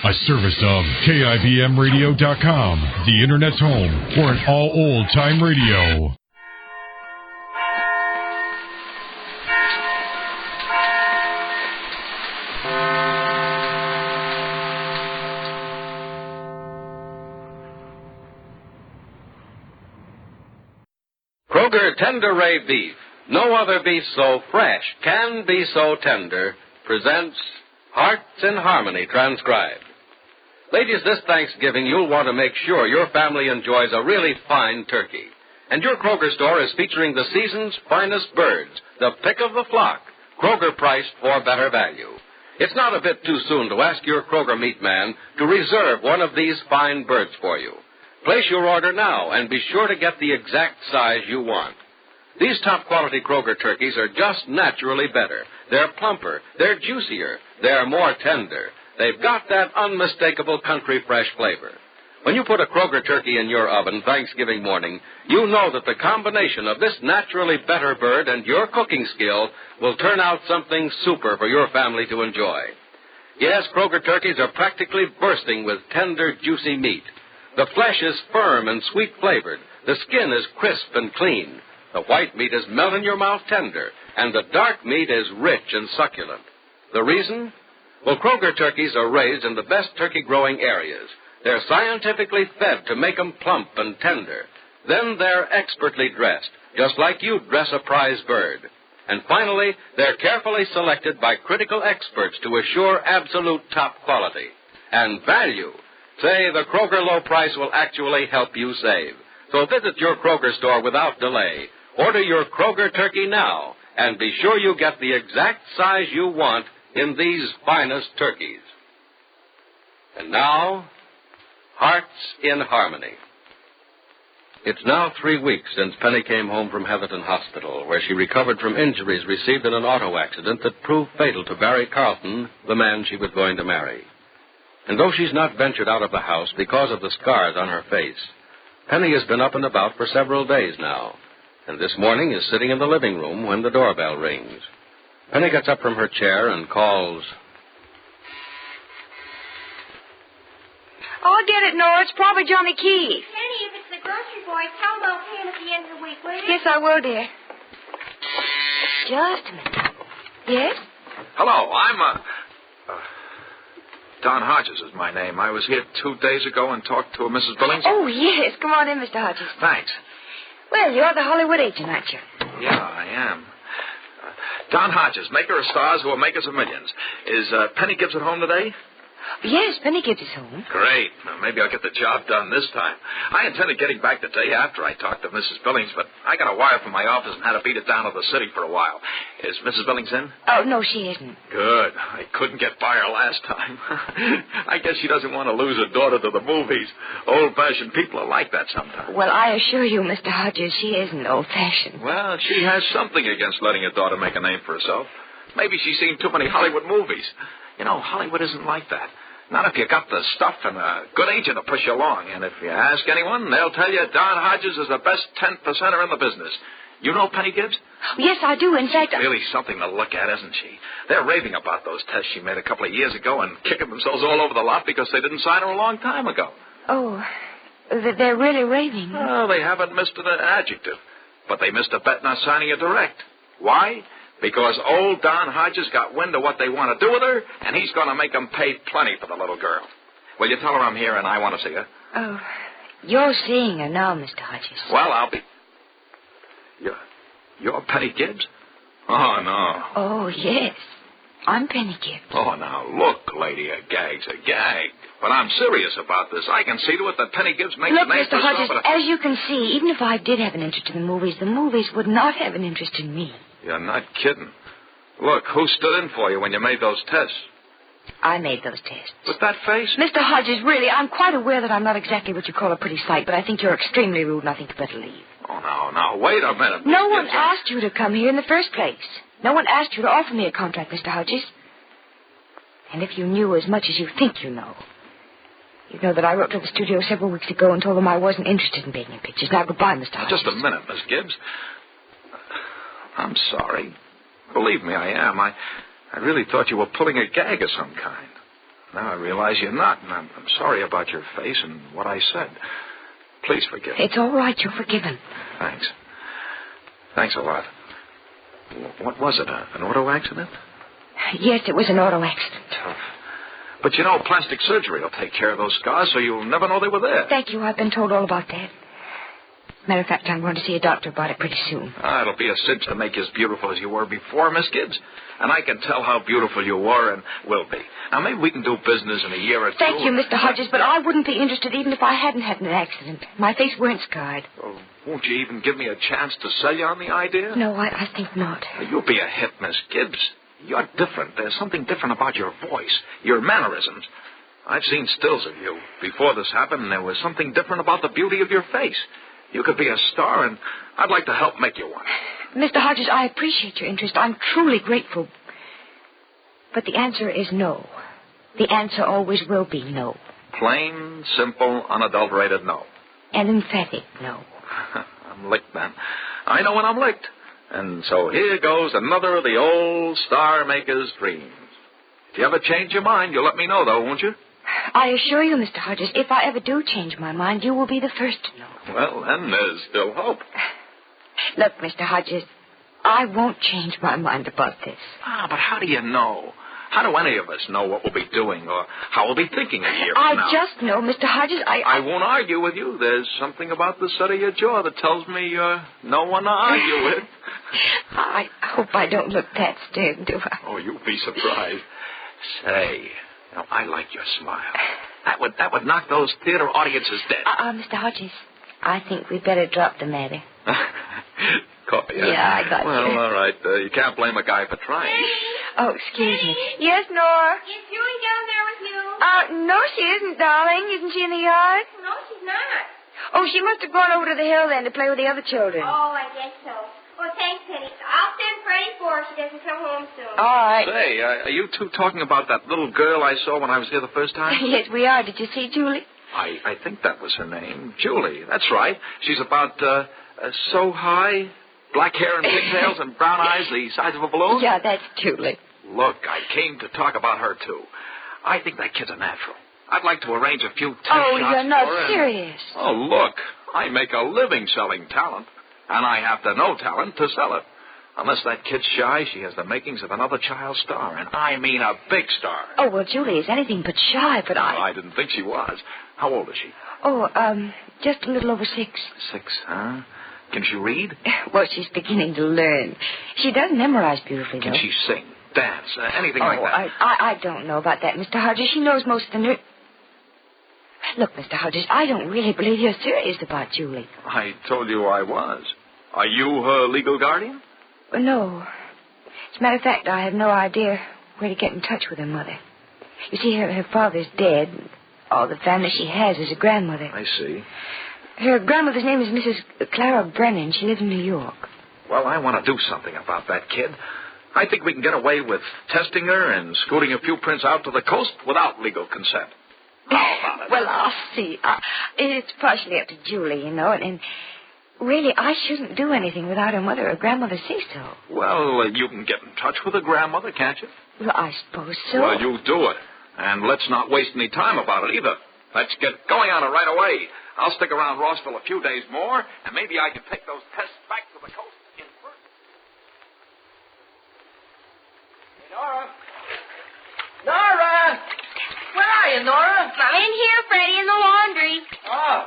A service of KIBMradio.com, the Internet's home for an all-old-time radio. Kroger Tender Ray Beef, no other beef so fresh can be so tender, presents Hearts in Harmony transcribed. Ladies, this Thanksgiving, you'll want to make sure your family enjoys a really fine turkey. And your Kroger store is featuring the season's finest birds, the pick of the flock, Kroger priced for better value. It's not a bit too soon to ask your Kroger meat man to reserve one of these fine birds for you. Place your order now and be sure to get the exact size you want. These top-quality Kroger turkeys are just naturally better. They're plumper, they're juicier, they're more tender. They've got that unmistakable country fresh flavor. When you put a Kroger turkey in your oven Thanksgiving morning, you know that the combination of this naturally better bird and your cooking skill will turn out something super for your family to enjoy. Yes, Kroger turkeys are practically bursting with tender, juicy meat. The flesh is firm and sweet-flavored. The skin is crisp and clean. The white meat is melt-in-your-mouth tender, and the dark meat is rich and succulent. The reason? Well, Kroger turkeys are raised in the best turkey-growing areas. They're scientifically fed to make them plump and tender. Then they're expertly dressed, just like you'd dress a prize bird. And finally, they're carefully selected by critical experts to assure absolute top quality. And value. Say, the Kroger low price will actually help you save. So visit your Kroger store without delay. Order your Kroger turkey now, and be sure you get the exact size you want in these finest turkeys. And now, Hearts in Harmony. It's now 3 weeks since Penny came home from Heatherton Hospital, where she recovered from injuries received in an auto accident that proved fatal to Barry Carlton, the man she was going to marry. And though she's not ventured out of the house because of the scars on her face, Penny has been up and about for several days now, and this morning is sitting in the living room when the doorbell rings. Penny gets up from her chair and calls. I'll get it, Nora. It's probably Johnny Keith. Penny, if it's the grocery boy, tell him I'll pay him at the end of the week, will you? Yes, I will, dear. Just a minute. Yes? Hello, I'm, Don Hodges is my name. I was here 2 days ago and talked to Mrs. Billings. Oh, yes. Come on in, Mr. Hodges. Thanks. Well, you're the Hollywood agent, aren't you? Yeah, I am. Don Hodges, maker of stars who will make us of millions. Is Penny Gibbs at home today? Yes, Penny Gibbs is home. Great. Now, maybe I'll get the job done this time. I intended getting back the day after I talked to Mrs. Billings, but I got a wire from my office and had to beat it down to the city for a while. Is Mrs. Billings in? Oh, no, she isn't. Good. I couldn't get by her last time. I guess she doesn't want to lose her daughter to the movies. Old-fashioned people are like that sometimes. Well, I assure you, Mr. Hodges, she isn't old-fashioned. Well, she has something against letting her daughter make a name for herself. Maybe she's seen too many Hollywood movies. You know, Hollywood isn't like that. Not if you got the stuff and a good agent to push you along. And if you ask anyone, they'll tell you Don Hodges is the best 10%er in the business. You know Penny Gibbs? Yes, I do. In fact, She's really something to look at, isn't she? They're raving about those tests she made a couple of years ago and kicking themselves all over the lot because they didn't sign her a long time ago. Oh, they're really raving. Well, they haven't missed an adjective. But they missed a bet not signing her direct. Why? Because old Don Hodges got wind of what they want to do with her, and he's going to make them pay plenty for the little girl. Will you tell her I'm here and I want to see her? Oh, you're seeing her now, Mr. Hodges. Well, I'll be... You're Penny Gibbs? Oh, no. Oh, yes. I'm Penny Gibbs. Oh, now, look, lady, a gag's a gag. But I'm serious about this. I can see to it that Penny Gibbs makes Look, a name Mr. for herself. Hodges, as you can see, even if I did have an interest in the movies would not have an interest in me. You're not kidding. Look, who stood in for you when you made those tests? I made those tests. With that face? Mr. Hodges, really, I'm quite aware that I'm not exactly what you call a pretty sight, but I think you're extremely rude, and I think you better leave. Oh, now, wait a minute. No one asked you to come here in the first place. No one asked you to offer me a contract, Mr. Hodges. And if you knew as much as you think you know, you'd know that I wrote to the studio several weeks ago and told them I wasn't interested in being in pictures. Now, goodbye, Mr. Hodges. Just a minute, Miss Gibbs. I'm sorry. Believe me, I am. I really thought you were pulling a gag of some kind. Now I realize you're not, and I'm sorry about your face and what I said. Please forgive me. It's all right. You're forgiven. Thanks. Thanks a lot. What was it, an auto accident? Yes, it was an auto accident. Tough. But you know, plastic surgery will take care of those scars so you'll never know they were there. Thank you. I've been told all about that. Matter of fact, I'm going to see a doctor about it pretty soon. It'll be a cinch to make you as beautiful as you were before, Miss Gibbs. And I can tell how beautiful you were and will be. Now, maybe we can do business in a year or two. Thank you, Mr. Hodges, but I wouldn't be interested even if I hadn't had an accident. My face weren't scarred. Oh, won't you even give me a chance to sell you on the idea? No, I think not. You'll be a hit, Miss Gibbs. You're different. There's something different about your voice, your mannerisms. I've seen stills of you. Before this happened, and there was something different about the beauty of your face. You could be a star, and I'd like to help make you one. Mr. Hodges, I appreciate your interest. I'm truly grateful. But the answer is no. The answer always will be no. Plain, simple, unadulterated no. An emphatic no. I'm licked, then. I know when I'm licked. And so here goes another of the old star maker's dreams. If you ever change your mind, you'll let me know, though, won't you? I assure you, Mr. Hodges, if I ever do change my mind, you will be the first to know. Well, then there's still hope. Look, Mr. Hodges, I won't change my mind about this. But how do you know? How do any of us know what we'll be doing or how we'll be thinking a year from now? I just know, Mr. Hodges, I won't argue with you. There's something about the set of your jaw that tells me you're no one to argue with. I hope I don't look that stern, do I? Oh, you'll be surprised. Say, I like your smile. That would knock those theater audiences dead. Mr. Hodges, I think we'd better drop the matter. Caught me, huh? Yeah, I got you. Well, all right. You can't blame a guy for trying. Oh, excuse me. Yes, Nora? Is Julie down there with you? No, she isn't, darling. Isn't she in the yard? No, she's not. Oh, she must have gone over to the hill then to play with the other children. Oh, I guess so. Well, thanks, Penny. I'll send Freddie for her if she doesn't come home soon. All right. Say, are you two talking about that little girl I saw when I was here the first time? Yes, we are. Did you see Julie? I think that was her name. Julie. That's right. She's about so high, black hair and pigtails and brown eyes the size of a balloon. Yeah, that's Julie. Look, I came to talk about her, too. I think that kid's a natural. I'd like to arrange a few test shots you're not for her. serious. Oh, look, I make a living selling talent, and I have to know talent to sell it. Unless that kid's shy, she has the makings of another child star, and I mean a big star. Oh, well, Julie is anything but shy, but I didn't think she was. How old is she? Oh, just a little over 6. 6, huh? Can she read? Well, she's beginning to learn. She does memorize beautifully, though. Can she sing, dance, anything like that? I don't know about that, Mr. Hodges. She knows most of the Look, Mr. Hodges, I don't really believe you're serious about Julie. I told you I was. Are you her legal guardian? No. As a matter of fact, I have no idea where to get in touch with her mother. You see, her father's dead. All the family she has is a grandmother. I see. Her grandmother's name is Mrs. Clara Brennan. She lives in New York. Well, I want to do something about that kid. I think we can get away with testing her and scooting a few prints out to the coast without legal consent. How about it? Well, I'll see. It's partially up to Julie, you know, and really, I shouldn't do anything without her mother or grandmother say so. Well, you can get in touch with her grandmother, can't you? Well, I suppose so. Well, you do it. And let's not waste any time about it either. Let's get going on it right away. I'll stick around Rossville a few days more, and maybe I can take those tests back to the coast in person. Hey, Nora! Nora! Where are you, Nora? I'm in here, Freddie, in the laundry. Oh.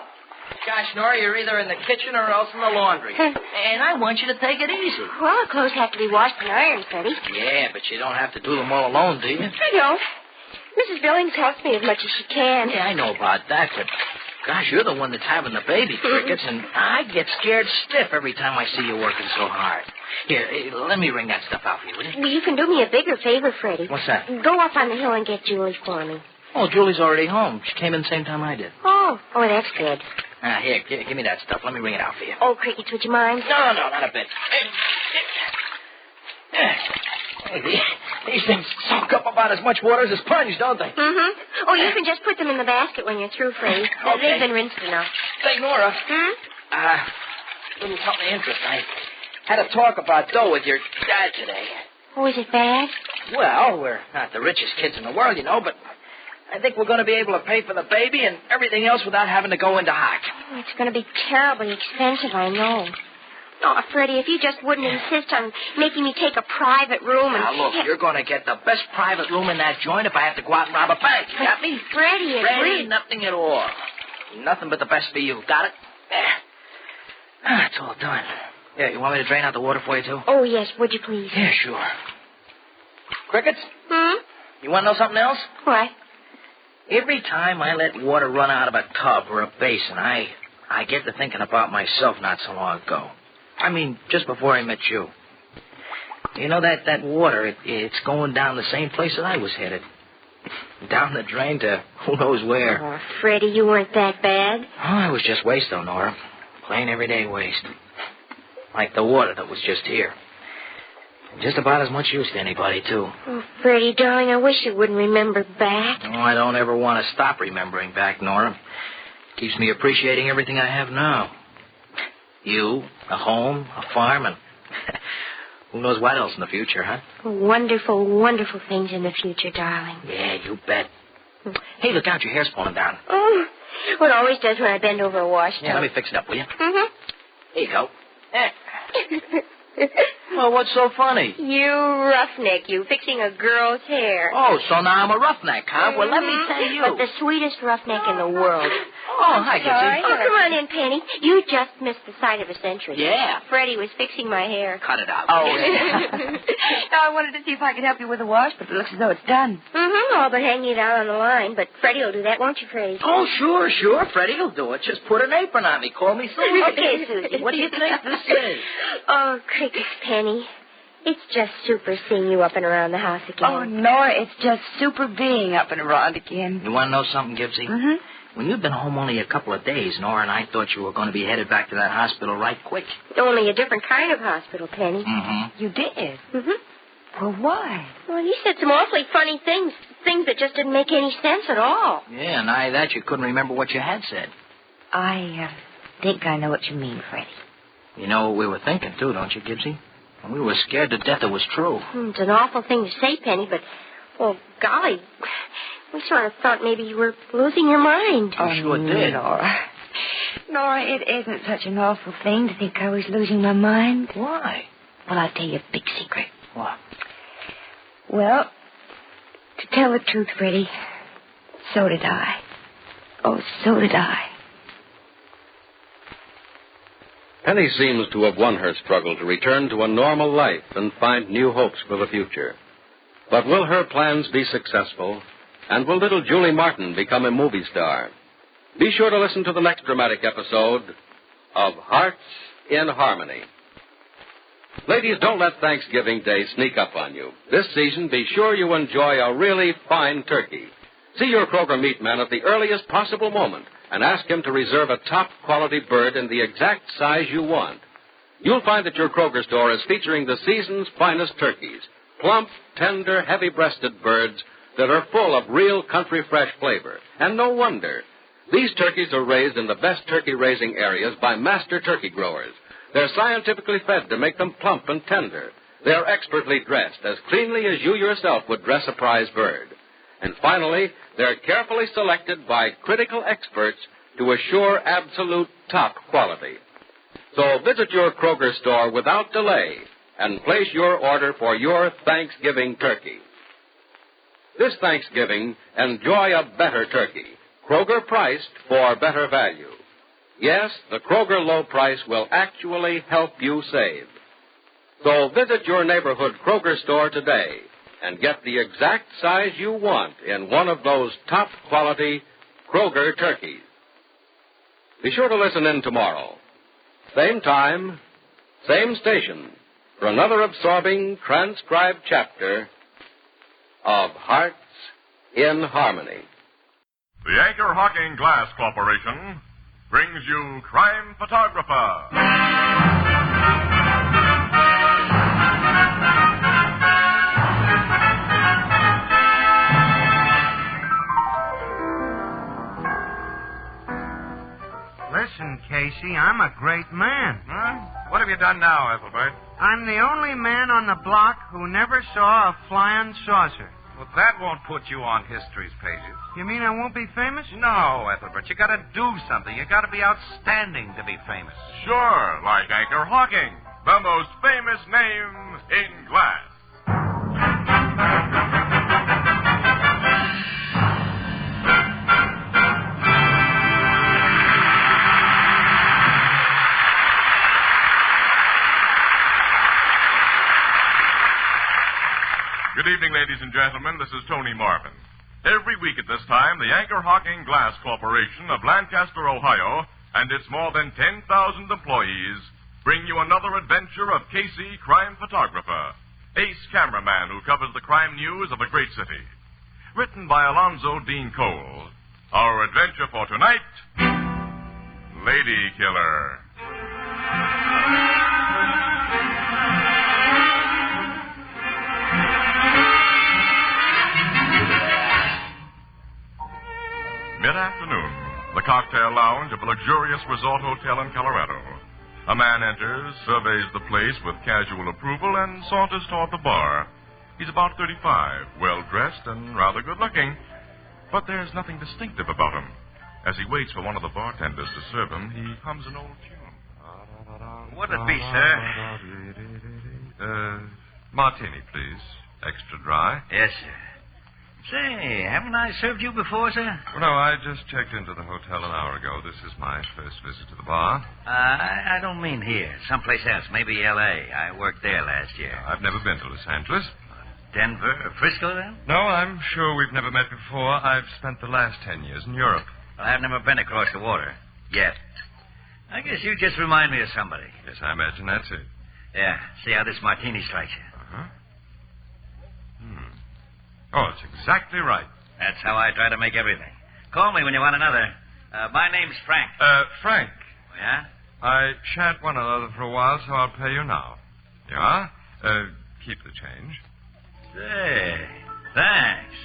Gosh, Nora, you're either in the kitchen or else in the laundry. And I want you to take it easy. Well, clothes have to be washed and ironed, Freddie. Yeah, but you don't have to do them all alone, do you? I don't. Mrs. Billings helps me as much as she can. Yeah, I know about that, but gosh, you're the one that's having the baby crickets, and I get scared stiff every time I see you working so hard. Here, let me wring that stuff out for you, will you? Well, you can do me a bigger favor, Freddie. What's that? Go up on the hill and get Julie for me. Oh, Julie's already home. She came in the same time I did. Oh, that's good. Here, give me that stuff. Let me wring it out for you. Oh, crickets, would you mind? No, not a bit. Hey, these things soak up about as much water as a sponge, don't they? Mm-hmm. Oh, you can just put them in the basket when you're through, Freddie. Okay. They've been rinsed enough. Say, Nora. Little something interesting. I had a talk about dough with your dad today. Oh, is it bad? Well, we're not the richest kids in the world, you know, but I think we're going to be able to pay for the baby and everything else without having to go into hock. Oh, it's going to be terribly expensive, I know. Oh, Freddie, if you just wouldn't insist on making me take a private room and... Now, look, you're going to get the best private room in that joint if I have to go out and rob a bank. You got me? Freddie, Freddie, nothing at all. Nothing but the best for you. Got it? There. It's all done. Yeah, you want me to drain out the water for you, too? Oh, yes, would you please? Yeah, sure. Crickets? You want to know something else? What? Every time I let water run out of a tub or a basin, I get to thinking about myself not so long ago. I mean, just before I met you. You know, that water, it's going down the same place that I was headed. Down the drain to who knows where. Oh, Freddie, you weren't that bad. Oh, I was just waste, though, Nora. Plain everyday waste. Like the water that was just here. Just about as much use to anybody, too. Oh, Freddie, darling, I wish you wouldn't remember back. Oh, I don't ever want to stop remembering back, Nora. Keeps me appreciating everything I have now. You, a home, a farm, and who knows what else in the future, huh? Wonderful, wonderful things in the future, darling. Yeah, you bet. Hey, look out, your hair's pulling down. Oh, well, it always does when I bend over a washtub. Yeah, let me fix it up, will you? Mm-hmm. Here you go. Well, what's so funny? You roughneck, you fixing a girl's hair. Oh, so now I'm a roughneck, huh? Well, let me tell you. But the sweetest roughneck in the world. Oh, hi, Gibson. Oh, come on in, Penny. You just missed the sight of a century. Yeah. Freddie was fixing my hair. Cut it out. Oh, yeah. No, I wanted to see if I could help you with the wash, but it looks as though it's done. Mm-hmm, all but hanging it out on the line. But Freddie will do that, won't you, Freddie? Oh, sure. Freddie will do it. Just put an apron on me. Call me Susie. Okay, Susie. What do you think this is? Oh, crickets, Penny. It's just super seeing you up and around the house again. Oh, Nora, it's just super being up and around again. You want to know something, Gibbsy? Mm-hmm. When you've been home only a couple of days, Nora and I thought you were going to be headed back to that hospital right quick. Only a different kind of hospital, Penny. Mm-hmm. You did? Mm-hmm. Well, why? Well, you said some awfully funny things that just didn't make any sense at all. Yeah, and nigh that you couldn't remember what you had said. I think I know what you mean, Freddie. You know what we were thinking, too, don't you, Gibbsy? We were scared to death it was true. It's an awful thing to say, Penny, but, well, golly, we sort of thought maybe you were losing your mind. You sure did. Nora, it isn't such an awful thing to think I was losing my mind. Why? Well, I'll tell you a big secret. What? Well, to tell the truth, Freddie, so did I. Oh, so did I. Penny seems to have won her struggle to return to a normal life and find new hopes for the future. But will her plans be successful? And will little Julie Martin become a movie star? Be sure to listen to the next dramatic episode of Hearts in Harmony. Ladies, don't let Thanksgiving Day sneak up on you. This season, be sure you enjoy a really fine turkey. See your Kroger meat man at the earliest possible moment and ask him to reserve a top-quality bird in the exact size you want. You'll find that your Kroger store is featuring the season's finest turkeys, plump, tender, heavy-breasted birds that are full of real country fresh flavor. And no wonder. These turkeys are raised in the best turkey-raising areas by master turkey growers. They're scientifically fed to make them plump and tender. They're expertly dressed, as cleanly as you yourself would dress a prize bird. And finally, they're carefully selected by critical experts to assure absolute top quality. So visit your Kroger store without delay and place your order for your Thanksgiving turkey. This Thanksgiving, enjoy a better turkey, Kroger priced for better value. Yes, the Kroger low price will actually help you save. So visit your neighborhood Kroger store today and get the exact size you want in one of those top-quality Kroger turkeys. Be sure to listen in tomorrow. Same time, same station, for another absorbing transcribed chapter of Hearts in Harmony. The Anchor Hawking Glass Corporation brings you Crime Photographer. Listen, Casey, I'm a great man. Huh? What have you done now, Ethelbert? I'm the only man on the block who never saw a flying saucer. Well, that won't put you on history's pages. You mean I won't be famous? No, Ethelbert, you gotta do something. You gotta be outstanding to be famous. Sure, like Anchor Hawking, the most famous name in glass. Good evening, ladies and gentlemen. This is Tony Marvin. Every week at this time, the Anchor Hawking Glass Corporation of Lancaster, Ohio, and its more than 10,000 employees bring you another adventure of Casey, crime photographer, ace cameraman who covers the crime news of a great city. Written by Alonzo Dean Cole. Our adventure for tonight, Lady Killer. Mid-afternoon, the cocktail lounge of a luxurious resort hotel in Colorado. A man enters, surveys the place with casual approval, and saunters toward the bar. He's about 35, well-dressed and rather good-looking, but there's nothing distinctive about him. As he waits for one of the bartenders to serve him, he hums an old tune. What'd it be, sir? Martini, please. Extra dry. Yes, sir. Say, haven't I served you before, sir? Well, no, I just checked into the hotel an hour ago. This is my first visit to the bar. I don't mean here. Someplace else. Maybe L.A. I worked there last year. I've never been to Los Angeles. Denver or Frisco, then? No, I'm sure we've never met before. I've spent the last 10 years in Europe. Well, I've never been across the water. Yet. I guess you just remind me of somebody. Yes, I imagine that's it. Yeah. See how this martini strikes you. Uh-huh. Oh, it's exactly right. That's how I try to make everything. Call me when you want another. My name's Frank. Frank. Yeah? I shan't want another for a while, so I'll pay you now. You are? Keep the change. Say, thanks.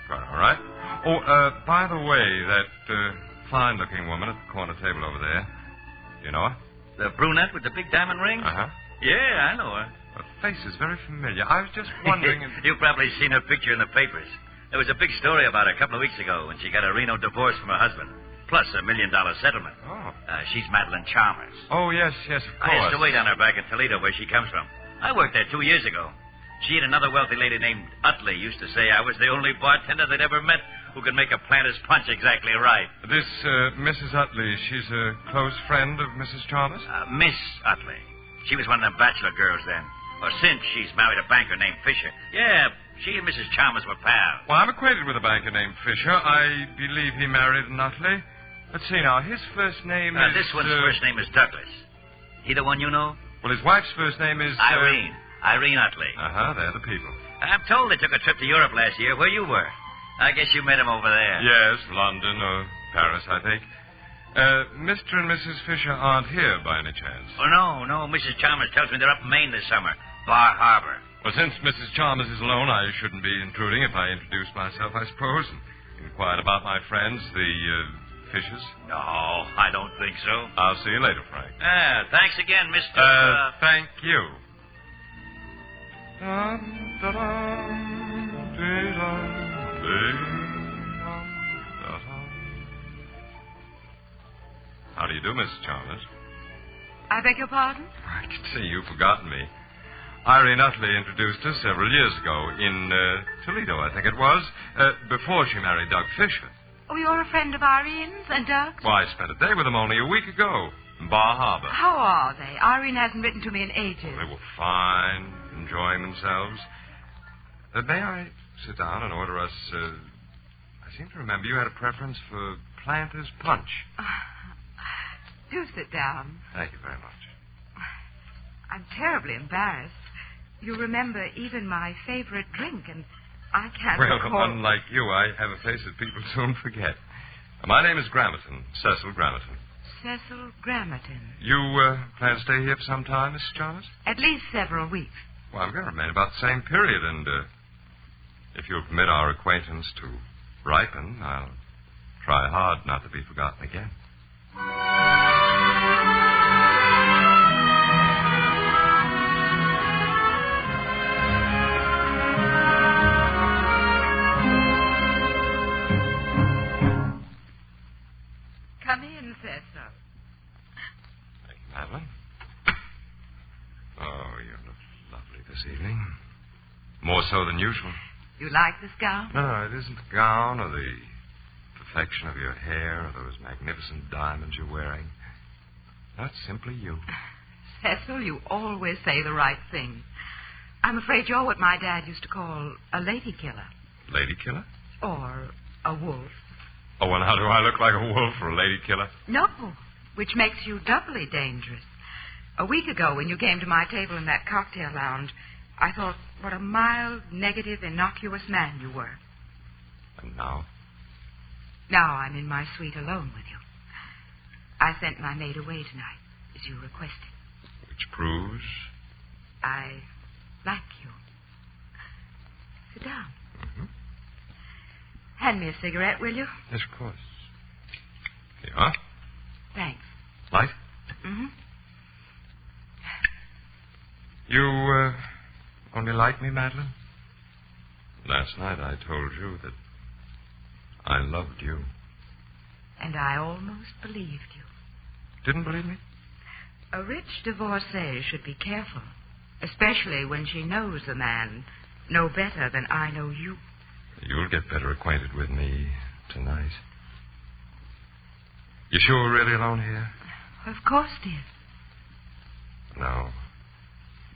Quite all right. Oh, by the way, that fine-looking woman at the corner table over there, you know her? The brunette with the big diamond ring? Uh-huh. Yeah, I know her. Her face is very familiar. I was just wondering... You've probably seen her picture in the papers. There was a big story about her a couple of weeks ago when she got a Reno divorce from her husband, plus $1 million settlement. Oh. She's Madeline Chalmers. Oh, yes, of course. I used to wait on her back in Toledo, where she comes from. I worked there 2 years ago. She and another wealthy lady named Utley used to say I was the only bartender they'd ever met who could make a planter's punch exactly right. This Mrs. Utley, she's a close friend of Mrs. Chalmers? Miss Utley. She was one of the bachelor girls then. Or since she's married a banker named Fisher. Yeah, she and Mrs. Chalmers were pals. Well, I'm acquainted with a banker named Fisher. I believe he married an Utley. Let's see now. His first name is... This one's first name is Douglas. He the one you know? Well, his wife's first name is... Irene. Irene Utley. Uh-huh, they're the people. I'm told they took a trip to Europe last year, where you were. I guess you met him over there. Yes, London or Paris, I think. Mr. and Mrs. Fisher aren't here by any chance. Oh, no. Mrs. Chalmers tells me they're up in Maine this summer. Bar Harbor. Well, since Mrs. Chalmers is alone, I shouldn't be intruding if I introduce myself, I suppose, and inquired about my friends, the Fishers. No, I don't think so. I'll see you later, Frank. Thanks again, Mr. Thank you. How do you do, Mrs. Chalmers? I beg your pardon? I can see you've forgotten me. Irene Utley introduced us several years ago in Toledo, I think it was, before she married Doug Fisher. Oh, you're a friend of Irene's and Doug's? Well, I spent a day with them only a week ago in Bar Harbor. How are they? Irene hasn't written to me in ages. They were fine, enjoying themselves. May I sit down and order us... I seem to remember you had a preference for Planter's Punch. Do sit down. Thank you very much. I'm terribly embarrassed. You remember even my favorite drink, and I can't recall... Well, unlike you, I have a face that people soon forget. My name is Grammerton, Cecil Grammerton. Cecil Grammerton. You plan to stay here for some time, Mrs. Chalmers? At least several weeks. Well, I'm going to remain about the same period, and if you'll permit our acquaintance to ripen, I'll try hard not to be forgotten again. Cecil. Thank you, Madeline. Oh, you look lovely this evening. More so than usual. You like this gown? No, it isn't the gown or the perfection of your hair or those magnificent diamonds you're wearing. That's simply you. Cecil, you always say the right thing. I'm afraid you're what my dad used to call a lady killer. Lady killer? Or a wolf. Oh, well, now do I look like a wolf or a lady killer? No, which makes you doubly dangerous. A week ago, when you came to my table in that cocktail lounge, I thought what a mild, negative, innocuous man you were. And now? Now I'm in my suite alone with you. I sent my maid away tonight, as you requested. Which proves? I like you. Sit down. Mm-hmm. Hand me a cigarette, will you? Yes, of course. Here you are. Thanks. Light? Mm-hmm. You, only like me, Madeline? Last night I told you that I loved you. And I almost believed you. Didn't believe me? A rich divorcee should be careful, especially when she knows the man no better than I know you. You'll get better acquainted with me tonight. You sure we're really alone here? Of course, dear. Now,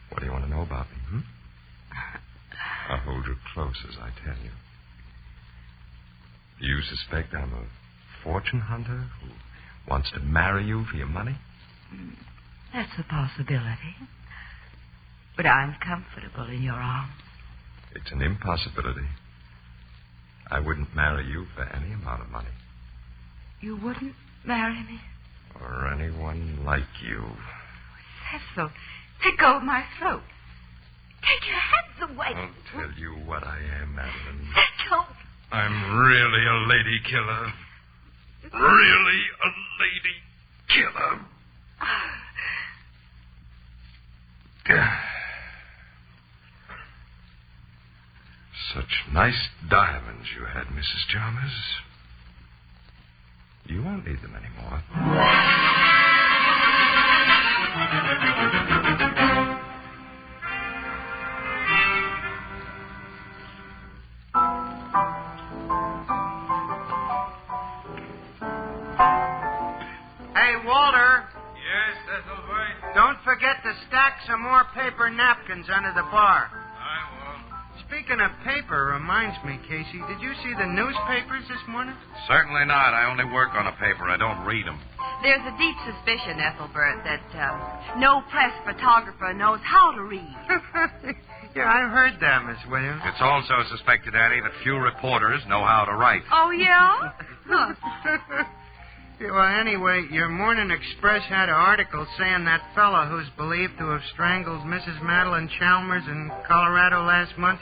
what do you want to know about me, hmm? I'll hold you close as I tell you. Do you suspect I'm a fortune hunter who wants to marry you for your money? That's a possibility. But I'm comfortable in your arms. It's an impossibility. I wouldn't marry you for any amount of money. You wouldn't marry me? Or anyone like you. Cecil, let go of my throat. Take your hands away. I'll tell you what I am, Madeline. Cecil. I'm really a lady killer. Really a lady killer. Such nice diamonds you had, Mrs. Chalmers. You won't need them anymore. Hey, Walter. Yes, Ethelbert? Don't forget to stack some more paper napkins under the bar. I won't. Speaking of paper, reminds me, Casey, did you see the newspapers this morning? Certainly not. I only work on a paper. I don't read them. There's a deep suspicion, Ethelbert, that no press photographer knows how to read. Yeah, I heard that, Miss Williams. It's also suspected, Annie, that few reporters know how to write. Oh, yeah? Huh. Yeah, well, anyway, your Morning Express had an article saying that fellow who's believed to have strangled Mrs. Madeline Chalmers in Colorado last month,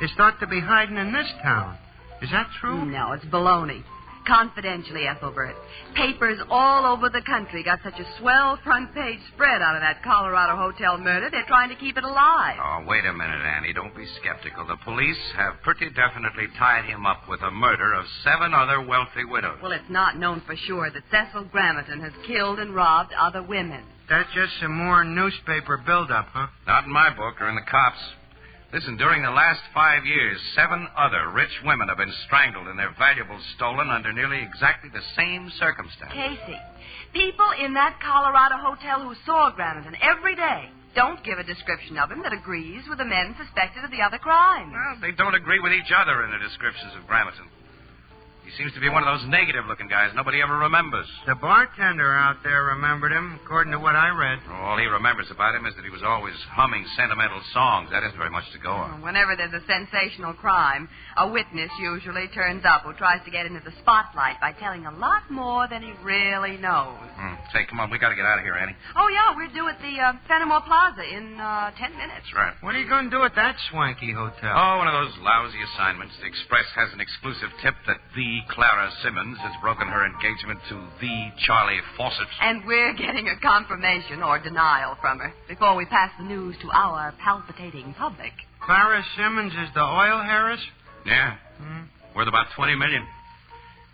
is thought to be hiding in this town. Is that true? No, it's baloney. Confidentially, Ethelbert. Papers all over the country got such a swell front-page spread out of that Colorado hotel murder, they're trying to keep it alive. Oh, wait a minute, Annie. Don't be skeptical. The police have pretty definitely tied him up with the murder of 7 other wealthy widows. Well, it's not known for sure that Cecil Gramerton has killed and robbed other women. That's just some more newspaper buildup, huh? Not in my book or in the cops. Listen, during the last 5 years, 7 other rich women have been strangled and their valuables stolen under nearly exactly the same circumstances. Casey, people in that Colorado hotel who saw Gramerton every day don't give a description of him that agrees with the men suspected of the other crimes. Well, they don't agree with each other in their descriptions of Gramerton. He seems to be one of those negative-looking guys nobody ever remembers. The bartender out there remembered him, according to what I read. All he remembers about him is that he was always humming sentimental songs. That isn't very much to go on. Whenever there's a sensational crime, a witness usually turns up who tries to get into the spotlight by telling a lot more than he really knows. Say, come on, we got to get out of here, Annie. Oh, yeah, we're due at the Fenimore Plaza in 10 minutes. That's right. What are you going to do at that swanky hotel? Oh, one of those lousy assignments. The Express has an exclusive tip that the Clara Simmons has broken her engagement to the Charlie Fawcett. And we're getting a confirmation or denial from her before we pass the news to our palpitating public. Clara Simmons is the oil heiress? Yeah. Worth about $20 million.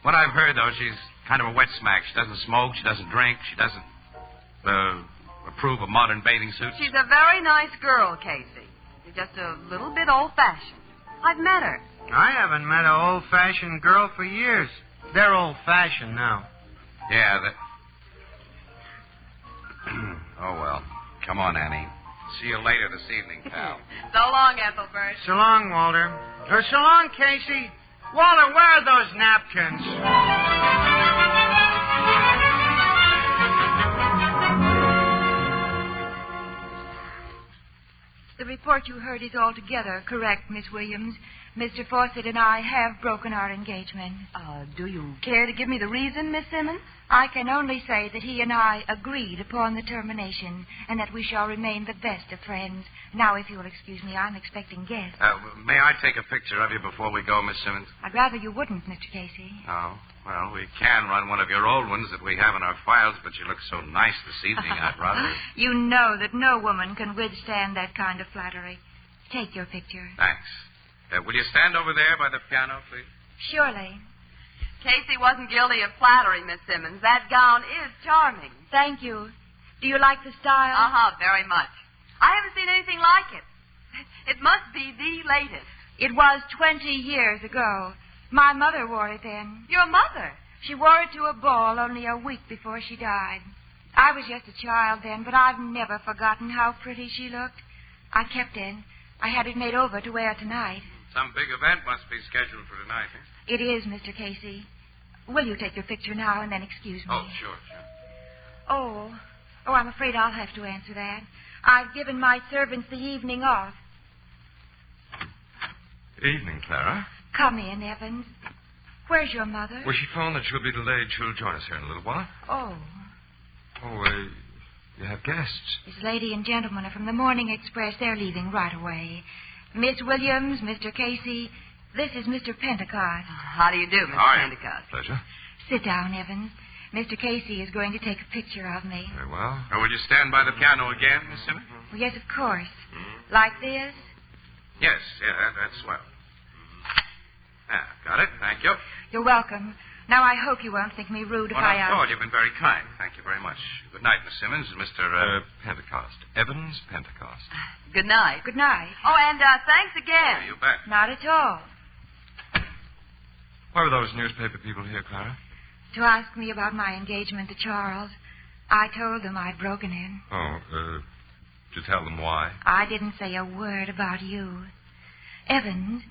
What I've heard, though, she's Kind of a wet smack. She doesn't smoke. She doesn't drink. She doesn't approve of modern bathing suits. She's a very nice girl, Casey. She's just a little bit old-fashioned. I've met her. I haven't met an old-fashioned girl for years. They're old-fashioned now. Yeah, Oh, well. Come on, Annie. See you later this evening, pal. So long, Ethelbert. So long, Walter. So long, Casey. Walter, where are those napkins? The report you heard is altogether correct, Miss Williams. Mr. Fawcett and I have broken our engagement. Do you care to give me the reason, Miss Simmons? I can only say that he and I agreed upon the termination and that we shall remain the best of friends. Now, if you'll excuse me, I'm expecting guests. May I take a picture of you before we go, Miss Simmons? I'd rather you wouldn't, Mr. Casey. Oh, well, we can run one of your old ones that we have in our files, but you look so nice this evening, I'd rather... You know that no woman can withstand that kind of flattery. Take your picture. Thanks. Will you stand over there by the piano, please? Surely. Casey wasn't guilty of flattery, Miss Simmons. That gown is charming. Thank you. Do you like the style? Very much. I haven't seen anything like it. It must be the latest. It was 20 years ago. My mother wore it then. Your mother? She wore it to a ball only a week before she died. I was just a child then, but I've never forgotten how pretty she looked. I kept it. I had it made over to wear tonight. Some big event must be scheduled for tonight, eh? It is, Mr. Casey. Will you take your picture now and then excuse me? Oh, sure. Oh, I'm afraid I'll have to answer that. I've given my servants the evening off. Evening, Clara. Come in, Evans. Where's your mother? Well, she phoned that she'll be delayed. She'll join us here in a little while. Oh. You have guests. This lady and gentleman are from the Morning Express. They're leaving right away. Miss Williams, Mr. Casey, this is Mr. Pentecost. How do you do, Mr. Pentecost? Pleasure. Sit down, Evans. Mr. Casey is going to take a picture of me. Very well. Will you stand by the piano again, Miss Simmons? Well, yes, of course. Like this? Yes, that's swell. Got it. Thank you. You're welcome. Now, I hope you won't think me rude if I ask. Oh, you've been very kind. Thank you very much. Good night, Miss Simmons. Mr. Pentecost. Evans Pentecost. Good night. Good night. Oh, and thanks again. Yeah, you bet. Not at all. Why were those newspaper people here, Clara? To ask me about my engagement to Charles. I told them I'd broken in. To tell them why? I didn't say a word about you. Evans,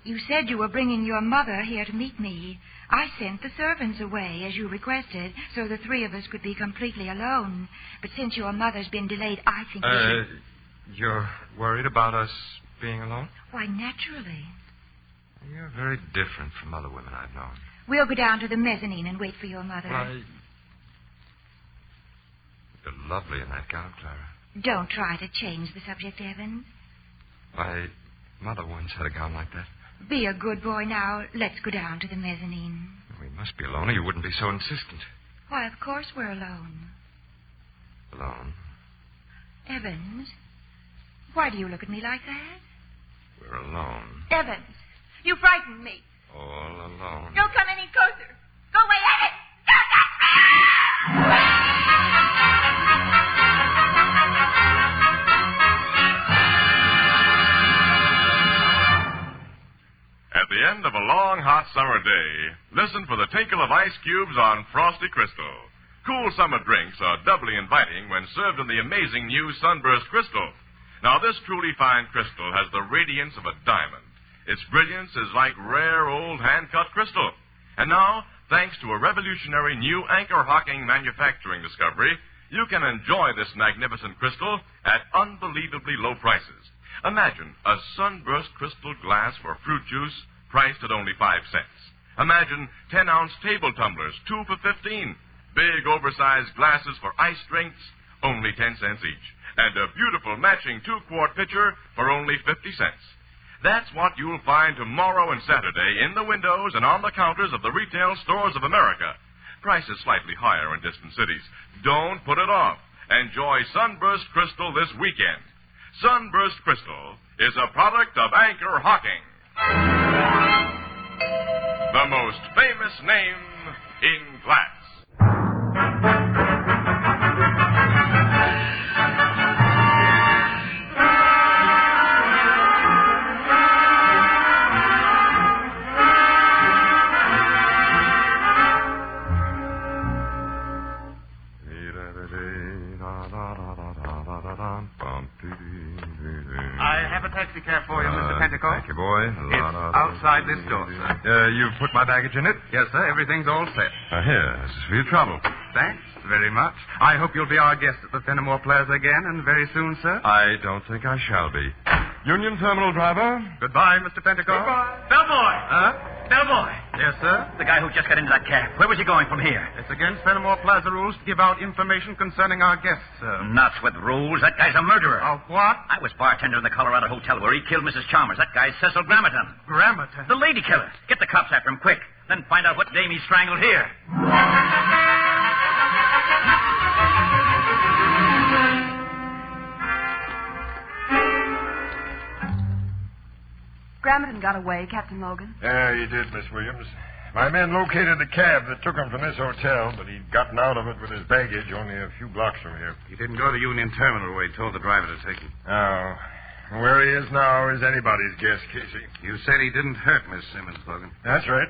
you said you were bringing your mother here to meet me. I sent the servants away, as you requested, so the three of us could be completely alone. But since your mother's been delayed, I think we should... You're worried about us being alone? Why, naturally. You're very different from other women I've known. We'll go down to the mezzanine and wait for your mother. You're lovely in that gown, Clara. Don't try to change the subject, Evans. My mother once had a gown like that. Be a good boy now. Let's go down to the mezzanine. We must be alone or you wouldn't be so insistent. Why, of course we're alone. Alone? Evans, why do you look at me like that? We're alone. Evans, you frightened me. All alone. Don't come any closer. Go away, Evans! At the end of a long, hot summer day, listen for the tinkle of ice cubes on Frosty Crystal. Cool summer drinks are doubly inviting when served in the amazing new Sunburst Crystal. Now, this truly fine crystal has the radiance of a diamond. Its brilliance is like rare old hand-cut crystal. And now, thanks to a revolutionary new anchor-hocking manufacturing discovery, you can enjoy this magnificent crystal at unbelievably low prices. Imagine a sunburst crystal glass for fruit juice priced at only 5 cents. Imagine 10-ounce table tumblers, 2 for 15. Big oversized glasses for ice drinks, only 10 cents each. And a beautiful matching 2-quart pitcher for only 50 cents. That's what you'll find tomorrow and Saturday in the windows and on the counters of the retail stores of America. Prices slightly higher in distant cities. Don't put it off. Enjoy Sunburst Crystal this weekend. Sunburst Crystal is a product of Anchor Hocking. The most famous name in Glass. I have a taxicab for you, Mr. Pentacle. Thank you, boy. It's outside this door, sir. You've put my baggage in it? Yes, sir. Everything's all set. Here, this is for your trouble. Thanks very much. I hope you'll be our guest at the Fenimore Plaza again, and very soon, sir. I don't think I shall be. Union Terminal driver. Goodbye, Mr. Pentacle. Goodbye. Bellboy! Huh? Bellboy! Yes, sir? The guy who just got into that cab. Where was he going from here? It's against Fenimore Plaza rules to give out information concerning our guests, sir. Nuts with rules. That guy's a murderer. Of what? I was bartender in the Colorado Hotel where he killed Mrs. Chalmers. That guy's Cecil Grammerton. Grammerton? The lady killer. Get the cops after him, quick. Then find out what dame he strangled here. Grammerton got away, Captain Logan. Yeah, he did, Miss Williams. My men located the cab that took him from this hotel, but he'd gotten out of it with his baggage only a few blocks from here. He didn't go to Union Terminal where he told the driver to take him. Oh. Where he is now is anybody's guess, Casey. You said he didn't hurt Miss Simmons, Logan. That's right.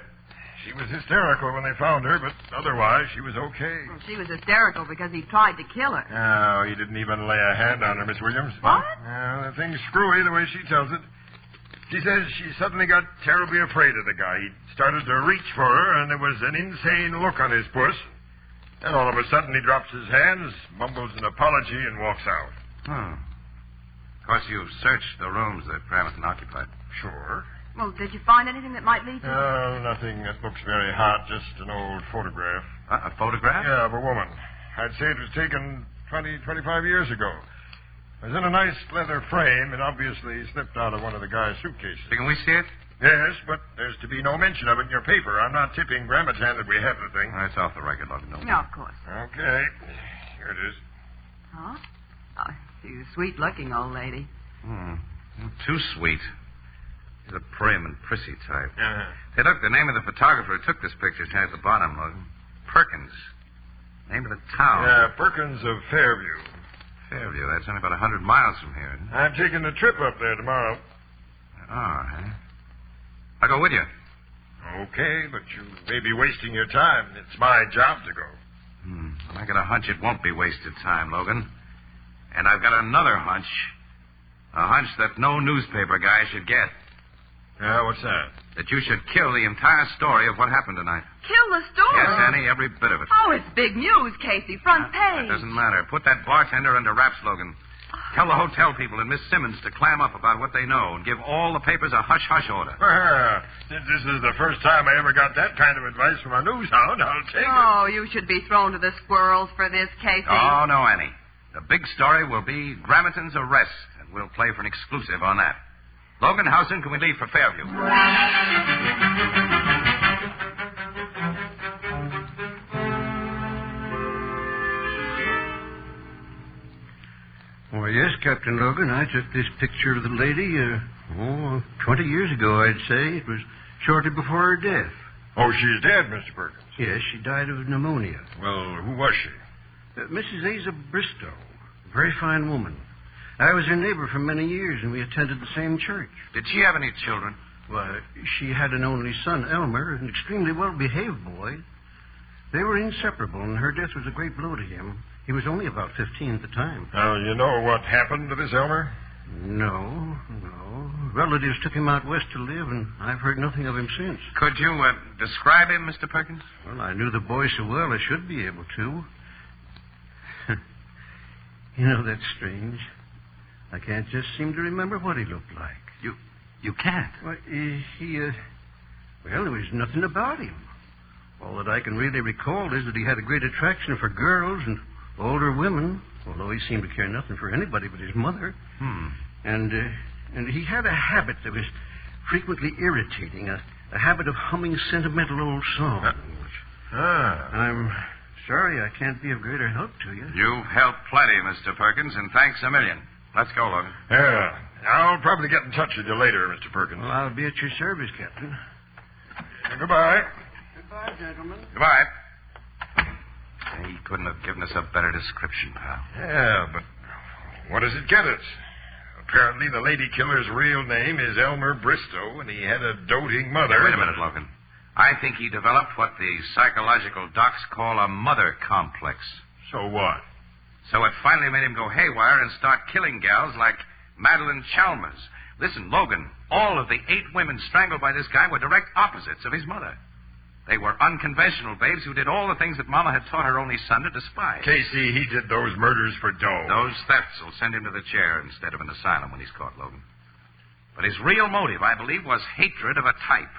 She was hysterical when they found her, but otherwise she was okay. Well, she was hysterical because he tried to kill her. Oh, he didn't even lay a hand on her, Miss Williams. What? The thing's screwy the way she tells it. She says she suddenly got terribly afraid of the guy. He started to reach for her, and there was an insane look on his puss. And all of a sudden he drops his hands, mumbles an apology, and walks out. Oh. Of course, you've searched the rooms that Grammerton occupied. Sure. Well, did you find anything that might lead to... No, nothing that looks very hot, just an old photograph. A photograph? Yeah, of a woman. I'd say it was taken 20, 25 years ago. It was in a nice leather frame and obviously slipped out of one of the guy's suitcases. Can we see it? Yes, but there's to be no mention of it in your paper. I'm not tipping Grammerton that we have the thing. That's off the record, Logan. No. No, of course. Okay. Here it is. Huh? Oh, she's a sweet-looking old lady. Too sweet. She's a prim and prissy type. Uh-huh. Hey, look, the name of the photographer who took this picture is at the bottom, Logan. Perkins. Name of the town. Yeah, Perkins of Fairview. Fairview, that's only about 100 miles from here. I'm taking a trip up there tomorrow. Oh, huh? I'll go with you. Okay, but you may be wasting your time. It's my job to go. Well, I got a hunch it won't be wasted time, Logan. And I've got another hunch. A hunch that no newspaper guy should get. Yeah, what's that? That you should kill the entire story of what happened tonight. Kill the story? Yes, Annie, every bit of it. Oh, it's big news, Casey. Front page. It doesn't matter. Put that bartender under wraps, Logan. Tell the hotel people and Miss Simmons to clam up about what they know and give all the papers a hush-hush order. Since this is the first time I ever got that kind of advice from a news hound, I'll take it. Oh, you should be thrown to the squirrels for this, Casey. Oh, no, Annie. The big story will be Grammerton's arrest, and we'll play for an exclusive on that. Logan, how soon can we leave for Fairview? Oh, yes, Captain Logan. I took this picture of the lady, 20 years ago, I'd say. It was shortly before her death. Oh, she's dead, Mr. Perkins. Yes, she died of pneumonia. Well, who was she? Mrs. Asa Bristow. A very fine woman. I was her neighbor for many years, and we attended the same church. Did she have any children? Why, she had an only son, Elmer, an extremely well-behaved boy. They were inseparable, and her death was a great blow to him. He was only about 15 at the time. Now, you know what happened to this Elmer? No. Relatives took him out west to live, and I've heard nothing of him since. Could you describe him, Mr. Perkins? Well, I knew the boy so well I should be able to. You know, that's strange. I can't just seem to remember what he looked like. You can't? Well, there was nothing about him. All that I can really recall is that he had a great attraction for girls and older women, although he seemed to care nothing for anybody but his mother. And he had a habit that was frequently irritating, a habit of humming sentimental old songs. I'm sorry I can't be of greater help to you. You've helped plenty, Mr. Perkins, and thanks a million. Let's go, Logan. Yeah. I'll probably get in touch with you later, Mr. Perkins. Well, I'll be at your service, Captain. Goodbye. Goodbye, gentlemen. Goodbye. couldn't have given us a better description, pal. Yeah, but what does it get us? Apparently, the lady killer's real name is Elmer Bristow, and he had a doting mother. Wait a minute, Logan. I think he developed what the psychological docs call a mother complex. So what? So it finally made him go haywire and start killing gals like Madeline Chalmers. Listen, Logan, all of the 8 women strangled by this guy were direct opposites of his mother. They were unconventional babes who did all the things that Mama had taught her only son to despise. Casey, he did those murders for dough. Those thefts will send him to the chair instead of an asylum when he's caught, Logan. But his real motive, I believe, was hatred of a type.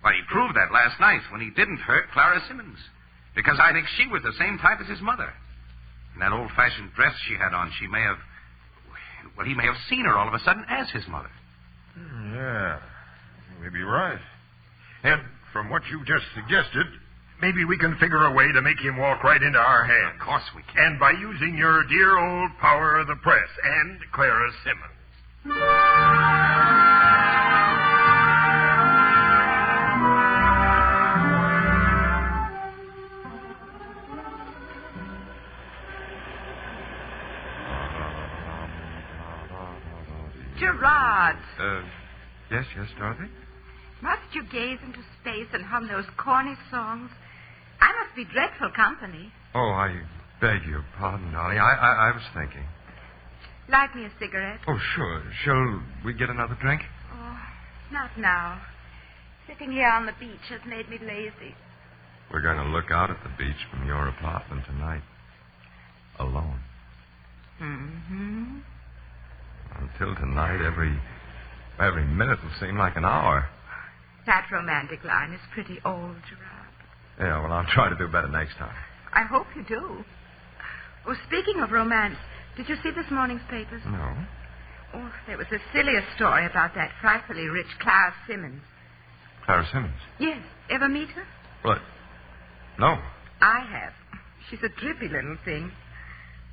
Well, he proved that last night when he didn't hurt Clara Simmons. Because I think she was the same type as his mother. In that old-fashioned dress she had on, he may have seen her all of a sudden as his mother. Yeah, you may be right. And from what you just suggested, maybe we can figure a way to make him walk right into our hands. Of course we can. And by using your dear old power of the press and Clara Simmons. Gerard. Yes, Dorothy? Must you gaze into space and hum those corny songs? I must be dreadful company. Oh, I beg your pardon, darling. I was thinking. Light me a cigarette. Oh, sure. Shall we get another drink? Oh, not now. Sitting here on the beach has made me lazy. We're going to look out at the beach from your apartment tonight. Alone. Mm-hmm. Until tonight, every minute will seem like an hour. That romantic line is pretty old, Gerard. Yeah, well, I'll try to do better next time. I hope you do. Oh, speaking of romance, did you see this morning's papers? No. Oh, there was the silliest story about that frightfully rich Clara Simmons. Clara Simmons? Yes. Ever meet her? What? No. I have. She's a drippy little thing.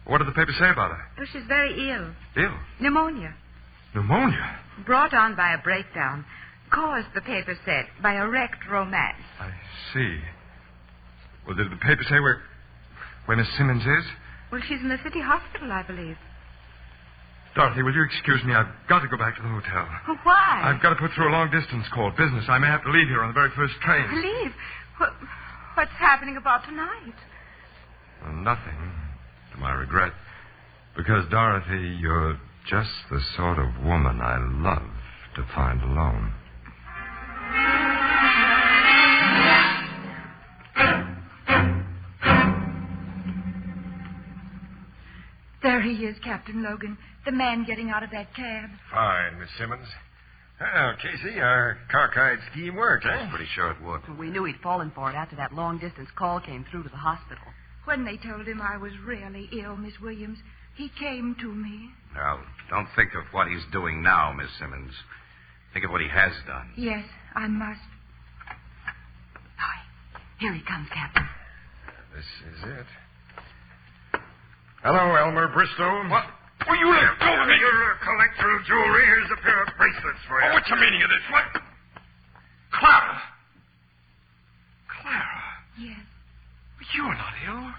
What did the paper say about her? Oh, she's very ill. Ill? Pneumonia. Pneumonia? Brought on by a breakdown. Caused, the paper said, by a wrecked romance. I see. Well, did the paper say where Miss Simmons is? Well, she's in the city hospital, I believe. Dorothy, will you excuse me? I've got to go back to the hotel. Oh, why? I've got to put through a long-distance call. Business. I may have to leave here on the very first train. Leave? What's happening about tonight? Well, nothing, to my regret. Because, Dorothy, you're just the sort of woman I love to find alone. There he is, Captain Logan. The man getting out of that cab. Fine, Miss Simmons. Well, Casey, our cockeyed scheme worked, I was pretty sure it would. We knew he'd fallen for it after that long-distance call came through to the hospital. When they told him I was really ill, Miss Williams, he came to me. Now, don't think of what he's doing now, Miss Simmons. Think of what he has done. Yes, I must. Oh, here he comes, Captain. This is it. Hello, Elmer Bristow. What? Will you let go of me? You're a collector of jewelry. Here's a pair of bracelets for you. Oh, what's the meaning of this? What? Clara. Clara. Yes. You're not ill.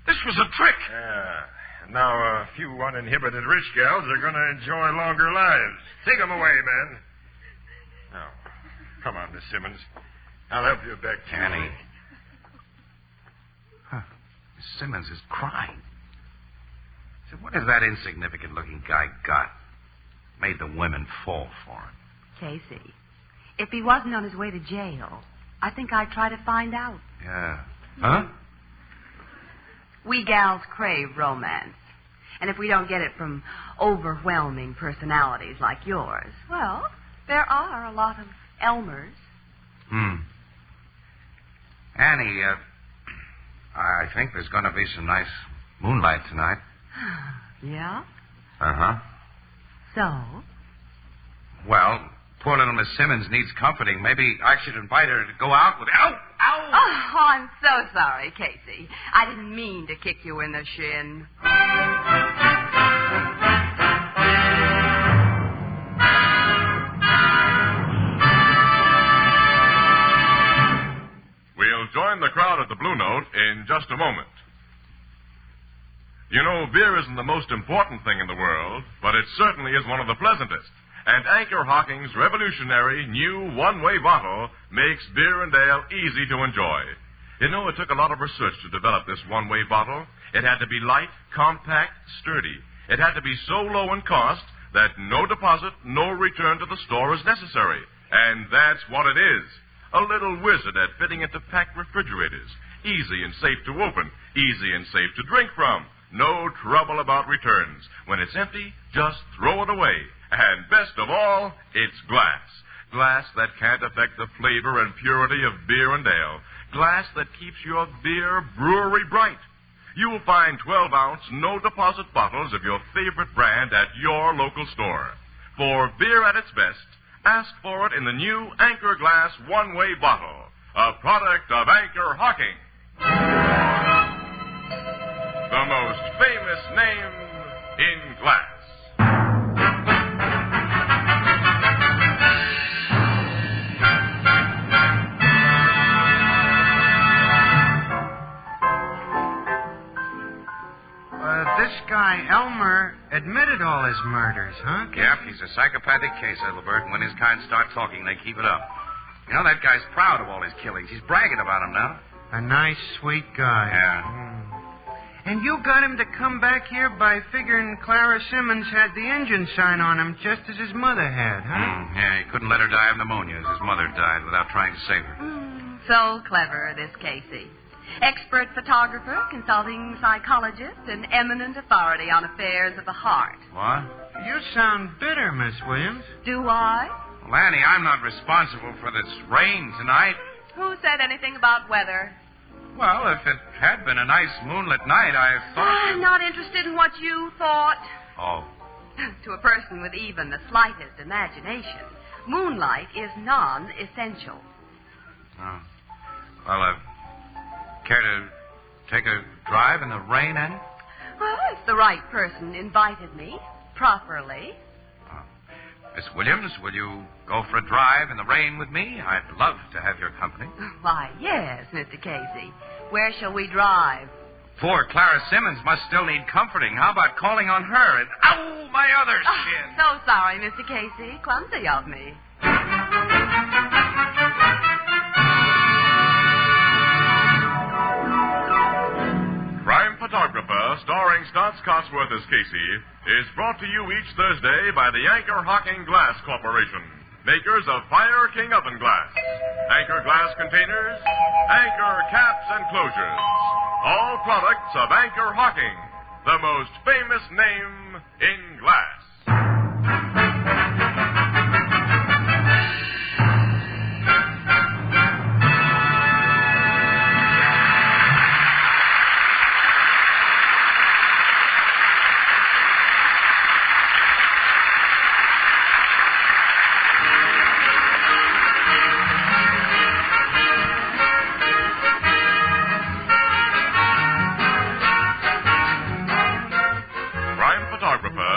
This was a trick. Yeah. And now a few uninhibited rich gals are going to enjoy longer lives. Take them away, men. Now, come on, Miss Simmons. I'll help you back to Annie. Huh. Miss Simmons is crying. So what has that insignificant-looking guy got? Made the women fall for him. Casey, if he wasn't on his way to jail, I think I'd try to find out. Yeah. Huh? We gals crave romance. And if we don't get it from overwhelming personalities like yours, well, there are a lot of Elmers. Annie, I think there's going to be some nice moonlight tonight. Yeah? Uh-huh. So? Well, poor little Miss Simmons needs comforting. Maybe I should invite her to go out with... Ow! Ow! Oh, I'm so sorry, Casey. I didn't mean to kick you in the shin. We'll join the crowd at the Blue Note in just a moment. You know, beer isn't the most important thing in the world, but it certainly is one of the pleasantest. And Anchor Hocking's revolutionary new one-way bottle makes beer and ale easy to enjoy. You know, it took a lot of research to develop this one-way bottle. It had to be light, compact, sturdy. It had to be so low in cost that no deposit, no return to the store is necessary. And that's what it is. A little wizard at fitting into packed refrigerators. Easy and safe to open. Easy and safe to drink from. No trouble about returns. When it's empty, just throw it away. And best of all, it's glass. Glass that can't affect the flavor and purity of beer and ale. Glass that keeps your beer brewery bright. You will find 12-ounce, no-deposit bottles of your favorite brand at your local store. For beer at its best, ask for it in the new Anchor Glass one-way bottle, a product of Anchor Hocking. The most famous name in glass. This guy, Elmer, admitted all his murders, huh? Yep, he's a psychopathic case, Ethelbert, and when his kind start talking, they keep it up. You know, that guy's proud of all his killings. He's bragging about them now. A nice, sweet guy. Yeah. And you got him to come back here by figuring Clara Simmons had the engine sign on him just as his mother had, huh? Yeah, he couldn't let her die of pneumonia as his mother died without trying to save her. So clever, this Casey. Expert photographer, consulting psychologist, and eminent authority on affairs of the heart. What? You sound bitter, Miss Williams. Do I? Well, Annie, I'm not responsible for this rain tonight. Who said anything about weather? Well, if it had been a nice moonlit night, I thought... I'm not interested in what you thought. Oh. To a person with even the slightest imagination, moonlight is non-essential. Oh. Well, care to take a drive in the rain, Annie? Well, if the right person invited me properly. Miss Williams, will you go for a drive in the rain with me? I'd love to have your company. Why, yes, Mr. Casey. Where shall we drive? Poor Clara Simmons must still need comforting. How about calling on her and... Ow, my other shin! So sorry, Mr. Casey. Clumsy of me. Crime Photographer, starring Stotts Cotsworth as Casey, is brought to you each Thursday by the Anchor Hocking Glass Corporation, makers of Fire King Oven Glass, Anchor Glass Containers, Anchor Caps and Closures. All products of Anchor Hocking, the most famous name in glass.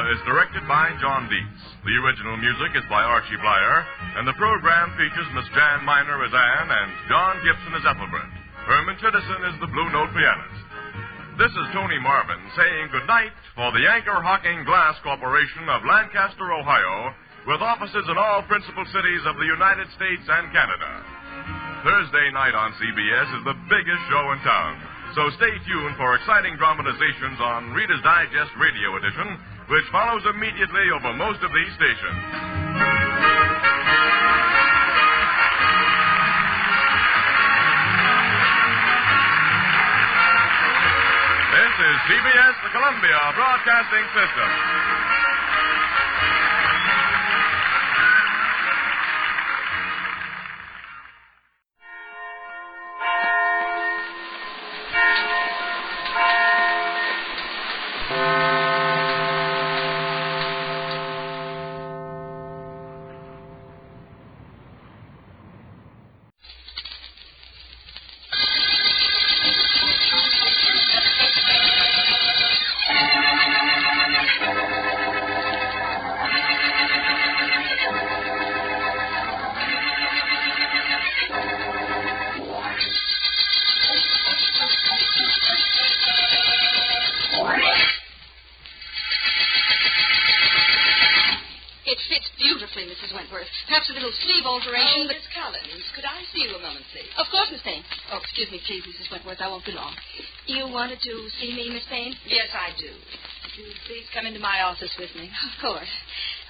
Is directed by John Dietz. The original music is by Archie Blyer, and the program features Miss Jan Miner as Anne and John Gibson as Ethelbert. Herman Chittison is the Blue Note pianist. This is Tony Marvin saying goodnight for the Anchor Hocking Glass Corporation of Lancaster, Ohio, with offices in all principal cities of the United States and Canada. Thursday night on CBS is the biggest show in town, so stay tuned for exciting dramatizations on Reader's Digest Radio Edition, which follows immediately over most of these stations. This is CBS, the Columbia Broadcasting System. Mrs. Wentworth. Perhaps a little sleeve alteration, but... Miss Collins, could I see you a moment, please? Of course, Miss Payne. Oh, excuse me, please, Mrs. Wentworth. I won't be long. You wanted to see me, Miss Payne? Yes, I do. Would you please come into my office with me? Of course.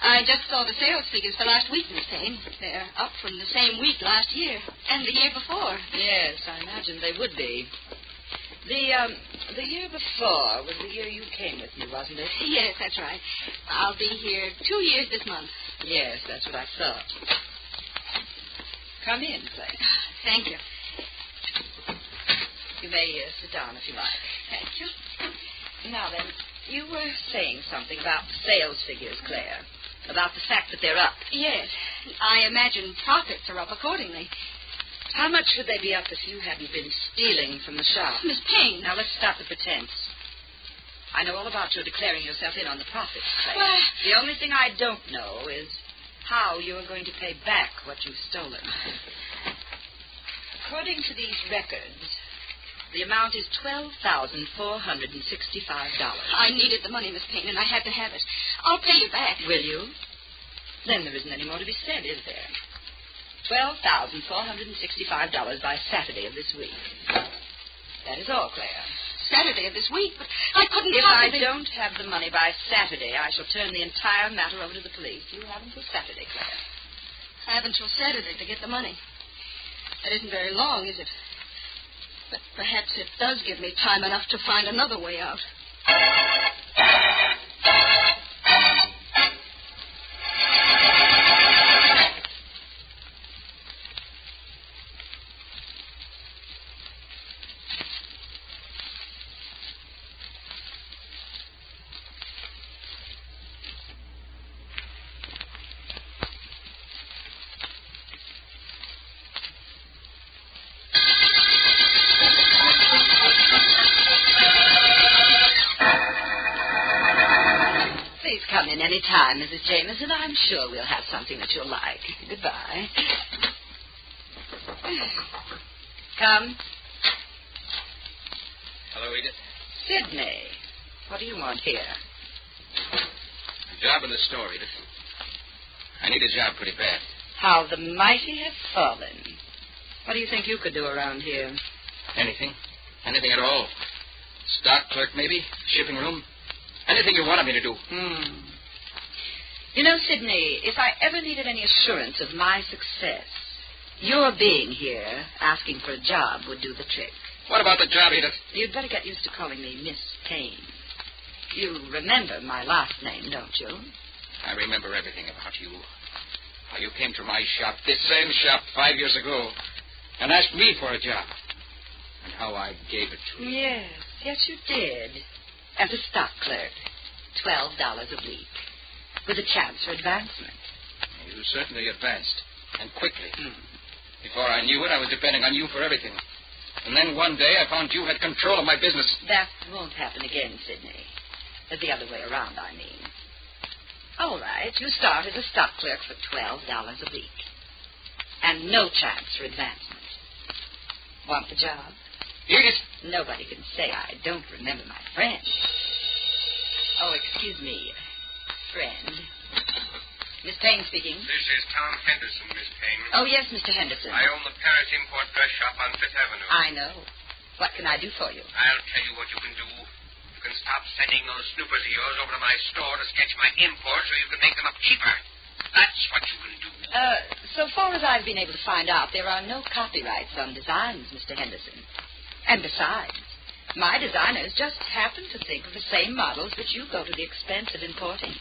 I just saw the sales figures for last week, Miss Payne. They're up from the same week last year and the year before. Yes, I imagined they would be. The year before was the year you came with me, wasn't it? Yes, that's right. I'll be here 2 years this month. Yes, that's what I thought. Come in, Clay. Thank you. You may sit down if you like. Thank you. Now then, you were saying something about the sales figures, Claire. About the fact that they're up. Yes. I imagine profits are up accordingly. How much would they be up if you hadn't been stealing from the shop? Miss Payne. Now, let's stop the pretense. I know all about your declaring yourself in on the profits, Claire. Well, the only thing I don't know is how you are going to pay back what you've stolen. According to these records, the amount is $12,465. I needed the money, Miss Payne, and I had to have it. I'll pay you back. Will you? Then there isn't any more to be said, is there? $12,465 by Saturday of this week. That is all, Claire. Saturday of this week? But I couldn't If possibly... I don't have the money by Saturday, I shall turn the entire matter over to the police. You have until Saturday, Claire. I have until Saturday to get the money. That isn't very long, is it? But perhaps it does give me time enough to find another way out. Any time, Mrs. Jameson. I'm sure we'll have something that you'll like. Goodbye. Come. Hello, Edith. Sidney. What do you want here? A job in the store, Edith. I need a job pretty bad. How the mighty have fallen. What do you think you could do around here? Anything. Anything at all. Stock clerk, maybe? Shipping room? Anything you wanted me to do. You know, Sidney, if I ever needed any assurance of my success, your being here, asking for a job, would do the trick. What about the job, Edith? You'd better get used to calling me Miss Payne. You remember my last name, don't you? I remember everything about you. How you came to my shop, this same shop, 5 years ago, and asked me for a job. And how I gave it to you. Yes, you did. As a stock clerk, $12 a week. With a chance for advancement. You certainly advanced, and quickly. Before I knew it, I was depending on you for everything. And then one day I found you had control of my business. That won't happen again, Sidney. The other way around, I mean. All right, you start as a stock clerk for $12 a week. And no chance for advancement. Want the job? Edith! Nobody can say I don't remember my friend. Oh, excuse me. Friend. Miss Payne speaking. This is Tom Henderson, Miss Payne. Oh, yes, Mr. Henderson. I own the Paris Import Dress Shop on Fifth Avenue. I know. What can I do for you? I'll tell you what you can do. You can stop sending those snoopers of yours over to my store to sketch my imports so you can make them up cheaper. That's what you can do. So far as I've been able to find out, there are no copyrights on designs, Mr. Henderson. And besides, my designers just happen to think of the same models which you go to the expense of importing.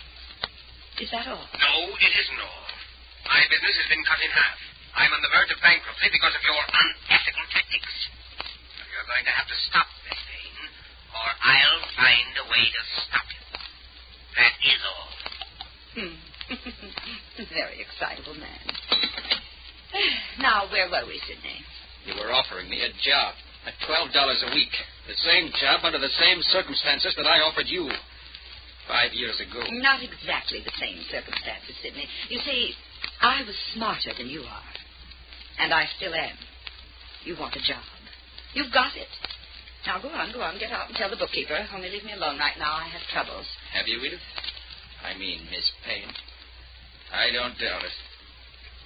Is that all? No, it isn't all. My business has been cut in half. I'm on the verge of bankruptcy because of your unethical tactics. You're going to have to stop, Miss Payne, or I'll find a way to stop you. That is all. Very excitable man. Now, where were we, Sidney? You were offering me a job at $12 a week. The same job under the same circumstances that I offered you 5 years ago. Not exactly the same circumstances, Sidney. You see, I was smarter than you are. And I still am. You want a job. You've got it. Now, go on. Get out and tell the bookkeeper. Only leave me alone right now. I have troubles. Have you, Edith? I mean, Miss Payne. I don't doubt it.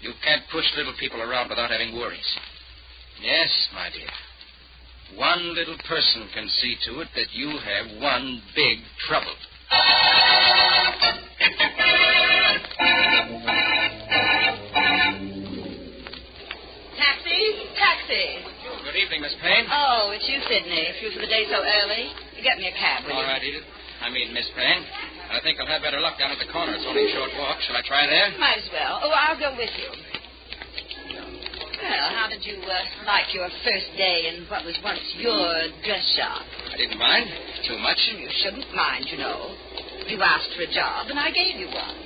You can't push little people around without having worries. Yes, my dear. One little person can see to it that you have one big trouble. Taxi. Good evening, Miss Payne. Oh, it's you, Sidney. Through for the day so early. You get me a cab, will you? All right, Edith. I mean, Miss Payne. I think I'll have better luck down at the corner. It's only a short walk. Shall I try there? Might as well. Oh, I'll go with you. Well, how did you like your first day in what was once your dress shop? I didn't mind too much. You shouldn't mind, you know. You asked for a job, and I gave you one.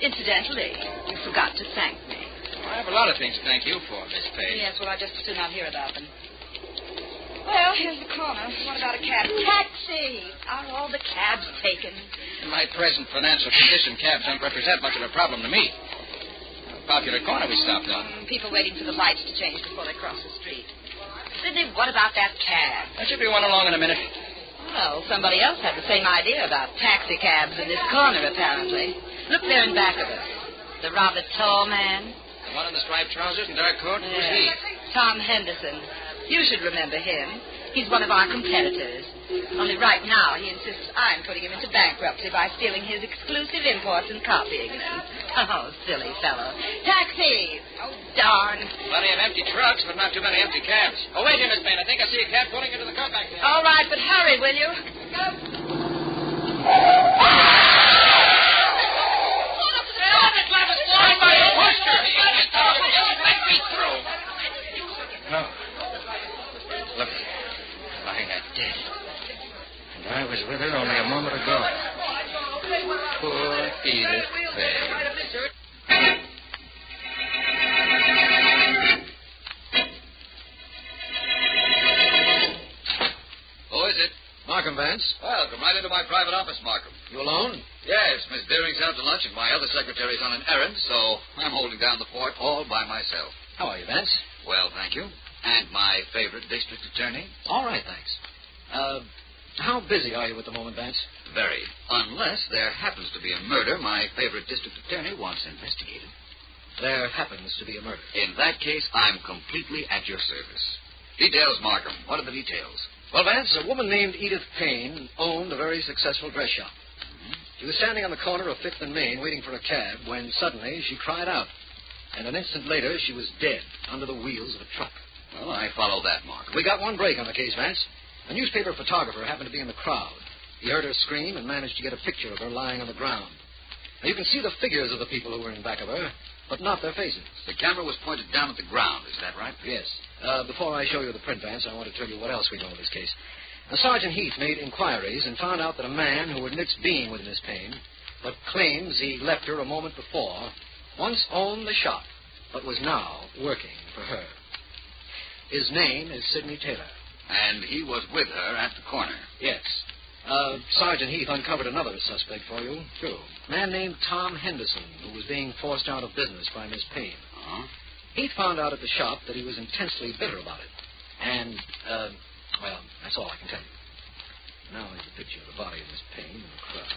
Incidentally, you forgot to thank me. I have a lot of things to thank you for, Miss Payne. Yes, well, I just do not hear about them. Well, here's the corner. What about a cab? Taxi! Are all the cabs taken? In my present financial condition, cabs don't represent much of a problem to me. A popular corner we stopped on. People waiting for the lights to change before they cross the street. Sidney, what about that cab? There should be one along in a minute. Well, somebody else had the same idea about taxi cabs in this corner, apparently. Look there in back of us. The rather tall man. The one in the striped trousers and dark coat? Who's he? Tom Henderson. You should remember him. He's one of our competitors. Only right now he insists I'm putting him into bankruptcy by stealing his exclusive imports and copying them. Oh, silly fellow. Taxi! Oh, darn. Plenty of empty trucks, but not too many empty cabs. Oh, wait here, Miss Payne. I think I see a cab pulling into the car back there. All right, but hurry, will you? Go. Somebody pushed her. Let me through. No. Look, lying there dead. And I was with her only a moment ago. Poor Edith Payne. Who is it? Markham, Vance. Well, come right into my private office, Markham. You alone? Yes, Miss Deering's out to lunch, and my other secretary's on an errand, so I'm holding down the fort all by myself. How are you, Vance? Well, thank you. And my favorite district attorney? All right, thanks. How busy are you at the moment, Vance? Very. Unless there happens to be a murder my favorite district attorney wants investigated. There happens to be a murder. In that case, I'm completely at your service. Details, Markham. What are the details? Well, Vance, a woman named Edith Payne owned a very successful dress shop. She was standing on the corner of 5th and Main waiting for a cab when suddenly she cried out. And an instant later, she was dead under the wheels of a truck. Well, I follow that, Markham. We got one break on the case, Vance. A newspaper photographer happened to be in the crowd. He heard her scream and managed to get a picture of her lying on the ground. Now, you can see the figures of the people who were in back of her, but not their faces. The camera was pointed down at the ground, is that right? Yes. Before I show you the print, Vance, I want to tell you what else we know of this case. Now, Sergeant Heath made inquiries and found out that a man who admits being with Miss Payne, but claims he left her a moment before, once owned the shop, but was now working for her. His name is Sidney Taylor. And he was with her at the corner? Yes. Sergeant Heath uncovered another suspect for you, too. A man named Tom Henderson, who was being forced out of business by Miss Payne. Uh-huh. Heath found out at the shop that he was intensely bitter about it. And, well, that's all I can tell you. Now here's a picture of the body of Miss Payne in the crowd.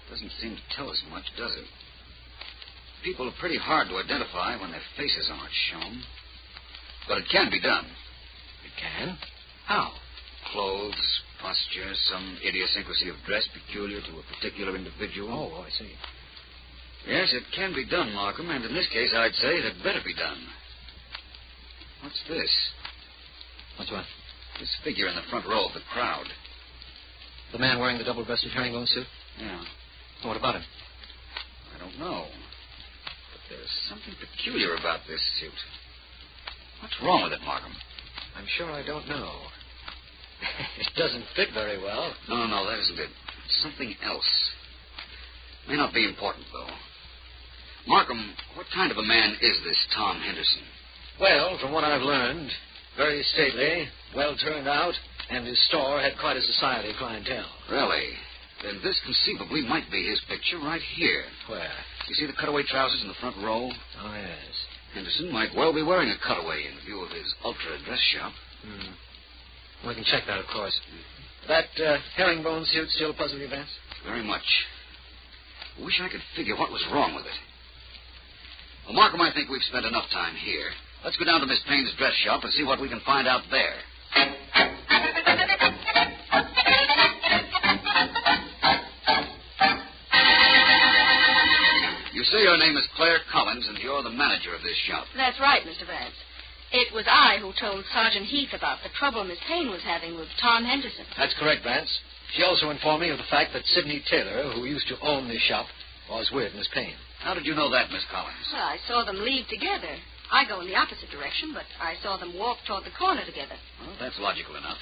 Doesn't seem to tell us much, does it? People are pretty hard to identify when their faces aren't shown. But it can be done. It can? How? Clothes, posture, some idiosyncrasy of dress peculiar to a particular individual. Oh, I see. Yes, it can be done, Markham, and in this case, I'd say it had better be done. What's this? What's what? This figure in the front row of the crowd. The man wearing the double-breasted herringbone suit? Yeah. What about him? I don't know. But there's something peculiar about this suit. What's wrong with it, Markham? I'm sure I don't know. It doesn't fit very well. No, that isn't it. It's something else. May not be important, though. Markham, what kind of a man is this Tom Henderson? Well, from what I've learned, very stately, well turned out, and his store had quite a society clientele. Really? Then this conceivably might be his picture right here. Where? You see the cutaway trousers in the front row? Oh, yes. Henderson might well be wearing a cutaway in view of his ultra dress shop. We can check that, of course. That herringbone suit still puzzle you, Vance? Very much. I wish I could figure what was wrong with it. Well, Markham, I think we've spent enough time here. Let's go down to Miss Payne's dress shop and see what we can find out there. You say your name is Claire Collins, and you're the manager of this shop. That's right, Mr. Vance. It was I who told Sergeant Heath about the trouble Miss Payne was having with Tom Henderson. That's correct, Vance. She also informed me of the fact that Sidney Taylor, who used to own this shop, was with Miss Payne. How did you know that, Miss Collins? Well, I saw them leave together. I go in the opposite direction, but I saw them walk toward the corner together. Well, that's logical enough.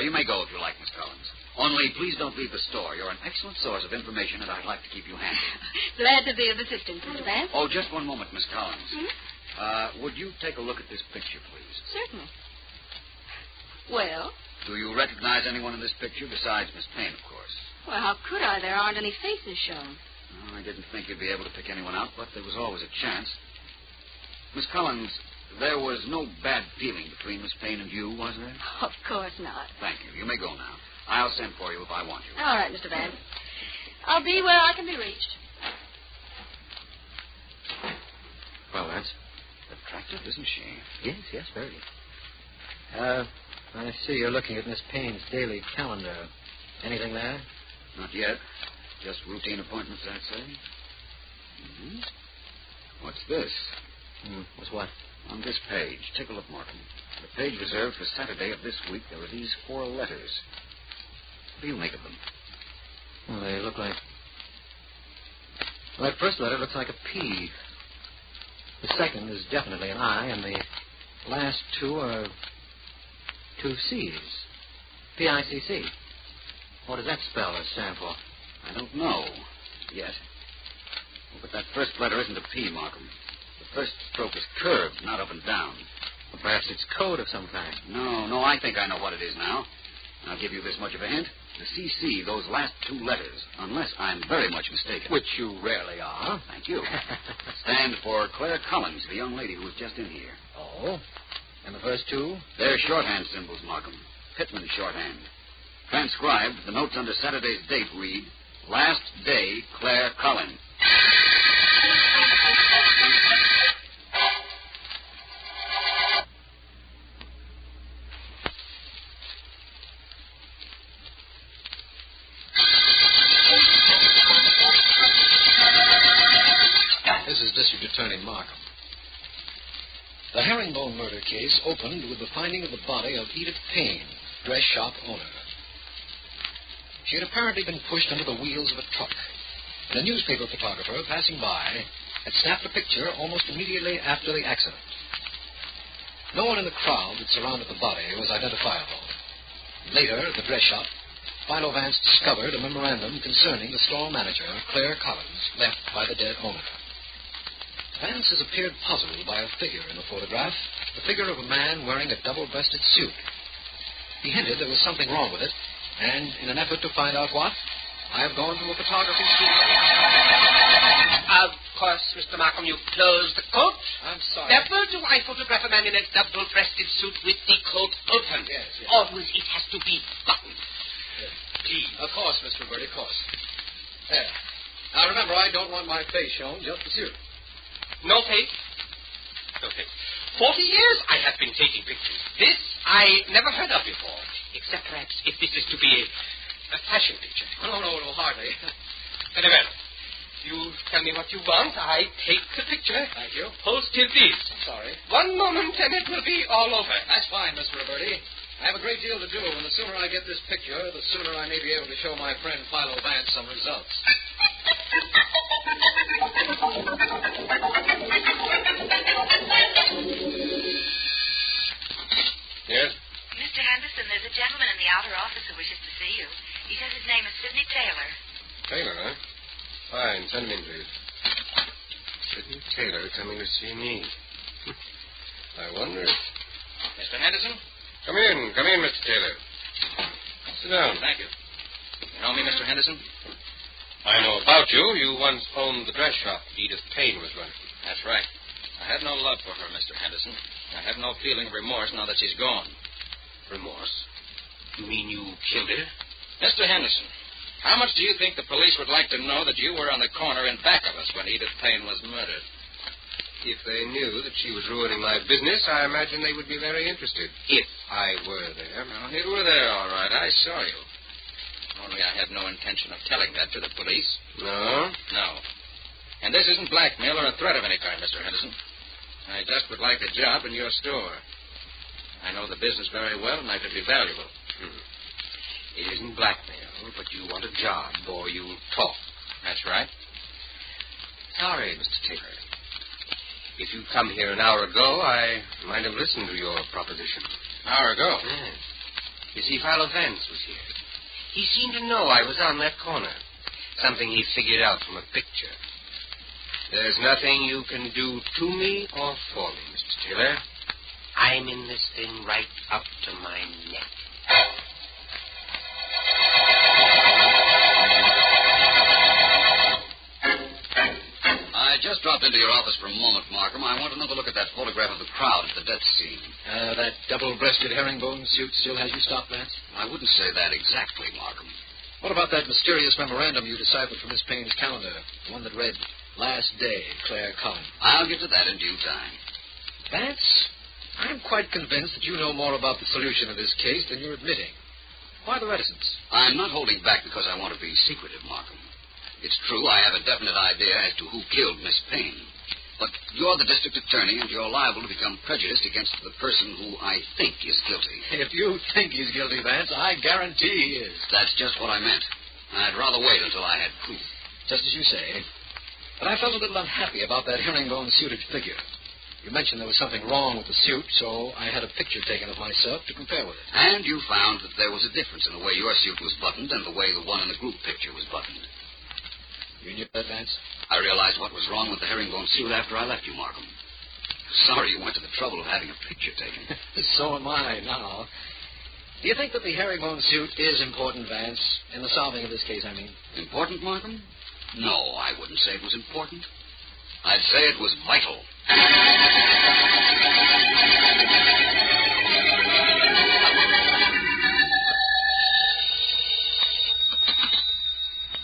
You may go if you like, Miss Collins. Only, please don't leave the store. You're an excellent source of information, and I'd like to keep you handy. Glad to be of assistance, Mr. Vance. Oh, just one moment, Miss Collins. Would you take a look at this picture, please? Certainly. Well? Do you recognize anyone in this picture besides Miss Payne, of course? Well, how could I? There aren't any faces shown. I didn't think you'd be able to pick anyone out, but there was always a chance. Miss Collins, there was no bad feeling between Miss Payne and you, was there? Of course not. Thank you. You may go now. I'll send for you if I want you. All right, Mr. Vance. I'll be where I can be reached. Well, that's attractive, isn't she? Yes, very. I see you're looking at Miss Payne's daily calendar. Anything there? Not yet. Just routine appointments, I'd say. Mm-hmm. What's this? What's what? On this page. Take a look, Markham. The page reserved for Saturday of this week, there are these 4 letters. What do you make of them? Well, they look like... Well, that first letter looks like a P. The second is definitely an I, and the last 2 are 2 C's. P-I-C-C. What does that spell or stand for? I don't know yet. But that first letter isn't a P, Markham. The first stroke is curved, not up and down. Well, perhaps it's code of some kind. No, I think I know what it is now. I'll give you this much of a hint. The CC, those last 2 letters, unless I'm very much mistaken. Which you rarely are. Thank you. Stand for Claire Collins, the young lady who was just in here. Oh? And the first 2? They're shorthand symbols, Markham. Pittman shorthand. Transcribed, the notes under Saturday's date read, Last Day, Claire Collins. This is District Attorney Markham. The Herringbone murder case opened with the finding of the body of Edith Payne, dress shop owner. She had apparently been pushed under the wheels of a truck, and a newspaper photographer passing by had snapped a picture almost immediately after the accident. No one in the crowd that surrounded the body was identifiable. Later, at the dress shop, Philo Vance discovered a memorandum concerning the store manager, Claire Collins, left by the dead owner. Vance has appeared puzzled by a figure in the photograph, the figure of a man wearing a double-breasted suit. He hinted there was something wrong with it, and in an effort to find out what, I have gone to a photography studio. Of course, Mr. Markham, you closed the coat. I'm sorry. Never do I photograph a man in a double-breasted suit with the coat open. Yes. Always it has to be buttoned. Yes. Of course, Mr. Bird, of course. There. Now, remember, I don't want my face shown, just the suit. No face? No face. 40 years I have been taking pictures. This I never heard of before, except perhaps if this is to be a fashion picture. No, hardly. Very well. You tell me what you want. I take the picture. Thank you. Hold still, please. I'm sorry. One moment and it will be all over. That's fine, Mr. Roberti. I have a great deal to do, and the sooner I get this picture, the sooner I may be able to show my friend Philo Vance some results. Yes? Mr. Henderson, there's a gentleman in the outer office who wishes to see you. He says his name is Sidney Taylor. Taylor, huh? Fine. Send him in, please. Sidney Taylor coming to see me. I wonder if... Mr. Henderson? Come in, Mr. Taylor. Sit down. Thank you. You know me, Mr. Henderson? I know about you. You once owned the dress shop Edith Payne was running. That's right. I have no love for her, Mr. Henderson. I have no feeling of remorse now that she's gone. Remorse? You mean you killed her? Mr. Henderson, How much do you think the police would like to know that you were on the corner in back of us when Edith Payne was murdered? If they knew that she was ruining my business, I imagine they would be very interested. If I were there. Well, you were there, all right. I saw you. Only I had no intention of telling that to the police. No? No. And this isn't blackmail or a threat of any kind, Mr. Henderson. I just would like a job in your store. I know the business very well, and I could be valuable. It isn't blackmail, but you want a job, or you'll talk. That's right. Sorry, Mr. Taylor. If you'd come here an hour ago, I might have listened to your proposition. An hour ago? Yes. You see, Philo Vance was here. He seemed to know I was on that corner. Something he figured out from a picture. There's nothing you can do to me or for me, Mr. Taylor. I'm in this thing right up to my neck. I just dropped into your office for a moment, Markham. I want another look at that photograph of the crowd at the death scene. That double-breasted herringbone suit still has you stopped, Vance? I wouldn't say that exactly, Markham. What about that mysterious memorandum you deciphered from Miss Payne's calendar? The one that read, "Last day, Claire Collins." I'll get to that in due time. Vance, I'm quite convinced that you know more about the solution of this case than you're admitting. Why the reticence? I'm not holding back because I want to be secretive, Markham. It's true I have a definite idea as to who killed Miss Payne. But you're the district attorney, and you're liable to become prejudiced against the person who I think is guilty. If you think he's guilty, Vance, I guarantee he is. That's just what I meant. I'd rather wait until I had proof. Just as you say. But I felt a little unhappy about that herringbone-suited figure. You mentioned there was something wrong with the suit, so I had a picture taken of myself to compare with it. And you found that there was a difference in the way your suit was buttoned and the way the one in the group picture was buttoned. You knew that, Vance? I realized what was wrong with the herringbone suit after I left you, Markham. Sorry you went to the trouble of having a picture taken. So am I now. Do you think that the herringbone suit is important, Vance, in the solving of this case, I mean? Important, Markham? No, I wouldn't say it was important. I'd say it was vital.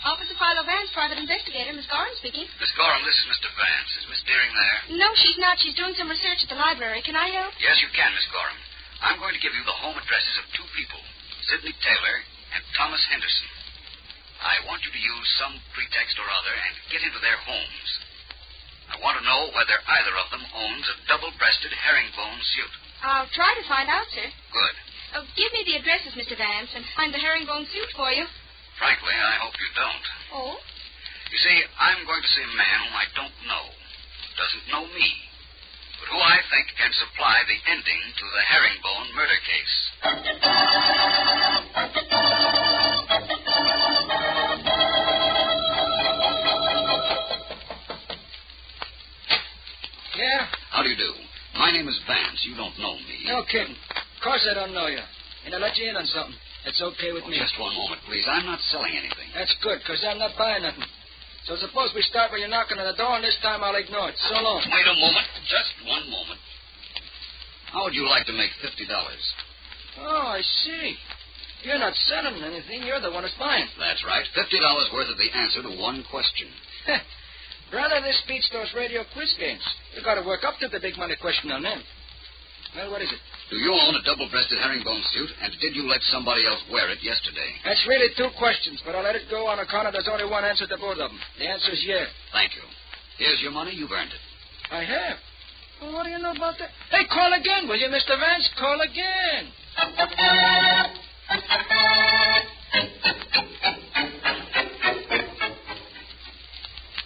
Officer Philo Vance, private investigator. Miss Gorham speaking. Miss Gorham, this is Mr. Vance. Is Miss Deering there? No, she's not. She's doing some research at the library. Can I help? Yes, you can, Miss Gorham. I'm going to give you the home addresses of two people, Sidney Taylor and Thomas Henderson. I want you to use some pretext or other and get into their homes. I want to know whether either of them owns a double-breasted herringbone suit. I'll try to find out, sir. Good. Give me the addresses, Mr. Vance, and find the herringbone suit for you. Frankly, I hope you don't. Oh? You see, I'm going to see a man whom I don't know, doesn't know me, but who I think can supply the ending to the herringbone murder case. Yeah? How do you do? My name is Vance. You don't know me. No kidding. Of course I don't know you. And I'll let you in on something. That's okay with me. Just one moment, please. I'm not selling anything. That's good, because I'm not buying nothing. So suppose we start where you're knocking on the door, and this time I'll ignore it. So long. Wait a moment. Just one moment. How would you like to make $50? Oh, I see. You're not selling anything. You're the one that's buying. That's right. $50 worth of the answer to one question. Brother, this beats those radio quiz games. You've got to work up to the big money question on them. Well, what is it? Do you own a double-breasted herringbone suit, and did you let somebody else wear it yesterday? That's really two questions, but I'll let it go on account of there's only one answer to both of them. The answer is yeah. Thank you. Here's your money. You've earned it. I have. Well, what do you know about that? Hey, call again, will you, Mr. Vance? Call again.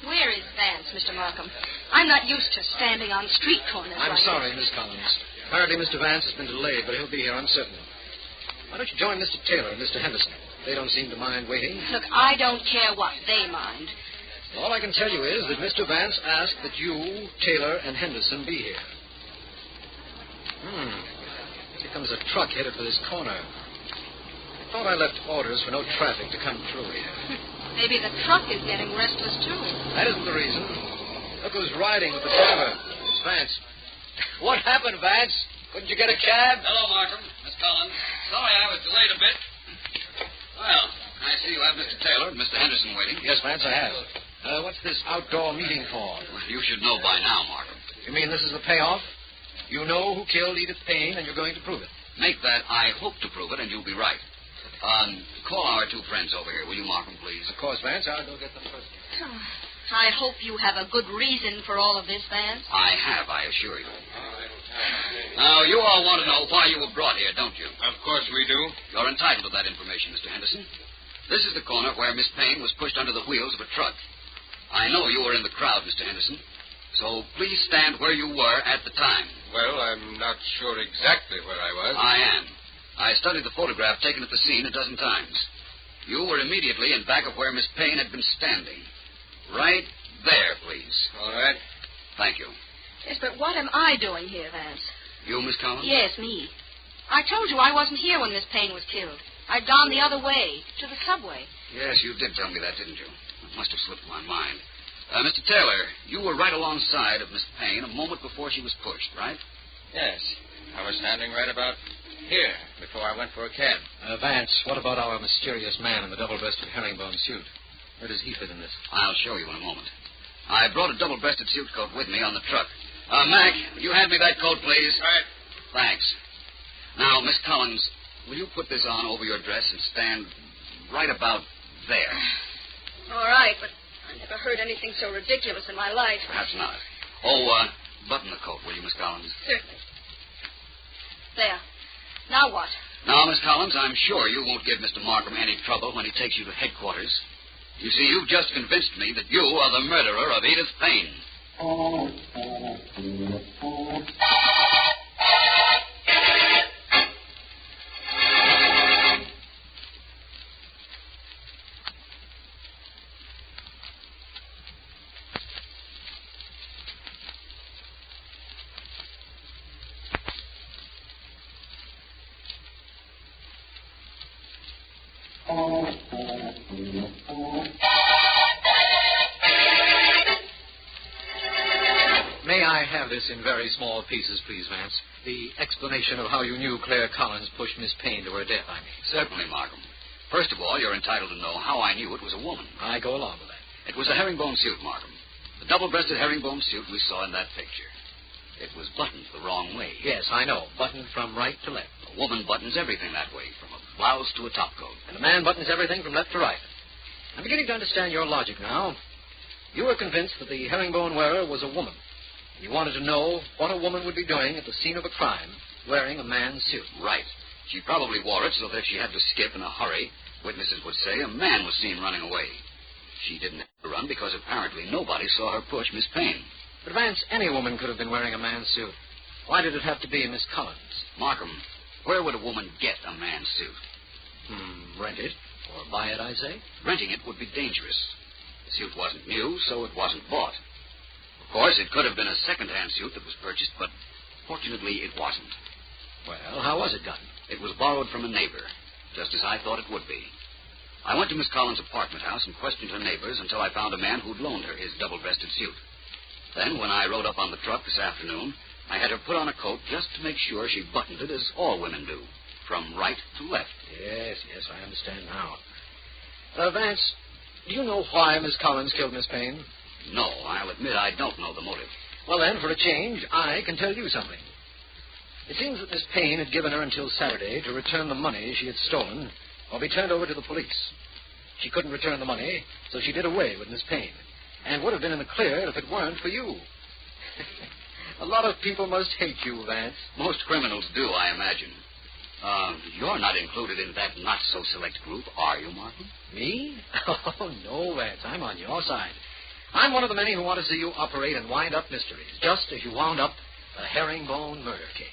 Where is Vance, Mr. Markham? I'm not used to standing on street corners I'm like sorry, this. Miss Collins. Apparently Mr. Vance has been delayed, but he'll be here, I'm certain. Why don't you join Mr. Taylor and Mr. Henderson? They don't seem to mind waiting. Look, I don't care what they mind. All I can tell you is that Mr. Vance asked that you, Taylor, and Henderson be here. Here comes a truck headed for this corner. I thought I left orders for no traffic to come through here. Maybe the truck is getting restless, too. That isn't the reason. Look who's riding with the driver. It's Vance. What happened, Vance? Couldn't you get a cab? Hello, Markham. Miss Collins. Sorry I was delayed a bit. Well, I see you have Mr. Taylor and Mr. Henderson waiting. Yes, Vance, I have. What's this outdoor meeting for? You should know by now, Markham. You mean this is the payoff? You know who killed Edith Payne, and you're going to prove it. Make that I hope to prove it, and you'll be right. Call our two friends over here, will you, Markham, please? Of course, Vance. I'll go get them first. I hope you have a good reason for all of this, Vance. I have, I assure you. Now, you all want to know why you were brought here, don't you? Of course we do. You're entitled to that information, Mr. Henderson. This is the corner where Miss Payne was pushed under the wheels of a truck. I know you were in the crowd, Mr. Henderson, so please stand where you were at the time. Well, I'm not sure exactly where I was. I am. I studied the photograph taken at the scene a dozen times. You were immediately in back of where Miss Payne had been standing. Right there, please. All right. Thank you. Yes, but what am I doing here, Vance? You, Miss Collins? Yes, me. I told you I wasn't here when Miss Payne was killed. I'd gone the other way, to the subway. Yes, you did tell me that, didn't you? It must have slipped my mind. Mr. Taylor, you were right alongside of Miss Payne a moment before she was pushed, right? Yes. I was standing right about here before I went for a cab. Vance, what about our mysterious man in the double-breasted herringbone suit? Where does he fit in this? I'll show you in a moment. I brought a double-breasted suit coat with me on the truck. Mac, will you hand me that coat, please? Right. Thanks. Now, Miss Collins, will you put this on over your dress and stand right about there? All right, but I never heard anything so ridiculous in my life. Perhaps not. Oh, button the coat, will you, Miss Collins? Certainly. There. Now what? Now, Miss Collins, I'm sure you won't give Mr. Markham any trouble when he takes you to headquarters. You see, you've just convinced me that you are the murderer of Edith Payne. May I have this in very small pieces, please, Vance? The explanation of how you knew Claire Collins pushed Miss Payne to her death, I mean. Certainly, Markham. First of all, you're entitled to know how I knew it was a woman. I go along with that. It was a herringbone suit, Markham. The double-breasted herringbone suit we saw in that picture. It was buttoned the wrong way. Yes, I know. Buttoned from right to left. A woman buttons everything that way, from a blouse to a topcoat. And a man buttons everything from left to right. I'm beginning to understand your logic now. You were convinced that the herringbone wearer was a woman. You wanted to know what a woman would be doing at the scene of a crime wearing a man's suit. Right. She probably wore it so that if she had to skip in a hurry, witnesses would say a man was seen running away. She didn't have to run because apparently nobody saw her push Miss Payne. But, Vance, any woman could have been wearing a man's suit. Why did it have to be Miss Collins? Markham, where would a woman get a man's suit? Rent it. Or buy it, I say. Renting it would be dangerous. The suit wasn't new, so it wasn't bought. Of course, it could have been a second-hand suit that was purchased, but fortunately it wasn't. Well, how was it done? It was borrowed from a neighbor, just as I thought it would be. I went to Miss Collins' apartment house and questioned her neighbors until I found a man who'd loaned her his double-breasted suit. Then, when I rode up on the truck this afternoon, I had her put on a coat just to make sure she buttoned it as all women do, from right to left. Yes, I understand now. Vance, do you know why Miss Collins killed Miss Payne? No, I'll admit I don't know the motive. Well, then, for a change, I can tell you something. It seems that Miss Payne had given her until Saturday to return the money she had stolen or be turned over to the police. She couldn't return the money, so she did away with Miss Payne, and would have been in the clear if it weren't for you. A lot of people must hate you, Vance. Most criminals do, I imagine. You're not included in that not-so-select group, are you, Martin? Me? Oh, no, Vance. I'm on your side. I'm one of the many who want to see you operate and wind up mysteries, just as you wound up the Herringbone murder case.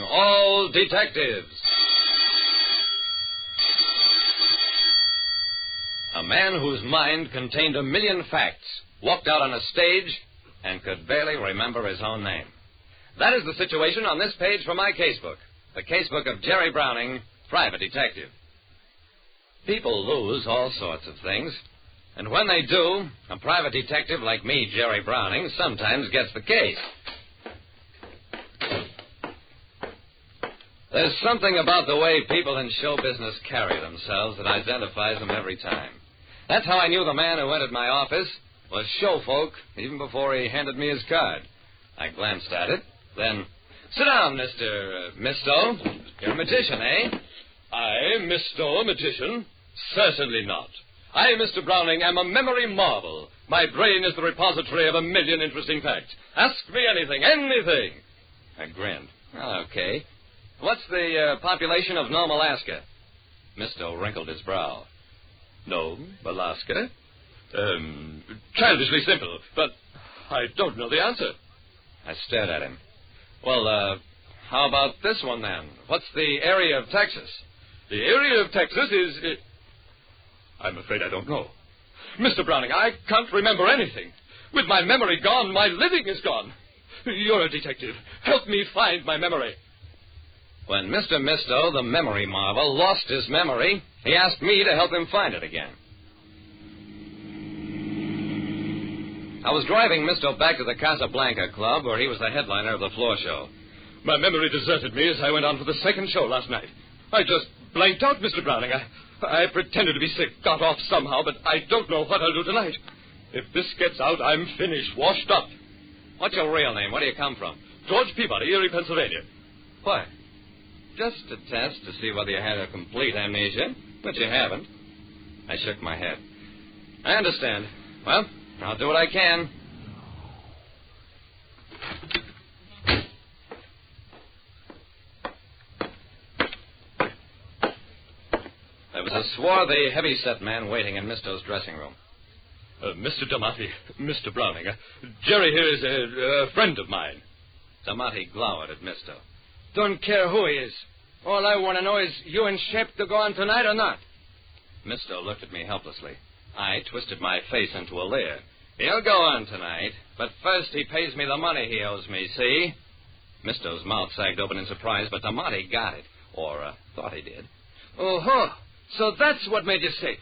all detectives. A man whose mind contained 1,000,000 facts walked out on a stage and could barely remember his own name. That is the situation on this page from my casebook, the casebook of Jerry Browning, private detective. People lose all sorts of things, and when they do, a private detective like me, Jerry Browning, sometimes gets the case. There's something about the way people in show business carry themselves that identifies them every time. That's how I knew the man who entered my office was showfolk even before he handed me his card. I glanced at it, then, sit down, Mr. Mysto. You're a magician, eh? I, Mysto, a magician? Certainly not. I, Mr. Browning, am a memory marvel. My brain is the repository of 1,000,000 interesting facts. Ask me anything, anything. I grinned. Okay. What's the population of Nome, Alaska? Mysto wrinkled his brow. Nome, Alaska? Childishly simple, but I don't know the answer. I stared at him. Well, how about this one, then? What's the area of Texas? The area of Texas is... I'm afraid I don't know. Mr. Browning, I can't remember anything. With my memory gone, my living is gone. You're a detective. Help me find my memory. When Mr. Mysto, the memory marvel, lost his memory, he asked me to help him find it again. I was driving Mysto back to the Casablanca Club, where he was the headliner of the floor show. My memory deserted me as I went on for the second show last night. I just blanked out, Mr. Browning. I pretended to be sick, got off somehow, but I don't know what I'll do tonight. If this gets out, I'm finished, washed up. What's your real name? Where do you come from? George Peabody, Erie, Pennsylvania. Why? Just a test to see whether you had a complete amnesia, but you haven't. I shook my head. I understand. Well, I'll do what I can. There was a swarthy, heavy-set man waiting in Mysto's dressing room. Mr. Damati, Mr. Browning, Jerry here is a friend of mine. Damati glowered at Mysto. Don't care who he is. All I want to know is you in shape to go on tonight or not? Mysto looked at me helplessly. I twisted my face into a leer. He'll go on tonight, but first he pays me the money he owes me, see? Mysto's mouth sagged open in surprise, but Damati got it, or thought he did. Oh-ho, so that's what made you sick.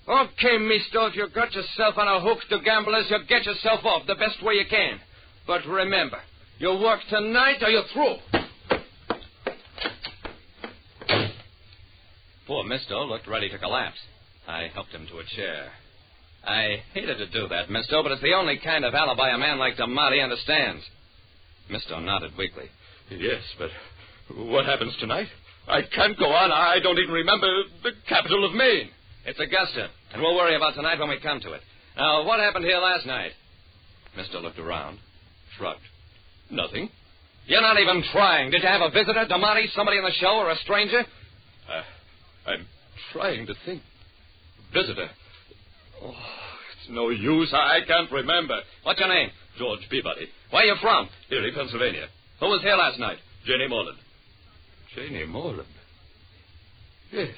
Okay, Mysto, if you got yourself on a hook to gamblers, you get yourself off the best way you can. But remember, you work tonight or you're through. Poor Mysto looked ready to collapse. I helped him to a chair. I hated to do that, Mysto, but it's the only kind of alibi a man like Damati understands. Mysto nodded weakly. Yes, but what happens tonight? I can't go on. I don't even remember the capital of Maine. It's Augusta, and we'll worry about tonight when we come to it. Now, what happened here last night? Mysto looked around, shrugged. Nothing. You're not even trying. Did you have a visitor, Damati, somebody in the show, or a stranger? I'm trying to think. Visitor. Oh, it's no use. I can't remember. What's your name? George Peabody. Where are you from? Erie, Pennsylvania. Who was here last night? Janie Morland. Janie Morland? Yes.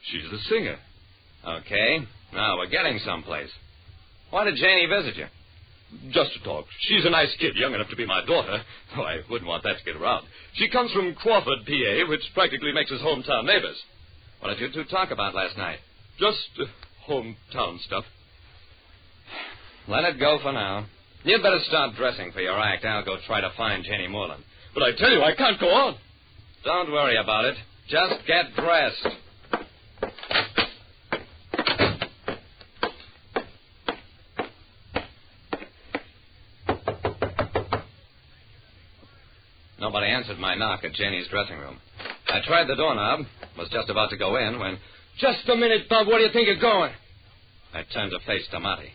She's the singer. Okay. Now, we're getting someplace. Why did Janie visit you? Just to talk. She's a nice kid, young enough to be my daughter. Oh, I wouldn't want that to get around. She comes from Crawford, PA, which practically makes us hometown neighbors. What did you two talk about last night? Just hometown stuff. Let it go for now. You'd better start dressing for your act. I'll go try to find Janie Morland. But I tell you, I can't go on. Don't worry about it. Just get dressed. Nobody answered my knock at Janie's dressing room. I tried the doorknob, was just about to go in when... Just a minute, Bob. Where do you think you're going? I turned to face Damati.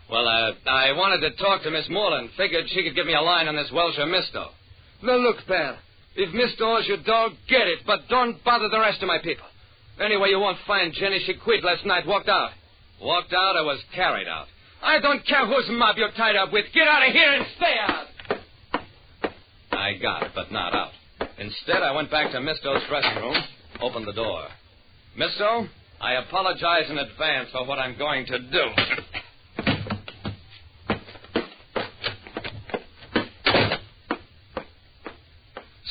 Well, I wanted to talk to Miss Morland. Figured she could give me a line on this Welsher Mysto. Now, look, pal. If Mysto owes your dog, get it, but don't bother the rest of my people. Anyway, you won't find Jenny. She quit last night, walked out. Walked out or was carried out? I don't care whose mob you're tied up with. Get out of here and stay out. I got it, but not out. Instead, I went back to Mysto's dressing room, opened the door. Mysto, I apologize in advance for what I'm going to do.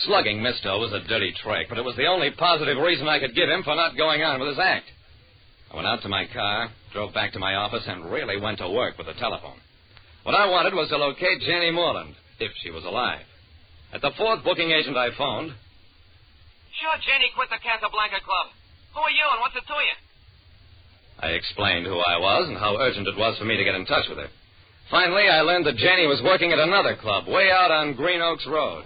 Slugging Mysto was a dirty trick, but it was the only positive reason I could give him for not going on with his act. I went out to my car, drove back to my office, and really went to work with the telephone. What I wanted was to locate Jenny Moreland, if she was alive. At the fourth booking agent I phoned. Sure, Jenny quit the Casablanca Club. Who are you and what's it to you? I explained who I was and how urgent it was for me to get in touch with her. Finally, I learned that Jenny was working at another club way out on Green Oaks Road.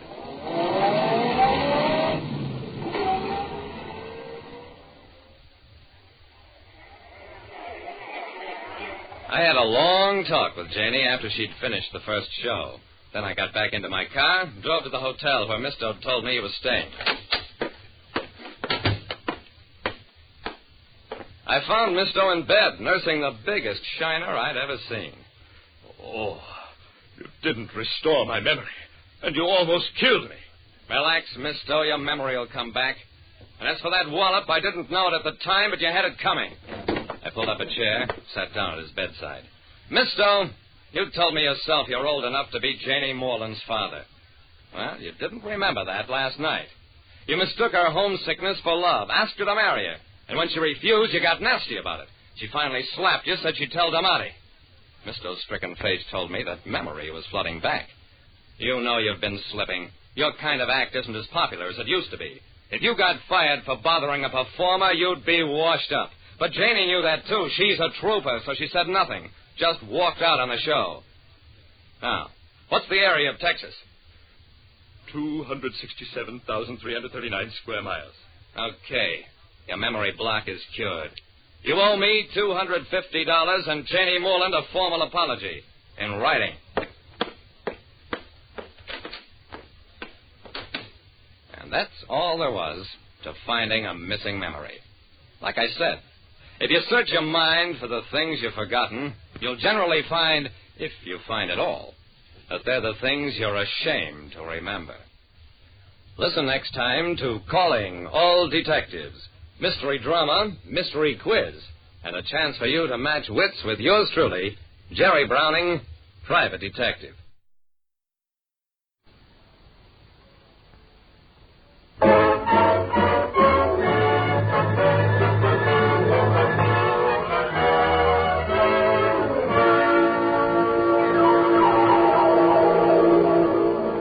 I had a long talk with Janie after she'd finished the first show. Then I got back into my car, drove to the hotel where Mysto told me he was staying. I found Mysto in bed, nursing the biggest shiner I'd ever seen. Oh, you didn't restore my memory, and you almost killed me. Relax, Mysto, your memory will come back. And as for that wallop, I didn't know it at the time, but you had it coming. I pulled up a chair, sat down at his bedside. Mysto, you told me yourself you're old enough to be Janie Moreland's father. Well, you didn't remember that last night. You mistook her homesickness for love, asked her to marry her. And when she refused, you got nasty about it. She finally slapped you, said she'd tell Damati. Mysto's stricken face told me that memory was flooding back. You know you've been slipping. Your kind of act isn't as popular as it used to be. If you got fired for bothering a performer, you'd be washed up. But Janie knew that, too. She's a trooper, so she said nothing. Just walked out on the show. Now, what's the area of Texas? 267,339 square miles. Okay. Your memory block is cured. You owe me $250 and Janie Moreland a formal apology. In writing. And that's all there was to finding a missing memory. Like I said, if you search your mind for the things you've forgotten, you'll generally find, if you find at all, that they're the things you're ashamed to remember. Listen next time to Calling All Detectives, mystery drama, mystery quiz, and a chance for you to match wits with yours truly, Jerry Browning, Private Detective.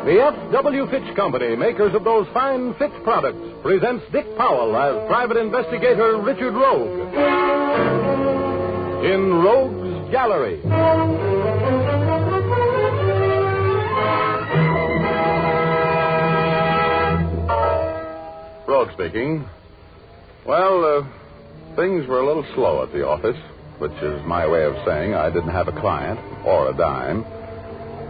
The F.W. Fitch Company, makers of those fine Fitch products, presents Dick Powell as Private Investigator Richard Rogue in Rogue's Gallery. Rogue speaking. Well, things were a little slow at the office, which is my way of saying I didn't have a client or a dime.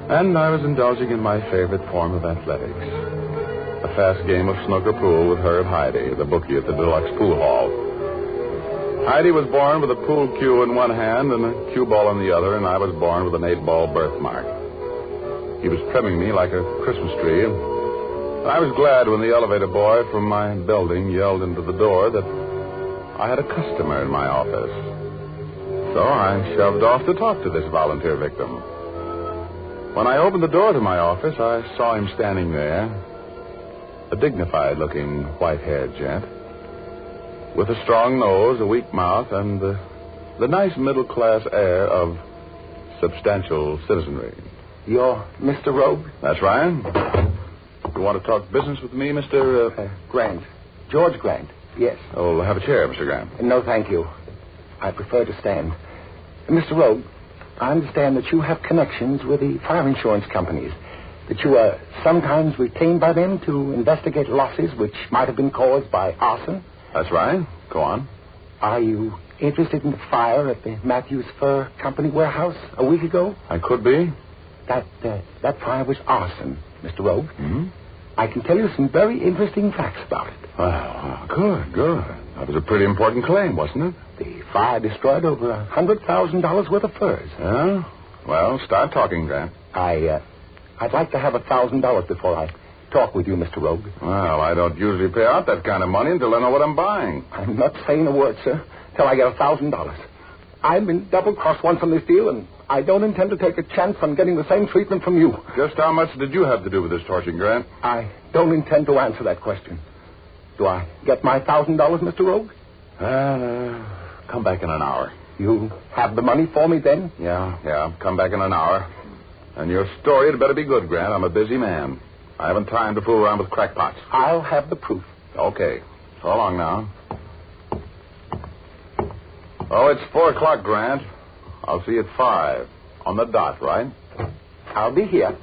And I was indulging in my favorite form of athletics. A fast game of snooker pool with Herb Heidi, the bookie at the Deluxe Pool Hall. Heidi was born with a pool cue in one hand and a cue ball in the other, and I was born with an 8-ball birthmark. He was trimming me like a Christmas tree, and I was glad when the elevator boy from my building yelled into the door that I had a customer in my office. So I shoved off to talk to this volunteer victim. When I opened the door to my office, I saw him standing there, a dignified-looking, white-haired gent, with a strong nose, a weak mouth, and the nice middle-class air of substantial citizenry. You're Mr. Rogue? That's right. You want to talk business with me, Mr. Grant. George Grant, yes. Oh, have a chair, Mr. Grant. No, thank you. I prefer to stand. Mr. Rogue, I understand that you have connections with the fire insurance companies, that you are sometimes retained by them to investigate losses which might have been caused by arson. That's right. Go on. Are you interested in the fire at the Matthews Fur Company warehouse a week ago? I could be. That fire was arson, Mr. Rogue. Mm-hmm. I can tell you some very interesting facts about it. Well, good. That was a pretty important claim, wasn't it? The fire destroyed over $100,000 worth of furs. Yeah? Well, start talking, Grant. I'd like to have $1,000 before I talk with you, Mr. Rogue. Well, I don't usually pay out that kind of money until I know what I'm buying. I'm not saying a word, sir, till I get $1,000. I've been double-crossed once on this deal, and I don't intend to take a chance on getting the same treatment from you. Just how much did you have to do with this torching, Grant? I don't intend to answer that question. Do I get my $1,000, Mr. Rogue? Come back in an hour. You have the money for me then? Yeah. Come back in an hour. And your story had better be good, Grant. I'm a busy man. I haven't time to fool around with crackpots. I'll have the proof. Okay. So long now. Oh, it's 4 o'clock, Grant. I'll see you at 5. On the dot, right? I'll be here.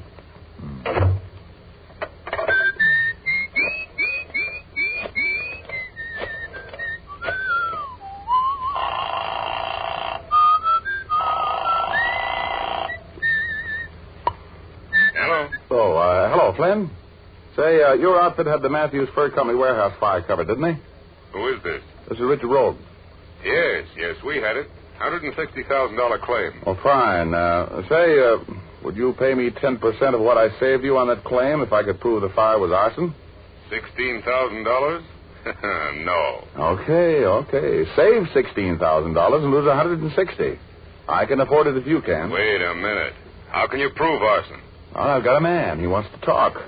Hello, Flynn. Say, your outfit had the Matthews Fur Company warehouse fire covered, didn't they? Who is this? This is Richard Rogue. Yes, we had it. $160,000 claim. Oh, fine. Would you pay me 10% of what I saved you on that claim if I could prove the fire was arson? $16,000? No. Okay. Save $16,000 and lose $160,000. I can afford it if you can. Wait a minute. How can you prove arson? Well, I've got a man. He wants to talk.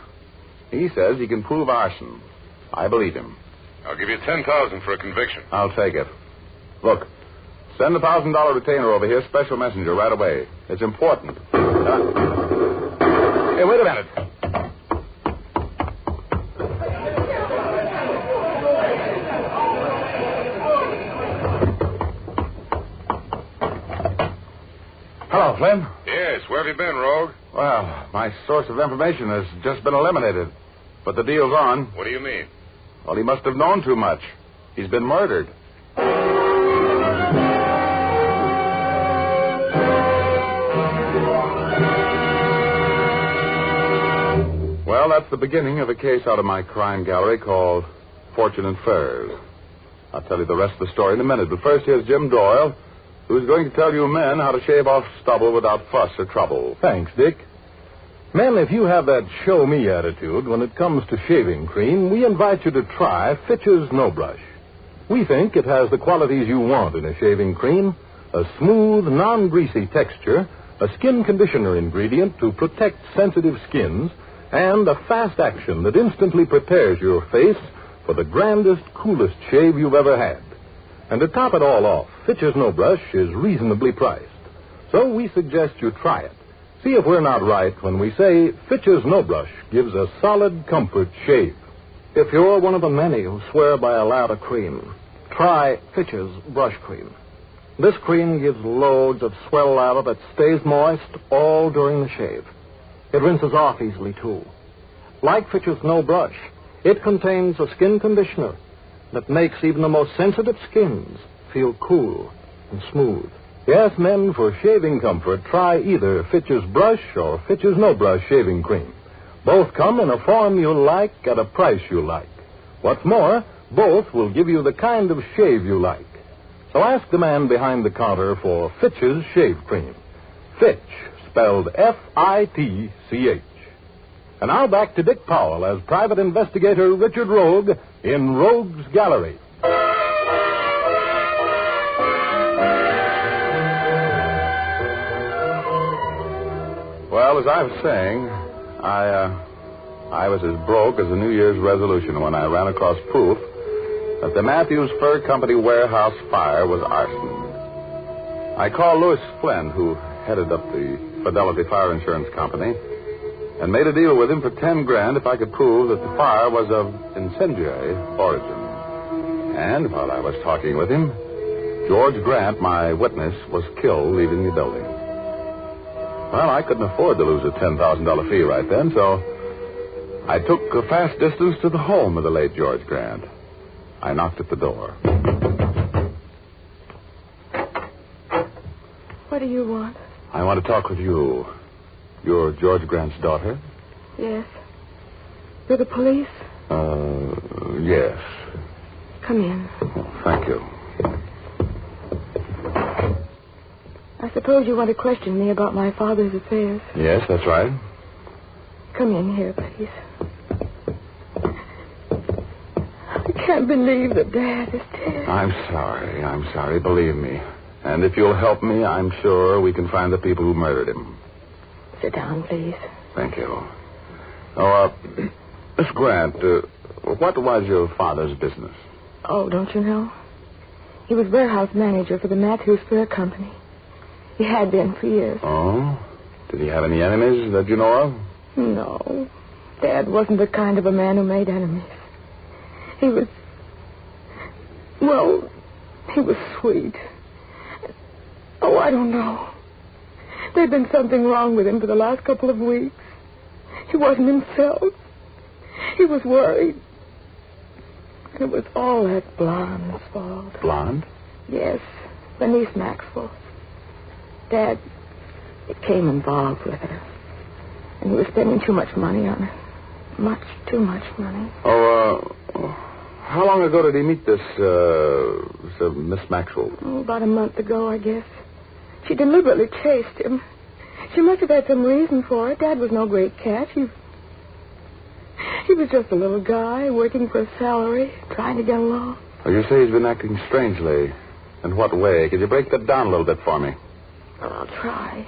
He says he can prove arson. I believe him. I'll give you $10,000 for a conviction. I'll take it. Look, send the $1,000 retainer over here, special messenger, right away. It's important. Hey, wait a minute. Hello, Flynn. Yes, where have you been, Rogue? Well, my source of information has just been eliminated. But the deal's on. What do you mean? Well, he must have known too much. He's been murdered. Well, that's the beginning of a case out of my crime gallery called Fortune and Furs. I'll tell you the rest of the story in a minute. But first, here's Jim Doyle, who's going to tell you men how to shave off stubble without fuss or trouble. Thanks, Dick. Men, if you have that show-me attitude when it comes to shaving cream, we invite you to try Fitch's No Brush. We think it has the qualities you want in a shaving cream: a smooth, non-greasy texture, a skin conditioner ingredient to protect sensitive skins, and a fast action that instantly prepares your face for the grandest, coolest shave you've ever had. And to top it all off, Fitch's No Brush is reasonably priced. So we suggest you try it. See if we're not right when we say Fitch's No Brush gives a solid comfort shave. If you're one of the many who swear by a lather cream, try Fitch's Brush Cream. This cream gives loads of swell lather that stays moist all during the shave. It rinses off easily, too. Like Fitch's No Brush, it contains a skin conditioner that makes even the most sensitive skins feel cool and smooth. Yes, men, for shaving comfort, try either Fitch's Brush or Fitch's No Brush shaving cream. Both come in a form you like at a price you like. What's more, both will give you the kind of shave you like. So ask the man behind the counter for Fitch's shave cream. Fitch, spelled F-I-T-C-H. And now back to Dick Powell as private investigator Richard Rogue in Rogue's Gallery. Well, as I was saying, I was as broke as a New Year's resolution when I ran across proof that the Matthews Fur Company warehouse fire was arson. I called Louis Flynn, who headed up the Fidelity Fire Insurance Company, and made a deal with him for $10,000 if I could prove that the fire was of incendiary origin. And while I was talking with him, George Grant, my witness, was killed leaving the building. Well, I couldn't afford to lose a $10,000 fee right then, so I took a fast distance to the home of the late George Grant. I knocked at the door. What do you want? I want to talk with you. You're George Grant's daughter? Yes. You're the police? Yes. Come in. Oh, thank you. I suppose you want to question me about my father's affairs. Yes, that's right. Come in here, please. can't believe that Dad is dead. I'm sorry. Believe me. And if you'll help me, I'm sure we can find the people who murdered him. Sit down, please. Thank you. Oh, Miss Grant, what was your father's business? Oh, don't you know? He was warehouse manager for the Matthews Fur Company. He had been for years. Oh? Did he have any enemies that you know of? No. Dad wasn't the kind of a man who made enemies. He was... Well, he was sweet. Oh, I don't know. There'd been something wrong with him for the last couple of weeks. He wasn't himself. He was worried. It was all that blonde's fault. Blonde? Yes, Bernice Maxwell. Dad became involved with her. And he was spending too much money on her. Much too much money. How long ago did he meet this Miss Maxwell? Oh, about a month ago, I guess. She deliberately chased him. She must have had some reason for it. Dad was no great catch. He was just a little guy working for a salary, trying to get along. Oh, you say he's been acting strangely. In what way? Could you break that down a little bit for me? Well, I'll try.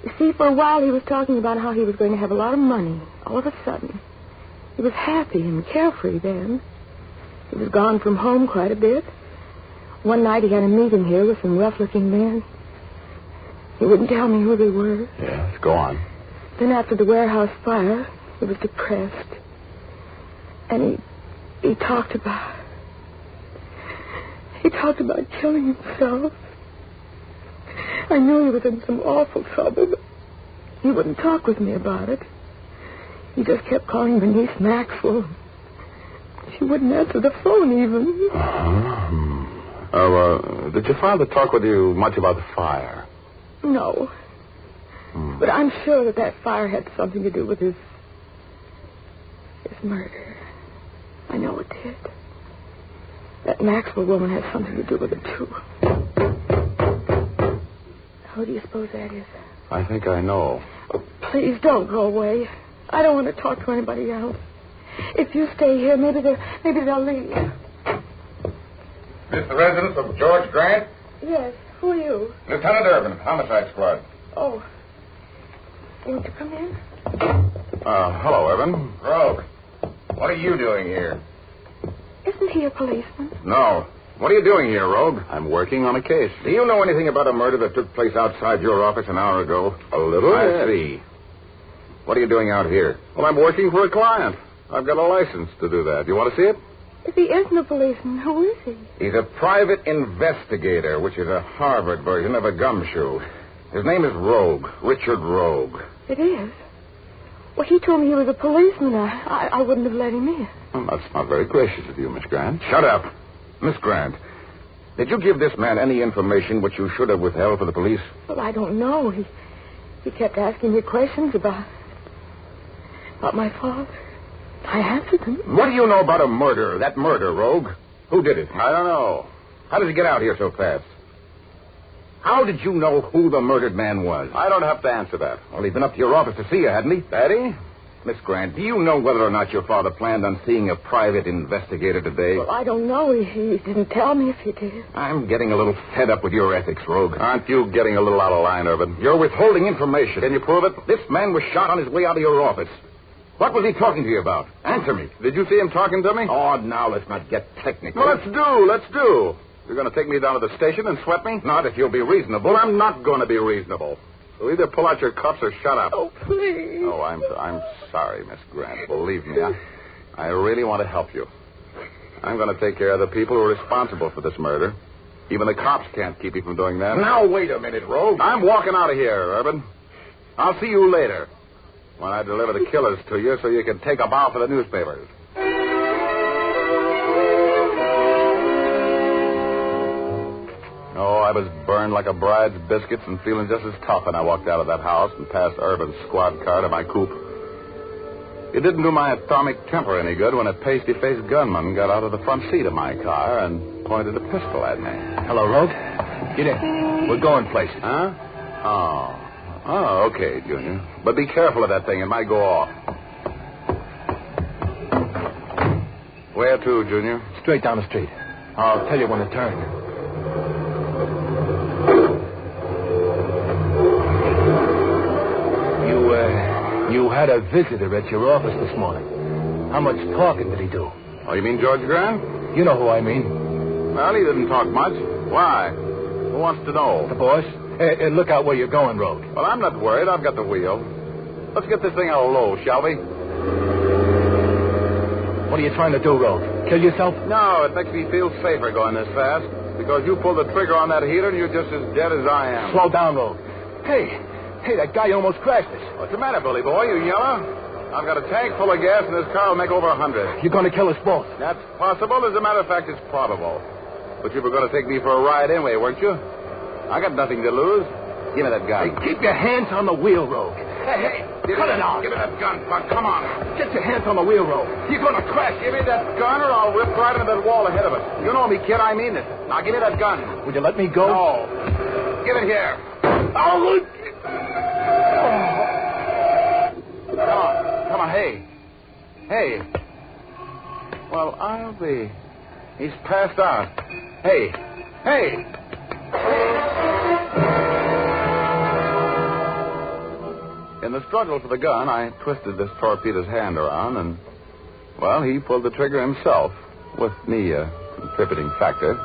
You see, for a while he was talking about how he was going to have a lot of money. All of a sudden. He was happy and carefree then. He was gone from home quite a bit. One night he had a meeting here with some rough-looking men. He wouldn't tell me who they were. Yes, go on. Then after the warehouse fire, he was depressed. And he talked about... He talked about killing himself. I knew he was in some awful trouble, but he wouldn't talk with me about it. He just kept calling Bernice Maxwell. She wouldn't answer the phone even. Did your father talk with you much about the fire? No. But I'm sure that fire had something to do with his murder. I know it did. That Maxwell woman has something to do with it, too. Who do you suppose that is? I think I know. Oh, please don't go away. I don't want to talk to anybody else. If you stay here, maybe they'll leave. This the residence of George Grant? Yes. Who are you? Lieutenant Urban, Homicide Squad. Oh. Won't you come in? Hello, Evan. Rogue, what are you doing here? Isn't he a policeman? No. What are you doing here, Rogue? I'm working on a case. Do you know anything about a murder that took place outside your office an hour ago? A little. I see. What are you doing out here? Well, I'm working for a client. I've got a license to do that. You want to see it? If he isn't a policeman, who is he? He's a private investigator, which is a Harvard version of a gumshoe. His name is Rogue, Richard Rogue. It is? Well, he told me he was a policeman. I wouldn't have let him in. Well, that's not very gracious of you, Miss Grant. Shut up. Miss Grant, did you give this man any information which you should have withheld for the police? Well, I don't know. He kept asking me questions about my father. I answered him. What do you know about a murder, that murder, Rogue? Who did it? I don't know. How did he get out here so fast? How did you know who the murdered man was? I don't have to answer that. Well, he'd been up to your office to see you, hadn't he? Daddy? Miss Grant, do you know whether or not your father planned on seeing a private investigator today? Well, I don't know. He didn't tell me if he did. I'm getting a little fed up with your ethics, Rogue. Aren't you getting a little out of line, Urban? You're withholding information. Can you prove it? This man was shot on his way out of your office. What was he talking to you about? Answer me. Did you see him talking to me? Oh, now let's not get technical. Well, let's do. You're going to take me down to the station and sweat me? Not if you'll be reasonable. Well, I'm not going to be reasonable. So either pull out your cuffs or shut up. Oh, please. Oh, I'm sorry, Miss Grant. Believe me, I really want to help you. I'm going to take care of the people who are responsible for this murder. Even the cops can't keep you from doing that. Now, wait a minute, Rogue. I'm walking out of here, Urban. I'll see you later when I deliver the killers to you so you can take a bow for the newspapers. Oh, I was burned like a bride's biscuits and feeling just as tough when I walked out of that house and passed Urban's squad car to my coupe. It didn't do my atomic temper any good when a pasty-faced gunman got out of the front seat of my car and pointed a pistol at me. Hello, Rogue. Get in. We're going places. Huh? Oh, okay, Junior. But be careful of that thing. It might go off. Where to, Junior? Straight down the street. I'll tell you when to turn. You had a visitor at your office this morning. How much talking did he do? Oh, you mean George Grant? You know who I mean. Well, he didn't talk much. Why? Who wants to know? The boss? Hey, look out where you're going, Rogue. Well, I'm not worried. I've got the wheel. Let's get this thing out low, shall we? What are you trying to do, Rogue? Kill yourself? No, it makes me feel safer going this fast. Because you pulled the trigger on that heater and you're just as dead as I am. Slow down, Rogue. Hey, that guy almost crashed us. What's the matter, bully boy? You yellow? I've got a tank full of gas and this car will make over 100. You're going to kill us both. That's possible. As a matter of fact, it's probable. But you were going to take me for a ride anyway, weren't you? I got nothing to lose. Give me that gun. Hey, keep your hands on the wheel, Rogue. Hey, cut it out. Give me that gun, Buck. Come on. Get your hands on the wheel, Rogue. You're going to crash. Give me that gun or I'll rip right into that wall ahead of us. You know me, kid. I mean it. Now, give me that gun. Would you let me go? No. Give it here. Oh, Come on, hey. Well, I'll be. He's passed out. Hey. In the struggle for the gun, I twisted this torpedo's hand around, and, well, he pulled the trigger himself, with me a contributing factor.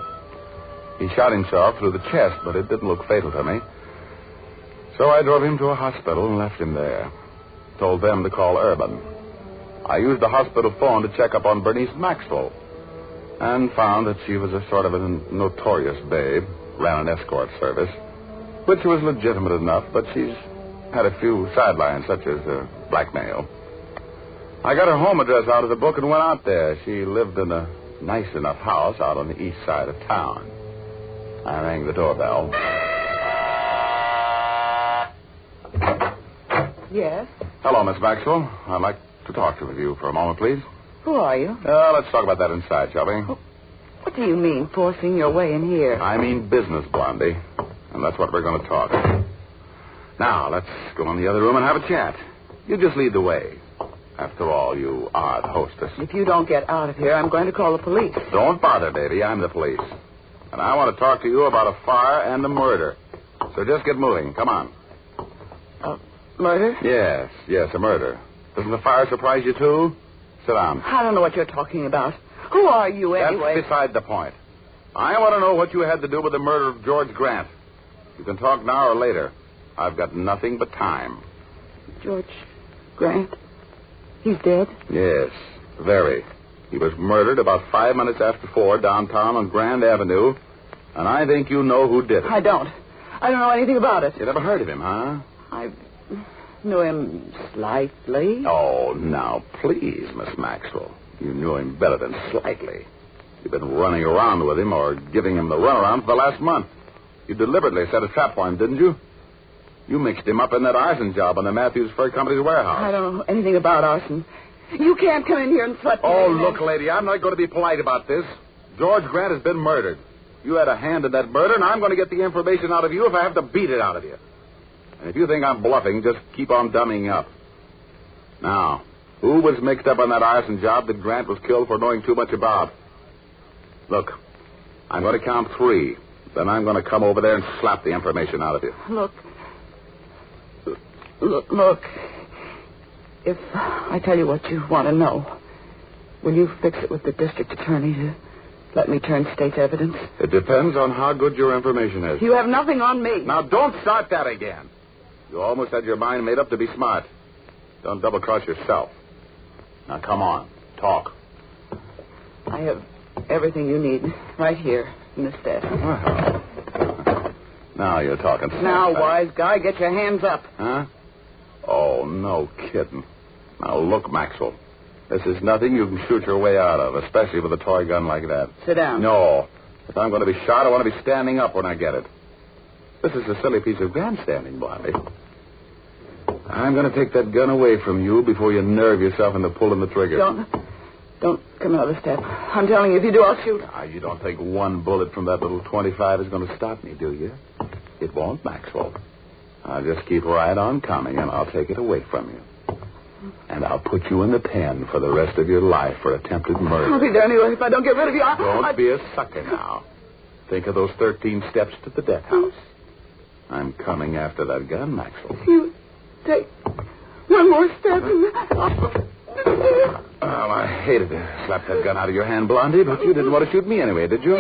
He shot himself through the chest, but it didn't look fatal to me. So I drove him to a hospital and left him there. Told them to call Urban. I used the hospital phone to check up on Bernice Maxwell and found that she was a sort of a notorious babe, ran an escort service, which was legitimate enough, but she's had a few sidelines, such as blackmail. I got her home address out of the book and went out there. She lived in a nice enough house out on the east side of town. I rang the doorbell. Yes? Hello, Miss Maxwell. I'd like to talk to you for a moment, please. Who are you? Let's talk about that inside, shall we? What do you mean, forcing your way in here? I mean business, Blondie. And that's what we're going to talk. Now, let's go in the other room and have a chat. You just lead the way. After all, you are the hostess. If you don't get out of here, I'm going to call the police. Don't bother, baby. I'm the police. And I want to talk to you about a fire and a murder. So just get moving. Come on. Murder? Yes, a murder. Doesn't the fire surprise you, too? Sit down. I don't know what you're talking about. Who are you, anyway? That's beside the point. I want to know what you had to do with the murder of George Grant. You can talk now or later. I've got nothing but time. George Grant? He's dead? Yes, very. He was murdered about 5 minutes after 4 downtown on Grand Avenue, and I think you know who did it. I don't know anything about it. You never heard of him, huh? I knew him slightly. Oh, now, please, Miss Maxwell. You knew him better than slightly. You've been running around with him or giving him the runaround for the last month. You deliberately set a trap for him, didn't you? You mixed him up in that arson job on the Matthews Fur Company's warehouse. I don't know anything about arson. You can't come in here and sweat me. Oh, look, lady, I'm not going to be polite about this. George Grant has been murdered. You had a hand in that murder, and I'm going to get the information out of you if I have to beat it out of you. And if you think I'm bluffing, just keep on dumbing up. Now, who was mixed up on that arson job that Grant was killed for knowing too much about? Look, I'm going to count 3. Then I'm going to come over there and slap the information out of you. Look. If I tell you what you want to know, will you fix it with the district attorney to let me turn state's evidence? It depends on how good your information is. You have nothing on me. Now, don't start that again. You almost had your mind made up to be smart. Don't double-cross yourself. Now, come on. Talk. I have everything you need right here in this desk. Well, now you're talking. Now, wise guy, get your hands up. Huh? Oh, no kidding. Now, look, Maxwell. This is nothing you can shoot your way out of, especially with a toy gun like that. Sit down. No. If I'm going to be shot, I want to be standing up when I get it. This is a silly piece of grandstanding, Blondie. I'm going to take that gun away from you before you nerve yourself into pulling the trigger. Don't come another step. I'm telling you, if you do, I'll shoot. Now, you don't think one bullet from that little .25 is going to stop me, do you? It won't, Maxwell. I'll just keep right on coming, and I'll take it away from you. And I'll put you in the pen for the rest of your life for attempted murder. I'll be there anyway if I don't get rid of you. Don't be a sucker now. Think of those 13 steps to the death house. I'm coming after that gun, Maxwell. You take one more step. Well, I hated to slap that gun out of your hand, Blondie, but you didn't want to shoot me anyway, did you?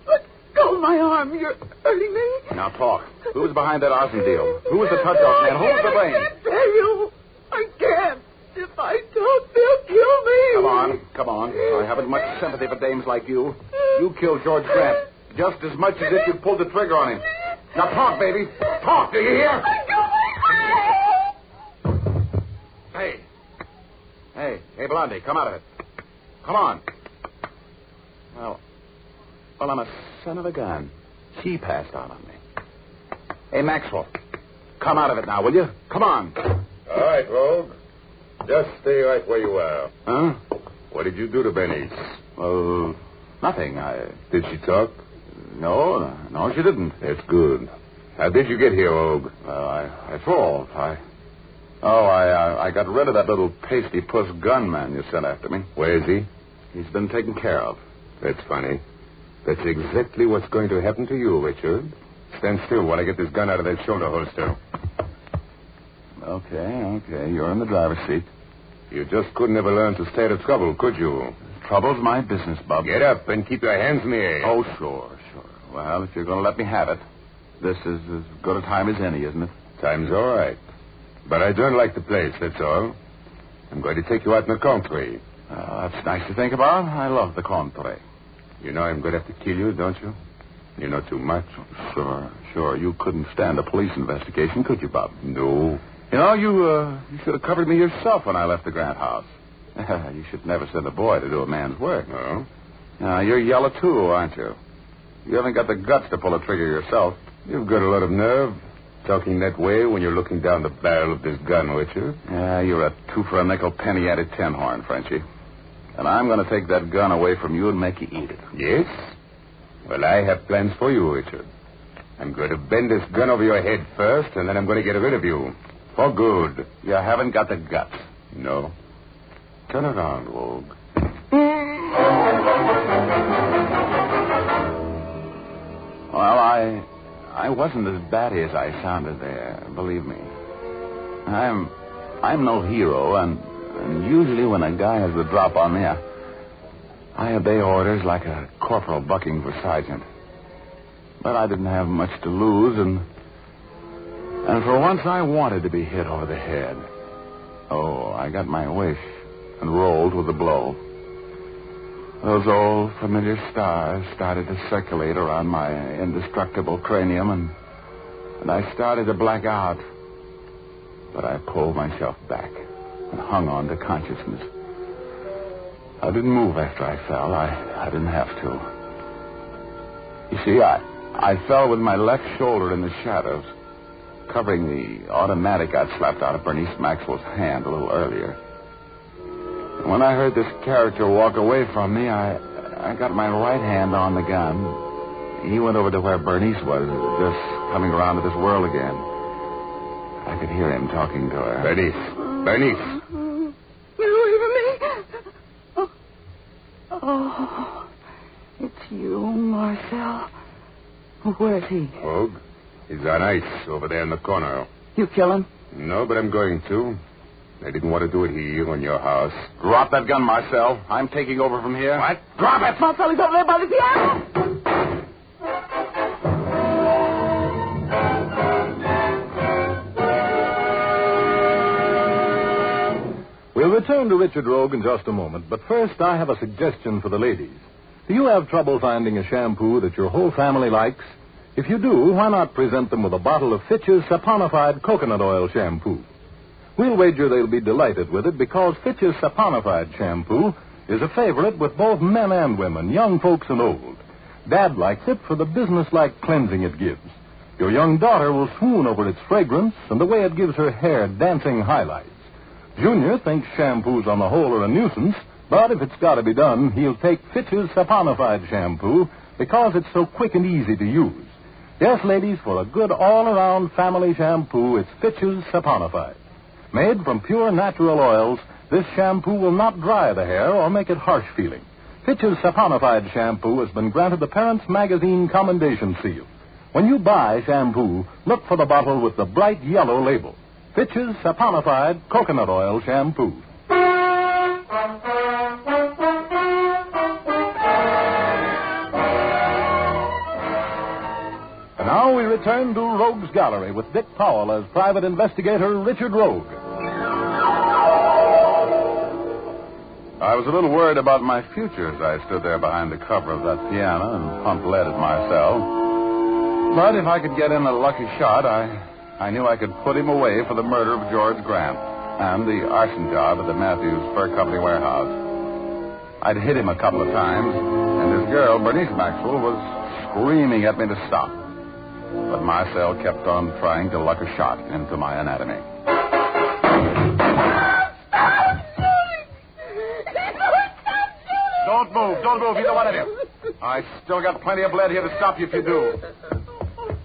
Let go of my arm. You're hurting me. Now talk. Who was behind that arson deal? Who was the touch-off man? Who was the brain? I can't tell you. I can't. If I don't, they'll kill me. Come on. I haven't much sympathy for dames like you. You killed George Grant just as much as if you pulled the trigger on him. Now talk, baby. Talk, do you hear? Hey, Blondie, come out of it. Come on. Well, I'm a son of a gun. She passed out on me. Hey, Maxwell, come out of it now, will you? Come on. All right, Rogue. Just stay right where you are. Huh? What did you do to Bernice? Well, nothing. Did she talk? No, she didn't. That's good. How did you get here, Rogue? I thought. I got rid of that little pasty puss gunman you sent after me. Where is he? He's been taken care of. That's funny. That's exactly what's going to happen to you, Richard. Stand still while I get this gun out of that shoulder holster. Okay. You're in the driver's seat. You just couldn't ever learn to stay out of trouble, could you? Trouble's my business, Bub. Get up and keep your hands in the air. Oh, sure. Well, if you're going to let me have it, this is as good a time as any, isn't it? Time's all right. But I don't like the place, that's all. I'm going to take you out in the country. That's nice to think about. I love the country. You know I'm going to have to kill you, don't you? You know too much. Sure. You couldn't stand a police investigation, could you, Bob? No. You know, you should have covered me yourself when I left the Grant house. You should never send a boy to do a man's work. No? You're yellow, too, aren't you? You haven't got the guts to pull a trigger yourself. You've got a lot of nerve. Talking that way when you're looking down the barrel of this gun, Richard. Yeah, you're a two-for-a-nickel penny-added tin horn, Frenchie. And I'm going to take that gun away from you and make you eat it. Yes? Well, I have plans for you, Richard. I'm going to bend this gun over your head first, and then I'm going to get rid of you. For good. You haven't got the guts. No. Turn around, Rogue. Well, I wasn't as batty as I sounded there, believe me. I'm no hero, and usually when a guy has the drop on me, I obey orders like a corporal bucking for sergeant. But I didn't have much to lose, and for once I wanted to be hit over the head. Oh, I got my wish and rolled with the blow. Those old familiar stars started to circulate around my indestructible cranium, and I started to black out. But I pulled myself back and hung on to consciousness. I didn't move after I fell. I didn't have to. You see, I fell with my left shoulder in the shadows, covering the automatic I'd slapped out of Bernice Maxwell's hand a little earlier. And when I heard this character walk away from me, I got my right hand on the gun. He went over to where Bernice was, just coming around to this world again. I could hear him talking to her. Bernice! Get away from me! Oh, it's you, Marcel. Where's he? Rogue, he's on ice over there in the corner. You kill him? No, but I'm going to. I didn't want to do it here in your house. Drop that gun, Marcel. I'm taking over from here. What? Drop it! Marcel, he's over there by the piano. We'll return to Richard Rogue in just a moment, but first I have a suggestion for the ladies. Do you have trouble finding a shampoo that your whole family likes? If you do, why not present them with a bottle of Fitch's saponified coconut oil shampoo? We'll wager they'll be delighted with it because Fitch's saponified shampoo is a favorite with both men and women, young folks and old. Dad likes it for the business-like cleansing it gives. Your young daughter will swoon over its fragrance and the way it gives her hair dancing highlights. Junior thinks shampoos on the whole are a nuisance, but if it's got to be done, he'll take Fitch's saponified shampoo because it's so quick and easy to use. Yes, ladies, for a good all-around family shampoo, it's Fitch's saponified. Made from pure natural oils, this shampoo will not dry the hair or make it harsh feeling. Fitch's saponified shampoo has been granted the Parents Magazine Commendation Seal. When you buy shampoo, look for the bottle with the bright yellow label. Fitch's saponified coconut oil shampoo. And now we return to Rogue's Gallery with Dick Powell as private investigator Richard Rogue. I was a little worried about my future as I stood there behind the cover of that piano and pumped lead at my cell. But if I could get in a lucky shot, I knew I could put him away for the murder of George Grant and the arson job at the Matthews Fur Company warehouse. I'd hit him a couple of times, and his girl, Bernice Maxwell, was screaming at me to stop. But my cell kept on trying to luck a shot into my anatomy. Don't move, either one of you. I still got plenty of blood here to stop you if you do.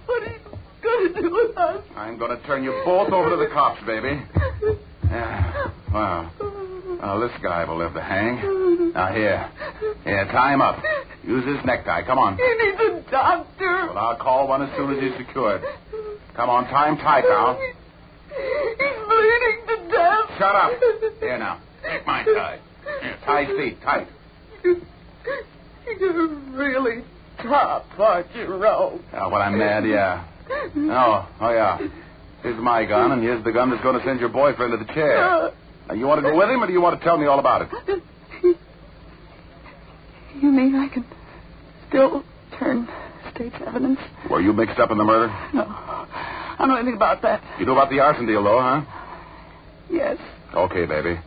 What are you going to do with us? I'm going to turn you both over to the cops, baby. Yeah. Well, this guy will live to hang. Now, here, tie him up. Use his necktie. Come on. He needs a doctor. Well, I'll call one as soon as he's secured. Come on, tie him tight now. He's bleeding to death. Shut up. Here now. Take my tie. Here, tie his feet tight. You're really tough, aren't you, Rogue? When I'm mad, yeah. Oh, yeah. Here's my gun, and here's the gun that's going to send your boyfriend to the chair. Now, you want to go with him, or do you want to tell me all about it? You mean I can still turn state's evidence? Were you mixed up in the murder? No. I don't know anything about that. You know about the arson deal, though, huh? Yes. Okay, baby.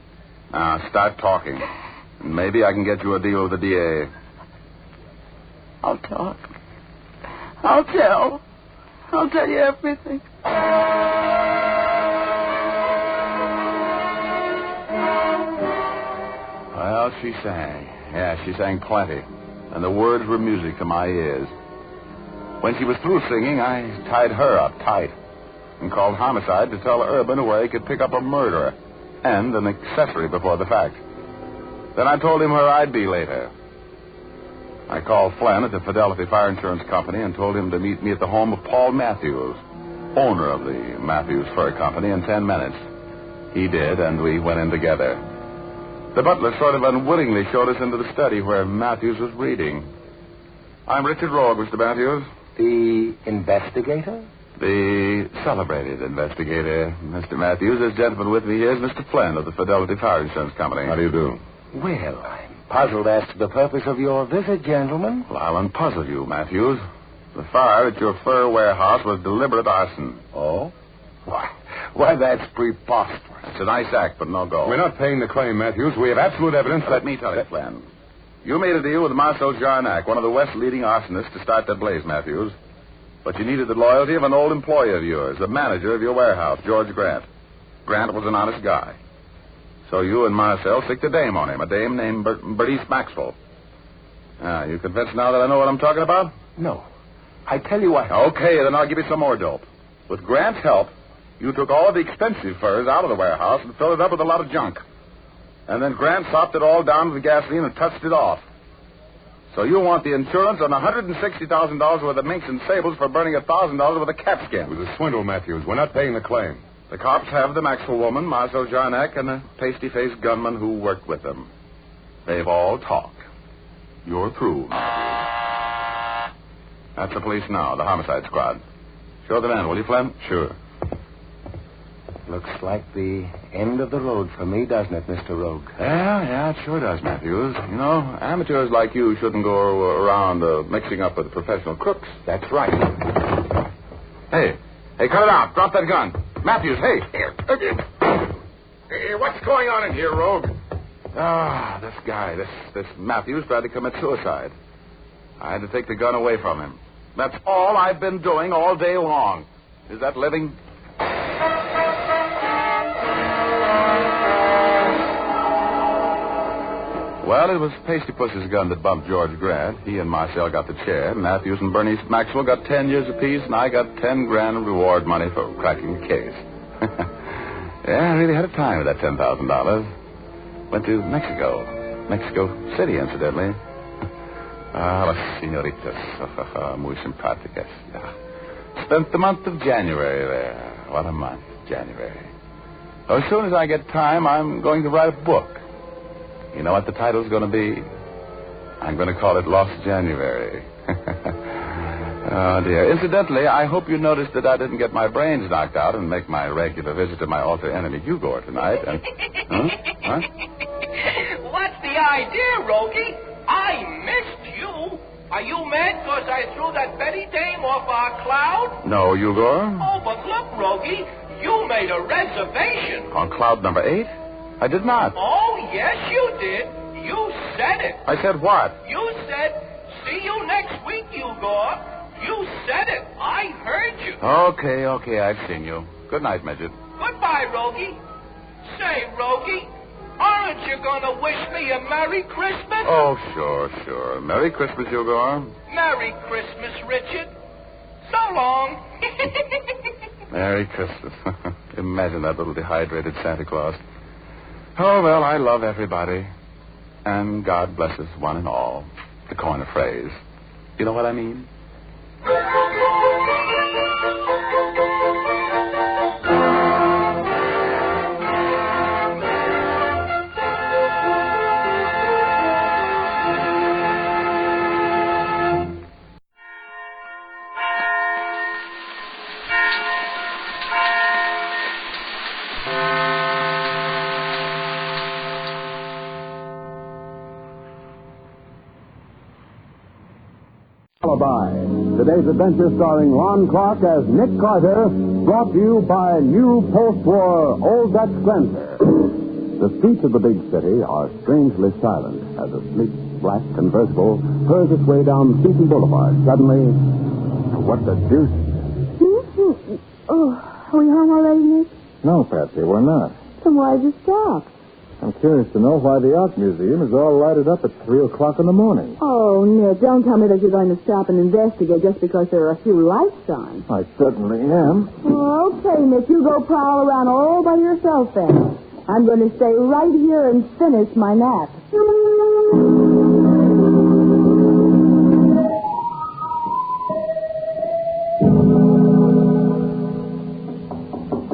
Now, start talking. And maybe I can get you a deal with the DA. I'll talk. I'll tell. I'll tell you everything. Well, she sang. Yeah, she sang plenty. And the words were music to my ears. When she was through singing, I tied her up tight and called homicide to tell Urban where he could pick up a murderer and an accessory before the fact. Then I told him where I'd be later. I called Flynn at the Fidelity Fire Insurance Company and told him to meet me at the home of Paul Matthews, owner of the Matthews Fur Company, in 10 minutes. He did, and we went in together. The butler sort of unwittingly showed us into the study where Matthews was reading. I'm Richard Rogue, Mr. Matthews. The investigator? The celebrated investigator, Mr. Matthews. This gentleman with me here is Mr. Flynn of the Fidelity Fire Insurance Company. How do you do? Well, I'm puzzled as to the purpose of your visit, gentlemen. Well, I'll unpuzzle you, Matthews. The fire at your fur warehouse was deliberate arson. Oh? Why, that's preposterous. It's a nice act, but no go. We're not paying the claim, Matthews. We have absolute evidence. Let me tell you, Flynn. You made a deal with Mysto Loses, one of the West's leading arsonists, to start that blaze, Matthews. But you needed the loyalty of an old employee of yours, the manager of your warehouse, George Grant. Grant was an honest guy. So you and Marcel sicked a dame on him, a dame named Bernice Maxwell. You convinced now that I know what I'm talking about? No. I tell you what. Okay, then I'll give you some more dope. With Grant's help, you took all of the expensive furs out of the warehouse and filled it up with a lot of junk. And then Grant sopped it all down with the gasoline and touched it off. So you want the insurance on $160,000 worth of minks and sables for burning $1,000 worth of cat skin. It was a swindle, Matthews. We're not paying the claim. The cops have the Maxwell woman, Mysto Loses, and a pasty-faced gunman who worked with them. They've all talked. You're through. That's the police now, the homicide squad. Show them in, will you, Flynn? Sure. Looks like the end of the road for me, doesn't it, Mr. Rogue? Yeah, it sure does, Matthews. You know, amateurs like you shouldn't go around mixing up with professional crooks. That's right. Hey, cut it out. Drop that gun. Matthews, hey. Hey, what's going on in here, Rogue? This guy, this Matthews tried to commit suicide. I had to take the gun away from him. That's all I've been doing all day long. Is that living? Well, it was Pasty Puss's gun that bumped George Grant. He and Marcel got the chair. Matthews and Bernice Maxwell got 10 years apiece, and I got $10,000 reward money for cracking the case. Yeah, I really had a time with that $10,000. Went to Mexico. Mexico City, incidentally. Las señoritas. Muy simpáticas. Yeah. Spent the month of January there. What a month, January. So as soon as I get time, I'm going to write a book. You know what the title's going to be? I'm going to call it Lost January. Oh, dear. Incidentally, I hope you noticed that I didn't get my brains knocked out and make my regular visit to my alter enemy, Hugor, tonight. And, huh? What's the idea, Rogie? I missed you. Are you mad because I threw that Betty dame off our cloud? No, Hugor. Oh, but look, Rogie, you made a reservation. On cloud number 8? I did not. Oh, yes, you did. You said it. I said what? You said, see you next week, Hugor. You said it. I heard you. Okay, I've seen you. Good night, Midget. Goodbye, Rogie. Say, Rogie, aren't you going to wish me a Merry Christmas? Oh, sure. Merry Christmas, Hugor. Merry Christmas, Richard. So long. Merry Christmas. Imagine that little dehydrated Santa Claus. Oh, well, I love everybody. And God blesses one and all, to coin a phrase. You know what I mean? Alibi. Today's adventure starring Ron Clark as Nick Carter, brought to you by new post-war Old Dutch cleanser. The streets of the big city are strangely silent as a sleek, black convertible hurries its way down Seaton Boulevard. Suddenly, what the deuce? Oh, are we home already, Nick? No, Patsy, we're not. Then why did you stop? I'm curious to know why the art museum is all lighted up at 3 o'clock in the morning. Oh, Nick, don't tell me that you're going to stop and investigate just because there are a few lights on. I certainly am. Oh, okay, Nick, you go prowl around all by yourself then. I'm going to stay right here and finish my nap.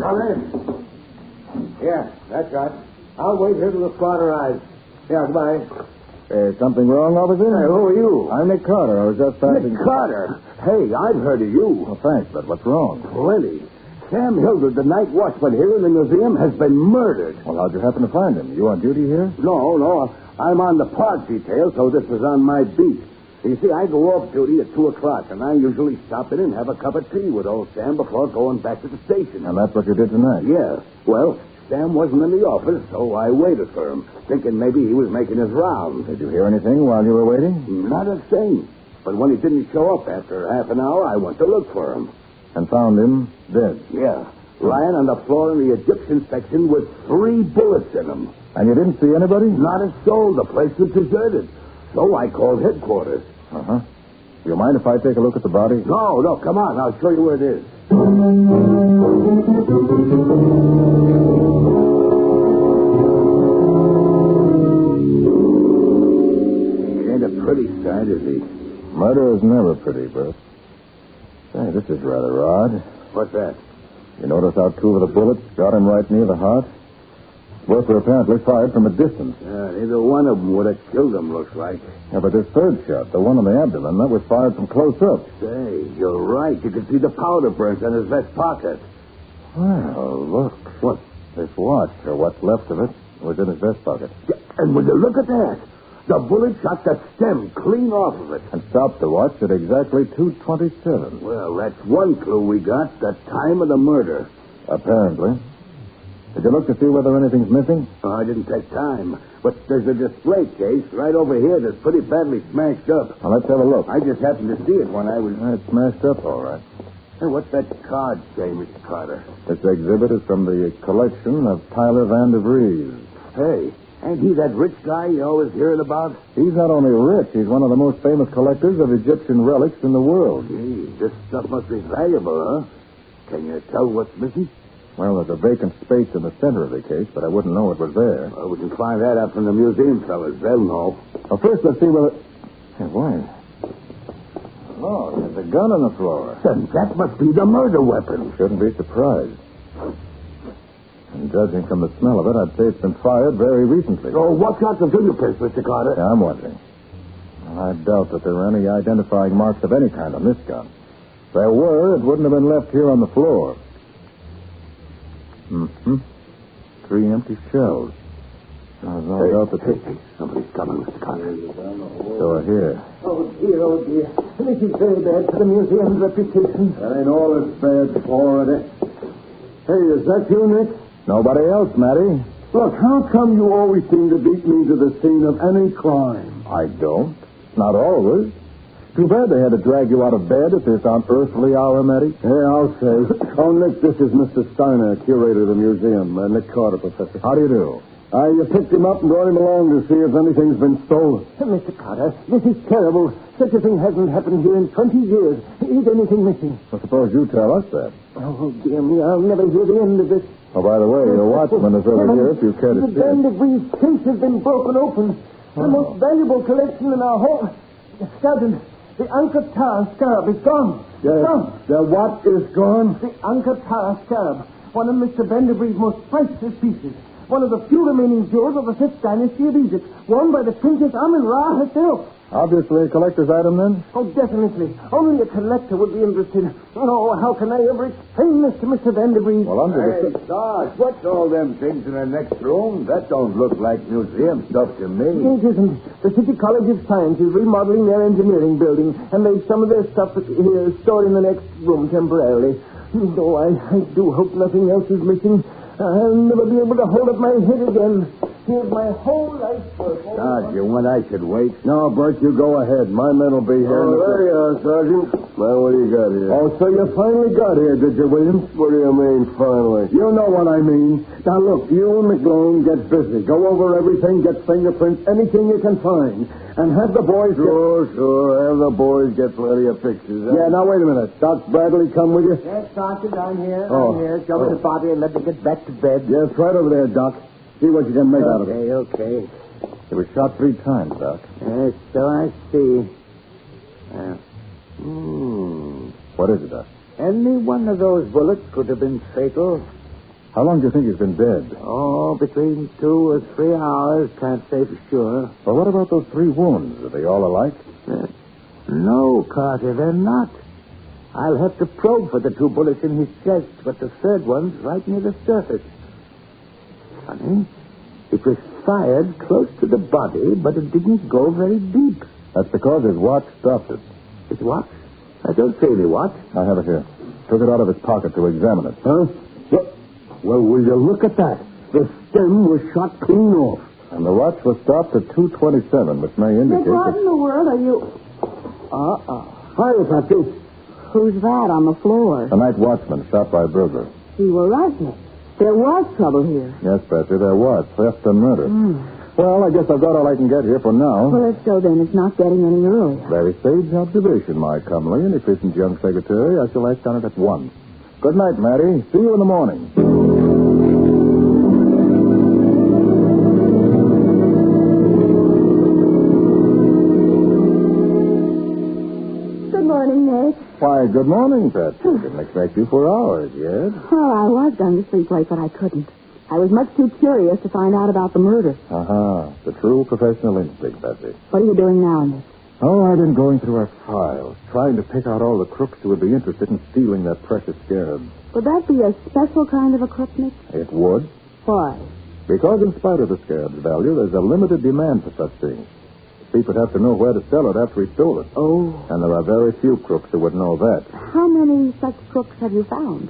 Come in. Yeah, that's right. I'll wait here till the squad arrives. Yeah, goodbye. Something wrong, officer? Hey, who are you? I'm Nick Carter. I was just passing... Nick Carter? Hey, I've heard of you. Well, thanks, but what's wrong? Plenty. Sam Hildred, the night watchman here in the museum, has been murdered. Well, how'd you happen to find him? You on duty here? No. I'm on the park detail, so this was on my beat. You see, I go off duty at 2 o'clock, and I usually stop in and have a cup of tea with old Sam before going back to the station. And that's what you did tonight? Yeah. Well, Sam wasn't in the office, so I waited for him, thinking maybe he was making his rounds. Did you hear anything while you were waiting? Not a thing. But when he didn't show up after half an hour, I went to look for him. And found him dead? Yeah. Lying on the floor in the Egyptian section with 3 bullets in him. And you didn't see anybody? Not a soul. The place was deserted. So I called headquarters. Uh-huh. Do you mind if I take a look at the body? No, come on. I'll show you where it is. He ain't a pretty sight, is he? Murder is never pretty, Bert. Say, this is rather odd. What's that? You notice how 2 of the bullets got him right near the heart? Both were apparently fired from a distance. Neither one of them would have killed him, looks like. Yeah, but this third shot, the one on the abdomen, that was fired from close up. Say, you're right. You can see the powder burns in his vest pocket. Well, look. What? This watch, or what's left of it, was in his vest pocket. Yeah, and would you look at that? The bullet shot the stem clean off of it. And stopped the watch at exactly 2:27. Well, that's one clue we got, the time of the murder. Apparently. Did you look to see whether anything's missing? Oh, I didn't take time. But there's a display case right over here that's pretty badly smashed up. Now, let's have a look. I just happened to see it when I was... It's smashed up, all right. Hey, what's that card say, Mr. Carter? This exhibit is from the collection of Tyler Van de Vries. Hey, ain't he that rich guy you always hearing about? He's not only rich, he's one of the most famous collectors of Egyptian relics in the world. Gee, this stuff must be valuable, huh? Can you tell what's missing? Well, there's a vacant space in the center of the case, but I wouldn't know it was there. Well, we can find that out from the museum fellas. They'll know. Well, first, let's see whether... Hey, wait. Oh, there's a gun on the floor. That must be the murder weapon. Shouldn't be surprised. And judging from the smell of it, I'd say it's been fired very recently. Oh, watch out for fingerprints, Mr. Carter. Yeah, I'm watching. I doubt that there are any identifying marks of any kind on this gun. If there were, it wouldn't have been left here on the floor. 3 empty shells. There's no doubt that... Hey, somebody's coming, Mr. Carter. So here. Oh, dear. This is very bad for the museum's reputation. That ain't all it's bad for, it. Hey, is that you, Nick? Nobody else, Matty. Look, how come you always seem to beat me to the scene of any crime? I don't. Not always. Too bad they had to drag you out of bed at this unearthly hour, Matty. Yeah, I'll say. Oh, Nick, this is Mr. Steiner, curator of the museum. Nick Carter, Professor. How do you do? You picked him up and brought him along to see if anything's been stolen. Mr. Carter, this is terrible. Such a thing hasn't happened here in 20 years. Is anything missing? Well, suppose you tell us that. Oh, dear me, I'll never hear the end of this. Oh, by the way, your watchman is over here if you care to see The it. Vandergrief's case has been broken open. The most valuable collection in our whole... Sergeant, the Ankatar scarab is gone. Yes. Gone. The what is gone? The Ankatar scarab. One of Mr. Vandergrief's most priceless pieces. One of the few remaining jewels of the 5th dynasty of Egypt, worn by the Princess Amun-Ra herself. Obviously a collector's item, then? Oh, definitely. Only a collector would be interested. Oh, how can I ever explain this to Mr. Vandergrief? Well, under Hey, the... Sarge, what's all them things in the next room? That don't look like museum stuff to me. It isn't. The City College of Science is remodeling their engineering building, and they've some of their stuff here stored in the next room temporarily. Though I do hope nothing else is missing. I'll never be able to hold up my head again. Here's my whole life's work. Sarge, you want I should wait? No, Bert, you go ahead. My men will be here. Oh, there you are, Sergeant. Well, what do you got here? Oh, so you finally got here, did you, Williams? What do you mean, finally? You know what I mean. Now, look, you and McGlone get busy. Go over everything, get fingerprints, anything you can find. And have the boys Sure. Have the boys get plenty of pictures. Huh? Yeah, now, wait a minute. Doc Bradley come with you? Yes, Sergeant, I'm here. Oh. I'm here. Show me the body and let me get back to bed. Yes, right over there, Doc. See what you can make out of it. Okay. He was shot 3 times, Doc. Yes, so I see. What is it, Doc? Any one of those bullets could have been fatal. How long do you think he's been dead? Oh, between 2 or 3 hours. Can't say for sure. Well, what about those 3 wounds? Are they all alike? No, Carter, they're not. I'll have to probe for the 2 bullets in his chest, but the 3rd one's right near the surface. Funny. It was fired close to the body, but it didn't go very deep. That's because his watch stopped it. His watch? I don't see any watch. I have it here. Took it out of his pocket to examine it. Huh? Well, will you look at that? The stem was shot clean off. And the watch was stopped at 2:27, which may indicate What that... in the world are you... Hi, Patsy. Who's that on the floor? The night watchman shot by a burglar. You were right, Nick. There was trouble here. Yes, Betsy, there was. Theft and murder. Well, I guess I've got all I can get here for now. Well, if so, then it's not getting any earlier. Very sage observation, my comely and efficient young secretary. I shall act on it at once. Good night, Matty. See you in the morning. Good morning, Nick. Why, good morning, Patsy. Didn't expect you for hours yet. Well, I was going to sleep late, but I couldn't. I was much too curious to find out about the murder. The true professional instinct, Patsy. What are you doing now, Nick? Oh, I've been going through our files, trying to pick out all the crooks who would be interested in stealing that precious scarab. Would that be a special kind of a crook, Nick? It would. Why? Because in spite of the scarab's value, there's a limited demand for such things. The thief would have to know where to sell it after he stole it. Oh. And there are very few crooks who would know that. How many such crooks have you found?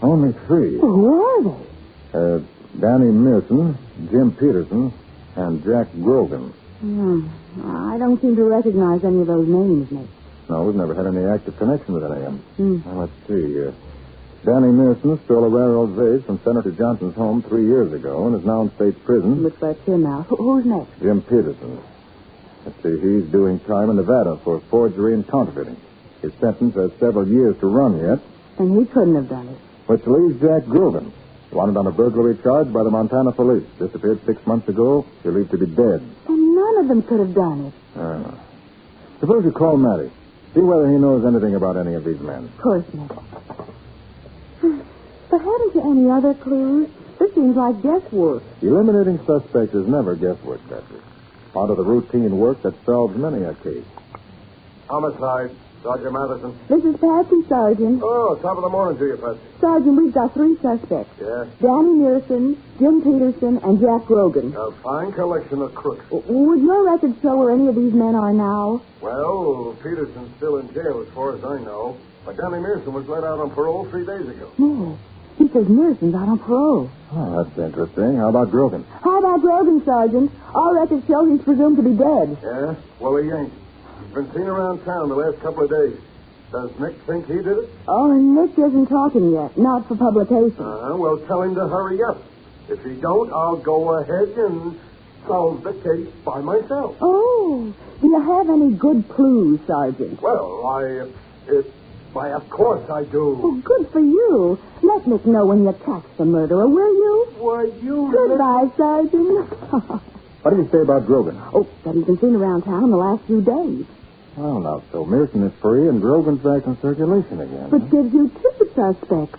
Only 3. Who are they? Danny Mearson, Jim Peterson, and Jack Grogan. I don't seem to recognize any of those names, Nick. No, we've never had any active connection with any of them. Now, let's see. Danny Mearson stole a railroad vase from Senator Johnson's home 3 years ago and is now in state prison. Looks like him now. Who's next? Jim Peterson. Let's see, he's doing time in Nevada for forgery and counterfeiting. His sentence has several years to run yet. And he couldn't have done it. Which leaves Jack Grogan. Wanted on a burglary charge by the Montana police. Disappeared 6 months ago. Believed to be dead. And none of them could have done it. Suppose you call Matty. See whether he knows anything about any of these men. Of course not. But haven't you any other clues? This seems like guesswork. Eliminating suspects is never guesswork, Patrick. Part of the routine work that solves many a case. Homicide. Sergeant Matheson. This is Patsy, Sergeant. Oh, top of the morning to you, Patsy. Sergeant, we've got 3 suspects. Yeah? Danny Mearson, Jim Peterson, and Jack Grogan. A fine collection of crooks. Would your record show where any of these men are now? Well, Peterson's still in jail as far as I know. But Danny Mearson was let out on parole 3 days ago. No. He says Mearson's out on parole. Oh, that's interesting. How about Grogan? How about Grogan, Sergeant? Our records show he's presumed to be dead. Yeah? Well, he ain't. He's been seen around town the last couple of days. Does Nick think he did it? Oh, Nick isn't talking yet. Not for publication. Well, tell him to hurry up. If he don't, I'll go ahead and solve the case by myself. Oh, do you have any good clues, Sergeant? Well, why, of course I do. Oh, good for you. Let Nick know when you catch the murderer, will you? Why, you... Goodbye, Sergeant. What do you say about Grogan? Oh, that he's been seen around town in the last few days. Well, now, so Mearson is free and Grogan's back in circulation again. But gives you 2 suspects.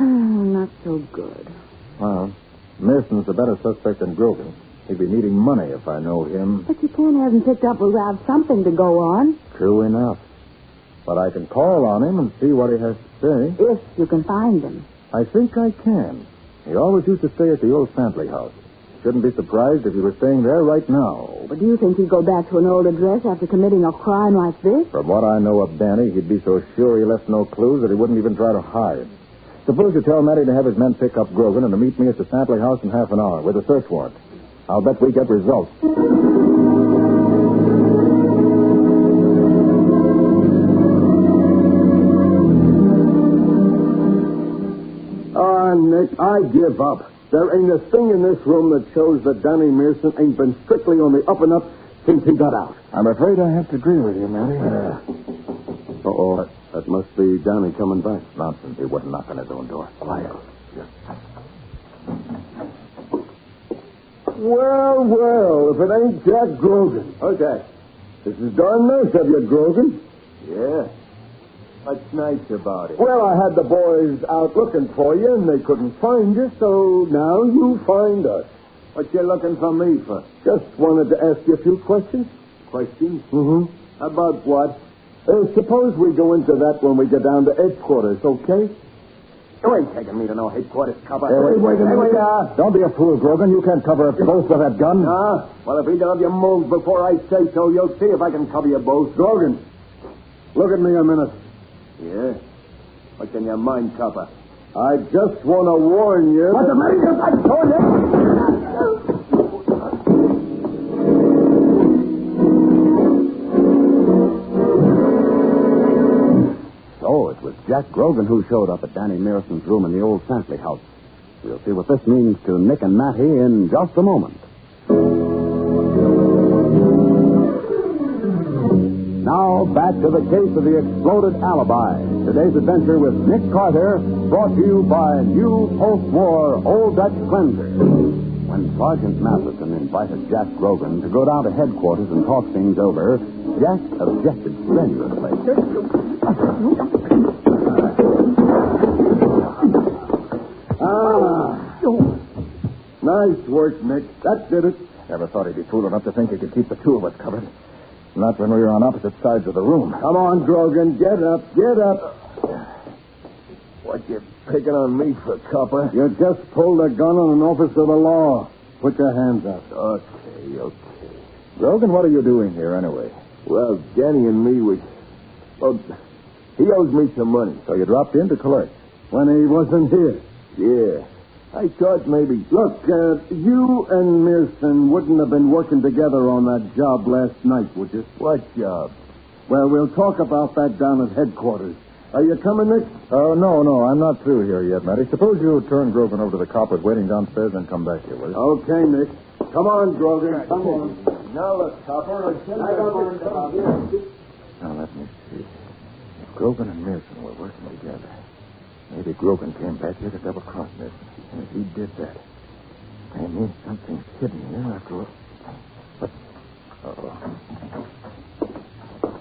Not so good. Well, Mearson's a better suspect than Grogan. He'd be needing money if I know him. But you can't have him picked up without something to go on. True enough. But I can call on him and see what he has to say. If you can find him. I think I can. He always used to stay at the old Sampley house. Shouldn't be surprised if he was staying there right now. But do you think he'd go back to an old address after committing a crime like this? From what I know of Danny, he'd be so sure he left no clues that he wouldn't even try to hide. Suppose you tell Matty to have his men pick up Grogan and to meet me at the Sampley house in half an hour with a search warrant. I'll bet we get results. Nick, I give up. There ain't a thing in this room that shows that Danny Mearson ain't been strictly on the up and up since he got out. I'm afraid I have to agree with you, Matty. Uh-oh. That must be Danny coming back. Nonsense. He wouldn't knock on his own door. Quiet. Well, if it ain't Jack Grogan. Okay. This is darn nice of you, Grogan. Yeah. What's nice about it? Well, I had the boys out looking for you, and they couldn't find you, so now you find us. What you looking for me for? Just wanted to ask you a few questions. Questions? Mm-hmm. About what? Suppose we go into that when we get down to headquarters, okay? You ain't taking me to no headquarters cover. Hey, wait a minute. Don't be a fool, Grogan. You can't cover us both with that gun. Well, if either of you moves before I say so, you'll see if I can cover you both. Grogan, look at me a minute. Yeah? What's in your mind, copper? I just want to warn you. What's the matter? I told you. So it was Jack Grogan who showed up at Danny Mearson's room in the old Sampley house. We'll see what this means to Nick and Matty in just a moment. Now, back to the case of the exploded alibi. Today's adventure with Nick Carter, brought to you by new post-war Old Dutch Cleanser. When Sergeant Matheson invited Jack Grogan to go down to headquarters and talk things over, Jack objected strenuously. Nice work, Nick. That did it. Never thought he'd be fool enough to think he could keep the two of us covered. Not when we were on opposite sides of the room. Come on, Grogan. Get up. Get up. What you picking on me for, copper? You just pulled a gun on an officer of the law. Put your hands up. Okay. Grogan, what are you doing here anyway? Well, Danny and me, he owes me some money. So you dropped in to collect? When he wasn't here? Yeah. I thought maybe... Look, you and Mearson wouldn't have been working together on that job last night, would you? What job? Well, we'll talk about that down at headquarters. Are you coming, Nick? No, I'm not through here yet, Matty. Suppose you turn Grogan over to the coppers waiting downstairs and come back here, will you? Okay, Nick. Come on, Grogan. Come on. Now, look, copper, Now, let me see. If Grogan and Mearson were working together, maybe Grogan came back here to double-cross Mearson. Yes, he did that. Maybe something's hidden here after all. But...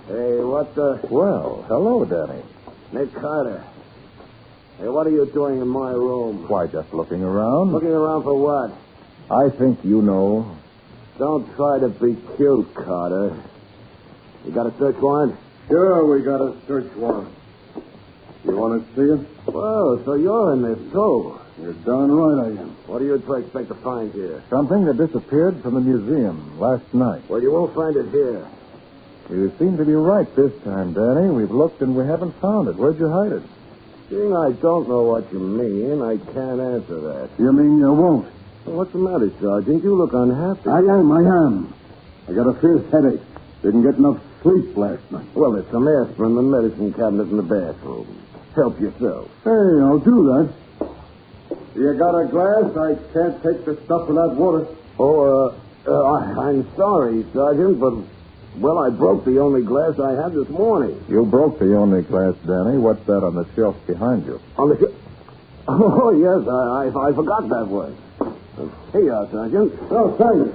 Hey, what the... Well, hello, Danny. Nick Carter. Hey, what are you doing in my room? Why, just looking around. Looking around for what? I think you know. Don't try to be cute, Carter. You got a search warrant? Sure, we got a search warrant. You want to see it? Well, so you're in this, too. You're darn right I am. What do you expect to find here? Something that disappeared from the museum last night. Well, you won't find it here. You seem to be right this time, Danny. We've looked and we haven't found it. Where'd you hide it? Seeing I don't know what you mean, I can't answer that. You mean you won't? Well, what's the matter, Sergeant? You look unhappy. I am. I got a fierce headache. Didn't get enough sleep last night. Well, there's some aspirin in the medicine cabinet in the bathroom. Help yourself. Hey, I'll do that. You got a glass? I can't take the stuff without water. I'm sorry, Sergeant, but, well, I broke the only glass I had this morning. You broke the only glass, Danny. What's that on the shelf behind you? On the shelf? Oh, yes, I forgot that one. Here you are, Sergeant. Oh, thanks.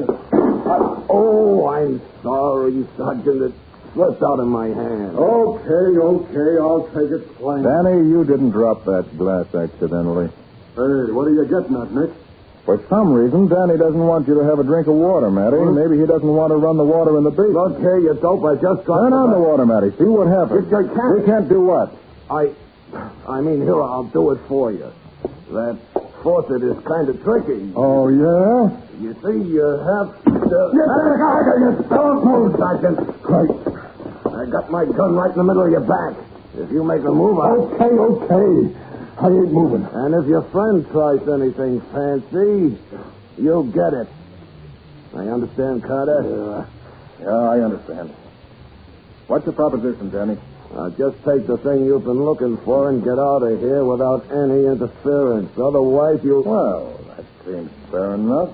I'm sorry, Sergeant. It slipped out of my hand. Okay. I'll take it plain. Danny, you didn't drop that glass accidentally. Hey, what are you getting at, Nick? For some reason, Danny doesn't want you to have a drink of water, Matty. Huh? Maybe he doesn't want to run the water in the beach. Look here, you dope. I just got... Turn on the water, Matty. See what happens. You can't... We can't do what? I mean, here, I'll do it for you. That faucet is kind of tricky. Oh, yeah? You see, you have to... Don't move, Sergeant. Right. I got my gun right in the middle of your back. If you make a move, Okay. I ain't moving. And if your friend tries anything fancy, you'll get it. I understand, Carter? Yeah, I understand. What's the proposition, Danny? Just take the thing you've been looking for and get out of here without any interference. Otherwise, you'll... Well, that seems fair enough.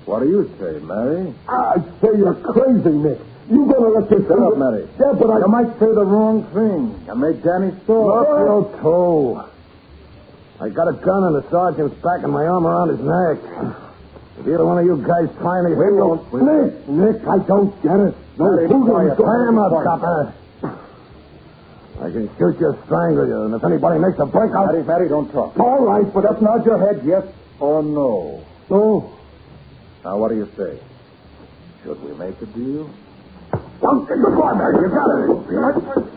What do you say, Mary? I say you're crazy, Nick. You gonna let this... Shut up, Mary. Yeah, but You might say the wrong thing and make Danny sore. Look, you two. I got a gun in the sergeant's back and my arm around his neck. If either one of you guys try anything... Nick, I don't get it. No, Clam up, copper. I can shoot you, strangle you, and if anybody makes a break, I'll... Matty, don't talk. All right, but up nod your head, yes or no. No. Now, what do you say? Should we make a deal? Good boy, Mary. You got it.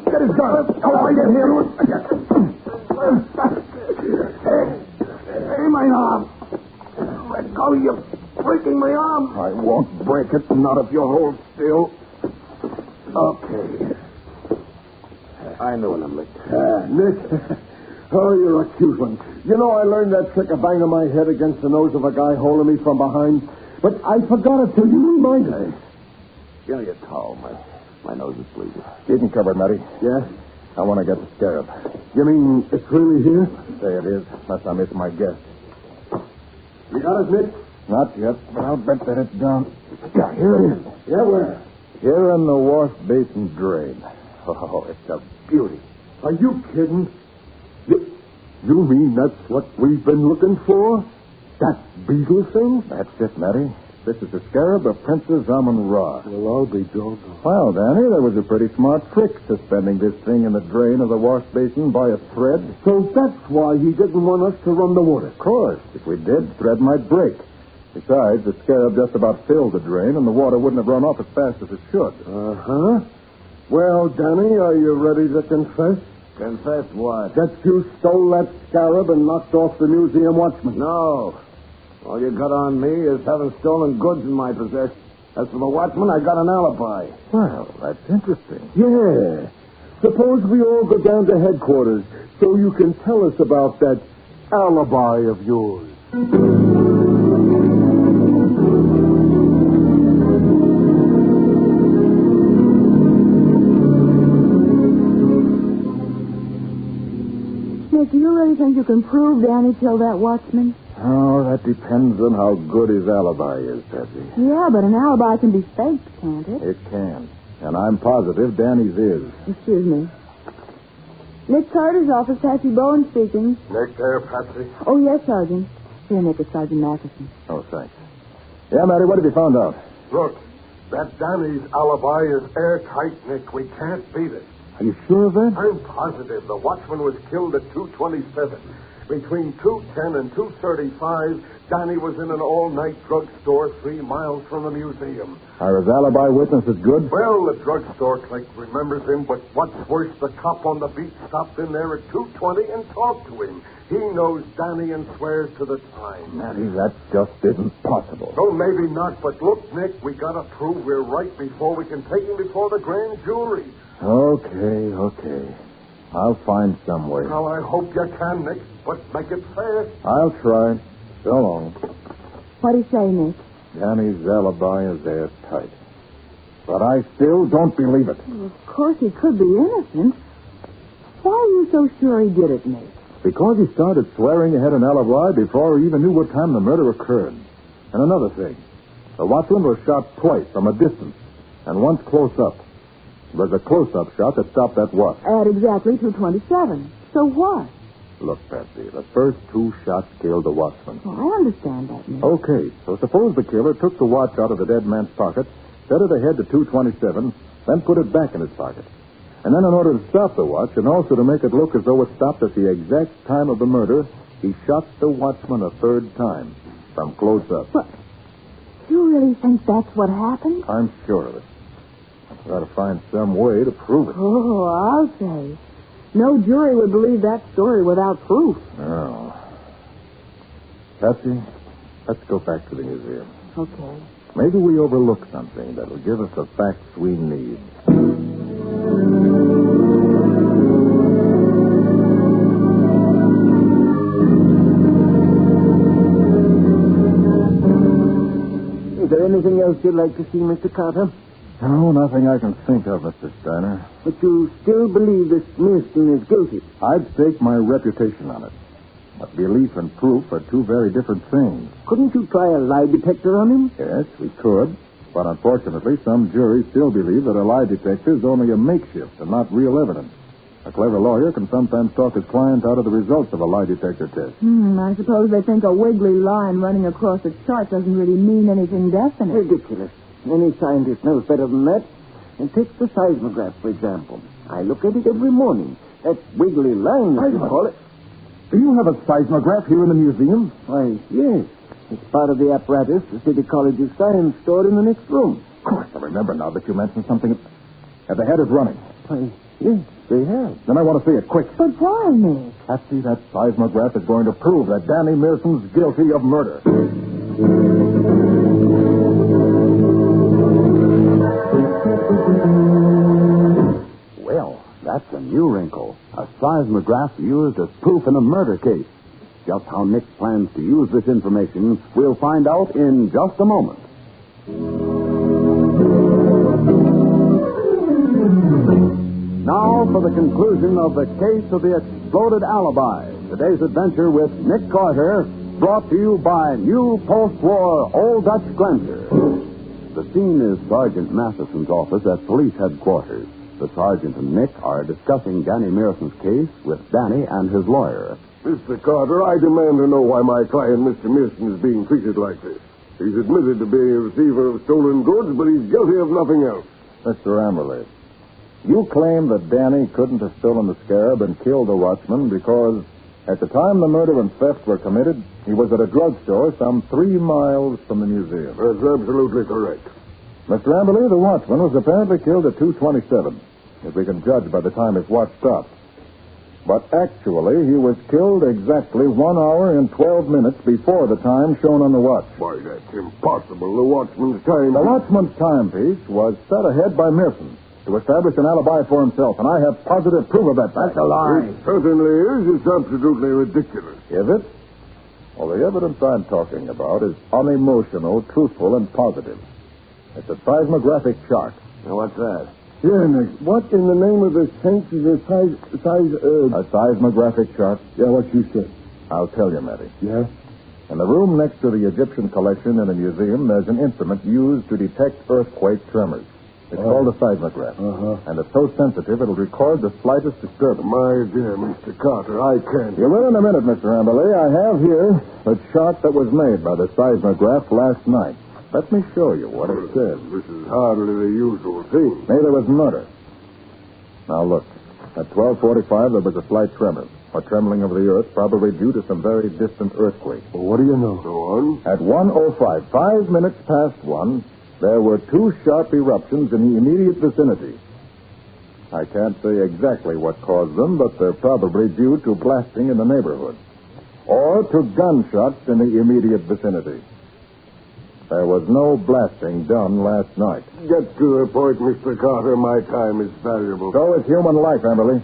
Get his gun. Go right in here. Hey, my arm. Let go. You're breaking my arm. I won't break it, not if you hold still. Okay. I knew when I'm licked. Nick. Oh, you're a cute one. You know, I learned that trick of banging my head against the nose of a guy holding me from behind, but I forgot it till you reminded me. Give me a towel. My nose is bleeding. Keep me covered, Matty. Yeah? I want to get the scarab. You mean it's really here? Say it is, unless I miss my guess. You got it, Nick? Not yet, but I'll bet that it's down. Yeah, here it is. Yeah, where? Here in the wash basin drain. Oh, it's a beauty. Are you kidding? You mean that's what we've been looking for? That beetle thing? That's it, Matty. This is the scarab of Princess Amun-Ra. Well, I'll be doggone. Well, Danny, there was a pretty smart trick suspending this thing in the drain of the wash basin by a thread. So that's why he didn't want us to run the water. Of course. If we did, thread might break. Besides, the scarab just about filled the drain, and the water wouldn't have run off as fast as it should. Uh-huh. Well, Danny, are you ready to confess? Confess what? That you stole that scarab and knocked off the museum watchman. No. All you got on me is having stolen goods in my possession. As for the watchman, I got an alibi. Well, that's interesting. Yeah. Suppose we all go down to headquarters so you can tell us about that alibi of yours. Nick, do you really think you can prove Danny killed that watchman? Oh, that depends on how good his alibi is, Patsy. Yeah, but an alibi can be faked, can't it? It can. And I'm positive Danny's is. Excuse me. Nick Carter's office, Patsy Bowen speaking. Nick there, Patsy? Oh, yes, Sergeant. Here, Nick, it's Sergeant Matheson. Oh, thanks. Yeah, Matty, what have you found out? Look, that Danny's alibi is airtight, Nick. We can't beat it. Are you sure of that? I'm positive. The watchman was killed at 2:27. Between 2:10 and 2:35, Danny was in an all-night drugstore 3 miles from the museum. Are his alibi witnesses good? Well, the drugstore clerk remembers him, but what's worse, the cop on the beat stopped in there at 2:20 and talked to him. He knows Danny and swears to the time. Matty, that just isn't possible. Oh, maybe not, but look, Nick, we gotta prove we're right before we can take him before the grand jury. Okay. I'll find some way. Now, I hope you can, Nick, but make it fast. I'll try. So long. What'd he say, Nick? Danny's alibi is airtight. But I still don't believe it. Well, of course he could be innocent. Why are you so sure he did it, Nick? Because he started swearing he had an alibi before he even knew what time the murder occurred. And another thing. The watchman was shot twice from a distance, and once close up. It was a close-up shot that stopped that watch. At exactly 2:27. So what? Look, Patsy, the first 2 shots killed the watchman. Oh, I understand that, Nick. Okay, so suppose the killer took the watch out of the dead man's pocket, set it ahead to 2:27, then put it back in his pocket. And then in order to stop the watch, and also to make it look as though it stopped at the exact time of the murder, he shot the watchman a 3rd time, from close up. But you really think that's what happened? I'm sure of it. I've got to find some way to prove it. Oh, I'll say. No jury would believe that story without proof. No. Patsy, let's go back to the museum. Okay. Maybe we overlooked something that'll give us the facts we need. Is there anything else you'd like to see, Mr. Carter? No, nothing I can think of, Mr. Steiner. But you still believe this Mysto is guilty? I'd stake my reputation on it. But belief and proof are 2 very different things. Couldn't you try a lie detector on him? Yes, we could. But unfortunately, some juries still believe that a lie detector is only a makeshift and not real evidence. A clever lawyer can sometimes talk his client out of the results of a lie detector test. I suppose they think a wiggly line running across a chart doesn't really mean anything definite. Ridiculous. Any scientist knows better than that. And take the seismograph, for example. I look at it every morning. That wiggly line, as you call it. Do you have a seismograph here in the museum? Why, yes. It's part of the apparatus the City College of Science stored in the next room. Of course, I remember now that you mentioned something. Have they had it running? Why, yes, they have. Then I want to see it quick. But why, Nick? Patsy, that seismograph is going to prove that Danny Mearson's guilty of murder. Well, that's a new wrinkle. A seismograph used as proof in a murder case. Just how Nick plans to use this information, we'll find out in just a moment. Now for the conclusion of the case of the exploded alibi. Today's adventure with Nick Carter, brought to you by new post-war Old Dutch Glanter. The scene is Sergeant Matheson's office at police headquarters. The sergeant and Nick are discussing Danny Mearson's case with Danny and his lawyer. Mr. Carter, I demand to know why my client, Mr. Mearson, is being treated like this. He's admitted to being a receiver of stolen goods, but he's guilty of nothing else. Mr. Amberley, you claim that Danny couldn't have stolen the scarab and killed the watchman because at the time the murder and theft were committed, he was at a drugstore some 3 miles from the museum. That's absolutely correct. Mr. Amberley, the watchman was apparently killed at 2:27, if we can judge by the time his watch stopped. But actually, he was killed exactly 1 hour and 12 minutes before the time shown on the watch. Why, that's impossible. The watchman's time... The watchman's timepiece was set ahead by Mearson to establish an alibi for himself, and I have positive proof of that fact. That's a lie. It certainly is. It's absolutely ridiculous. Is it? Well, the evidence I'm talking about is unemotional, truthful, and positive. It's a seismographic chart. Now, what's that? Yeah, Nick. What in the name of the saints is a A seismographic chart? Yeah, what you said. I'll tell you, Matty. Yeah? In the room next to the Egyptian collection in the museum, there's an instrument used to detect earthquake tremors. It's called a seismograph. And it's so sensitive it'll record the slightest disturbance. My dear Mr. Carter, I can't. You will in a minute, Mr. Amberley. I have here a chart that was made by the seismograph last night. Let me show you what it says. This is hardly the usual thing. Maybe there was murder. Now look. At 12:45, there was a slight tremor. A trembling of the earth, probably due to some very distant earthquake. Well, what do you know? Go on. At 1:05, 5 minutes past 1, there were 2 sharp eruptions in the immediate vicinity. I can't say exactly what caused them, but they're probably due to blasting in the neighborhood. Or to gunshots in the immediate vicinity. There was no blasting done last night. Get to the point, Mr. Carter. My time is valuable. So is human life, Amberley.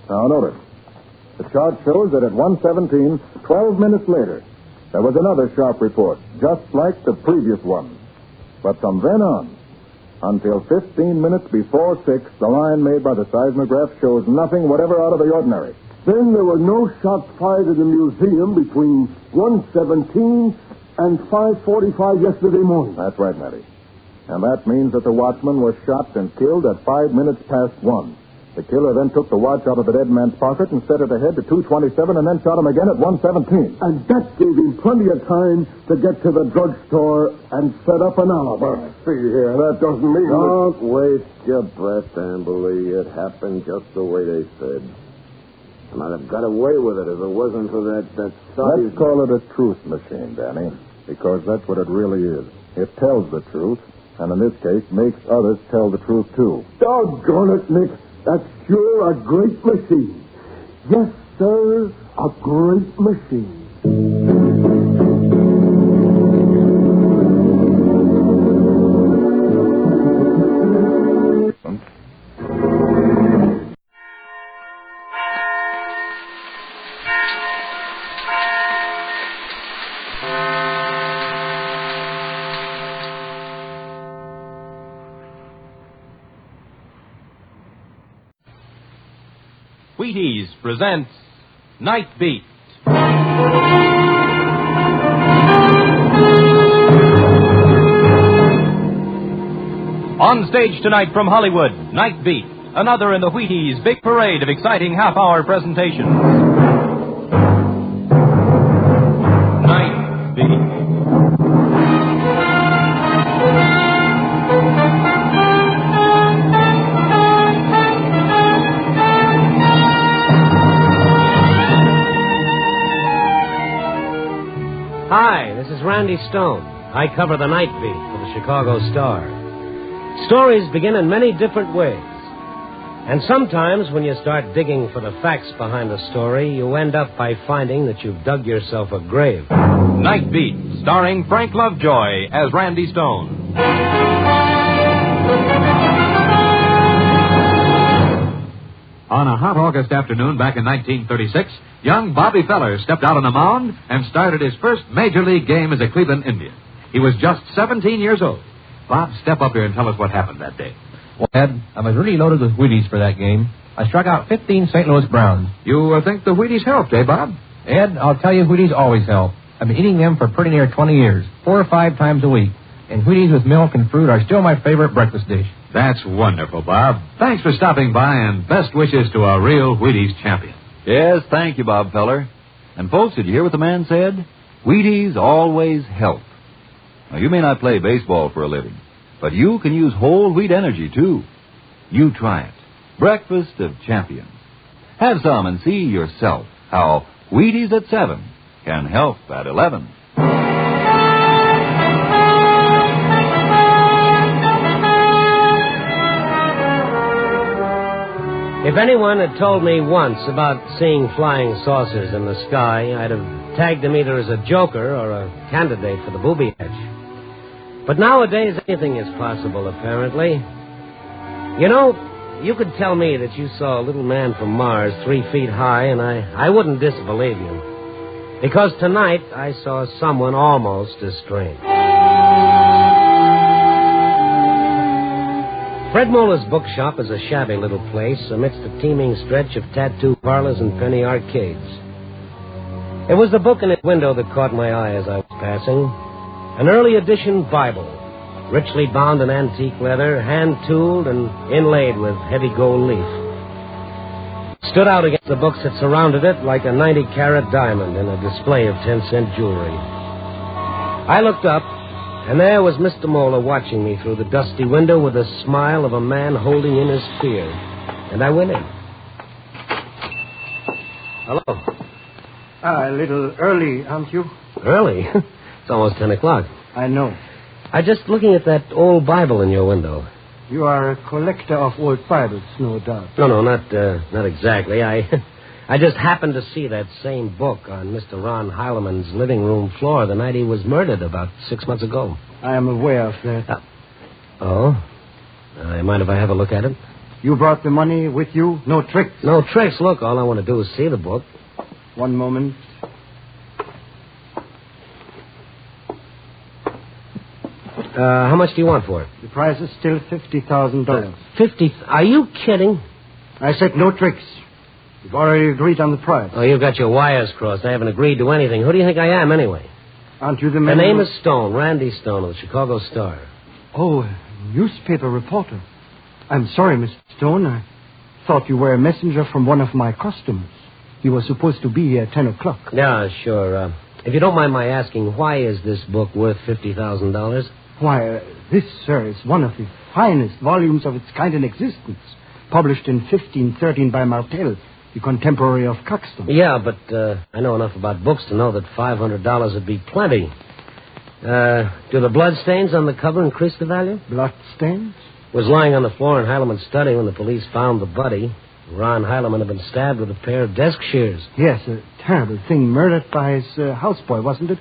Now, notice. The chart shows that at 1:17, 12 minutes later, there was another sharp report, just like the previous one. But from then on, until 15 minutes before 6, the line made by the seismograph shows nothing whatever out of the ordinary. Then there were no shots fired in the museum between 1:17 and 5:45 yesterday morning. That's right, Matty. And that means that the watchman was shot and killed at 5 minutes past 1. The killer then took the watch out of the dead man's pocket and set it ahead to 2:27 and then shot him again at 1:17. And that gave him plenty of time to get to the drugstore and set up an alibi. See here, that doesn't mean... Don't waste your breath, Amberley. It happened just the way they said. I might have got away with it if it wasn't for that size... Let's call it a truth machine, Danny, because that's what it really is. It tells the truth, and in this case, makes others tell the truth, too. Doggone it, Nick. That's sure a great machine. Yes, sir, a great machine. Wheaties presents Night Beat. On stage tonight from Hollywood, Night Beat, another in the Wheaties' big parade of exciting half-hour presentations. Night Beat. Hi, this is Randy Stone. I cover the Night Beat for the Chicago Star. Stories begin in many different ways. And sometimes when you start digging for the facts behind a story, you end up by finding that you've dug yourself a grave. Night Beat, starring Frank Lovejoy as Randy Stone. On a hot August afternoon back in 1936, young Bobby Feller stepped out on the mound and started his first major league game as a Cleveland Indian. He was just 17 years old. Bob, step up here and tell us what happened that day. Well, Ed, I was really loaded with Wheaties for that game. I struck out 15 St. Louis Browns. You think the Wheaties helped, eh, Bob? Ed, I'll tell you, Wheaties always help. I've been eating them for pretty near 20 years, 4 or 5 times a week. And Wheaties with milk and fruit are still my favorite breakfast dish. That's wonderful, Bob. Thanks for stopping by, and best wishes to a real Wheaties champion. Yes, thank you, Bob Feller. And folks, did you hear what the man said? Wheaties always help. Now, you may not play baseball for a living, but you can use whole wheat energy, too. You try it. Breakfast of champions. Have some and see yourself how Wheaties at 7 can help at 11. If anyone had told me once about seeing flying saucers in the sky, I'd have tagged him either as a joker or a candidate for the booby edge. But nowadays, anything is possible, apparently. You know, you could tell me that you saw a little man from Mars 3 feet high, and I wouldn't disbelieve you. Because tonight, I saw someone almost as strange. Fred Muller's bookshop is a shabby little place amidst a teeming stretch of tattoo parlors and penny arcades. It was the book in its window that caught my eye as I was passing. An early edition Bible, richly bound in antique leather, hand-tooled and inlaid with heavy gold leaf. Stood out against the books that surrounded it like a 90-carat diamond in a display of 10-cent jewelry. I looked up, and there was Mr. Moeller watching me through the dusty window with the smile of a man holding in his fear. And I went in. Hello. A little early, aren't you? Early? It's almost 10 o'clock. I know. I'm just looking at that old Bible in your window. You are a collector of old Bibles, no doubt. No, not exactly. I just happened to see that same book on Mr. Ron Heileman's living room floor the night he was murdered about 6 months ago. I am aware of that. You mind if I have a look at it? You brought the money with you? No tricks? No tricks. Look, all I want to do is see the book. One moment. How much do you want for it? The price is still $50,000. 50? Are you kidding? I said no tricks. You've already agreed on the price. Oh, you've got your wires crossed. I haven't agreed to anything. Who do you think I am, anyway? Aren't you the man? The name is Stone, Randy Stone of the Chicago Star. Oh, a newspaper reporter. I'm sorry, Mr. Stone. I thought you were a messenger from one of my customers. He was supposed to be here at 10 o'clock. Yeah, sure. If you don't mind my asking, why is this book worth $50,000? Why, this, sir, is one of the finest volumes of its kind in existence. Published in 1513 by Martel, the contemporary of Caxton. Yeah, but I know enough about books to know that $500 would be plenty. Do the bloodstains on the cover increase the value? Bloodstains? Was lying on the floor in Heileman's study when the police found the body. Ron Heileman had been stabbed with a pair of desk shears. Yes, a terrible thing. Murdered by his houseboy, wasn't it?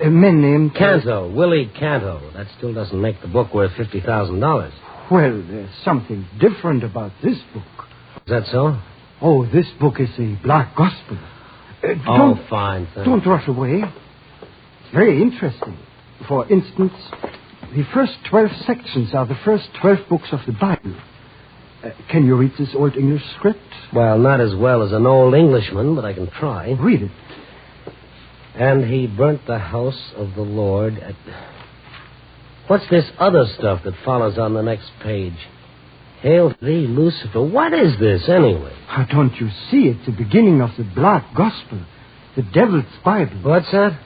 A man named... Canto, Willie Canto. That still doesn't make the book worth $50,000. Well, there's something different about this book. Is that so? Oh, this book is a black gospel. Fine. Don't rush away. It's very interesting. For instance, the first 12 sections are the first 12 books of the Bible. Can you read this Old English script? Well, not as well as an old Englishman, but I can try. Read it. And he burnt the house of the Lord at... What's this other stuff that follows on the next page? Hail to thee, Lucifer. What is this, anyway? Don't you see? It's the beginning of the black gospel. The devil's Bible. What's that?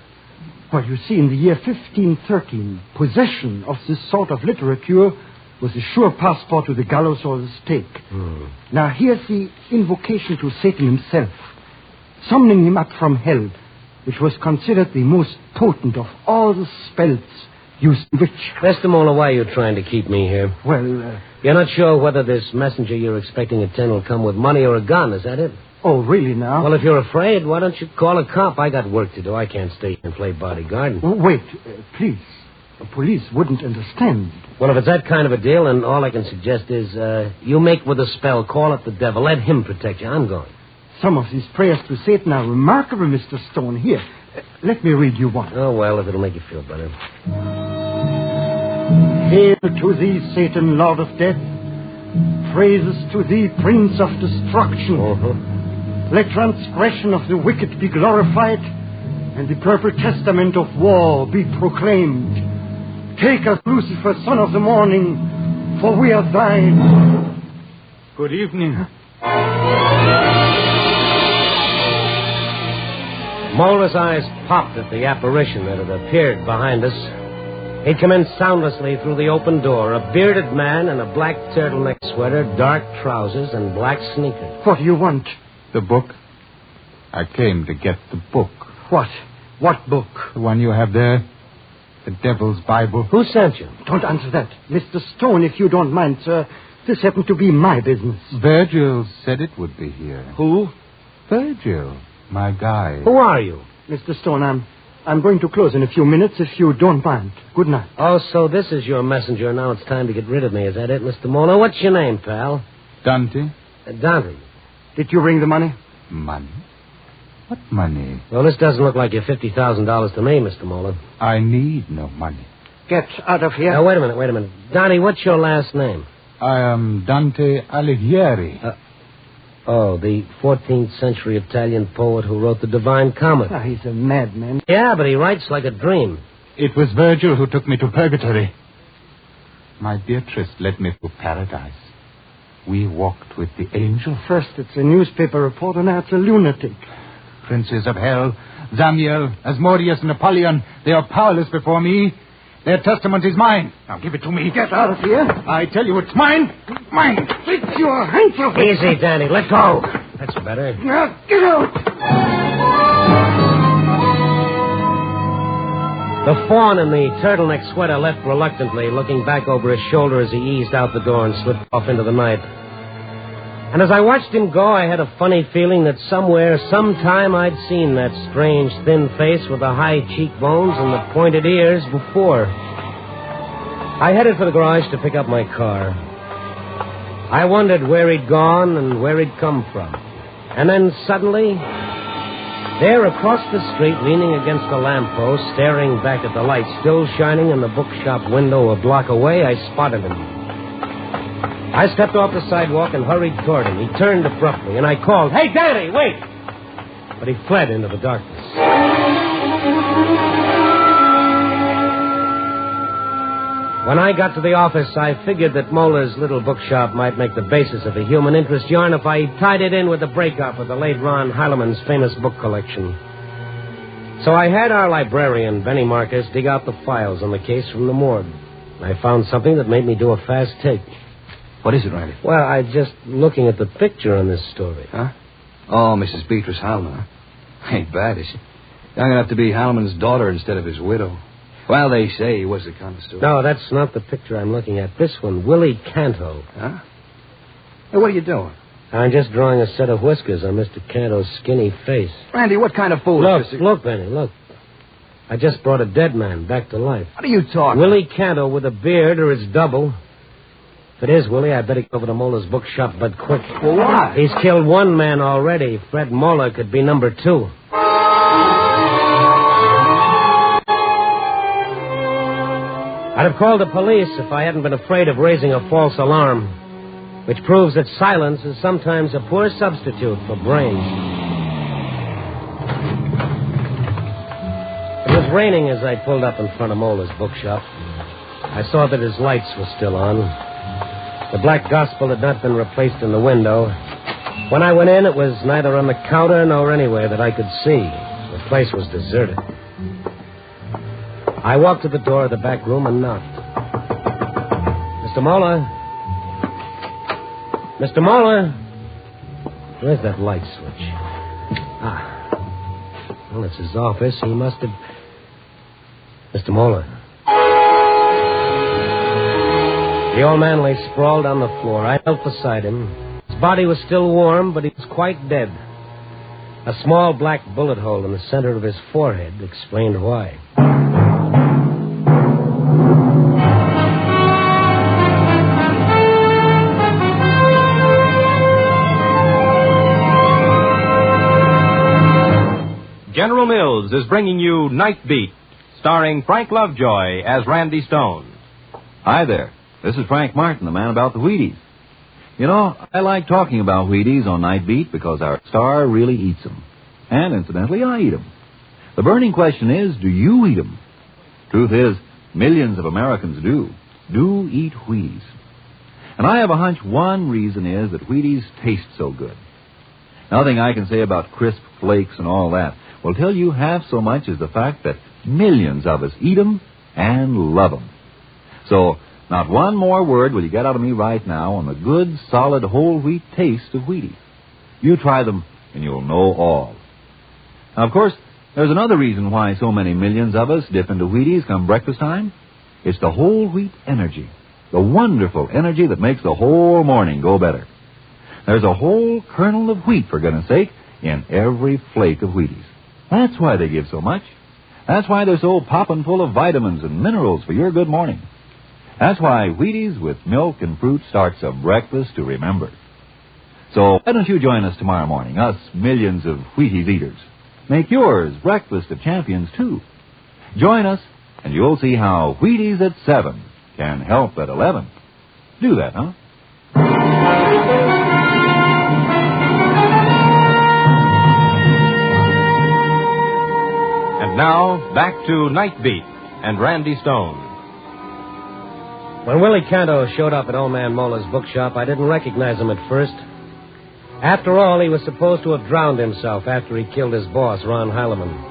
Well, you see, in the year 1513, possession of this sort of literature was a sure passport to the gallows or the stake. Now, here's the invocation to Satan himself, summoning him up from hell, which was considered the most potent of all the spells used in witchcraft. Mr. Moeller, why are you trying to keep me here? Well, You're not sure whether this messenger you're expecting at 10 will come with money or a gun, is that it? Oh, really now? Well, if you're afraid, why don't you call a cop? I got work to do. I can't stay and play bodyguard. Oh, wait, please. The police wouldn't understand. Well, if it's that kind of a deal, then all I can suggest is you make with a spell, call up the devil, let him protect you. I'm going. Some of these prayers to Satan are remarkable, Mr. Stone. Here, let me read you one. Oh, well, if it'll make you feel better. Hail to thee, Satan, Lord of death. Praises to thee, Prince of destruction. Let transgression of the wicked be glorified, and the purple testament of war be proclaimed. Take us, Lucifer, son of the morning, for we are thine. Good evening. Moeller's eyes popped at the apparition that had appeared behind us. He'd come in soundlessly through the open door, a bearded man in a black turtleneck sweater, dark trousers, and black sneakers. What do you want? The book. I came to get the book. What? What book? The one you have there. The Devil's Bible. Who sent you? Don't answer that. Mr. Stone, if you don't mind, sir. This happened to be my business. Virgil said it would be here. Who? Virgil, my guide. Who are you? Mr. Stone, I'm going to close in a few minutes if you don't mind. Good night. Oh, so this is your messenger. Now it's time to get rid of me. Is that it, Mr. Moeller? What's your name, pal? Dante. Dante. Did you bring the money? Money? What money? Well, this doesn't look like your $50,000 to me, Mr. Moeller. I need no money. Get out of here. Now, wait a minute. Dante, what's your last name? I am Dante Alighieri. The 14th century Italian poet who wrote the Divine Comedy. He's a madman. Yeah, but he writes like a dream. It was Virgil who took me to purgatory. My Beatrice led me to paradise. We walked with the angel. First it's a newspaper reporter, now it's a lunatic. Princes of hell, Zamiel, Asmodeus, and Apollyon, they are powerless before me. Their testament is mine. Now give it to me. Get out of here. I tell you it's mine. Mine. It's your hands off it. Easy, Danny. Let go. That's better. Now, get out. The fawn in the turtleneck sweater left reluctantly, looking back over his shoulder as he eased out the door and slipped off into the night. And as I watched him go, I had a funny feeling that somewhere, sometime, I'd seen that strange, thin face with the high cheekbones and the pointed ears before. I headed for the garage to pick up my car. I wondered where he'd gone and where he'd come from. And then suddenly, there across the street, leaning against a lamppost, staring back at the light still shining in the bookshop window a block away, I spotted him. I stepped off the sidewalk and hurried toward him. He turned abruptly, and I called, "Hey, Danny, wait!" But he fled into the darkness. When I got to the office, I figured that Moeller's little bookshop might make the basis of a human interest yarn if I tied it in with the breakup of the late Ron Heileman's famous book collection. So I had our librarian, Benny Marcus, dig out the files on the case from the morgue. I found something that made me do a fast take. What is it, Randy? Well, I just looking at the picture on this story. Huh? Oh, Mrs. Beatrice Heileman, huh? Ain't bad, is she? Young enough to be Heileman's daughter instead of his widow. Well, they say he was the kind of story. No, that's not the picture I'm looking at. This one, Willie Canto. Huh? Hey, what are you doing? I'm just drawing a set of whiskers on Mr. Canto's skinny face. Randy, what kind of fool is this? Look, Benny, look. I just brought a dead man back to life. What are you talking? Willie Canto with a beard or his double. If it is Willie, I better go over to Moeller's bookshop, but quick. Well, why? He's killed one man already. Fred Moeller could be number 2. I'd have called the police if I hadn't been afraid of raising a false alarm, which proves that silence is sometimes a poor substitute for brains. It was raining as I pulled up in front of Moeller's bookshop. I saw that his lights were still on. The Black Gospel had not been replaced in the window. When I went in, it was neither on the counter nor anywhere that I could see. The place was deserted. I walked to the door of the back room and knocked. Mr. Moeller? Mr. Moeller? Where's that light switch? Ah. Well, it's his office. He must have... Mr. Moeller. The old man lay sprawled on the floor. I knelt beside him. His body was still warm, but he was quite dead. A small black bullet hole in the center of his forehead explained why. General Mills is bringing you Night Beat, starring Frank Lovejoy as Randy Stone. Hi there. This is Frank Martin, the man about the Wheaties. You know, I like talking about Wheaties on Night Beat because our star really eats them. And incidentally, I eat them. The burning question is, do you eat them? Truth is, millions of Americans do eat Wheaties. And I have a hunch one reason is that Wheaties taste so good. Nothing I can say about crisp flakes and all that will tell you half so much as the fact that millions of us eat them and love them. So, not one more word will you get out of me right now on the good, solid, whole wheat taste of Wheaties. You try them, and you'll know all. Now, of course, there's another reason why so many millions of us dip into Wheaties come breakfast time. It's the whole wheat energy, the wonderful energy that makes the whole morning go better. There's a whole kernel of wheat, for goodness sake, in every flake of Wheaties. That's why they give so much. That's why they're so poppin' full of vitamins and minerals for your good morning. That's why Wheaties with milk and fruit starts a breakfast to remember. So why don't you join us tomorrow morning, us millions of Wheaties eaters? Make yours breakfast of champions, too. Join us, and you'll see how Wheaties at 7 can help at 11. Do that, huh? And now, back to Night Beat and Randy Stone. When Willie Canto showed up at Old Man Mola's bookshop, I didn't recognize him at first. After all, he was supposed to have drowned himself after he killed his boss, Ron Heilemann.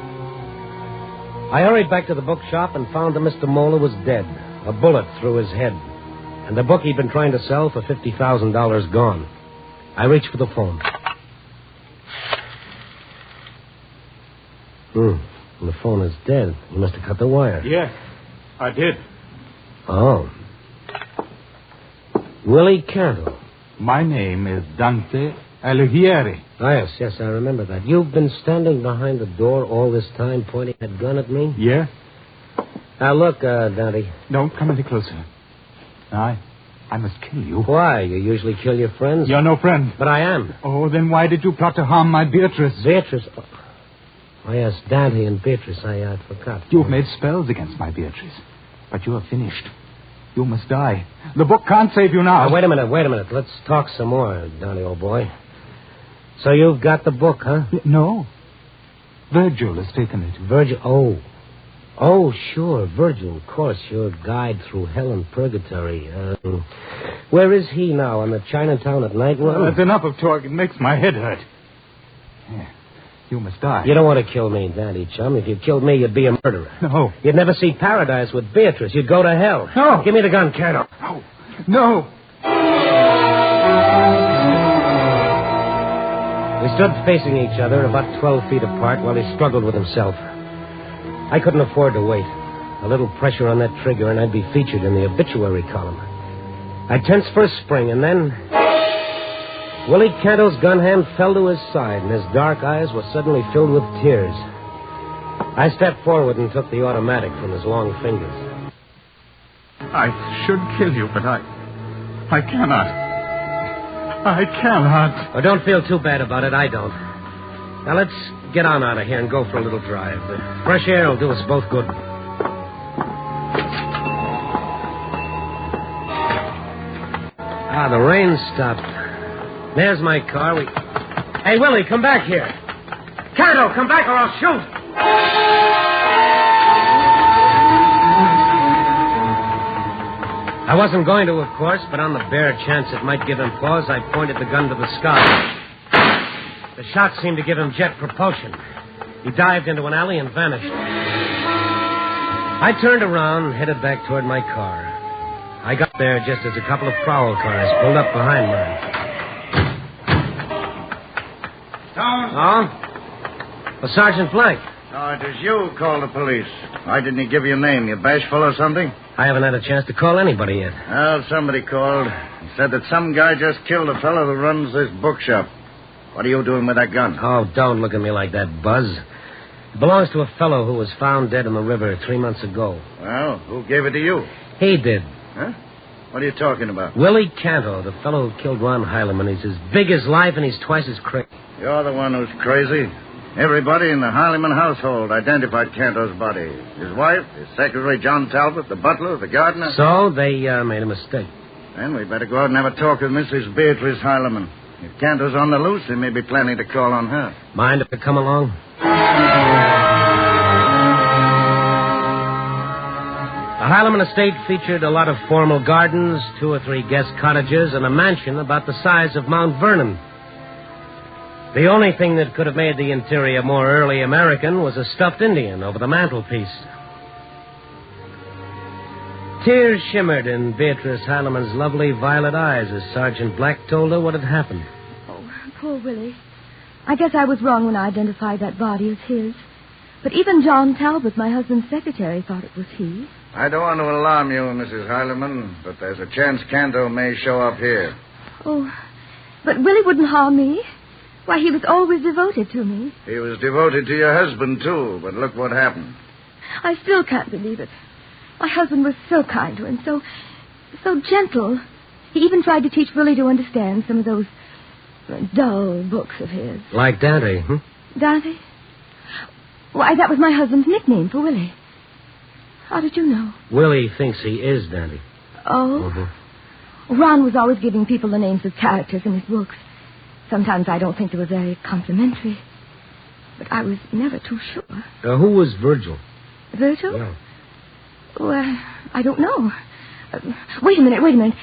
I hurried back to the bookshop and found that Mr. Mola was dead, a bullet through his head, and the book he'd been trying to sell for $50,000 gone. I reached for the phone. The phone is dead. You must have cut the wire. Yes, I did. Oh. Willie Canto. My name is Dante Alighieri. Oh, yes, I remember that. You've been standing behind the door all this time pointing that gun at me? Yes. Now, look, Dante. Don't come any closer. I must kill you. Why? You usually kill your friends? You're no friend. But I am. Oh, then why did you plot to harm my Beatrice? Beatrice? Oh, yes, Dante and Beatrice. I forgot. You've made spells against my Beatrice. But you are finished. You must die. The book can't save you now. Wait a minute. Let's talk some more, Dante, old boy. So you've got the book, huh? No. Virgil has taken it. Virgil? Oh, sure, Virgil, of course, your guide through hell and purgatory. Where is he now, on the Chinatown at night run? That's enough of talk. It makes my head hurt. Yeah. You must die. You don't want to kill me, Daddy Chum. If you killed me, you'd be a murderer. No. You'd never see paradise with Beatrice. You'd go to hell. No. Give me the gun, Canto. No. We stood facing each other about 12 feet apart while he struggled with himself. I couldn't afford to wait. A little pressure on that trigger and I'd be featured in the obituary column. I tensed for a spring and then... Willie Canto's gun hand fell to his side, and his dark eyes were suddenly filled with tears. I stepped forward and took the automatic from his long fingers. I should kill you, but I cannot. I cannot. Oh, don't feel too bad about it. I don't. Now, let's get on out of here and go for a little drive. The fresh air will do us both good. The rain stopped. There's my car. Hey, Willie, come back here. Canto, come back or I'll shoot. I wasn't going to, of course, but on the bare chance it might give him pause, I pointed the gun to the sky. The shot seemed to give him jet propulsion. He dived into an alley and vanished. I turned around and headed back toward my car. I got there just as a couple of prowl cars pulled up behind mine. Oh? Well, Sergeant Blank. No, it is you who called the police. Why didn't he give you a name? You bashful or something? I haven't had a chance to call anybody yet. Well, somebody called. He said that some guy just killed a fellow who runs this bookshop. What are you doing with that gun? Oh, don't look at me like that, Buzz. It belongs to a fellow who was found dead in the river 3 months ago. Well, who gave it to you? He did. Huh? What are you talking about? Willie Canto, the fellow who killed Ron Heilemann. He's as big as life and he's twice as crazy. You're the one who's crazy. Everybody in the Heilemann household identified Canto's body. His wife, his secretary, John Talbot, the butler, the gardener. So they made a mistake. Then we better go out and have a talk with Mrs. Beatrice Heilemann. If Canto's on the loose, they may be planning to call on her. Mind if I come along? The Heilemann estate featured a lot of formal gardens, 2 or 3 guest cottages, and a mansion about the size of Mount Vernon. The only thing that could have made the interior more early American was a stuffed Indian over the mantelpiece. Tears shimmered in Beatrice Heilemann's lovely violet eyes as Sergeant Black told her what had happened. Oh, poor Willie. I guess I was wrong when I identified that body as his. But even John Talbot, my husband's secretary, thought it was he. I don't want to alarm you, Mrs. Heilemann, but there's a chance Canto may show up here. Oh, but Willie wouldn't harm me. Why, he was always devoted to me. He was devoted to your husband, too, but look what happened. I still can't believe it. My husband was so kind to him, so gentle. He even tried to teach Willie to understand some of those dull books of his. Like Dante, Dante? Why, that was my husband's nickname for Willie. How did you know? Willie thinks he is Dante. Oh? Ron was always giving people the names of characters in his books. Sometimes I don't think they were very complimentary. But I was never too sure. Who was Virgil? Virgil? Yeah. Well, I don't know. Wait a minute.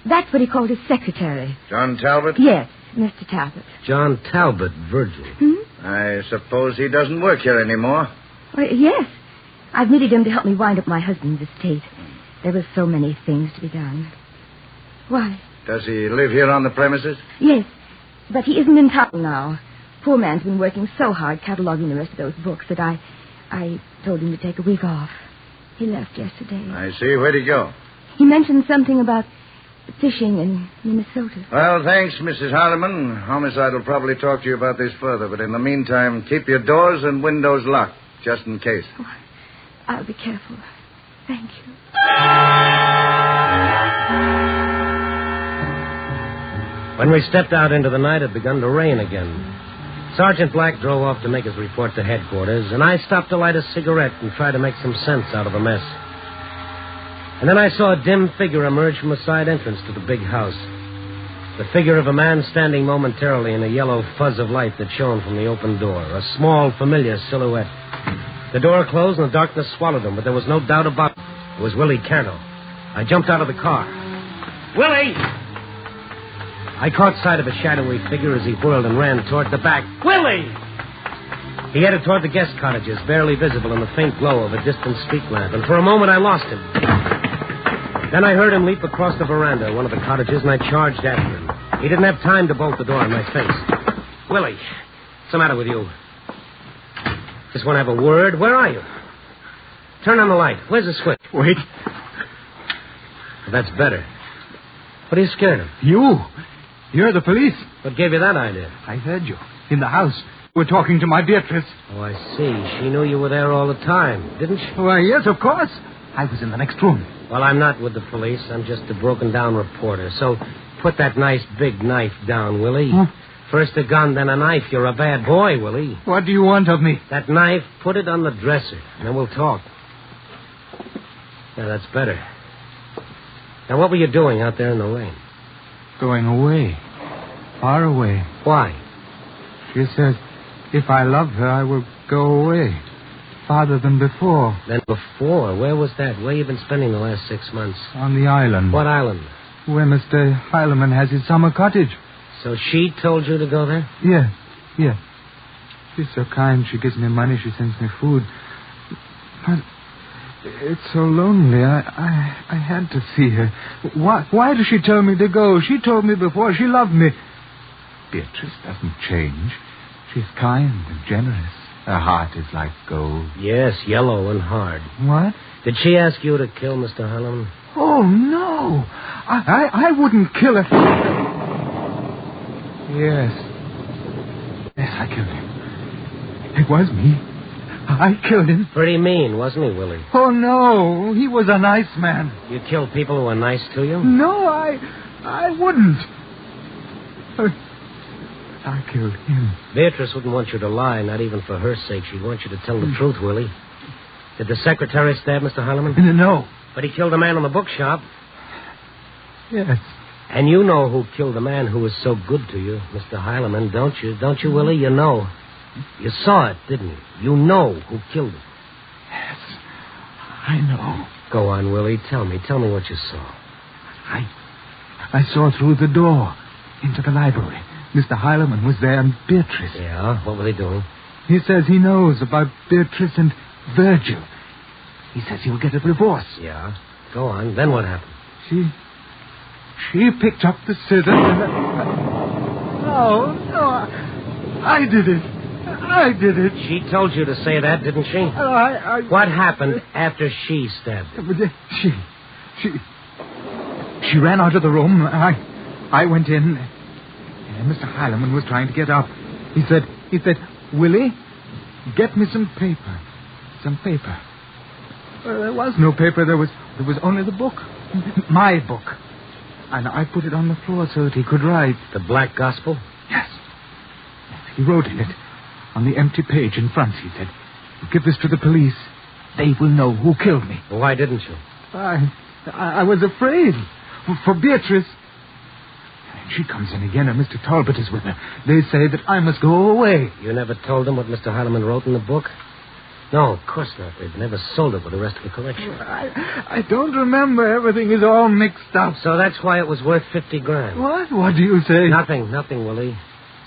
That's what he called his secretary. John Talbot? Yes, Mr. Talbot. John Talbot, Virgil. I suppose he doesn't work here anymore. Well, yes. I've needed him to help me wind up my husband's estate. There were so many things to be done. Why? Does he live here on the premises? Yes, but he isn't in town now. Poor man's been working so hard cataloging the rest of those books that I told him to take a week off. He left yesterday. I see. Where'd he go? He mentioned something about fishing in Minnesota. Well, thanks, Mrs. Harriman. Homicide will probably talk to you about this further, but in the meantime, keep your doors and windows locked, just in case. Oh, I'll be careful. Thank you. When we stepped out into the night, it had begun to rain again. Sergeant Black drove off to make his report to headquarters, and I stopped to light a cigarette and try to make some sense out of the mess. And then I saw a dim figure emerge from a side entrance to the big house. The figure of a man standing momentarily in a yellow fuzz of light that shone from the open door. A small, familiar silhouette. The door closed and the darkness swallowed him, but there was no doubt about it. It was Willie Cantle. I jumped out of the car. Willie! I caught sight of a shadowy figure as he whirled and ran toward the back. Willie! He headed toward the guest cottages, barely visible in the faint glow of a distant street lamp, and for a moment I lost him. Then I heard him leap across the veranda of one of the cottages, and I charged after him. He didn't have time to bolt the door in my face. Willie, what's the matter with you? Just want to have a word? Where are you? Turn on the light. Where's the switch? Wait. Well, that's better. What are you scared of? You're the police. What gave you that idea? I heard you. In the house. We're talking to my Beatrice. Oh, I see. She knew you were there all the time, didn't she? Why, yes, of course. I was in the next room. Well, I'm not with the police. I'm just a broken-down reporter. So put that nice big knife down, Willie. Huh? First a gun, then a knife. You're a bad boy, Willie. What do you want of me? That knife, put it on the dresser, and then we'll talk. Yeah, that's better. Now, what were you doing out there in the rain? Going away. Far away. Why? She says, if I love her, I will go away. Farther than before. Than before? Where was that? Where you been spending the last 6 months? On the island. What island? Where Mr. Heileman has his summer cottage. So she told you to go there? Yes. She's so kind. She gives me money. She sends me food. But it's so lonely. I had to see her. Why does she tell me to go? She told me before she loved me. Beatrice doesn't change. She's kind and generous. Her heart is like gold. Yes, yellow and hard. What? Did she ask you to kill Mr. Heileman? Oh, no. I wouldn't kill her. Yes, I killed him. It was me. I killed him. Pretty mean, wasn't he, Willie? Oh, no. He was a nice man. You killed people who were nice to you? No, I wouldn't. I killed him. Beatrice wouldn't want you to lie, not even for her sake. She'd want you to tell the truth, Willie. Did the secretary stab Mr. Heileman? No. But he killed a man in the bookshop. Yes. And you know who killed the man who was so good to you, Mr. Heileman, don't you? Don't you, Willie? You know. You saw it, didn't you? You know who killed him. Yes, I know. Go on, Willie. Tell me what you saw. I saw through the door into the library. Mr. Heileman was there and Beatrice. Yeah? What were they doing? He says he knows about Beatrice and Virgil. He says he'll get a divorce. Yeah? Go on. Then what happened? She picked up the scissors and... No, I did it. She told you to say that, didn't she? What happened after she stabbed him? She ran out of the room. I went in. And Mr. Heileman was trying to get up. He said, Willie, get me some paper. Some paper. There was no paper. There was only the book. My book. And I put it on the floor so that he could write. The Black Gospel? Yes. He wrote in it. On the empty page in front, he said, give this to the police. They will know who killed me. Why didn't you? I was afraid. For Beatrice. She comes in again, and Mr. Talbot is with her. They say that I must go away. You never told them what Mr. Heileman wrote in the book? No, of course not. They've never sold it with the rest of the collection. I don't remember. Everything is all mixed up. So that's why it was worth $50,000. What? What do you say? Nothing, Willie.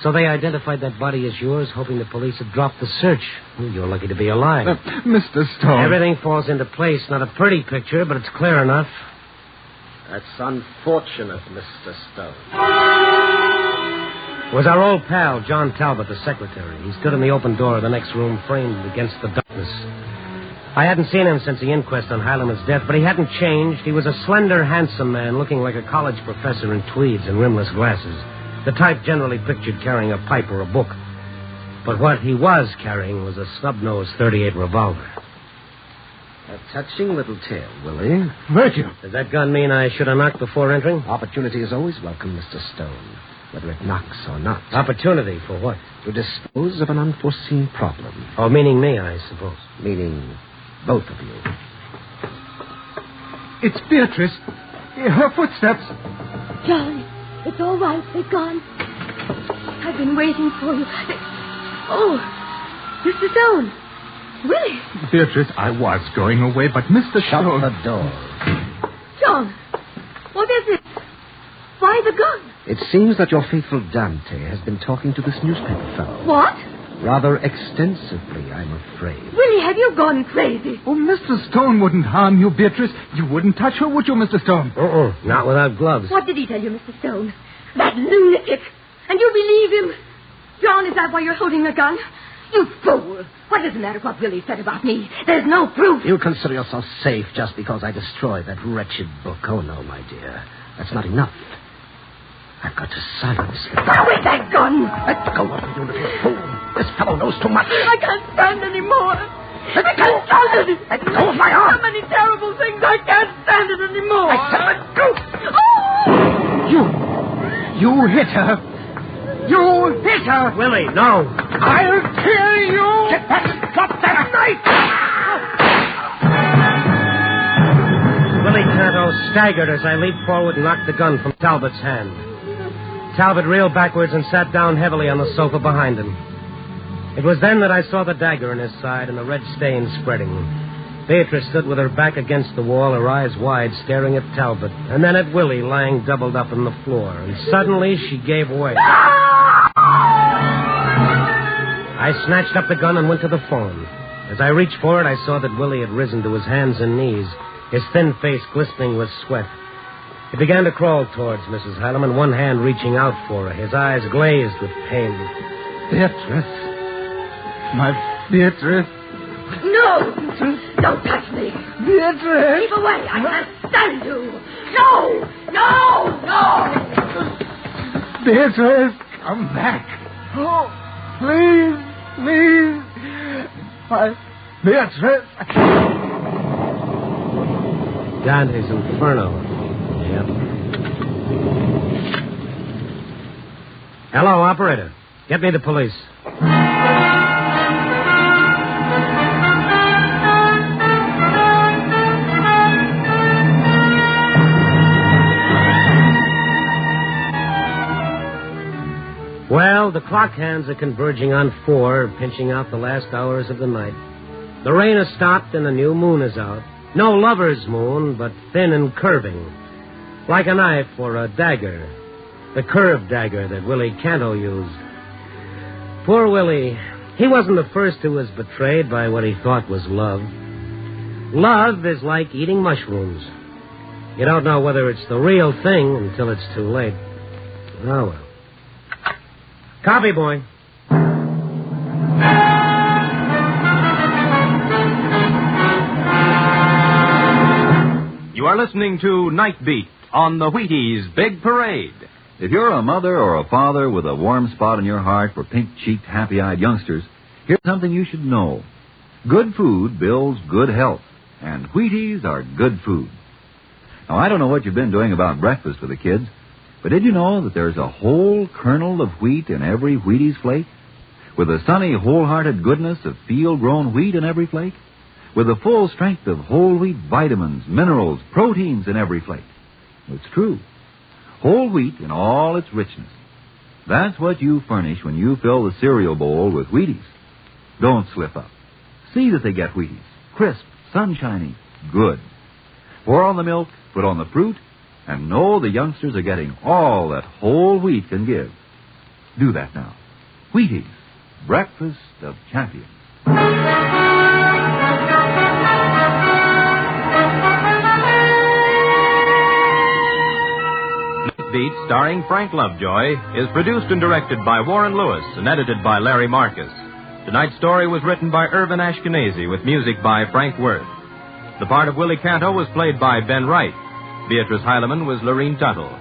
So they identified that body as yours, hoping the police had dropped the search. Well, you're lucky to be alive. Mr. Stone. Everything falls into place. Not a pretty picture, but it's clear enough. That's unfortunate, Mr. Stone. It was our old pal, John Talbot, the secretary. He stood in the open door of the next room, framed against the darkness. I hadn't seen him since the inquest on Hylaman's death, but he hadn't changed. He was a slender, handsome man, looking like a college professor in tweeds and rimless glasses. The type generally pictured carrying a pipe or a book. But what he was carrying was a snub-nosed .38 revolver. A touching little tale, Willie. Virgil. Does that gun mean I should have knocked before entering? Opportunity is always welcome, Mr. Stone, whether it knocks or not. Opportunity for what? To dispose of an unforeseen problem. Oh, meaning me, I suppose. Meaning both of you. It's Beatrice. Her footsteps. John, it's all right. They've gone. I've been waiting for you. Oh, Mr. Stone. Willie. Beatrice, I was going away, but Mr. Stone... Shut the door. John, what is it? Why the gun? It seems that your faithful Dante has been talking to this newspaper fellow. What? Rather extensively, I'm afraid. Willie, have you gone crazy? Oh, Mr. Stone wouldn't harm you, Beatrice. You wouldn't touch her, would you, Mr. Stone? Not without gloves. What did he tell you, Mr. Stone? That lunatic. And you believe him? John, is that why you're holding the gun? You fool. What does it matter what Willie said about me? There's no proof. You consider yourself safe just because I destroyed that wretched book. Oh, no, my dear. That's not enough. I've got to silence him. Throw away that gun. Let go of me, you little fool. This fellow knows too much. I can't stand anymore. Let I can't stand it. Let go of my arm. So many terrible things. I can't stand it anymore. I said let go. Oh! You hit her. You hit her. Willie, no. I'll kill you. Get back. Drop that knife. Willie Canto staggered as I leaped forward and knocked the gun from Talbot's hand. Talbot reeled backwards and sat down heavily on the sofa behind him. It was then that I saw the dagger in his side and the red stain spreading. Beatrice stood with her back against the wall, her eyes wide, staring at Talbot, and then at Willie lying doubled up on the floor. And suddenly she gave way. I snatched up the gun and went to the phone. As I reached for it, I saw that Willie had risen to his hands and knees, his thin face glistening with sweat. He began to crawl towards Mrs. Hylaman, one hand reaching out for her, his eyes glazed with pain. Beatrice. My Beatrice. No! Don't touch me! Beatrice! Keep away! I can't stand you! No! No! No! Beatrice, come back. Oh, please, please. My Beatrice. Dante's Inferno. Yep. Hello, operator. Get me the police. Well, the clock hands are converging on 4, pinching out the last hours of the night. The rain has stopped and the new moon is out. No lover's moon, but thin and curving. Like a knife or a dagger. The curved dagger that Willie Canto used. Poor Willie. He wasn't the first who was betrayed by what he thought was love. Love is like eating mushrooms. You don't know whether it's the real thing until it's too late. Oh, well. Copy, boy. You are listening to Night Beat on the Wheaties Big Parade. If you're a mother or a father with a warm spot in your heart for pink-cheeked, happy-eyed youngsters, here's something you should know. Good food builds good health, and Wheaties are good food. Now, I don't know what you've been doing about breakfast for the kids, but did you know that there's a whole kernel of wheat in every Wheaties flake? With the sunny, wholehearted goodness of field-grown wheat in every flake? With the full strength of whole wheat vitamins, minerals, proteins in every flake? It's true. Whole wheat in all its richness. That's what you furnish when you fill the cereal bowl with Wheaties. Don't slip up. See that they get Wheaties. Crisp, sunshiny, good. Pour on the milk, put on the fruit, and know the youngsters are getting all that whole wheat can give. Do that now. Wheaties, breakfast of champions. Night Beat, starring Frank Lovejoy, is produced and directed by Warren Lewis and edited by Larry Marcus. Tonight's story was written by Irvin Ashkenazi with music by Frank Worth. The part of Willie Canto was played by Ben Wright. Beatrice Heileman was Lorene Tuttle.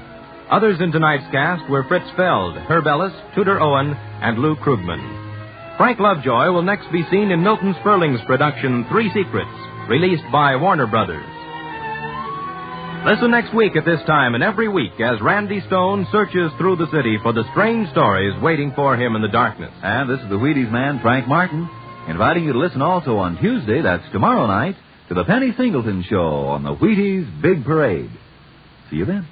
Others in tonight's cast were Fritz Feld, Herb Ellis, Tudor Owen, and Lou Krugman. Frank Lovejoy will next be seen in Milton Sperling's production Three Secrets, released by Warner Brothers. Listen next week at this time and every week as Randy Stone searches through the city for the strange stories waiting for him in the darkness. And this is the Wheaties man, Frank Martin, inviting you to listen also on Tuesday, that's tomorrow night, to the Penny Singleton Show on the Wheaties Big Parade. See you then.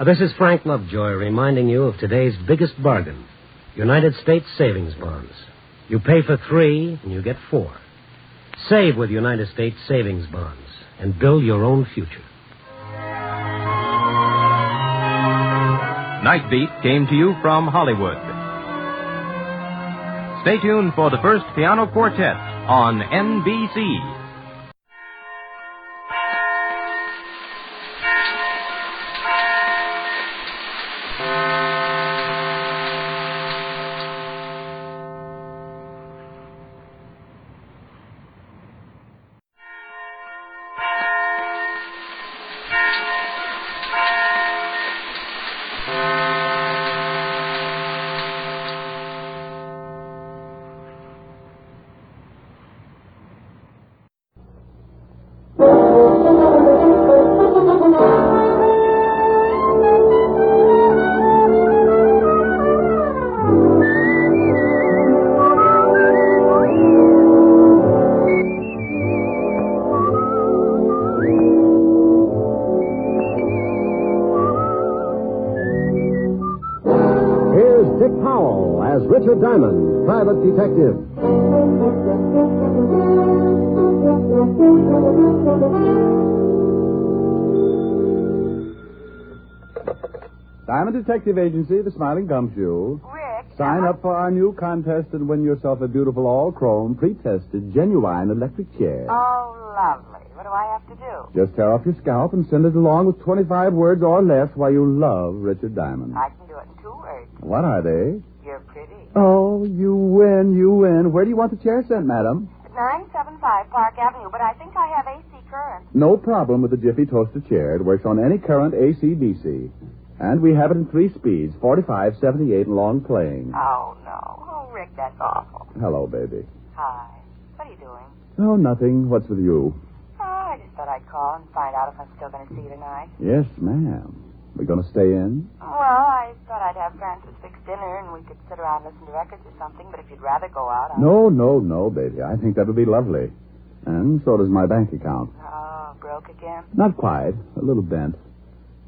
This is Frank Lovejoy reminding you of today's biggest bargain, United States Savings Bonds. You pay for 3 and you get 4. Save with United States Savings Bonds and build your own future. Night Beat came to you from Hollywood. Stay tuned for the first piano quartet on NBC. Richard Damon, private detective. Diamond Detective Agency, the Smiling Gumshoe. Rick. Sign up for our new contest and win yourself a beautiful all-chrome, pre-tested, genuine electric chair. Oh, lovely. What do I have to do? Just tear off your scalp and send it along with 25 words or less why you love Richard Diamond. I can do it in 2 words. What are they? You're pretty. Oh, you win, you win. Where do you want the chair sent, madam? 975 Park Avenue, but I think I have AC current. No problem with the Jiffy Toaster chair. It works on any current AC/DC. And we have it in 3 speeds, 45, 78, and long playing. Oh, no. Oh, Rick, that's awful. Hello, baby. Hi. What are you doing? Oh, nothing. What's with you? Oh, I just thought I'd call and find out if I'm still going to see you tonight. Yes, ma'am. We going to stay in? Well, I thought I'd have Francis fix dinner and we could sit around and listen to records or something, but if you'd rather go out, No, baby. I think that would be lovely. And so does my bank account. Oh, broke again? Not quite. A little bent.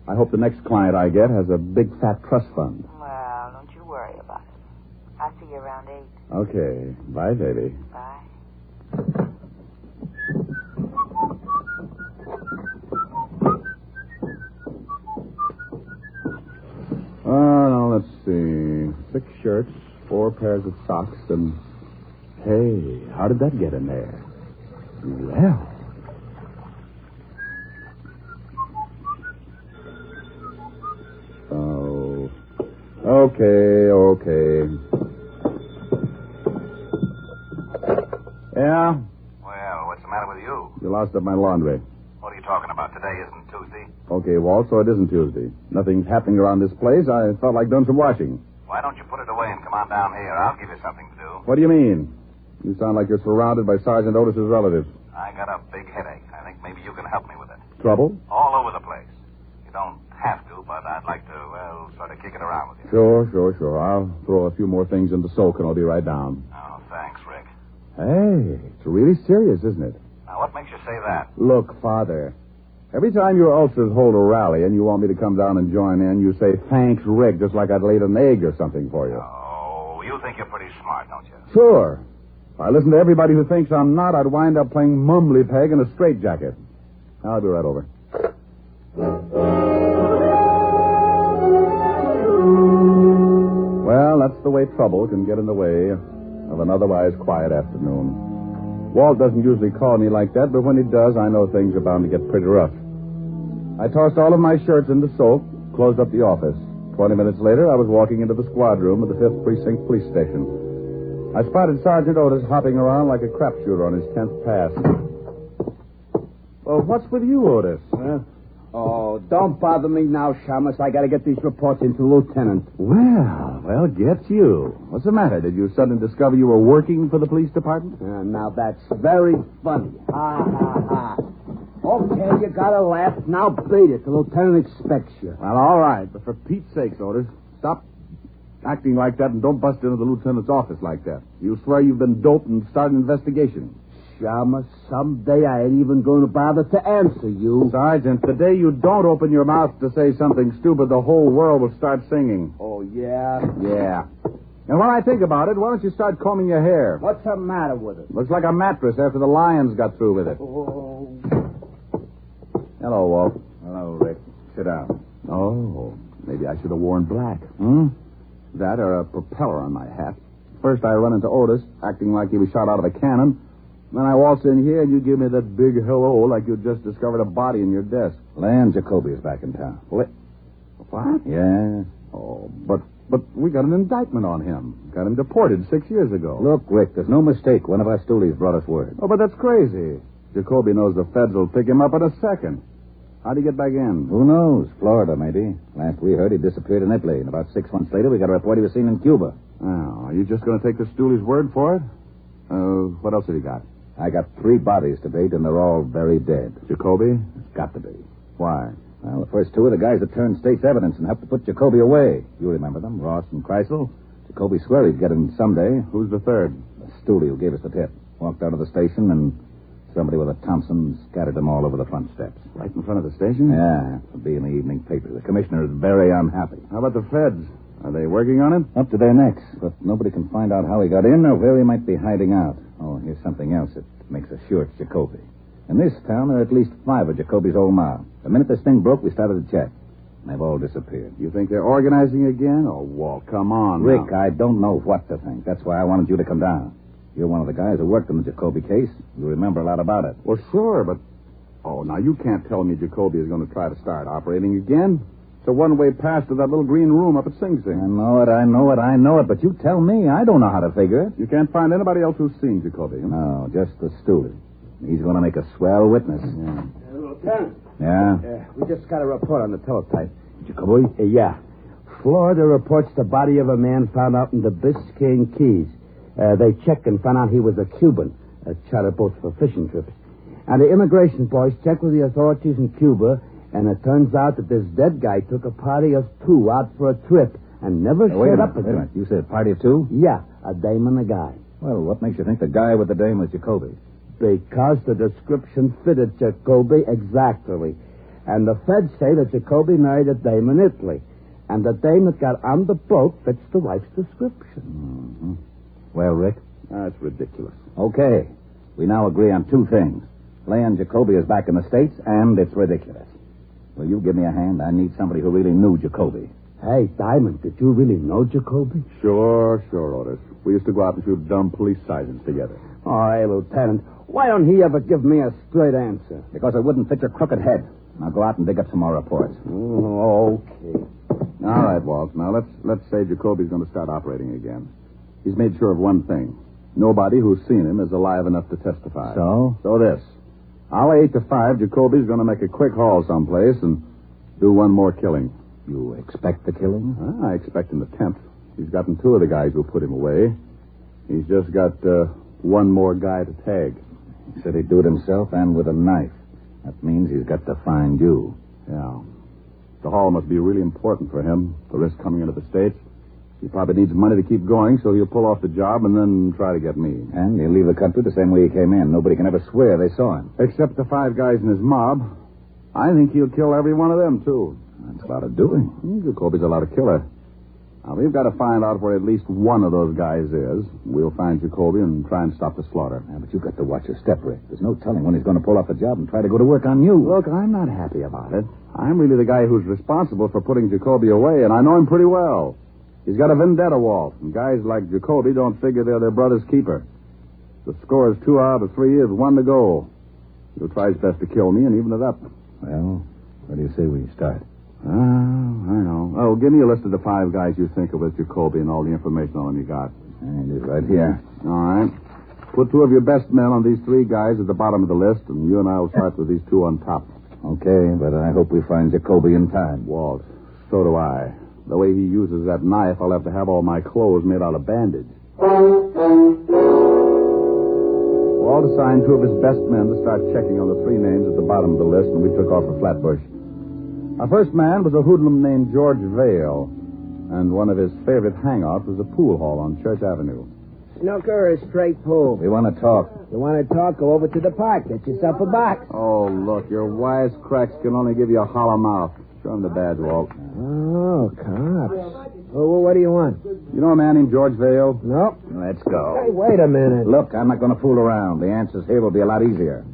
I hope the next client I get has a big fat trust fund. Well, don't you worry about it. I'll see you around 8. Okay. Bye, baby. Bye. Now, let's see. 6 shirts, 4 pairs of socks, and... Hey, how did that get in there? Well... Oh... Okay. Yeah? Well, what's the matter with you? You lost up my laundry. What are you talking about? Today isn't Tuesday. Okay, Walt, so it isn't Tuesday. Nothing's happening around this place. I felt like doing some washing. Why don't you put it away and come on down here? I'll give you something to do. What do you mean? You sound like you're surrounded by Sergeant Otis's relatives. I got a big headache. I think maybe you can help me with it. Trouble? All over the place. You don't have to, but I'd like to, sort of kick it around with you. Sure. I'll throw a few more things into soak and I'll be right down. Oh, thanks, Rick. Hey, it's really serious, isn't it? Now, what makes you say that? Look, Father, Every time your ulcers hold a rally and you want me to come down and join in, you say, thanks, Rick, just like I'd laid an egg or something for you. Oh, you think you're pretty smart, don't you? Sure. If I listen to everybody who thinks I'm not, I'd wind up playing mumbly peg in a straitjacket. I'll be right over. Well, that's the way trouble can get in the way of an otherwise quiet afternoon. Walt doesn't usually call me like that, but when he does, I know things are bound to get pretty rough. I tossed all of my shirts into soak, closed up the office. 20 minutes later, I was walking into the squad room of the 5th Precinct Police Station. I spotted Sergeant Otis hopping around like a crapshooter on his 10th pass. Well, what's with you, Otis? Oh, don't bother me now, Shamus. I got to get these reports into Lieutenant. Well, get you. What's the matter? Did you suddenly discover you were working for the police department? Now, that's very funny. Ha, ha, ha. Okay, you got to laugh. Now beat it. The lieutenant expects you. Well, all right, but for Pete's sake, Otis, stop acting like that and don't bust into the lieutenant's office like that. You swear you've been doped and start an investigation. Shamus, someday I ain't even going to bother to answer you. Sergeant, the day you don't open your mouth to say something stupid, the whole world will start singing. Oh, yeah? Yeah. And when I think about it, why don't you start combing your hair? What's the matter with it? Looks like a mattress after the lions got through with it. Oh. Hello, Walt. Hello, Rick. Sit down. Oh, maybe I should have worn black. That or a propeller on my hat. First I run into Otis, acting like he was shot out of a cannon. Then I waltz in here and you give me that big hello like you just discovered a body in your desk. Lan Jacoby is back in town. What? Yeah. Oh, but we got an indictment on him. Got him deported 6 years ago. Look, Rick, there's no mistake. One of our stoolies brought us word. Oh, but that's crazy. Jacoby knows the feds will pick him up in a second. How'd he get back in? Who knows? Florida, maybe. Last we heard, he disappeared in Italy. And about 6 months later, we got a report he was seen in Cuba. Oh, are you just going to take the stoolie's word for it? What else have you got? I got 3 bodies to date, and they're all very dead. Jacoby? It's got to be. Why? Well, the first 2 are the guys that turned state's evidence and helped to put Jacoby away. You remember them, Ross and Kreisel. Jacoby swore he'd get him someday. Who's the third? The stoolie who gave us the tip. Walked out of the station, and somebody with a Thompson scattered them all over the front steps. Right in front of the station? Yeah, it'll be in the evening paper. The commissioner is very unhappy. How about the feds? Are they working on it? Up to their necks, but nobody can find out how he got in or where he might be hiding out. Oh, here's something else that makes us sure it's Jacoby. In this town, there are at least 5 of Jacoby's old mob. The minute this thing broke, we started to check. They've all disappeared. You think they're organizing again? Oh, Walt, come on. Rick, now. I don't know what to think. That's why I wanted you to come down. You're one of the guys who worked on the Jacoby case. You remember a lot about it. Well, sure, but... Oh, now you can't tell me Jacoby is going to try to start operating again. It's a one-way pass to that little green room up at Sing Sing. I know it, but you tell me. I don't know how to figure it. You can't find anybody else who's seen Jacoby, huh? No, just the stoolie. He's going to make a swell witness. Yeah. Lieutenant. Yeah? We just got a report on the teletype. Jacoby? Yeah. Florida reports the body of a man found out in the Biscayne Keys. They checked and found out he was a Cuban, a charter boat for fishing trips. And the immigration boys checked with the authorities in Cuba, and it turns out that this dead guy took a party of 2 out for a trip and never showed up again. Wait a minute. You said a party of 2? Yeah, a dame and a guy. Well, what makes you think the guy with the dame was Jacoby? Because the description fitted Jacoby exactly. And the feds say that Jacoby married a dame in Italy. And the dame that got on the boat fits the wife's description. Mm-hmm. Well, Rick? That's ridiculous. Okay. We now agree on 2 things. Lan Jacoby is back in the States, and it's ridiculous. Will you give me a hand? I need somebody who really knew Jacoby. Hey, Diamond, did you really know Jacoby? Sure, Otis. We used to go out and shoot dumb police sirens together. Oh, hey, Lieutenant, why don't he ever give me a straight answer? Because it wouldn't fit your crooked head. Now go out and dig up some more reports. Oh, okay. All right, Walt. Now, let's say Jacoby's going to start operating again. He's made sure of one thing. Nobody who's seen him is alive enough to testify. So? So this. Hour 8 to 5, Jacoby's going to make a quick haul someplace and do one more killing. You expect the killing? I expect an attempt. He's gotten 2 of the guys who put him away. He's just got one more guy to tag. He said he'd do it himself and with a knife. That means he's got to find you. Yeah. The haul must be really important for him, the risk coming into the States. He probably needs money to keep going, so he'll pull off the job and then try to get me. And he'll leave the country the same way he came in. Nobody can ever swear they saw him. Except the 5 guys in his mob. I think he'll kill every one of them, too. That's a lot of doing. Jacoby's a lot of killer. Now, we've got to find out where at least one of those guys is. We'll find Jacoby and try and stop the slaughter. Yeah, but you've got to watch your step, Rick. There's no telling when he's going to pull off a job and try to go to work on you. Look, I'm not happy about it. I'm really the guy who's responsible for putting Jacoby away, and I know him pretty well. He's got a vendetta, Walt, and guys like Jacoby don't figure they're their brother's keeper. The score is 2 out of 3 with 1 to go. He'll try his best to kill me and even it up. Well, where do you say we start? I know. Oh, give me a list of the 5 guys you think of with Jacoby and all the information on them you got. It's right here. All right. Put 2 of your best men on these 3 guys at the bottom of the list, and you and I will start with these 2 on top. Okay, but I hope we find Jacoby in time. Walt, so do I. The way he uses that knife, I'll have to have all my clothes made out of bandage. Walt assigned 2 of his best men to start checking on the 3 names at the bottom of the list, and we took off for Flatbush. Our first man was a hoodlum named George Vale, and one of his favorite hangouts was a pool hall on Church Avenue. Snooker or straight pool? We want to talk. You want to talk? Go over to the park. Get yourself a box. Oh, look, your wisecracks can only give you a hollow mouth. Show him the badge, Walt. Oh, cops. Oh, well, what do you want? You know a man named George Vale? No. Let's go. Hey, wait a minute. Look, I'm not going to fool around. The answers here will be a lot easier.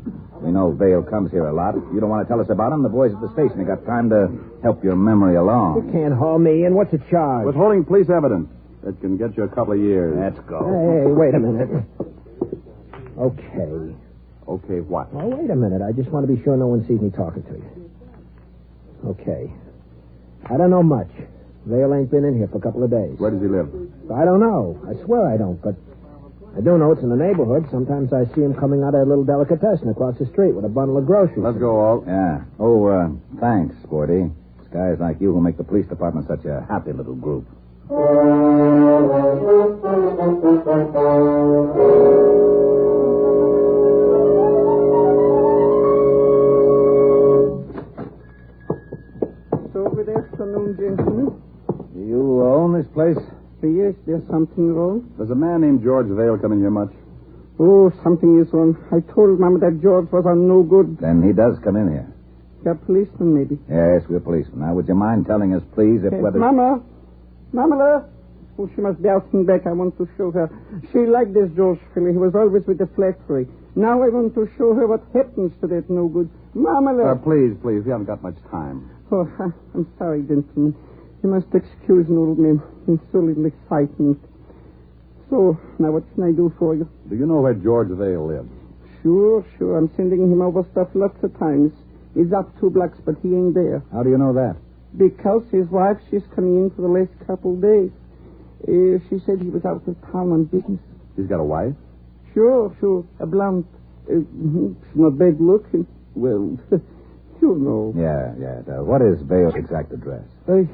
We know Vale comes here a lot. If you don't want to tell us about him, the boys at the station have got time to help your memory along. You can't haul me in. What's the charge? Withholding police evidence. That can get you a couple of years. Let's go. Hey, wait a minute. Okay. Okay, what? Oh, wait a minute. I just want to be sure no one sees me talking to you. Okay. I don't know much. Vale ain't been in here for a couple of days. Where does he live? I don't know. I swear I don't, but I do know it's in the neighborhood. Sometimes I see him coming out of a little delicatessen across the street with a bundle of groceries. Let's go, Walt. Yeah. Oh, thanks, Sporty. It's guys like you who make the police department such a happy little group. So, good afternoon, gentlemen. You own this place? Yes, there's something wrong. Does a man named George Vale come in here much? Oh, something is wrong. I told Mama that George was on no good. Then he does come in here. You're a policeman, maybe. Yes, we're policemen. Now, would you mind telling us, please, if whether... Mama! Oh, she must be out and back. I want to show her. She liked this George fellow. He was always with the flattery. Now I want to show her what happens to that no good. Mama! Please. We haven't got much time. Oh, I'm sorry, gentlemen. You must excuse an old man. He's so little excitement. So, now what can I do for you? Do you know where George Vale lives? Sure. I'm sending him over stuff lots of times. He's up 2 blocks, but he ain't there. How do you know that? Because his wife, she's coming in for the last couple of days. She said he was out of town on business. He's got a wife? Sure. A blonde. She's not bad looking. Well, you know. Yeah. What is Vale's exact address?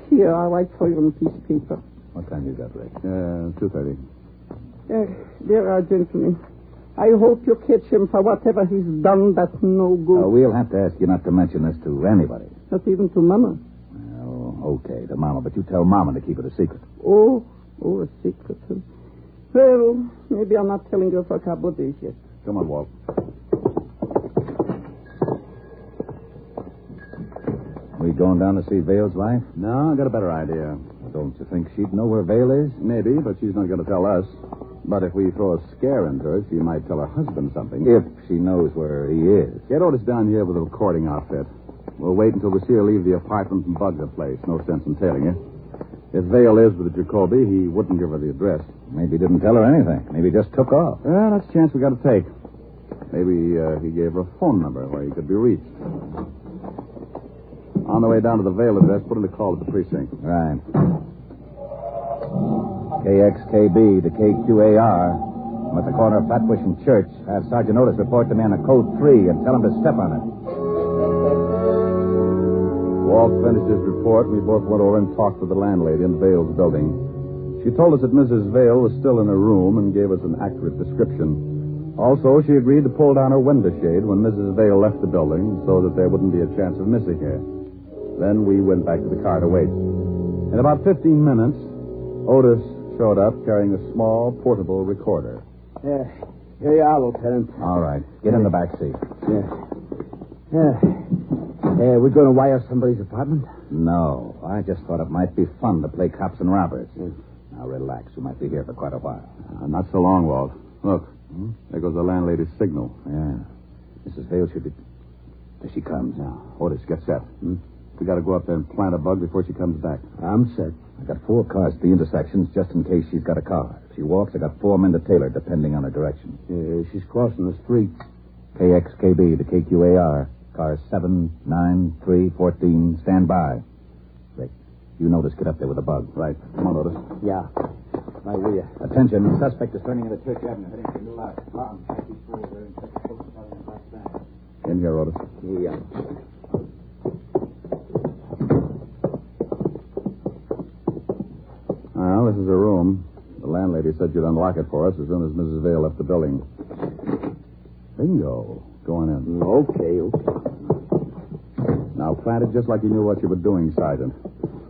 Here, I'll write for you on a piece of paper. What time you got, Rick? 2:30. There are, gentlemen. I hope you catch him for whatever he's done that's no good. We'll have to ask you not to mention this to anybody. Not even to Mama. Well, okay, to Mama, but you tell Mama to keep it a secret. Oh, a secret. Well, maybe I'm not telling you for a couple of days yet. Come on, Walt. We going down to see Vale's wife? No, I got a better idea. Don't you think she'd know where Vale is? Maybe, but she's not going to tell us. But if we throw a scare into her, she might tell her husband something. If she knows where he is. Get Otis down here with a recording outfit. We'll wait until we see her leave the apartment and bug the place. No sense in tailing her. If Vale is with Jacoby, he wouldn't give her the address. Maybe he didn't tell her anything. Maybe he just took off. Well, that's a chance we got to take. Maybe he gave her a phone number where he could be reached. On the way down to the Vale address, put in a call to the precinct. Right. KXKB to KQAR. I'm at the corner of Flatbush and Church. Have Sergeant Otis report to me on a code 3 and tell him to step on it. Walt finished his report, and we both went over and talked with the landlady in Vale's building. She told us that Mrs. Vale was still in her room and gave us an accurate description. Also, she agreed to pull down her window shade when Mrs. Vale left the building so that there wouldn't be a chance of missing her. Then we went back to the car to wait. In about 15 minutes, Otis showed up carrying a small, portable recorder. Here you are, Lieutenant. All right. Get in the back seat. Yeah. We're going to wire somebody's apartment? No, I just thought it might be fun to play cops and robbers. Now, relax. We might be here for quite a while. Not so long, Walt. Look, there goes the landlady's signal. Yeah. Mrs. Vale should be... There she comes. Now, Otis, get set. We got to go up there and plant a bug before she comes back. I'm set. I got 4 cars at the intersections just in case she's got a car. If she walks, I got 4 men to tail her, depending on her direction. She's crossing the street. KXKB to KQAR. Cars 7, 9, 3, 14. Stand by. Rick, you notice, get up there with a bug. Right. Come on, Otis. Yeah. Right with you. Attention. The suspect is turning into Church Avenue, heading for New Lot. Tom, take these fools there and check the post starting on the back side. In here, Otis. Yeah. Well, this is her room. The landlady said you'd unlock it for us as soon as Mrs. Vale left the building. Bingo. Go on in. Okay. Now, plant it just like you knew what you were doing, Sergeant.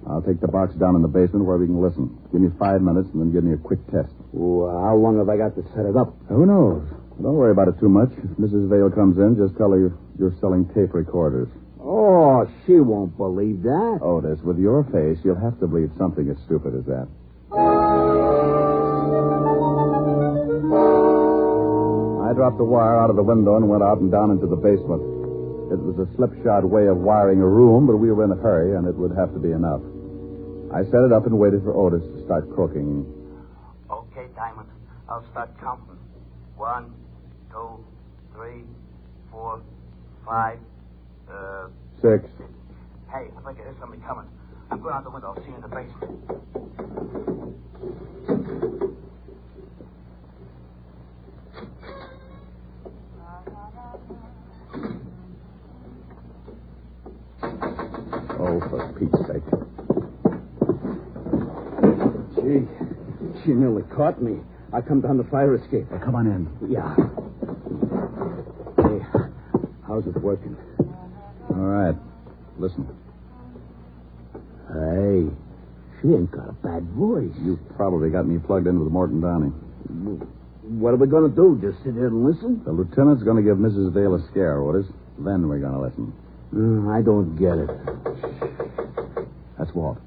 I'll take the box down in the basement where we can listen. Give me 5 minutes and then give me a quick test. How long have I got to set it up? Who knows? Don't worry about it too much. If Mrs. Vale comes in, just tell her you're selling tape recorders. Oh, she won't believe that. Otis, with your face, you'll have to believe something as stupid as that. I dropped the wire out of the window and went out and down into the basement. It was a slipshod way of wiring a room, but we were in a hurry, and it would have to be enough. I set it up and waited for Otis to start croaking. Okay, Damon. I'll start counting. 1, 2, 3, 4, 5, 6. Hey, I think I hear somebody coming. I'm going out the window. I'll see you in the basement. Oh, for Pete's sake. Gee, she nearly caught me. I come down the fire escape. Well, come on in. Yeah. Hey, how's it working? All right. Listen. Hey, she ain't got a bad voice. You've probably got me plugged in with Morton Downey. What are we going to do? Just sit here and listen? The lieutenant's going to give Mrs. Vale a scare, Otis. Then we're going to listen. I don't get it. That's Walt.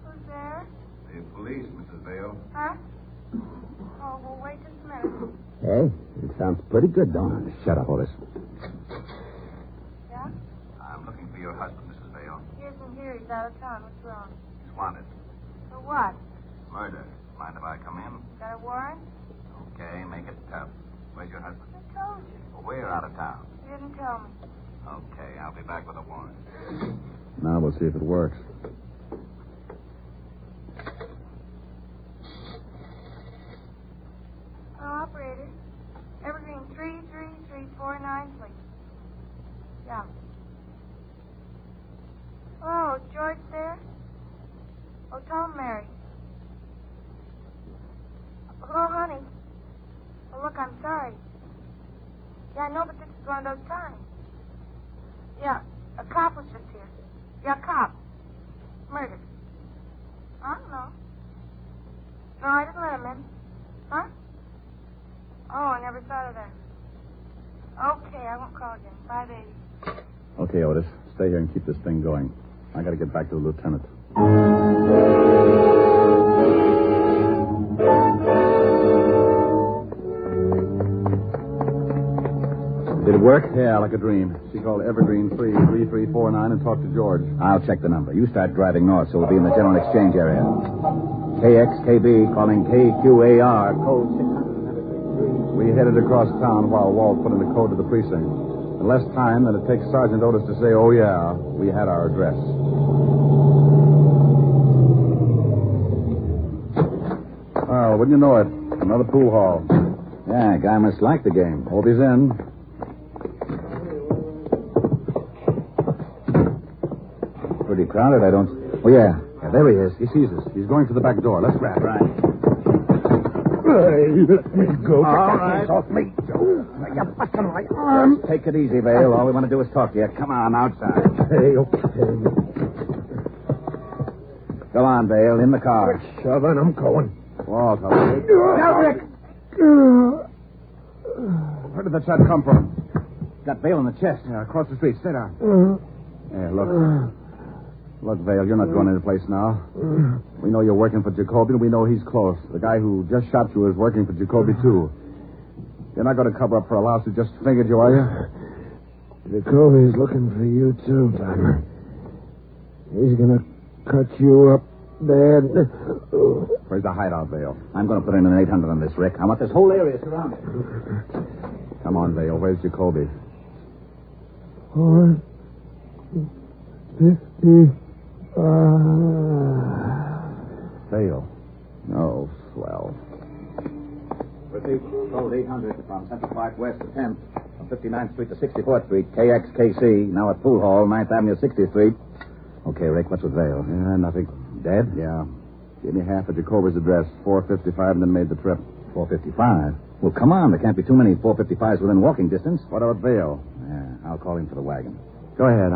Who's there? The police, Mrs. Vale. Huh? Oh, well, wait just a minute. Hey, it sounds pretty good, don't it? Shut up, Otis. Yeah? I'm looking for your husband, Mrs. Vale. He isn't here. He's out of town. What's wrong? He's wanted. For what? Murder. Mind if I come in? Got a warrant? Okay, make it tough. Where's your husband? I told you. Well, we're out of town. You didn't tell me. Okay, I'll be back with a warrant. Now we'll see if it works. Oh, operator. Evergreen 33349, please. Yeah. Oh, is George there? Oh, tell him Mary. Hello, honey. Oh, look, I'm sorry. Yeah, I know, but this is one of those times. Yeah, a cop was just here. Yeah, a cop. Murdered. I don't know. No, I didn't let him in. Huh? Oh, I never thought of that. Okay, I won't call again. Bye, baby. Okay, Otis. Stay here and keep this thing going. I got to get back to the lieutenant. Did it work? Yeah, like a dream. She called Evergreen 33349 and talked to George. I'll check the number. You start driving north, so we'll be in the general exchange area. KXKB calling KQAR, code 600. We headed across town while Walt put in the code to the precinct. In less time than it takes Sergeant Otis to say, oh, yeah, we had our address. Oh, wouldn't you know it? Another pool hall. Yeah, guy must like the game. Hope he's in. Pretty crowded, I don't... Oh, yeah. There he is. He sees us. He's going for the back door. Let's grab. Right. Hey, let me go. All right. Off me. You're busting my arm. Take it easy, Vale. All we want to do is talk to you. Come on, outside. Okay. Go on, Vale. In the car. Shove it. I'm going. Walt, hello. Now, Rick. Where did that shot come from? Got Vale in the chest. Yeah, across the street. Stay down. Hey, look. Look, Vale, you're not going any place now. We know you're working for Jacoby, and we know he's close. The guy who just shot you is working for Jacoby, too. You're not going to cover up for a louse who just fingered you, are you? Jacoby's looking for you, too, Timer. He's going to cut you up bad. Where's the hideout, Vale? I'm going to put in an 800 on this, Rick. I want this whole area surrounded. Come on, Vale. Where's Jacoby? 455. Vale. Oh, swell. Repeat, code 800 from Central Park West to 10th, from 59th Street to 64th Street, KXKC, now at Pool Hall, 9th Avenue, 60th Street. Okay, Rick, what's with Vale? Yeah, nothing. Dead? Yeah. Gave me half of Jacoby's address, 455, and then made the trip. 455? Well, come on, there can't be too many 455s within walking distance. What about Vale? Yeah, I'll call him for the wagon. Go ahead,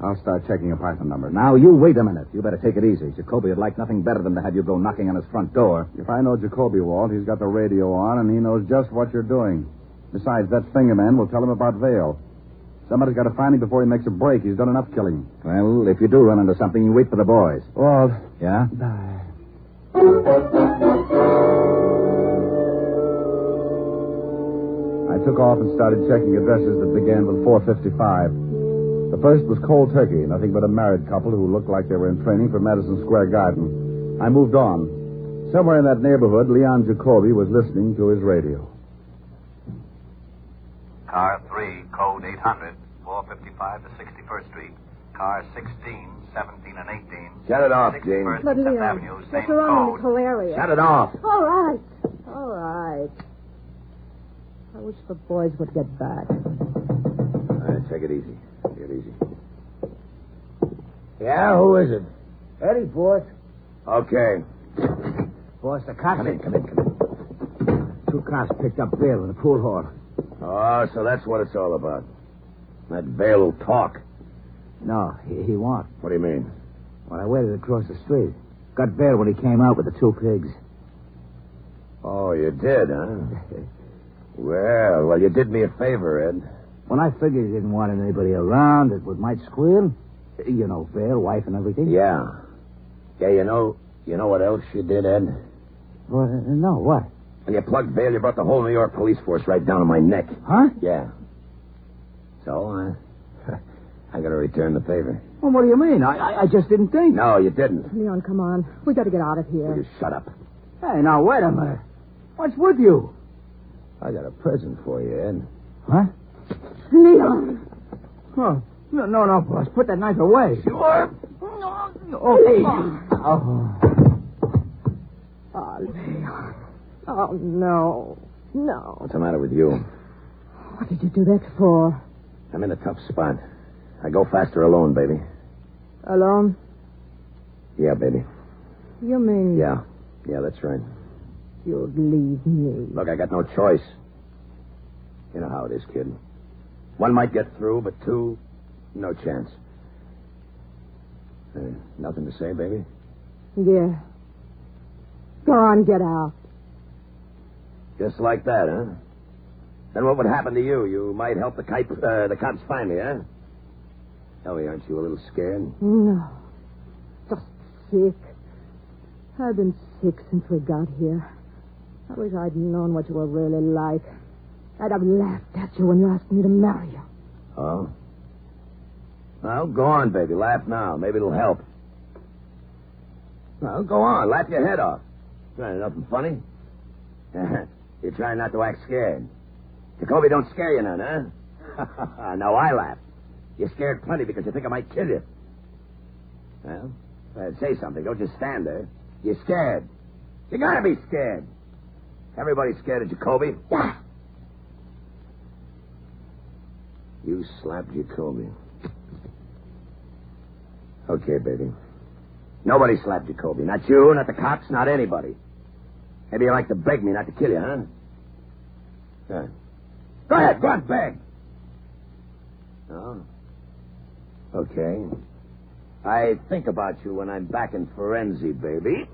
I'll start checking apartment numbers. Now, you wait a minute. You better take it easy. Jacoby would like nothing better than to have you go knocking on his front door. If I know Jacoby, Walt, he's got the radio on, and he knows just what you're doing. Besides, that finger man will tell him about Vale. Somebody's got to find him before he makes a break. He's done enough killing. Well, if you do run into something, you wait for the boys. Walt. Yeah? I took off and started checking addresses that began with 455. The first was Cold Turkey, nothing but a married couple who looked like they were in training for Madison Square Garden. I moved on. Somewhere in that neighborhood, Leon Jacoby was listening to his radio. Car 3, code 800, 455 to 61st Street. Car 16, 17, and 18. Shut it off, Jane. But Leon, Avenue, same you're on code. the whole area. Shut it off. All right. All right. I wish the boys would get back. All right, take it easy. Take it easy. Yeah, who is it? Eddie, boss. Okay. Boss, the cops. Come in. 2 cops picked up Vale in the pool hall. Oh, so that's what it's all about. That Vale will talk. No, he won't. What do you mean? Well, I waited across the street. Got Vale when he came out with the 2 pigs. Oh, you did, huh? Well, you did me a favor, Ed. When I figured he didn't want anybody around that might squeal, you know, Vale, wife and everything. Yeah. Yeah, you know what else you did, Ed? Well, no, what? When you plugged Vale, you brought the whole New York police force right down on my neck. Huh? Yeah. So, I gotta return the favor. Well, what do you mean? I just didn't think. No, you didn't. Leon, come on. We got to get out of here. Will you shut up? Hey, now, wait a minute. What's with you? I got a present for you, Ed. Huh? Leon. Oh, no, boss. Put that knife away. Sure. Okay. Oh, Leon. Oh, no. No. What's the matter with you? What did you do that for? I'm in a tough spot. I go faster alone, baby. Alone? Yeah, baby. You mean... Yeah, that's right. You'd leave me. Look, I got no choice. You know how it is, kid. 1 might get through, but 2, no chance. Nothing to say, baby? Yeah. Go on, get out. Just like that, huh? Then what would happen to you? You might help the cops find me, huh? Ellie, aren't you a little scared? No. Just sick. I've been sick since we got here. I wish I'd known what you were really like. I'd have laughed at you when you asked me to marry you. Oh? Well, go on, baby. Laugh now. Maybe it'll help. Well, go on. Laugh your head off. Nothing funny? You're trying not to act scared. Jacoby don't scare you none, huh? No, I laugh. You're scared plenty because you think I might kill you. Well, say something. Don't just stand there. You're scared. You gotta be scared. Everybody's scared of Jacoby. You slapped Jacoby. Okay, baby. Nobody slapped Jacoby. Not you, not the cops, not anybody. Maybe you like to beg me not to kill you, huh? Go ahead, go on, beg. Oh. Okay. I think about you when I'm back in Forenzy, baby.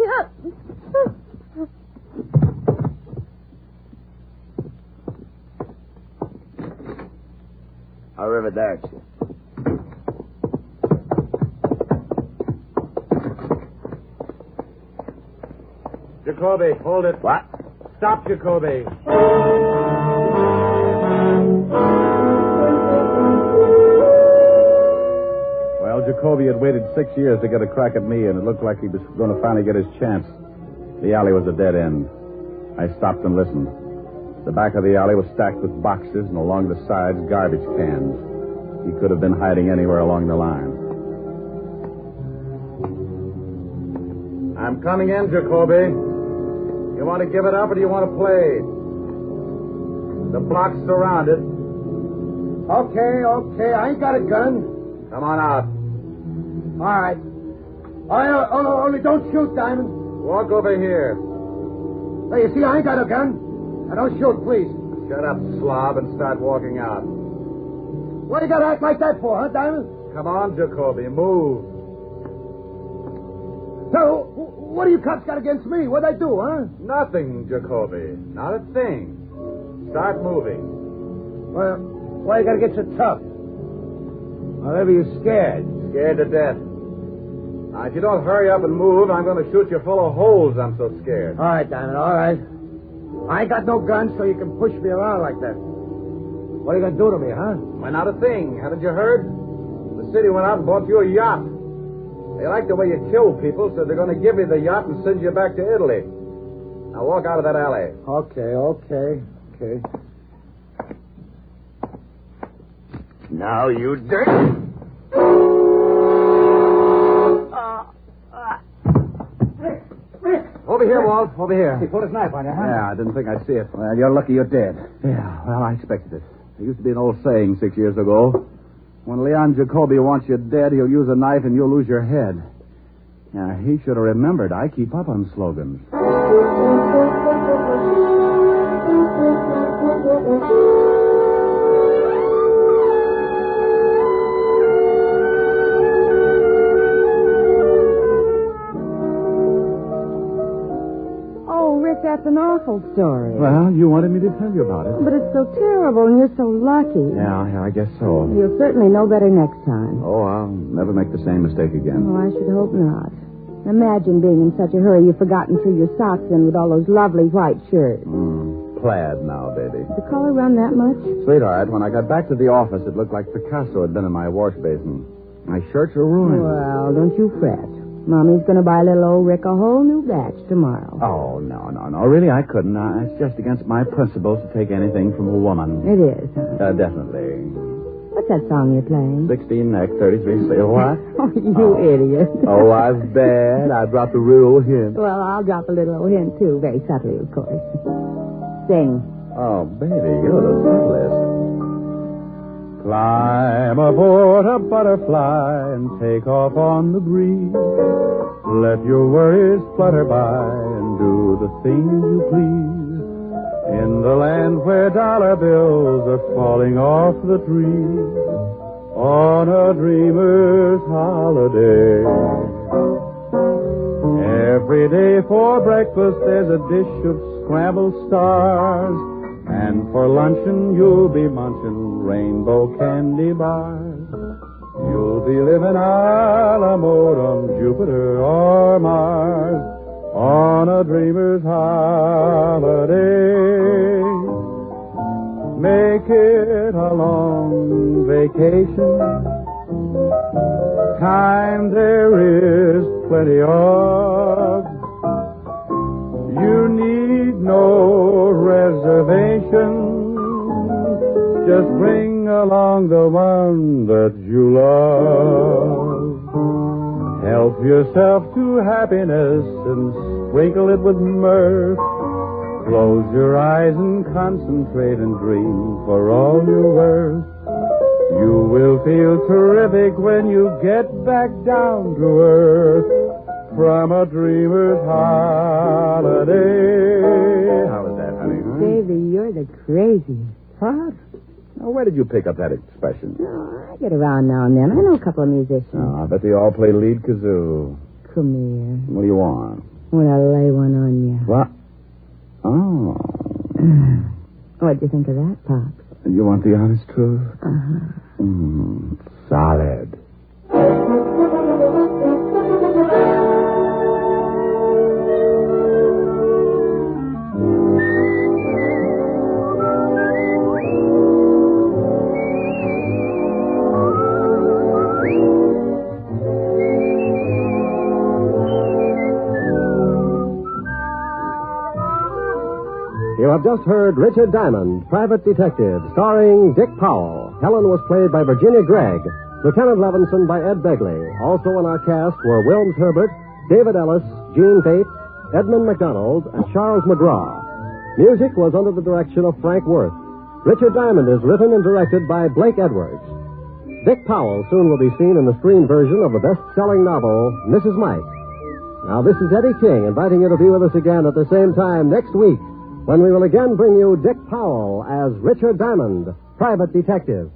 Arrivederci. Jacoby, hold it. What? Stop, Jacoby. Well, Jacoby had waited 6 years to get a crack at me, and it looked like he was going to finally get his chance. The alley was a dead end. I stopped and listened. The back of the alley was stacked with boxes, and along the sides, garbage cans. He could have been hiding anywhere along the line. I'm coming in, Jacoby. You want to give it up, or do you want to play? The block's surrounded. Okay. I ain't got a gun. Come on out. All right. Only don't shoot, Diamond. Walk over here. Hey, you see, I ain't got a gun. Now, don't shoot, please. Shut up, slob, and start walking out. What do you got to act like that for, huh, Diamond? Come on, Jacoby, move. So, what do you cops got against me? What'd I do, huh? Nothing, Jacoby. Not a thing. Start moving. Well, why you got to get so tough? Or maybe you're scared. Scared to death. Now, if you don't hurry up and move, I'm going to shoot you full of holes. I'm so scared. All right, Diamond, all right. I ain't got no gun, so you can push me around like that. What are you going to do to me, huh? Why, not a thing. Haven't you heard? The city went out and bought you a yacht. They like the way you kill people, so they're going to give you the yacht and send you back to Italy. Now, walk out of that alley. Okay. Now, you dirt. Over here, Walt. Over here. He put his knife on you, huh? Yeah, I didn't think I'd see it. Well, you're lucky you're dead. Yeah, well, I expected it. There used to be an old saying 6 years ago. When Leon Jacoby wants you dead, he'll use a knife and you'll lose your head. Yeah, he should have remembered. I keep up on slogans. That's an awful story. Well, you wanted me to tell you about it. But it's so terrible, and you're so lucky. Yeah, I guess so. You'll certainly know better next time. Oh, I'll never make the same mistake again. Oh, I should hope not. Imagine being in such a hurry you've forgotten threw your socks in with all those lovely white shirts. Plaid now, baby. Did the color run that much? Sweetheart, when I got back to the office, it looked like Picasso had been in my wash basin. My shirts are ruined. Well, don't you fret. Mommy's going to buy little old Rick a whole new batch tomorrow. Oh, no. Really, I couldn't. It's just against my principles to take anything from a woman. It is, huh? Definitely. What's that song you're playing? 16 neck, 33 say what? Oh, you idiot. Oh, I bet. I dropped a real hint. Well, I'll drop a little hint, too. Very subtly, of course. Sing. Oh, baby, you're the simplest. Climb aboard a butterfly and take off on the breeze. Let your worries flutter by and do the things you please. In the land where dollar bills are falling off the trees. On a dreamer's holiday. Every day for breakfast there's a dish of scrambled stars. And for luncheon, you'll be munching rainbow candy bars. You'll be living a la mode on Jupiter or Mars on a dreamer's holiday. Make it a long vacation. Time there is plenty of. You need no reservation. Just bring along the one that you love. Help yourself to happiness and sprinkle it with mirth. Close your eyes and concentrate and dream for all you're worth. You will feel terrific when you get back down to earth. From a dreamer's holiday. How was that, honey? Huh? Davy, you're the craziest. What? Now, where did you pick up that expression? Oh, I get around now and then. I know a couple of musicians. Oh, I bet they all play lead kazoo. Come here. What do you want? I want to lay one on you. What? Oh. What'd you think of that, Pops? You want the honest truth? Uh-huh. Solid. have just heard Richard Diamond, Private Detective, starring Dick Powell. Helen was played by Virginia Gregg. Lieutenant Levinson by Ed Begley. Also in our cast were Wilms Herbert, David Ellis, Gene Bates, Edmund McDonald, and Charles McGraw. Music was under the direction of Frank Worth. Richard Diamond is written and directed by Blake Edwards. Dick Powell soon will be seen in the screen version of the best-selling novel, Mrs. Mike. Now, this is Eddie King inviting you to be with us again at the same time next week when we will again bring you Dick Powell as Richard Diamond, Private Detective.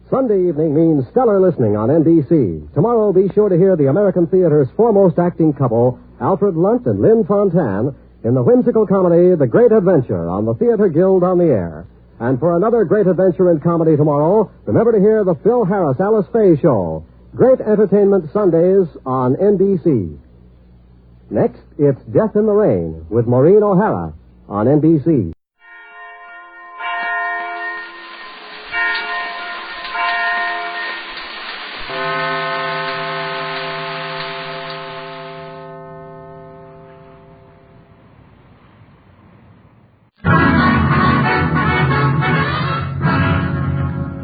Sunday evening means stellar listening on NBC. Tomorrow, be sure to hear the American theater's foremost acting couple, Alfred Lunt and Lynn Fontanne, in the whimsical comedy The Great Adventure on the Theater Guild on the Air. And for another great adventure in comedy tomorrow, remember to hear the Phil Harris Alice Faye Show. Great entertainment Sundays on NBC. Next, it's Death in the Rain with Maureen O'Hara on NBC.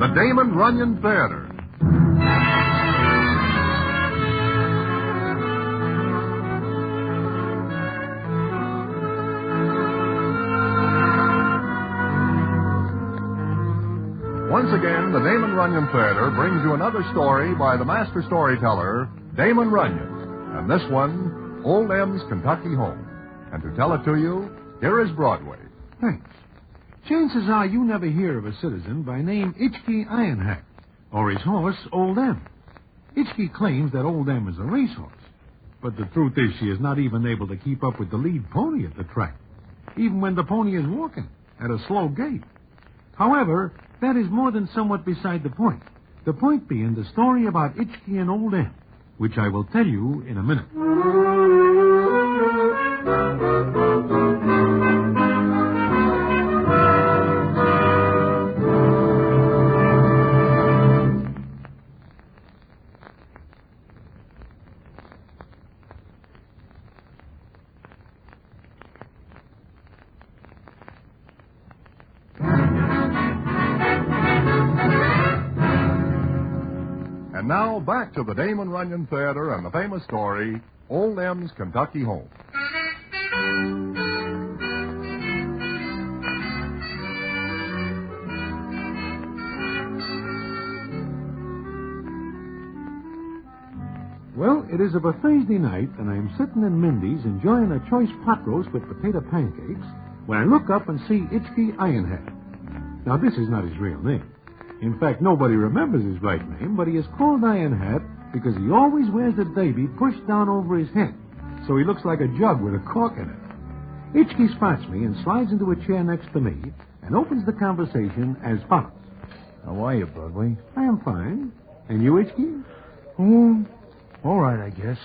The Damon Runyon Theater. Once again, the Damon Runyon Theater brings you another story by the master storyteller, Damon Runyon. And this one, Old M's Kentucky Home. And to tell it to you, here is Broadway. Thanks. Chances are you never hear of a citizen by name Itchkey Ironhat, or his horse, Old M. Itchkey claims that Old M is a racehorse, but the truth is she is not even able to keep up with the lead pony at the track, even when the pony is walking at a slow gait. However, that is more than somewhat beside the point. The point being the story about Itchkey and Old M, which I will tell you in a minute. And now, back to the Damon Runyon Theater and the famous story, Old M's Kentucky Home. Well, it is of a Thursday night, and I am sitting in Mindy's enjoying a choice pot roast with potato pancakes when I look up and see Itchkey Ironhat. Now, this is not his real name. In fact, nobody remembers his right name, but he is called Ironhat because he always wears a derby pushed down over his head, so he looks like a jug with a cork in it. Itchkey spots me and slides into a chair next to me and opens the conversation as follows. How are you, Broadway? I am fine. And you, Itchkey? Oh, all right, I guess.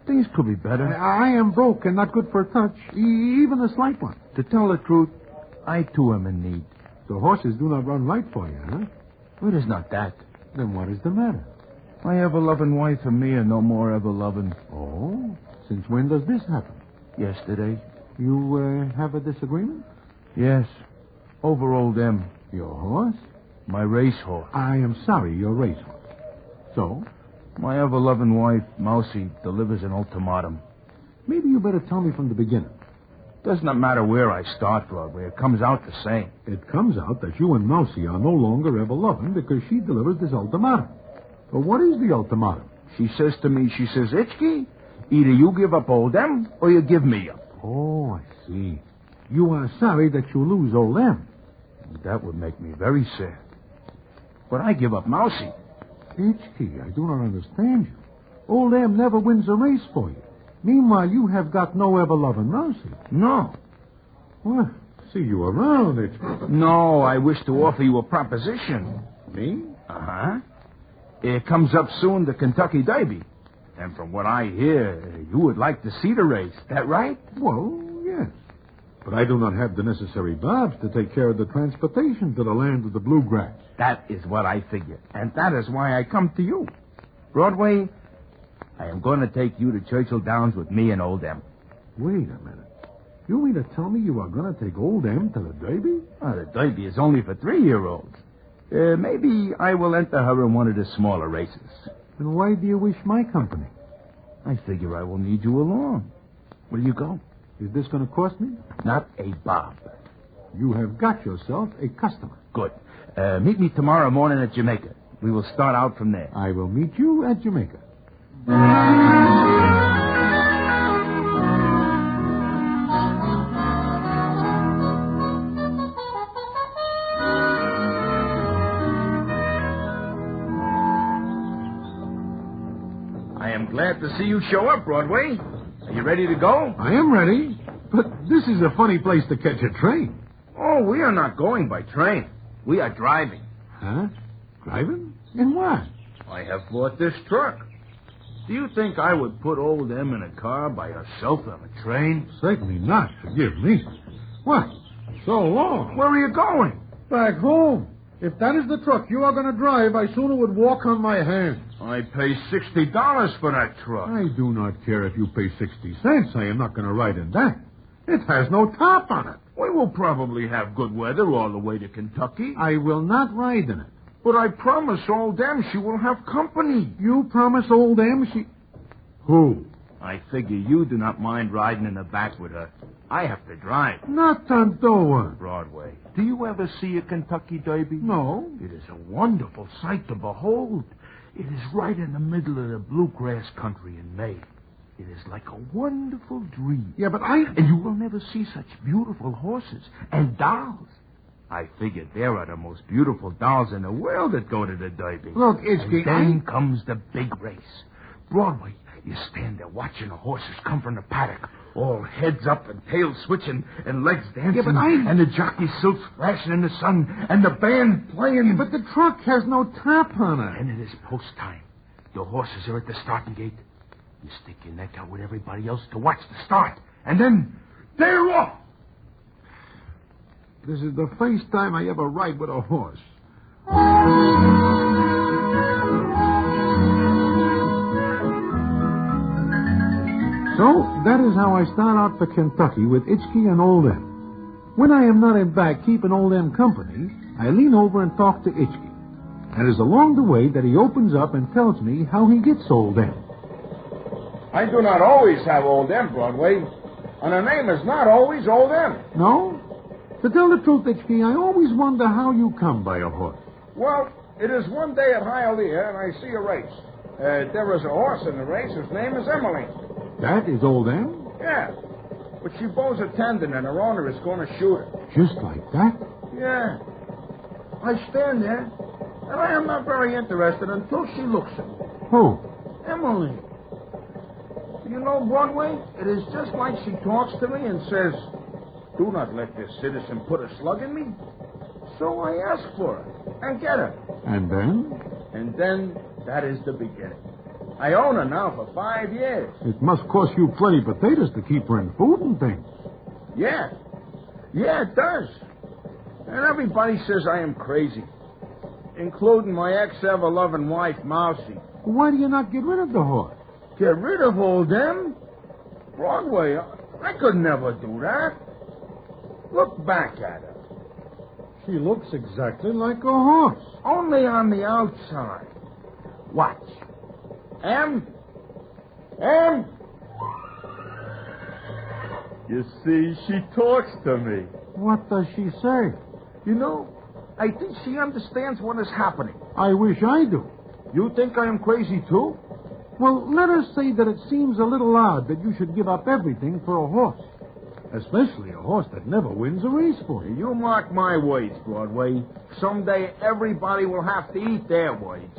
Things could be better. I am broke and not good for a touch, even a slight one. To tell the truth, I too am in need. The horses do not run right for you, huh? It is not that. Then what is the matter? My ever-loving wife and me are no more ever-loving. Oh? Since when does this happen? Yesterday. You, have a disagreement? Yes. Over Old M. Your horse? My racehorse. I am sorry, your racehorse. So? My ever-loving wife, Mousie, delivers an ultimatum. Maybe you better tell me from the beginning. Does not matter where I start, Broadway. It comes out the same. It comes out that you and Mousie are no longer ever-loving because she delivers this ultimatum. But what is the ultimatum? She says to me, Itchkey, either you give up Old M or you give me up. Oh, I see. You are sorry that you lose Old M. That would make me very sad. But I give up Mousie. Itchkey, I do not understand you. Old M never wins a race for you. Meanwhile, you have got no ever-loving Mousie. No. Well, see you around, Itchkey. No, I wish to offer you a proposition. Me? Uh-huh. It comes up soon, the Kentucky Derby. And from what I hear, you would like to see the race. That right? Well, yes. But I do not have the necessary bobs to take care of the transportation to the land of the bluegrass. That is what I figured, and that is why I come to you. Broadway, I am going to take you to Churchill Downs with me and Old M. Wait a minute. You mean to tell me you are going to take Old M to the Derby? The Derby is only for 3-year-olds. Maybe I will enter her in one of the smaller races. Then why do you wish my company? I figure I will need you along. Will you go? Is this going to cost me? Not a bob. You have got yourself a customer. Good. Meet me tomorrow morning at Jamaica. We will start out from there. I will meet you at Jamaica. I am glad to see you show up, Broadway. Are you ready to go? I am ready, but this is a funny place to catch a train. Oh, we are not going by train. We are driving. Huh? Driving? In what? I have bought this truck. Do you think I would put Old M in a car by herself on a train? Certainly not. Forgive me. What? So long. Where are you going? Back home. If that is the truck you are going to drive, I sooner would walk on my hands. I pay $60 for that truck. I do not care if you pay 60 cents. I am not going to ride in that. It has no top on it. We will probably have good weather all the way to Kentucky. I will not ride in it. But I promise Old M she will have company. You promise Old M she... Who? I figure you do not mind riding in the back with her. I have to drive. Not Tandoa. Broadway, do you ever see a Kentucky Derby? No. It is a wonderful sight to behold. It is right in the middle of the bluegrass country in May. It is like a wonderful dream. Yeah, but And you will never see such beautiful horses and dolls. I figured there are the most beautiful dolls in the world that go to the Derby. Look, Itchkey, Then comes the big race. Broadway, you stand there watching the horses come from the paddock, all heads up and tails switching and legs dancing. Yeah, but And the jockey silks flashing in the sun and the band playing. Yeah, but the truck has no top on it. And it is post time. Your horses are at the starting gate. You stick your neck out with everybody else to watch the start. And then they're off. This is the first time I ever ride with a horse. So, that is how I start out for Kentucky with Itchkey and Old M. When I am not in back keeping Old M company, I lean over and talk to Itchkey. And it is along the way that he opens up and tells me how he gets Old M. I do not always have Old M, Broadway. And her name is not always Old M. No? To tell the truth, Itchkey, I always wonder how you come by a horse. Well, it is one day at Hialeah, and I see a race. There is a horse in the race. His name is Emily. That is Old M? Yeah. But she bows a tendon, and her owner is going to shoot her. Just like that? Yeah. I stand there, and I am not very interested until she looks at me. Who? Emily. You know, Broadway, it is just like she talks to me and says, "Do not let this citizen put a slug in me." So I ask for her and get her. And then? And then that is the beginning. I own her now for 5 years. It must cost you plenty of potatoes to keep her in food and things. Yeah. Yeah, it does. And everybody says I am crazy, including my ex-ever-loving wife, Mousy. Why do you not get rid of the horse? Get rid of Old M? Broadway, I could never do that. Look back at her. She looks exactly like a horse. Only on the outside. Watch. M? You see, she talks to me. What does she say? You know, I think she understands what is happening. I wish I do. You think I am crazy, too? Well, let us say that it seems a little odd that you should give up everything for a horse. Especially a horse that never wins a race for you. You mark my words, Broadway. Someday everybody will have to eat their words.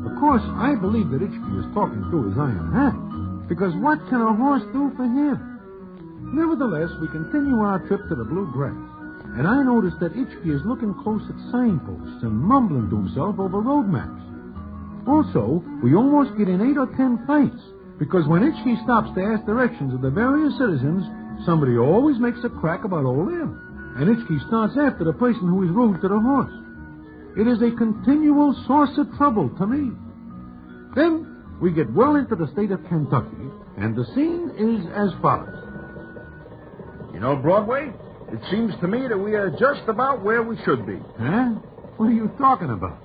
Of course, I believe that Itchkey is talking through his iron hat. Because what can a horse do for him? Nevertheless, we continue our trip to the Blue Grass. And I notice that Itchkey is looking close at signposts and mumbling to himself over road maps. Also, we almost get in 8 or 10 fights, because when Itchy stops to ask directions of the various citizens, somebody always makes a crack about old M, and Itchy starts after the person who is rude to the horse. It is a continual source of trouble to me. Then we get well into the state of Kentucky, and the scene is as follows. You know, Broadway, it seems to me that we are just about where we should be. Huh? What are you talking about?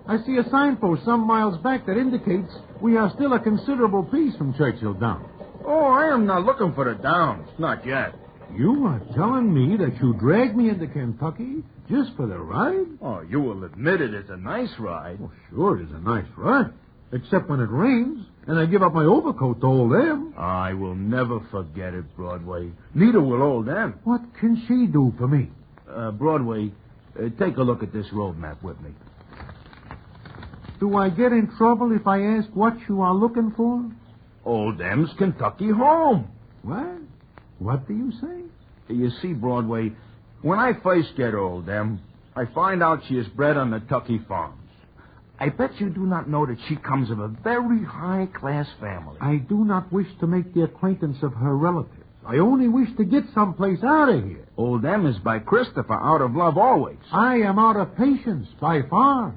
I see a signpost some miles back that indicates we are still a considerable piece from Churchill Downs. Oh, I am not looking for the Downs. Not yet. You are telling me that you dragged me into Kentucky just for the ride? Oh, you will admit it is a nice ride. Oh, sure, it is a nice ride. Except when it rains, and I give up my overcoat to old M. I will never forget it, Broadway. Neither will old M. What can she do for me? Broadway, take a look at this road map with me. Do I get in trouble if I ask what you are looking for? Old M's Kentucky home. What? What do you say? You see, Broadway, when I first get old M, I find out she is bred on the Tucky farms. I bet you do not know that she comes of a very high-class family. I do not wish to make the acquaintance of her relatives. I only wish to get someplace out of here. Old M is by Christopher, out of love always. I am out of patience, by far.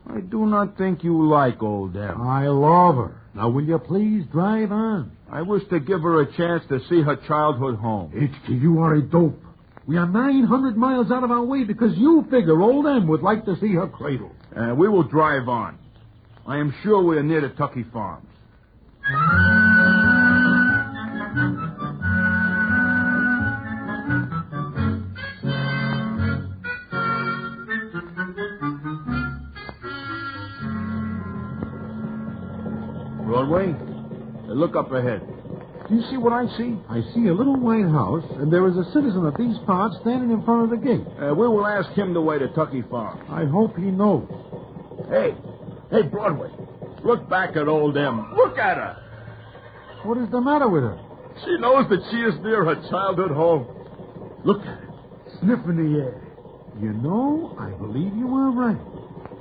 I do not think you like old M. I love her. Now, will you please drive on? I wish to give her a chance to see her childhood home. Itchy, you are a dope. We are 900 miles out of our way because you figure old M would like to see her cradle. We will drive on. I am sure we are near the Tucky farms. Broadway, look up ahead. Do you see what I see? I see a little white house, and there is a citizen of these parts standing in front of the gate. We will ask him the way to Tucky Farm. I hope he knows. Hey, Broadway, look back at old M. Look at her. What is the matter with her? She knows that she is near her childhood home. Look at her, sniffing the air. You know, I believe you are right.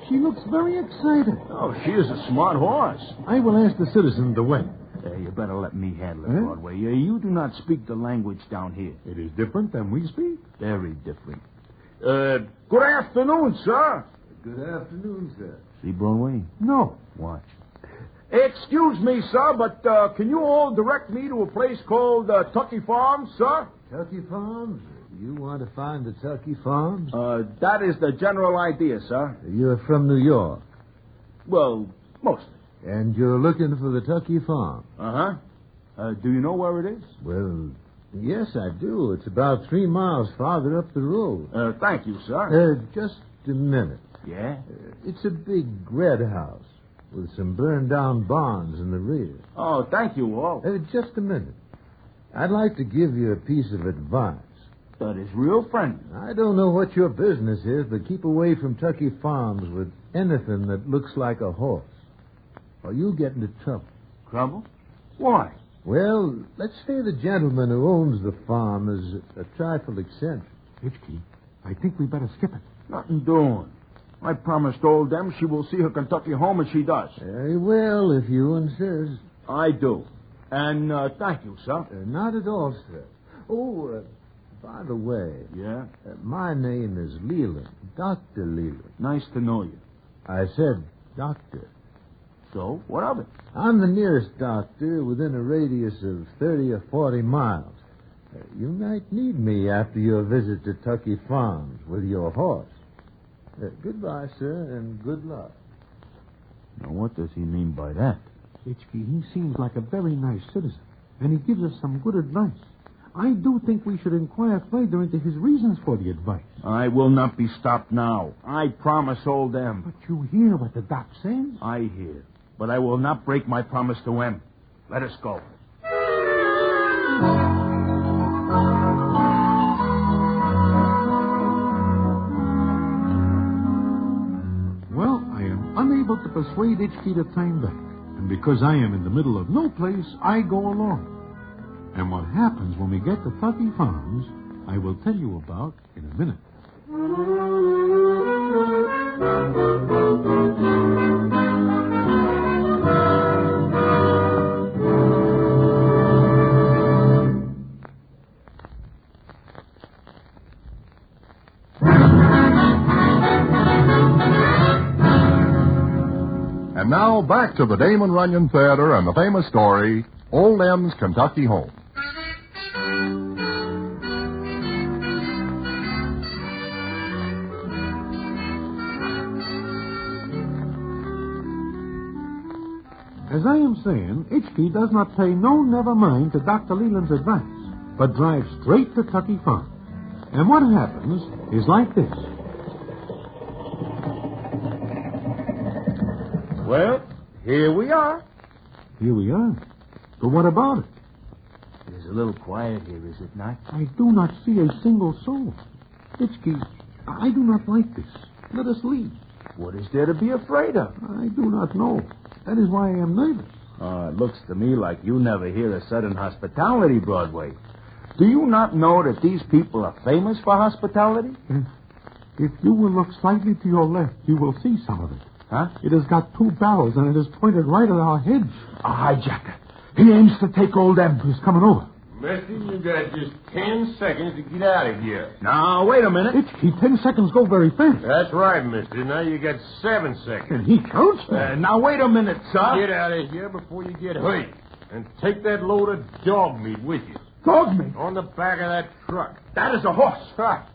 She looks very excited. Oh, she is a smart horse. I will ask the citizen the way. You better let me handle it, Broadway. You do not speak the language down here. It is different than we speak? Very different. Good afternoon, sir. Good afternoon, sir. See Broadway? No. Watch. Excuse me, sir, but can you all direct me to a place called Tucky Farms, sir? Tucky Farms? You want to find the Tucky Farms? That is the general idea, sir. You're from New York? Well, mostly. And you're looking for the Tucky Farm? Uh-huh. Do you know where it is? Well, yes, I do. It's about 3 miles farther up the road. Thank you, sir. Just a minute. Yeah? It's a big red house with some burned-down barns in the rear. Oh, thank you all. Just a minute. I'd like to give you a piece of advice. That is real friendly. I don't know what your business is, but keep away from Tucky Farms with anything that looks like a horse, or you'll get into trouble. Trouble? Why? Well, let's say the gentleman who owns the farm is a trifle eccentric. Hitchkey, I think we better skip it. Nothing doing. I promised old Em she will see her Kentucky home, and she does. Very well, if you insist. I do. And thank you, sir. Not at all, sir. Oh, by the way. Yeah? My name is Leland, Dr. Leland. Nice to know you. I said doctor. So, what of it? I'm the nearest doctor within a radius of 30 or 40 miles. You might need me after your visit to Tucky Farms with your horse. Goodbye, sir, and good luck. Now, what does he mean by that? Hitchkey, he seems like a very nice citizen, and he gives us some good advice. I do think we should inquire further into his reasons for the advice. I will not be stopped now. I promise old Em. But you hear what the doc says? I hear. But I will not break my promise to Em. Let us go. Well, I am unable to persuade Hitchkey to turn back. And because I am in the middle of no place, I go along. And what happens when we get to Tucky Farms, I will tell you about in a minute. And now back to the Damon Runyon Theater and the famous story, Old M's Kentucky Home. As I am saying, Itchkey does not pay no never mind to Dr. Leland's advice, but drives straight to Tucky Farm. And what happens is like this. Well, here we are. Here we are. But what about it? It is a little quiet here, is it not? I do not see a single soul. Itchkey, I do not like this. Let us leave. What is there to be afraid of? I do not know. That is why I am nervous. It looks to me like you never hear of Southern hospitality, Broadway. Do you not know that these people are famous for hospitality? If you will look slightly to your left, you will see some of it. Huh? It has got two barrels, and it is pointed right at our heads. A hijacker. He aims to take old M. He's coming over. Mister, you got just 10 seconds to get out of here. Now, wait a minute. Itchkey, 10 seconds go very fast. That's right, mister. Now you got 7 seconds. And he counts fast. Now, wait a minute, sir. Get out of here before you get hurt. And take that load of dog meat with you. Dog meat? On the back of that truck. That is a horse.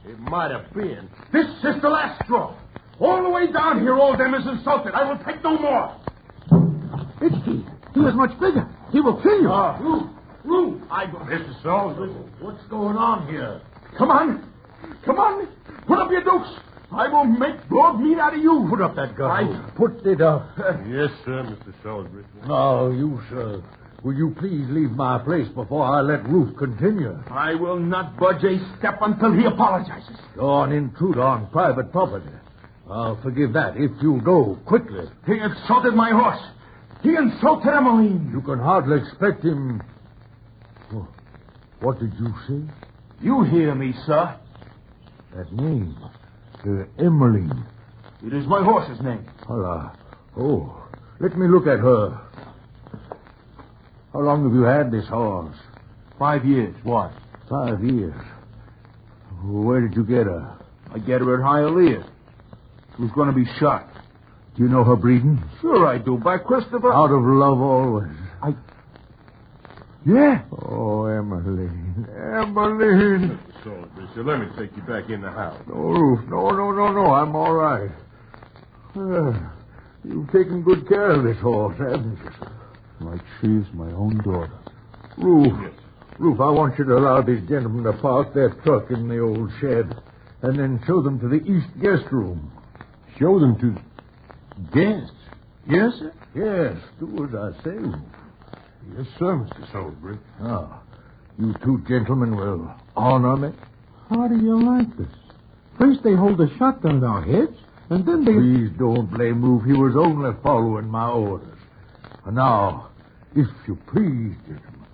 It might have been. This is the last straw. All the way down here, old M is insulted. I will take no more. Itchkey, he is much bigger. He will kill you. Roo, Mr. Salisbury, what's going on here? Come on. Put up your dukes. I will make dog meat out of you. Put up that gun. I put it up. Yes, sir, Mr. Salisbury. No, you, sir. Will you please leave my place before I let Ruth continue? I will not budge a step until he apologizes. You're an intruder on private property. I'll forgive that if you go quickly. He insulted my horse. He insulted Emmeline. You can hardly expect him... Oh, what did you say? You hear me, sir. That name. Emmeline. It is my horse's name. Oh, let me look at her. How long have you had this horse? 5 years. What? 5 years. Where did you get her? I get her at Hialeah. She was going to be shot. Do you know her breeding? Sure I do. By Christopher. Out of love always. Yeah. Oh, Emmeline. Emmeline. Mr. Salisbury, so let me take you back in the house. No, Ruth. No. I'm all right. You've taken good care of this horse, haven't you? Like she's my own daughter. Ruth. Yes. Ruth, I want you to allow these gentlemen to park their truck in the old shed and then show them to the east guest room. Show them to guests? Yes, sir? Yes. Do as I say, Ruth. Yes, sir, Mr. Salisbury. You two gentlemen will honor me? How do you like this? First they hold a shotgun at our heads, and then they... Please don't blame Ruth. He was only following my orders. And now, if you please, gentlemen.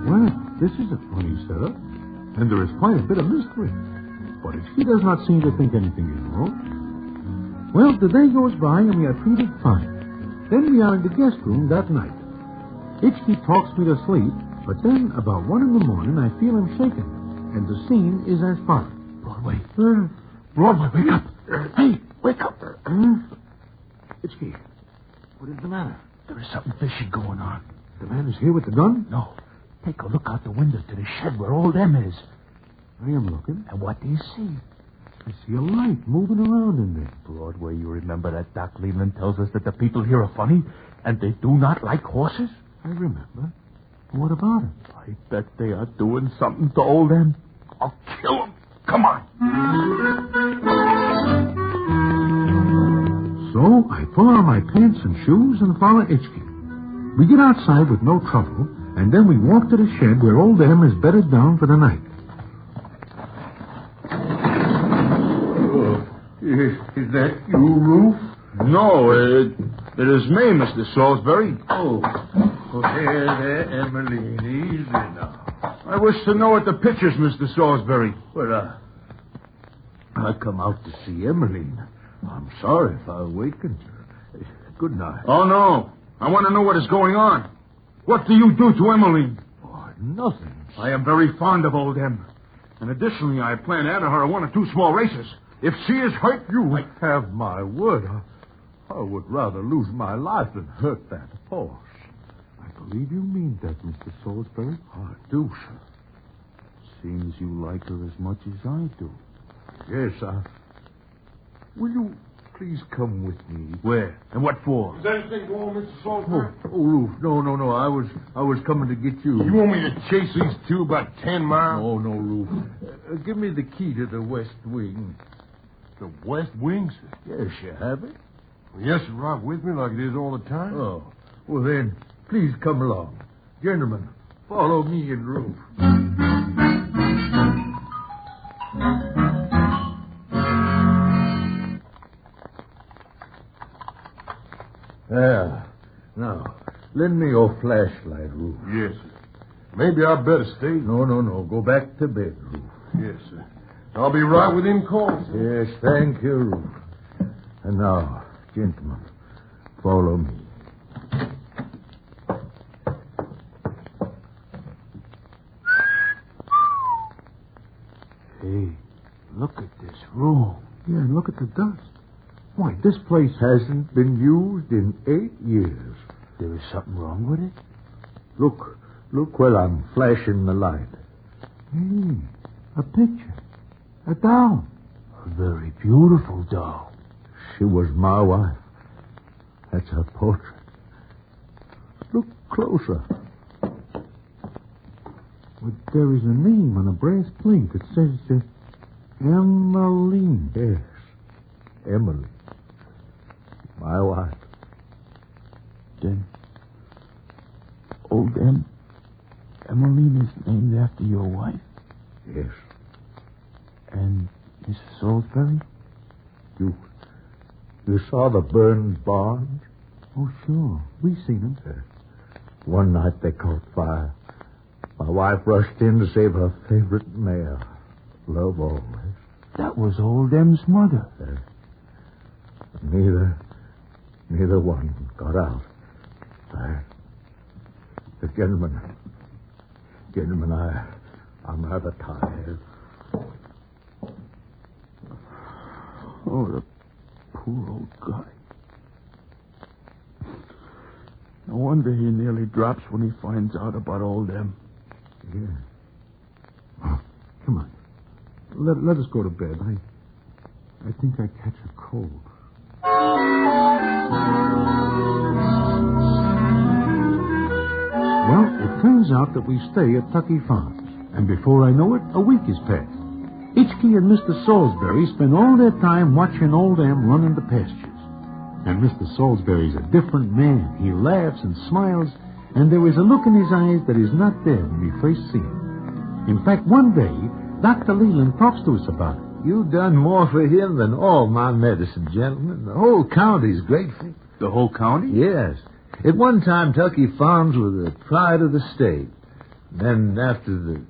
Well, this is a funny setup, and there is quite a bit of mystery. But he does not seem to think anything is wrong. Well, the day goes by and we are treated fine. Then we are in the guest room that night. Itchkey talks me to sleep, but then about 1 in the morning I feel him shaking, and the scene is as follows. Broadway, wake up. Hey, wake up. Itchkey, what is the matter? There is something fishy going on. The man is here with the gun? No. Take a look out the window to the shed where old M is. I am looking. And what do you see? I see a light moving around in there. Broadway, you remember that Doc Leland tells us that the people here are funny and they do not like horses? I remember. What about it? I bet they are doing something to old M. I'll kill him. Come on. So I pull on my pants and shoes and follow Itchkey. We get outside with no trouble, and then we walk to the shed where old M is bedded down for the night. Is that you, Ruth? No, it is me, Mr. Salisbury. Oh, there, Emmeline. Easy now. I wish to know what the picture's, Mr. Salisbury. Well, I come out to see Emmeline. I'm sorry if I awakened her. Good night. Oh, no. I want to know what is going on. What do you do to Emmeline? Oh, nothing. I am very fond of old Em. And additionally, I plan to add her 1 or 2 small races. If she is hurt, you... Have my word. I would rather lose my life than hurt that horse. I believe you mean that, Mr. Salisbury. I do, sir. Seems you like her as much as I do. Yes, Will you please come with me? Where? And what for? Is anything wrong, Mr. Salisbury? Oh, Ruth, no. I was coming to get you. You want me to chase these 2 about 10 miles? No, Ruth. Give me the key to the west wing. The west wing, sir? Yes, you have it. Well, yes, sir. Right with me like it is all the time. Oh, well then, please come along. Gentlemen, follow me and Ruth. There. Now, lend me your flashlight, Ruth. Yes, sir. Maybe I better stay. No. Go back to bed, Ruth. Yes, sir. I'll be right within call, sir. Yes, thank you, Ruth. And now, gentlemen, follow me. Hey, look at this room. Yeah, and look at the dust. Why, this place hasn't been used in 8 years. There is something wrong with it? Look while I'm flashing the light. Hey, a picture. A doll. A very beautiful doll. She was my wife. That's her portrait. Look closer. But there is a name on a brass plate. It says Emmeline. Yes, Emily. My wife. Then, old Emmeline is named after your wife? Yes. And Mrs. Salisbury? You saw the burned barns? Oh, sure. We've seen them. One night they caught fire. My wife rushed in to save her favorite mare. Love always. That was old Em's mother. Neither one got out. Gentlemen, I'm rather tired. Oh, the poor old guy. No wonder he nearly drops when he finds out about old Em. Yeah. Oh, come on. Let us go to bed. I think I catch a cold. Well, it turns out that we stay at Tucky Farms. And before I know it, a week is passed. Itchkey and Mr. Salisbury spend all their time watching old Em run in the pastures. And Mr. Salisbury's a different man. He laughs and smiles, and there is a look in his eyes that is not there when we first see him. In fact, one day, Dr. Leland talks to us about it. You've done more for him than all my medicine, gentlemen. The whole county's grateful. The whole county? Yes. At one time, Tucky Farms were the pride of the state. Then, after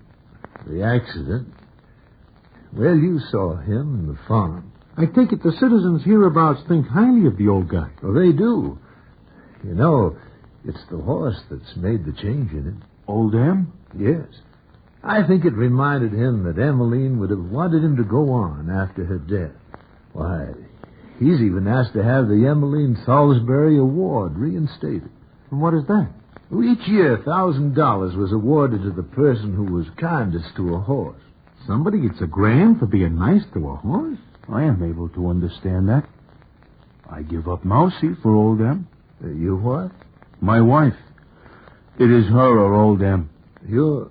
the accident, well, you saw him and the farm. I take it the citizens hereabouts think highly of the old guy. Well, they do. You know, it's the horse that's made the change in him. Old Em? Yes. I think it reminded him that Emmeline would have wanted him to go on after her death. Why, he's even asked to have the Emmeline Salisbury Award reinstated. And what is that? Well, each year, $1,000 was awarded to the person who was kindest to a horse. Somebody gets $1,000 for being nice to a horse? I am able to understand that. I give up Mousie for old Em. You what? My wife. It is her or old Em. You're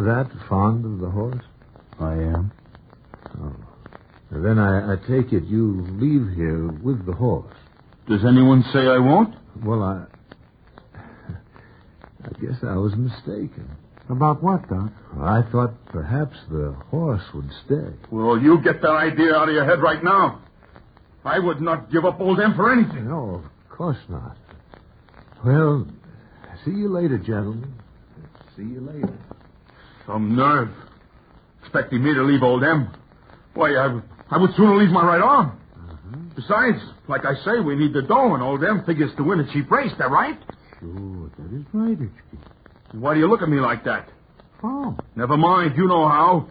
that fond of the horse? I am. Oh. Then I take it you leave here with the horse. Does anyone say I won't? Well, I guess I was mistaken. About what, Doc? I thought perhaps the horse would stay. Well, you get that idea out of your head right now. I would not give up old Em for anything. No, of course not. Well, see you later, gentlemen. See you later. Some nerve. Expecting me to leave old Em. Why, I would sooner leave my right arm. Besides, like I say, we need the dough, and old Em figures to win a cheap race, that right? Sure, that is right, Itchkey. Why do you look at me like that? Oh. Never mind. You know how.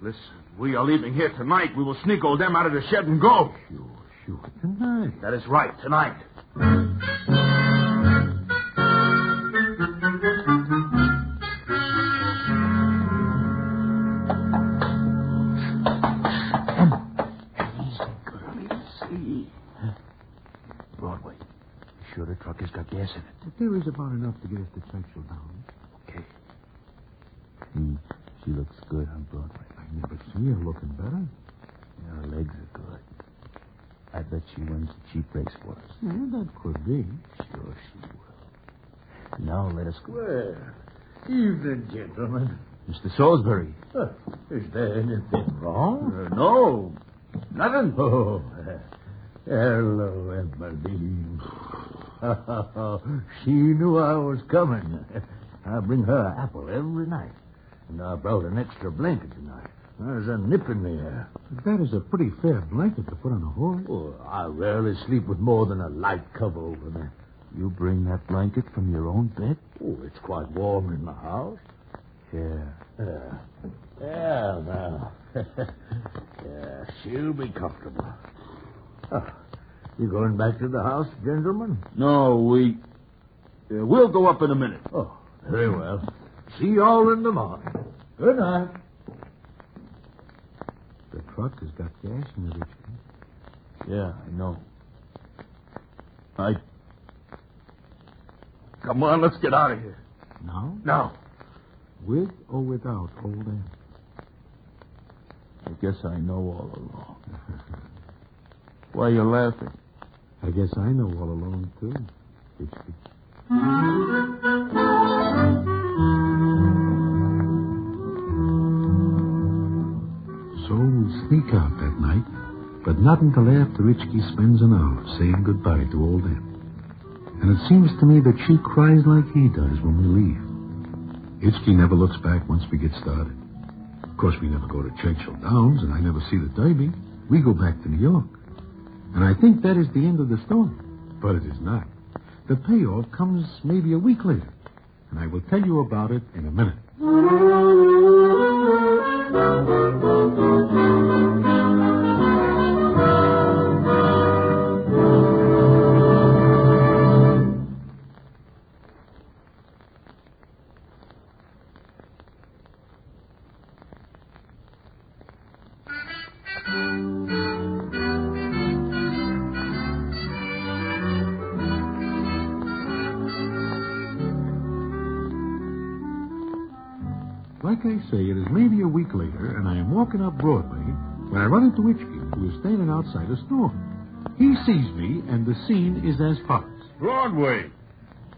Listen, we are leaving here tonight. We will sneak old them out of the shed and go. Sure, tonight. That is right, tonight. Broadway. Sure the truck has got gas in it. But there is about enough to get us to Churchill down. Okay. She looks good on Broadway. I never see her looking better. Yeah, her legs are good. I bet she wins the cheap race for us. Yeah, that could be. Sure she will. Now let us go. Well, evening, gentlemen. Mr. Salisbury. Is there anything wrong? No. Nothing. Oh, hello, Emmeline. She knew I was coming. I bring her an apple every night. And I brought an extra blanket tonight. There's a nip in the air. That is a pretty fair blanket to put on a horse. Oh, I rarely sleep with more than a light cover over me. You bring that blanket from your own bed? Oh, it's quite warm in the house. Yeah. Yeah, now. Yeah, she'll be comfortable. Oh, you going back to the house, gentlemen? No, we'll go up in a minute. Oh, very well. See you all in the morning. Good night. The truck has got gas in it, Yeah, I know. Come on, let's get out of here. Now? Now. With or without old Em? I guess I know all along. Why are you laughing? I guess I know all along, too. So we sneak out that night, but not until after Richkie spends an hour saying goodbye to old Em. And it seems to me that she cries like he does when we leave. Hitchkey never looks back once we get started. Of course, we never go to Churchill Downs, and I never see the Derby. We go back to New York. And I think that is the end of the story. But it is not. The payoff comes maybe a week later. And I will tell you about it in a minute. Like I say, it is maybe a week later, and I am walking up Broadway when I run into Hitchkey, who is standing outside a store. He sees me, and the scene is as follows. Broadway.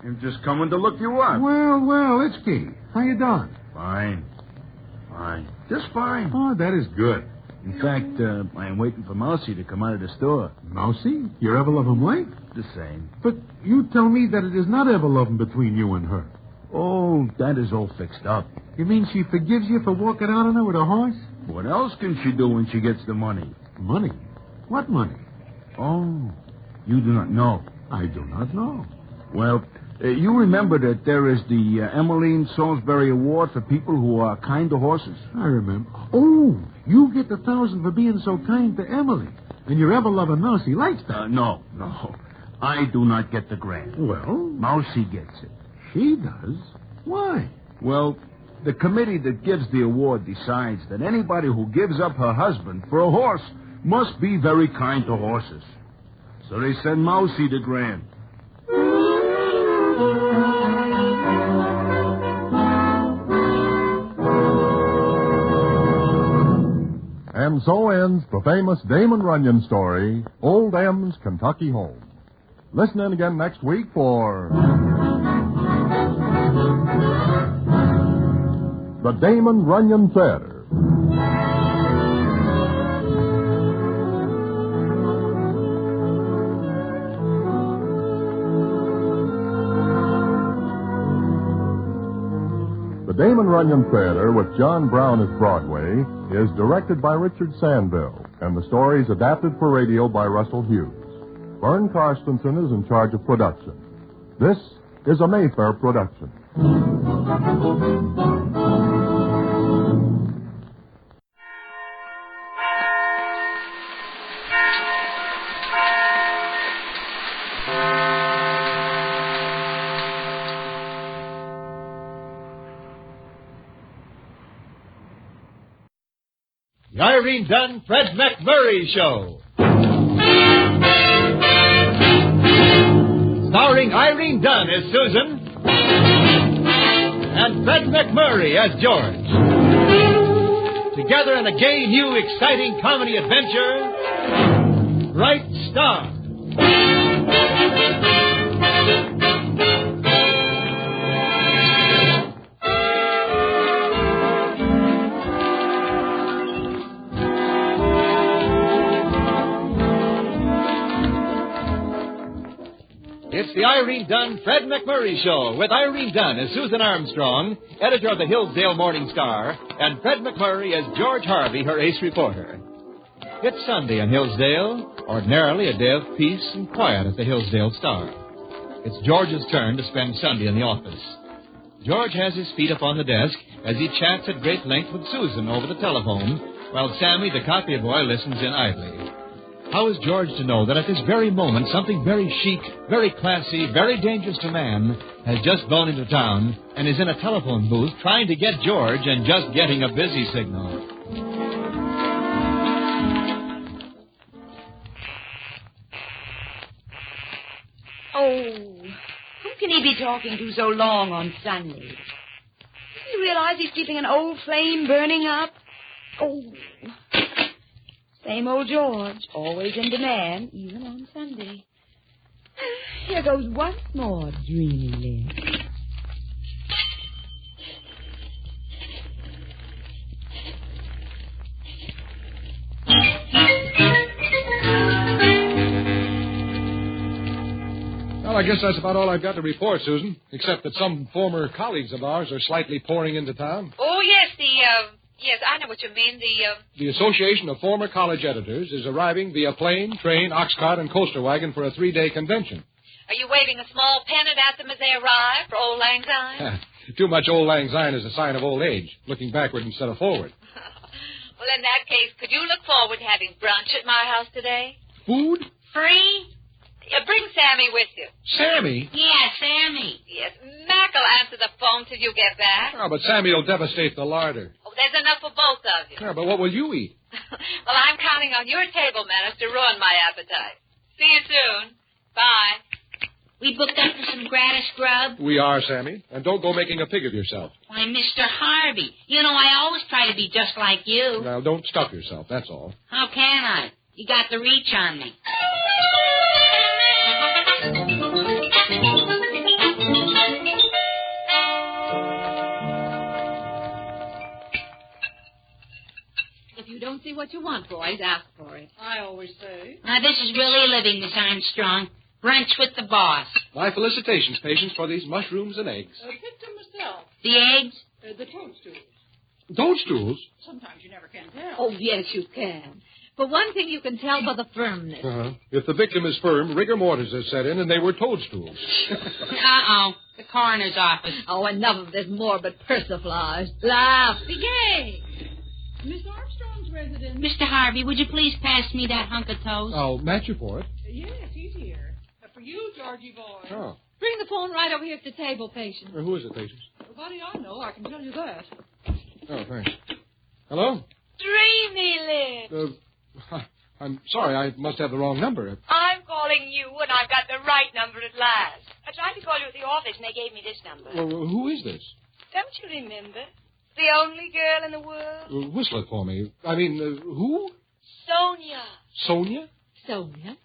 I'm just coming to look you up. Well, Hitchkey. How you doing? Fine. Just fine. Oh, that is good. In fact, I am waiting for Mousy to come out of the store. Mousy? Your ever-loving wife? The same. But you tell me that it is not ever-loving between you and her. Oh, that is all fixed up. You mean she forgives you for walking out on her with a horse? What else can she do when she gets the money? Money? What money? Oh, you do not know. I do not know. Well, you remember that there is the Emmeline Salisbury Award for people who are kind to horses? I remember. Oh, you get the 1,000 for being so kind to Emily. And your ever-loving Mousy likes that. No. I do not get the grant. Well? Mousy gets it. She does? Why? Well, the committee that gives the award decides that anybody who gives up her husband for a horse must be very kind to horses. So they send Mousy the grant. And so ends the famous Damon Runyon story, Old Em's Kentucky Home. Listen in again next week for The Damon Runyon Theater. The Damon Runyon Theater with John Brown as Broadway is directed by Richard Sandville, and the story is adapted for radio by Russell Hughes. Vern Karstensen is in charge of production. This is a Mayfair production. The Irene Dunn, Fred McMurray Show. Starring Irene Dunn as Susan and Fred McMurray as George. Together in a gay, new, exciting comedy adventure, Bright Star. It's the Irene Dunn, Fred McMurray Show with Irene Dunn as Susan Armstrong, editor of the Hillsdale Morning Star, and Fred McMurray as George Harvey, her ace reporter. It's Sunday in Hillsdale, ordinarily a day of peace and quiet at the Hillsdale Star. It's George's turn to spend Sunday in the office. George has his feet up on the desk as he chats at great length with Susan over the telephone, while Sammy, the copy boy, listens in idly. How is George to know that at this very moment something very chic, very classy, very dangerous to man has just blown into town and is in a telephone booth trying to get George and just getting a busy signal? Oh, who can he be talking to so long on Sunday? Doesn't he realize he's keeping an old flame burning up? Oh, same old George, always in demand, even on Sunday. Here goes once more, dreamily. Well, I guess that's about all I've got to report, Susan, except that some former colleagues of ours are slightly pouring into town. Oh, yes, Yes, I know what you mean. The Association of Former College Editors is arriving via plane, train, oxcart, and coaster wagon for a 3-day convention. Are you waving a small pennant at them as they arrive for old lang syne? Too much old lang syne is a sign of old age, looking backward instead of forward. Well, in that case, could you look forward to having brunch at my house today? Food? Free? Bring Sammy with you. Sammy? Yeah, Sammy. Yes, Mac will answer the phone till you get back. Oh, but Sammy will devastate the larder. Oh, there's enough for both of you. Yeah, but what will you eat? Well, I'm counting on your table manners to ruin my appetite. See you soon. Bye. We booked up for some gratis grub? We are, Sammy. And don't go making a pig of yourself. Why, Mr. Harvey, you know I always try to be just like you. Now, don't stuff yourself, that's all. How can I? You got the reach on me. If you don't see what you want, boys, ask for it. I always say. Now, this is really living, Miss Armstrong. Brunch with the boss. My felicitations, patients, for these mushrooms and eggs. Picked them myself. The eggs? The toadstools. Toadstools? Sometimes you never can tell. Oh, yes, you can. For one thing, you can tell by the firmness. Uh-huh. If the victim is firm, rigor mortis is set in, and they were toadstools. Uh-oh. The coroner's office. Oh, enough of this morbid persiflage. Laugh. Be gay. Miss Armstrong's residence. Mr. Harvey, would you please pass me that hunk of toast? I'll match you for it. Yes, he's here. For you, Georgie boy. Oh. Bring the phone right over here at the table, patient. Who is it, patients? Nobody I know, I can tell you that. Oh, thanks. Hello? Dreamy Lips. I'm sorry, I must have the wrong number. I'm calling you, and I've got the right number at last. I tried to call you at the office, and they gave me this number. Well, who is this? Don't you remember? The only girl in the world. Whistle it for me. I mean, who? Sonia. Sonia? Sonia?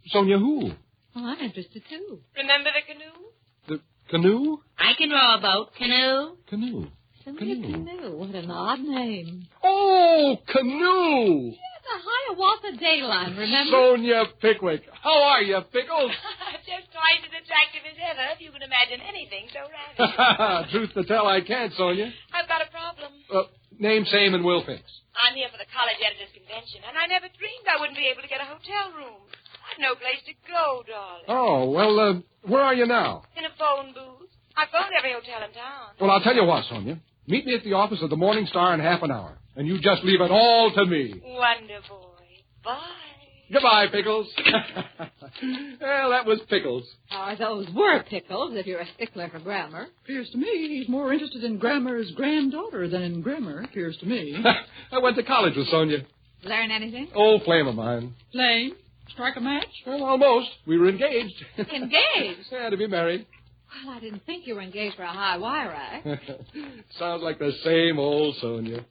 Sonia who? Oh, I'm interested, too. Remember the canoe? The canoe? I can row a boat. Canoe? Canoe. Sonia Canoe. What an odd name. Oh, Canoe! Yeah, the Hiawatha Dayline, remember? Sonia Pickwick. How are you, Pickles? Just twice as attractive as ever, if you can imagine anything so ravish. Truth to tell, I can't, Sonia. I've got a problem. Name same and we'll fix. I'm here for the college editors' convention, and I never dreamed I wouldn't be able to get a hotel room. I've no place to go, darling. Oh, well, where are you now? In a phone booth. I phoned every hotel in town. Well, I'll tell you what, Sonia. Meet me at the office of the Morning Star in half an hour, and you just leave it all to me. Wonder boy. Bye. Goodbye, Pickles. Well, that was Pickles. Those were Pickles, if you're a stickler for grammar. Appears to me he's more interested in Grammar's granddaughter than in grammar, appears to me. I went to college with Sonia. Learn anything? Old flame of mine. Flame? Strike a match? Well, almost. We were engaged. Engaged? Yeah, to be married. Well, I didn't think you were engaged for a high wire act. Sounds like the same old Sonia.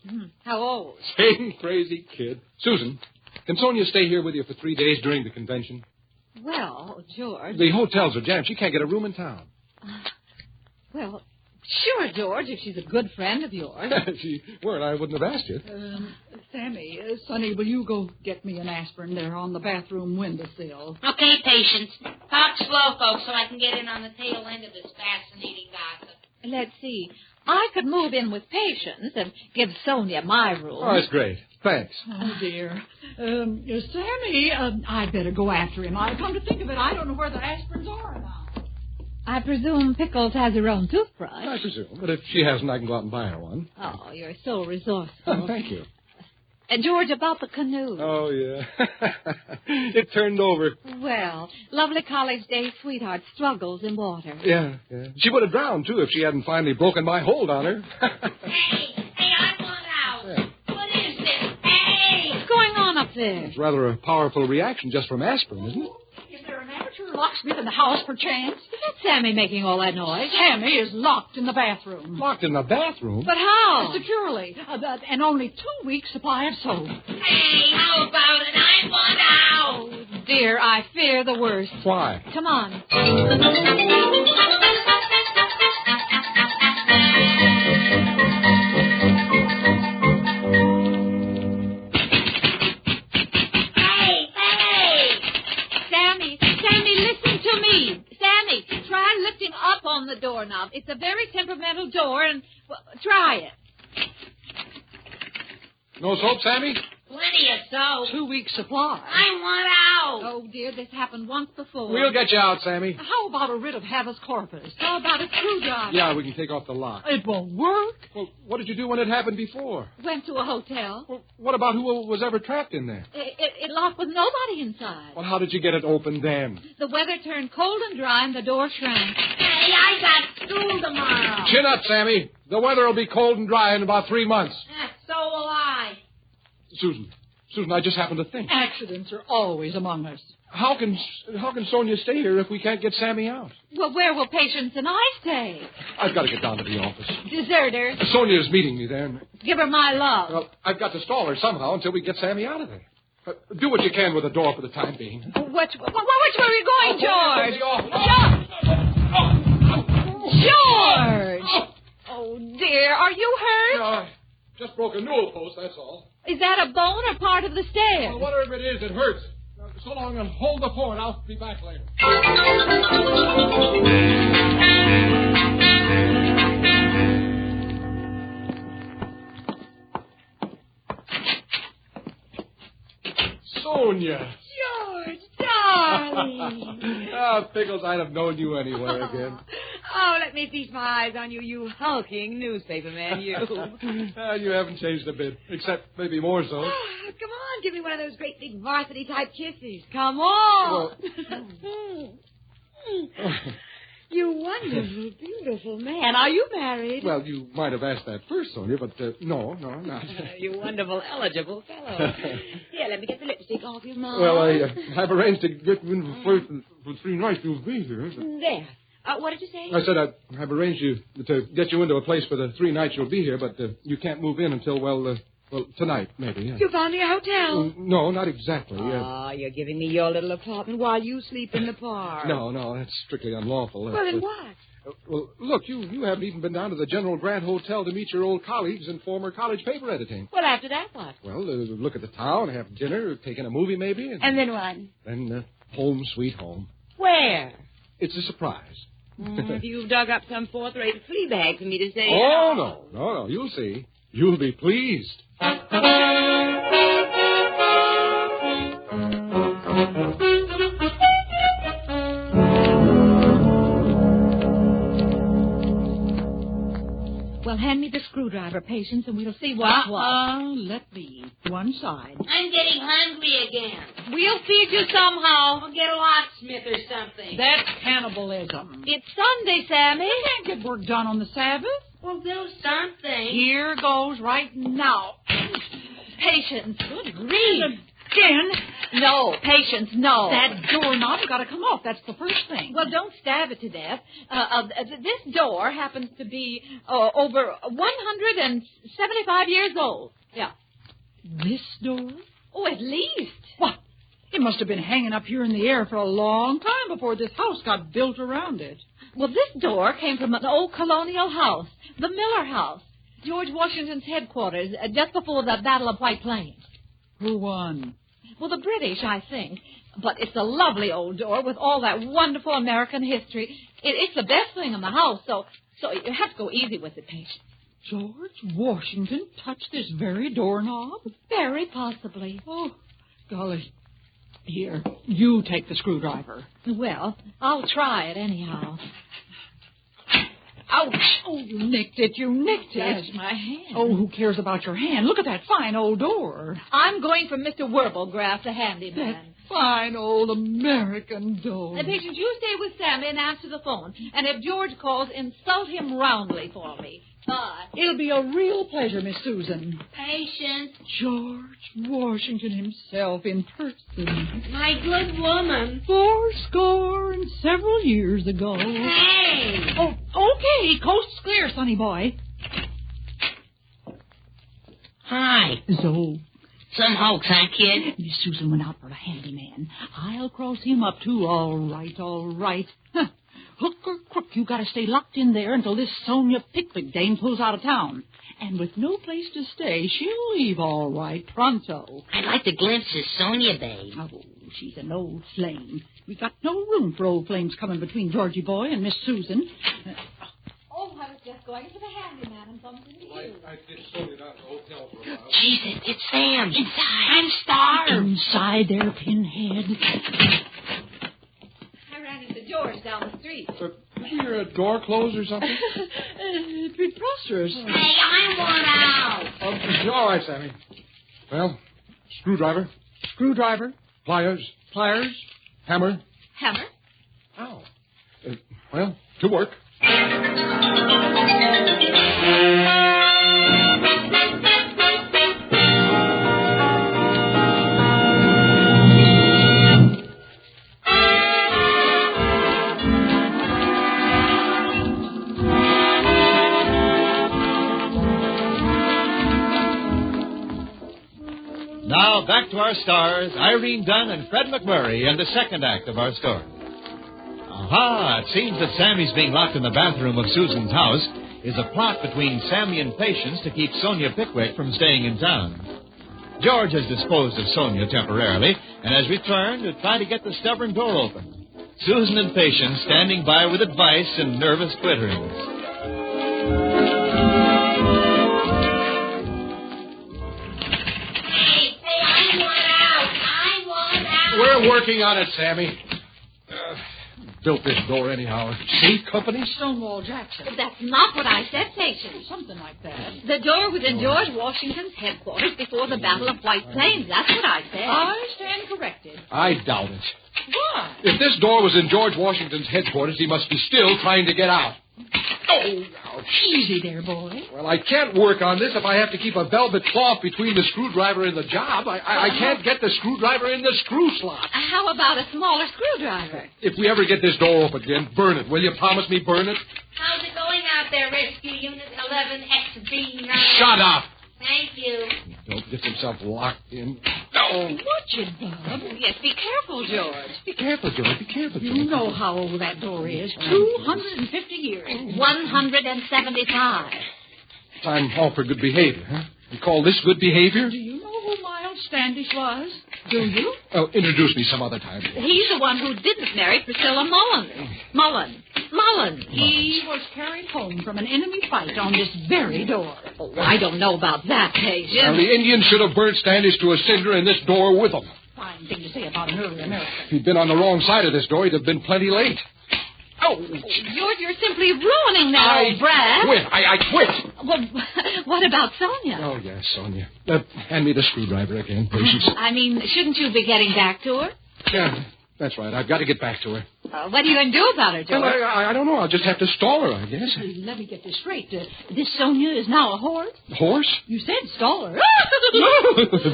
How old? Same crazy kid. Susan, can Sonia stay here with you for 3 days during the convention? Well, George. The hotels are jammed. She can't get a room in town. Well, sure, George, if she's a good friend of yours. If she weren't, I wouldn't have asked you. Sammy, Sonny, will you go get me an aspirin there on the bathroom windowsill? Okay, Patience. Talk slow, folks, so I can get in on the tail end of this fascinating gossip. Let's see. I could move in with Patience and give Sonia my room. Oh, that's great. Thanks. Oh, dear. Sammy, I'd better go after him. I come to think of it, I don't know where the aspirins are now. I presume Pickles has her own toothbrush. I presume. But if she hasn't, I can go out and buy her one. Oh, you're so resourceful. Oh, thank you. And George, about the canoe. Oh, yeah. It turned over. Well, lovely college day sweetheart struggles in water. Yeah. She would have drowned, too, if she hadn't finally broken my hold on her. Hey, I want out. Yeah. What is this? Hey! What's going on up there? It's rather a powerful reaction just from aspirin, isn't it? Is there an amateur locksmith in the house, perchance? Is that Sammy making all that noise? Sammy is locked in the bathroom. Locked in the bathroom? But how? Securely. And only 2 weeks' supply of soap. Hey, how about it? I want out. Oh, dear, I fear the worst. Why? Come on. Up on the doorknob. It's a very temperamental door, and well, try it. No soap, Sammy? Plenty of soap. 2 weeks' supply. I want out. Oh, dear, this happened once before. We'll get you out, Sammy. How about a writ of habeas corpus? How about a screwdriver? Yeah, we can take off the lock. It won't work. Well, what did you do when it happened before? Went to a hotel. Well, what about who was ever trapped in there? It locked with nobody inside. Well, how did you get it open then? The weather turned cold and dry, and the door shrank. Hey, I got school tomorrow. Chin up, Sammy. The weather will be cold and dry in about 3 months. So will I. Susan, I just happened to think. Accidents are always among us. How can Sonia stay here if we can't get Sammy out? Well, where will Patience and I stay? I've got to get down to the office. Deserters. Sonia's meeting me there. Give her my love. Well, I've got to stall her somehow until we get Sammy out of there. Do what you can with the door for the time being. Which way are we going, George? George! Oh, dear. Are you hurt? No, I just broke a newel post, that's all. Is that a bone or part of the stairs? Well, whatever it is, it hurts. So long and hold the fort. I'll be back later. Sonia. George, darling. Pickles, I'd have known you anywhere again. Oh, let me feast my eyes on you, you hulking newspaper man, you. You haven't changed a bit, except maybe more so. Oh, come on, give me one of those great big varsity-type kisses. Come on. You wonderful, beautiful man. Are you married? Well, you might have asked that first, Sonia, but no, I'm not. You wonderful, eligible fellow. Here, let me get the lipstick off your mouth. Well, I've arranged to get you in for 3 nights you'll be here. There. What did you say? I said I've arranged to get you into a place for the 3 nights you'll be here, but you can't move in until, well, tonight, maybe. Yeah. You found me a hotel? No, not exactly. Oh, you're giving me your little apartment while you sleep in the park. No, that's strictly unlawful. Well, then what? Well, look, you haven't even been down to the General Grant Hotel to meet your old colleagues in former college paper editing. Well, after that, what? Well, look at the town, have dinner, take in a movie maybe. And then what? Then home sweet home. Where? It's a surprise. If you've dug up some fourth-rate flea bag for me to say... Oh, no, you'll see. You'll be pleased. Well, hand me the screwdriver, Patience, and we'll see what's what. Let me. One side. I'm getting hungry again. We'll feed you somehow. I'll get a locksmith or something. That's cannibalism. It's Sunday, Sammy. You can't get work done on the Sabbath. Well, do something. Here goes right now. Patience. Good grief. Again? No, Patience, no. That doorknob's got to come off. That's the first thing. Well, don't stab it to death. This door happens to be over 175 years old. Yeah. This door? Oh, at least. What? It must have been hanging up here in the air for a long time before this house got built around it. Well, this door came from an old colonial house, the Miller House, George Washington's headquarters, just before the Battle of White Plains. Who won? Well, the British, I think. But it's a lovely old door with all that wonderful American history. It's the best thing in the house, so you have to go easy with it, Patience. George Washington touched this very doorknob? Very possibly. Oh, golly. Here, you take the screwdriver. Well, I'll try it anyhow. Ouch! Oh, you nicked it. That's my hand. Oh, who cares about your hand? Look at that fine old door. I'm going for Mr. Wirbelgraff, the handyman. That fine old American door. Patience, you stay with Sammy and answer the phone. And if George calls, insult him roundly for me. Bye. It'll be a real pleasure, Miss Susan. Patience. George Washington himself in person. My good woman. 70 years ago. Hey! Oh, okay. Coast's clear, sonny boy. Hi. So? Some hoax, huh, kid? Miss Susan went out for a handyman. I'll cross him up, too. All right. Huh. Hook or crook, you got to stay locked in there until this Sonia Pickwick dame pulls out of town. And with no place to stay, she'll leave all right pronto. I'd like to glimpse this Sonia babe. Oh, she's an old flame. We got no room for old flames coming between Georgie boy and Miss Susan. Oh, I was just going to the handyman and something to you. I just sold it out to the hotel for a while. Jesus, it's Sam. Inside. I'm starved. Inside there, Pinhead. I ran into George down the street. Did you hear a door close or something? Preposterous. Hey, I want out. All right, Sammy. Well, screwdriver, pliers, hammer. Hammer? Ow. Well, to work. Now, back to our stars, Irene Dunn and Fred McMurray in the second act of our story. Aha! It seems that Sammy's being locked in the bathroom of Susan's house is a plot between Sammy and Patience to keep Sonia Pickwick from staying in town. George has disposed of Sonia temporarily and has returned to try to get the stubborn door open. Susan and Patience standing by with advice and nervous twitterings. We're working on it, Sammy. Built this door anyhow. Safe company? Stonewall Jackson. But that's not what I said, Patience. Something like that. The door was in George Washington's headquarters before the Battle of White Plains. That's what I said. I stand corrected. I doubt it. Why? If this door was in George Washington's headquarters, he must be still trying to get out. Oh, ouch. Easy there, boy. Well, I can't work on this if I have to keep a velvet cloth between the screwdriver and the job. I can't get the screwdriver in the screw slot. How about a smaller screwdriver? If we ever get this door open again, burn it. Will you promise me burn it? How's it going out there, Rescue Unit 11XB9? Shut up. Thank you. Don't get himself locked in. No. Watch it, Bob. Yes, be careful, George. Be careful, George. Be careful, George. You know how old that door is. 250 years. 175. I'm all for good behavior, huh? You call this good behavior? Do you know who Miles Standish was? Do you? Oh, introduce me some other time. He's the one who didn't marry Priscilla Mullen. He was carried home from an enemy fight on this very door. Oh, I don't know about that, Patience. Well, the Indians should have burnt Standish to a cinder in this door with them. Fine thing to say about an early American. If he'd been on the wrong side of this door, he'd have been plenty late. Oh, George, you're simply ruining that old brat. I quit. Well, what about Sonia? Oh, yes, Sonia. Hand me the screwdriver again, Patience. I mean, shouldn't you be getting back to her? Yeah, that's right. I've got to get back to her. What are you going to do about her, George? Well, I don't know. I'll just have to stall her, I guess. Let me get this straight. This Sonia is now a horse? Horse? You said stall her.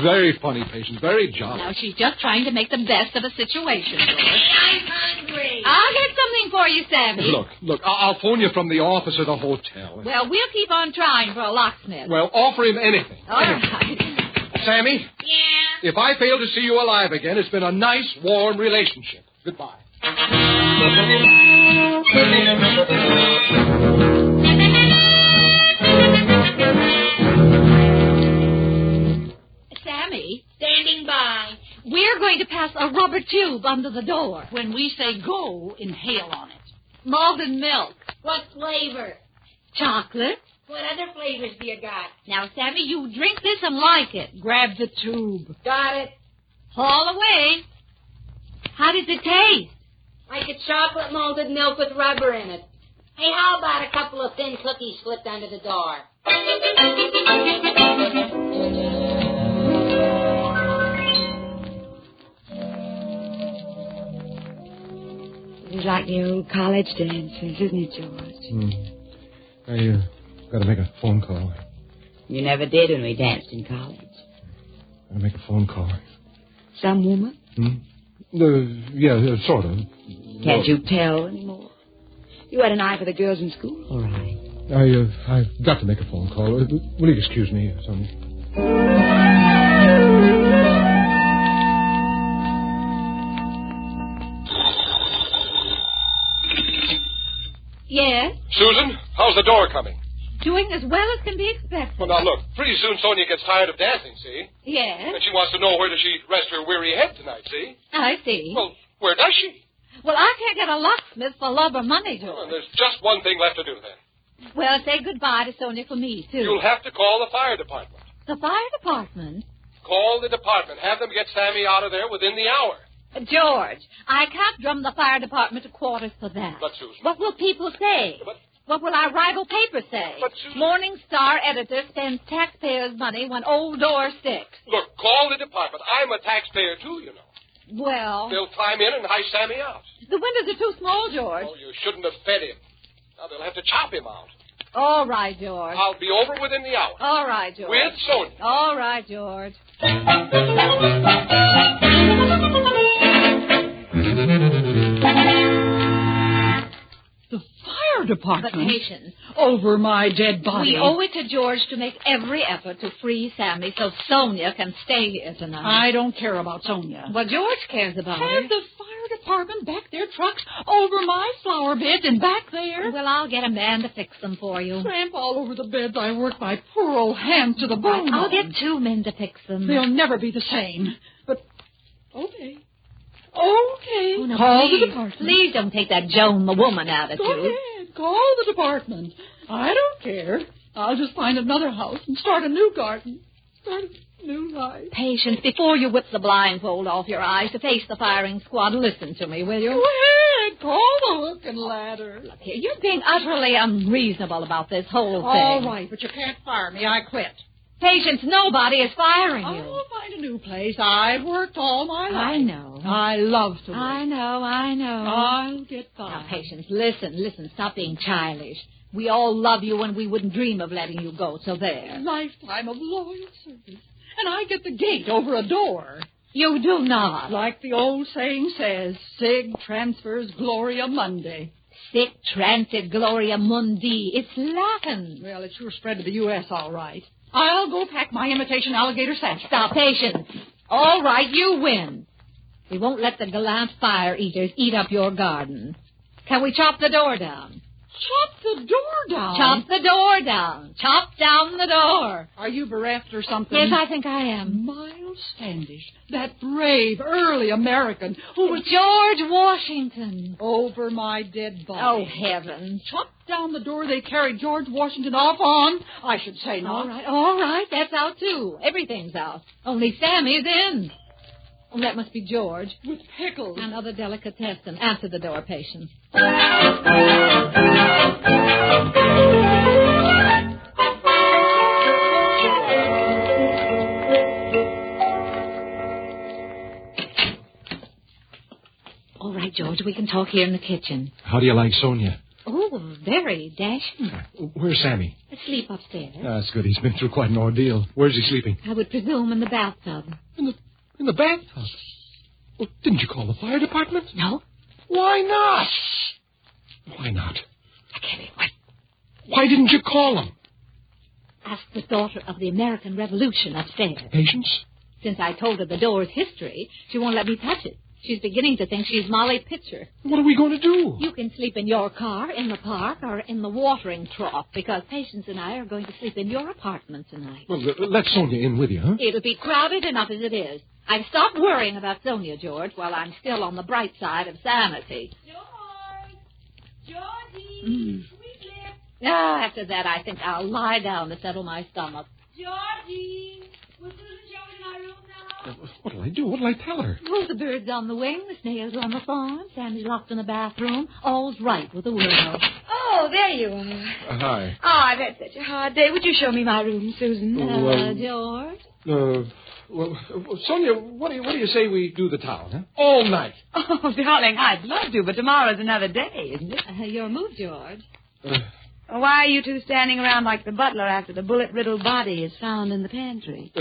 Very funny, Patience. Very jolly. Now, she's just trying to make the best of a situation, George. I'm hungry. I'll get something for you, Sammy. Look, I'll phone you from the office of the hotel. Well, we'll keep on trying for a locksmith. Well, offer him anything. All right. Sammy? Yeah? If I fail to see you alive again, it's been a nice, warm relationship. Goodbye. Sammy? Standing by. We're going to pass a rubber tube under the door. When we say go, inhale on it. Malted milk. What flavor? Chocolate. What other flavors do you got? Now, Sammy, you drink this and like it. Grab the tube. Got it. Haul away. How does it taste? Like a chocolate malted milk with rubber in it. Hey, how about a couple of thin cookies slipped under the door? This is like the old college dances, isn't it, George? I got to make a phone call. You never did when we danced in college. Got to make a phone call. Some woman? Yeah, sort of. Can't you tell anymore? You had an eye for the girls in school, all right. I've got to make a phone call. Will you excuse me, Sonia? Yes? Susan, how's the door coming? Doing as well as can be expected. Well, now, look, pretty soon Sonia gets tired of dancing, see? Yes? And she wants to know where does she rest her weary head tonight, see? I see. Well, where does she? Well, I can't get a locksmith for love or money, George. Well, there's just one thing left to do, then. Well, say goodbye to Sonia for me, too. You'll have to call the fire department. The fire department? Call the department. Have them get Sammy out of there within the hour. George, I can't drum the fire department to quarters for that. But, Susan... What will people say? But... What will our rival paper say? But, Susan... Morning Star editor spends taxpayers' money when old door sticks. Look, call the department. I'm a taxpayer, too, you know. Well... They'll climb in and heist Sammy out. The windows are too small, George. Oh, you shouldn't have fed him. Now they'll have to chop him out. All right, George. I'll be over within the hour. All right, George. With Sonia. All right, George. The fire department? But patience. Over my dead body. We owe it to George to make every effort to free Sammy so Sonia can stay here tonight. I don't care about Sonia. Well, George cares about her. Have the fire department back their trucks over my flower beds and back there? Well, I'll get a man to fix them for you. Tramp all over the beds I worked my poor old hands to the bone. I'll get 2 men to fix them. They'll never be the same. But, okay. Okay. Oh, no, call please, the department. Please don't take that Joan the woman attitude. Go ahead. Call the department. I don't care. I'll just find another house and start a new garden. Start a new life. Patience, before you whip the blindfold off your eyes to face the firing squad, listen to me, will you? Go ahead. Call the hook and ladder. Look here, you're being utterly unreasonable about this whole thing. All right, but you can't fire me. I quit. Patience, nobody is firing you. I'll find a new place. I've worked all my life. I know. I love to work. I know. I'll get by. Now, Patience, listen. Stop being childish. We all love you and we wouldn't dream of letting you go, so there. A lifetime of loyal service. And I get the gate over a door. You do not. Like the old saying says, Sig transfers Gloria Mundi. Sic transit Gloria Mundi. It's Latin. Well, it sure spread to the U.S. all right. I'll go pack my imitation alligator satchel. Stop, Patience. All right, you win. We won't let the gallant fire eaters eat up your garden. Can we chop the door down? Chop the door down? Chop the door down. Chop down the door. Are you bereft or something? Yes, I think I am. Miles Standish, that brave early American who was... George Washington. Over my dead body. Oh, heavens. Chop down the door they carried George Washington off on? I should say not. All right. That's out, too. Everything's out. Only Sammy's in. Oh, that must be George. With pickles. And other delicatessen. Answer the door, Patience. we can talk here in the kitchen. How do you like Sonia? Oh, very dashing. Where's Sammy? Asleep upstairs. That's good. He's been through quite an ordeal. Where's he sleeping? I would presume in the bathtub. In the bathtub? Well, didn't you call the fire department? No. Why not? Why not? Why didn't you call them? Ask the daughter of the American Revolution upstairs. Patience? Since I told her the door's history, she won't let me touch it. She's beginning to think she's Molly Pitcher. What are we going to do? You can sleep in your car, in the park, or in the watering trough, because Patience and I are going to sleep in your apartment tonight. Well, let Sonia in with you, huh? It'll be crowded enough as it is. I've stopped worrying about Sonia, George, while I'm still on the bright side of sanity. Georgie! After that, I think I'll lie down to settle my stomach. Georgie! Will Susan show me my room now? What'll I do? What'll I tell her? Oh, the bird's on the wing, the snails are on the farm, Sandy's locked in the bathroom. All's right with the world. Oh, there you are. Hi. Oh, I've had such a hard day. Would you show me my room, Susan? George? Well, Sonia, what do you say we do the town, huh? All night. Oh, darling, I'd love to, but tomorrow's another day, isn't it? Your move, George. Why are you two standing around like the butler after the bullet-riddled body is found in the pantry?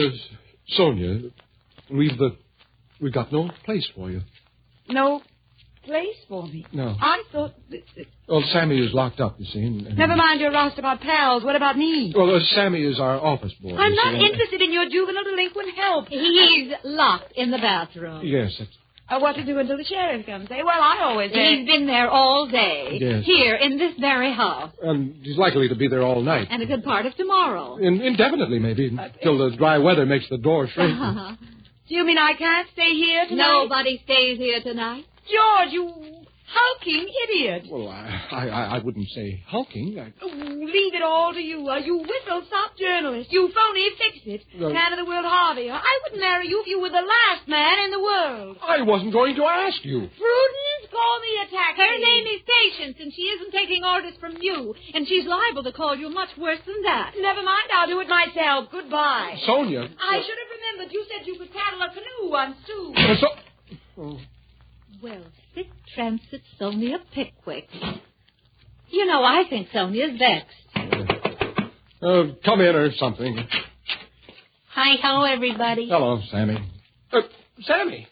Sonia, we've got no place for you. No place for me? No. I thought... Well, Sammy is locked up, you see. And... Never mind your roustabout pals. What about me? Well, Sammy is our office boy. I'm not interested in your juvenile delinquent help. He's locked in the bathroom. Yes, that's... What to do until the sheriff comes, eh? Well, I always... He's been there all day. Yes. Here, in this very house. And he's likely to be there all night. And a good part of tomorrow. Indefinitely, maybe, until the dry weather makes the door shrink. Do you mean I can't stay here tonight? Nobody stays here tonight. George, you hulking idiot. Well, I wouldn't say hulking. Leave it all to you. You whistle-stop journalist. You phony fix-it. Man of the world Harvey. I wouldn't marry you if you were the last man in the world. I wasn't going to ask you. Prudence, call me a taxi. Her name is Patience, and she isn't taking orders from you. And she's liable to call you much worse than that. Never mind, I'll do it myself. Goodbye. Sonia. I should have remembered. You said you could paddle a canoe once, too. Well, sit transit Sonia Pickwick. You know, I think Sonia's vexed. Come in or something. Hi-ho, everybody. Hello, Sammy. Sammy?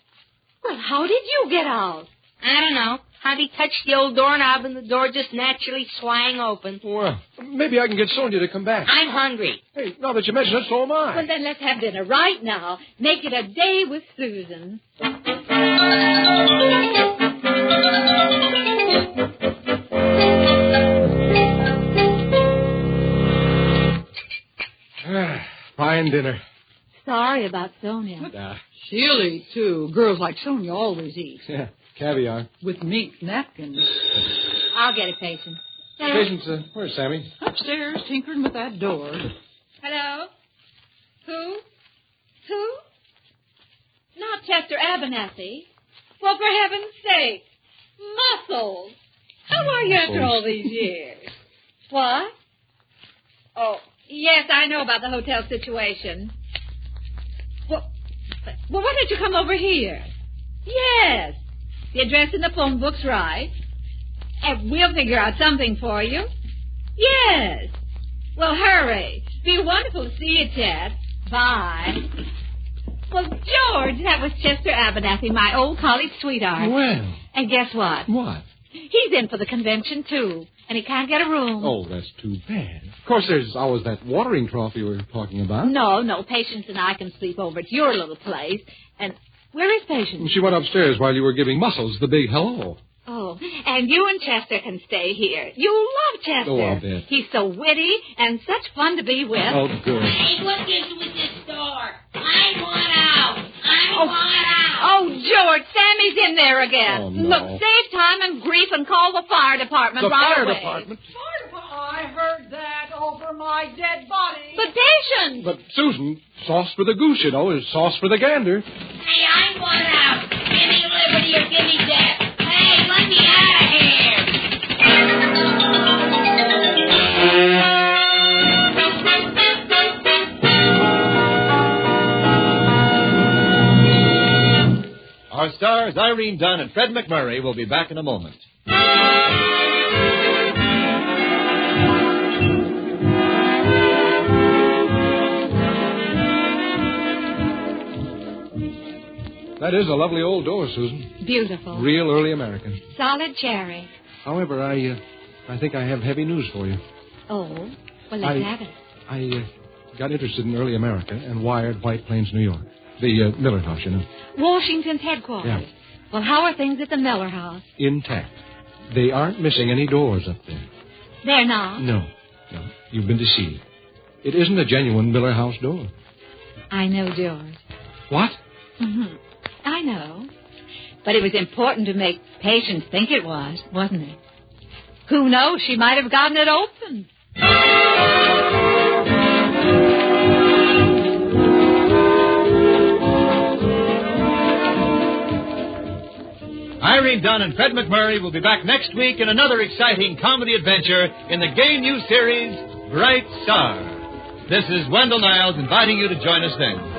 Well, how did you get out? I don't know. Harvey touched the old doorknob and the door just naturally swang open. Well, maybe I can get Sonia to come back. I'm hungry. Hey, now that you mention it, so am I. Well, then let's have dinner right now. Make it a day with Susan. Fine dinner. Sorry about Sonia. She'll eat, too. Girls like Sonia always eat. Yeah, caviar. With neat napkins. I'll get it, Patience. Patience, where's Sammy? Upstairs, tinkering with that door. Hello? Who? Not Chester Abernathy. Well, for heaven's sake. Muscles. How are you after all these years? What? Oh, yes, I know about the hotel situation. Well, why don't you come over here? Yes. The address in the phone book's right. And we'll figure out something for you. Yes. Well, hurry. Be wonderful to see you, Chet. Bye. Well, George, that was Chester Abernathy, my old college sweetheart. Well. And guess what? What? He's in for the convention, too. And he can't get a room. Oh, that's too bad. Of course, there's always that watering trough you were talking about. No. Patience and I can sleep over at your little place. And where is Patience? She went upstairs while you were giving Muscles the big hello. Oh, and you and Chester can stay here. You love Chester. Oh, I'll bet. He's so witty and such fun to be with. Oh, good. Hey, what gives with this door? I want out. I want out. Oh, George, Sammy's in there again. Oh, no. Look, save time and grief and call the fire department right away. The fire department? I heard that over my dead body. But Patience! But, Susan, sauce for the goose, you know, is sauce for the gander. Hey, I want out. Give me liberty or give me death. Hey, let me out of Our star stars Irene Dunn and Fred McMurray will be back in a moment. That is a lovely old door, Susan. Beautiful. Real early American. Solid cherry. However, I think I have heavy news for you. Oh, well, let's have it. I got interested in early America and wired White Plains, New York. The Miller House, you know. Washington's headquarters. Yeah. Well, how are things at the Miller House? Intact. They aren't missing any doors up there. They're not? No. You've been deceived. It isn't a genuine Miller House door. I know, George. What? Mm-hmm. I know. But it was important to make Patience think it was, wasn't it? Who knows? She might have gotten it open. Irene Dunn and Fred McMurray will be back next week in another exciting comedy adventure in the gay new series, Bright Star. This is Wendell Niles inviting you to join us then.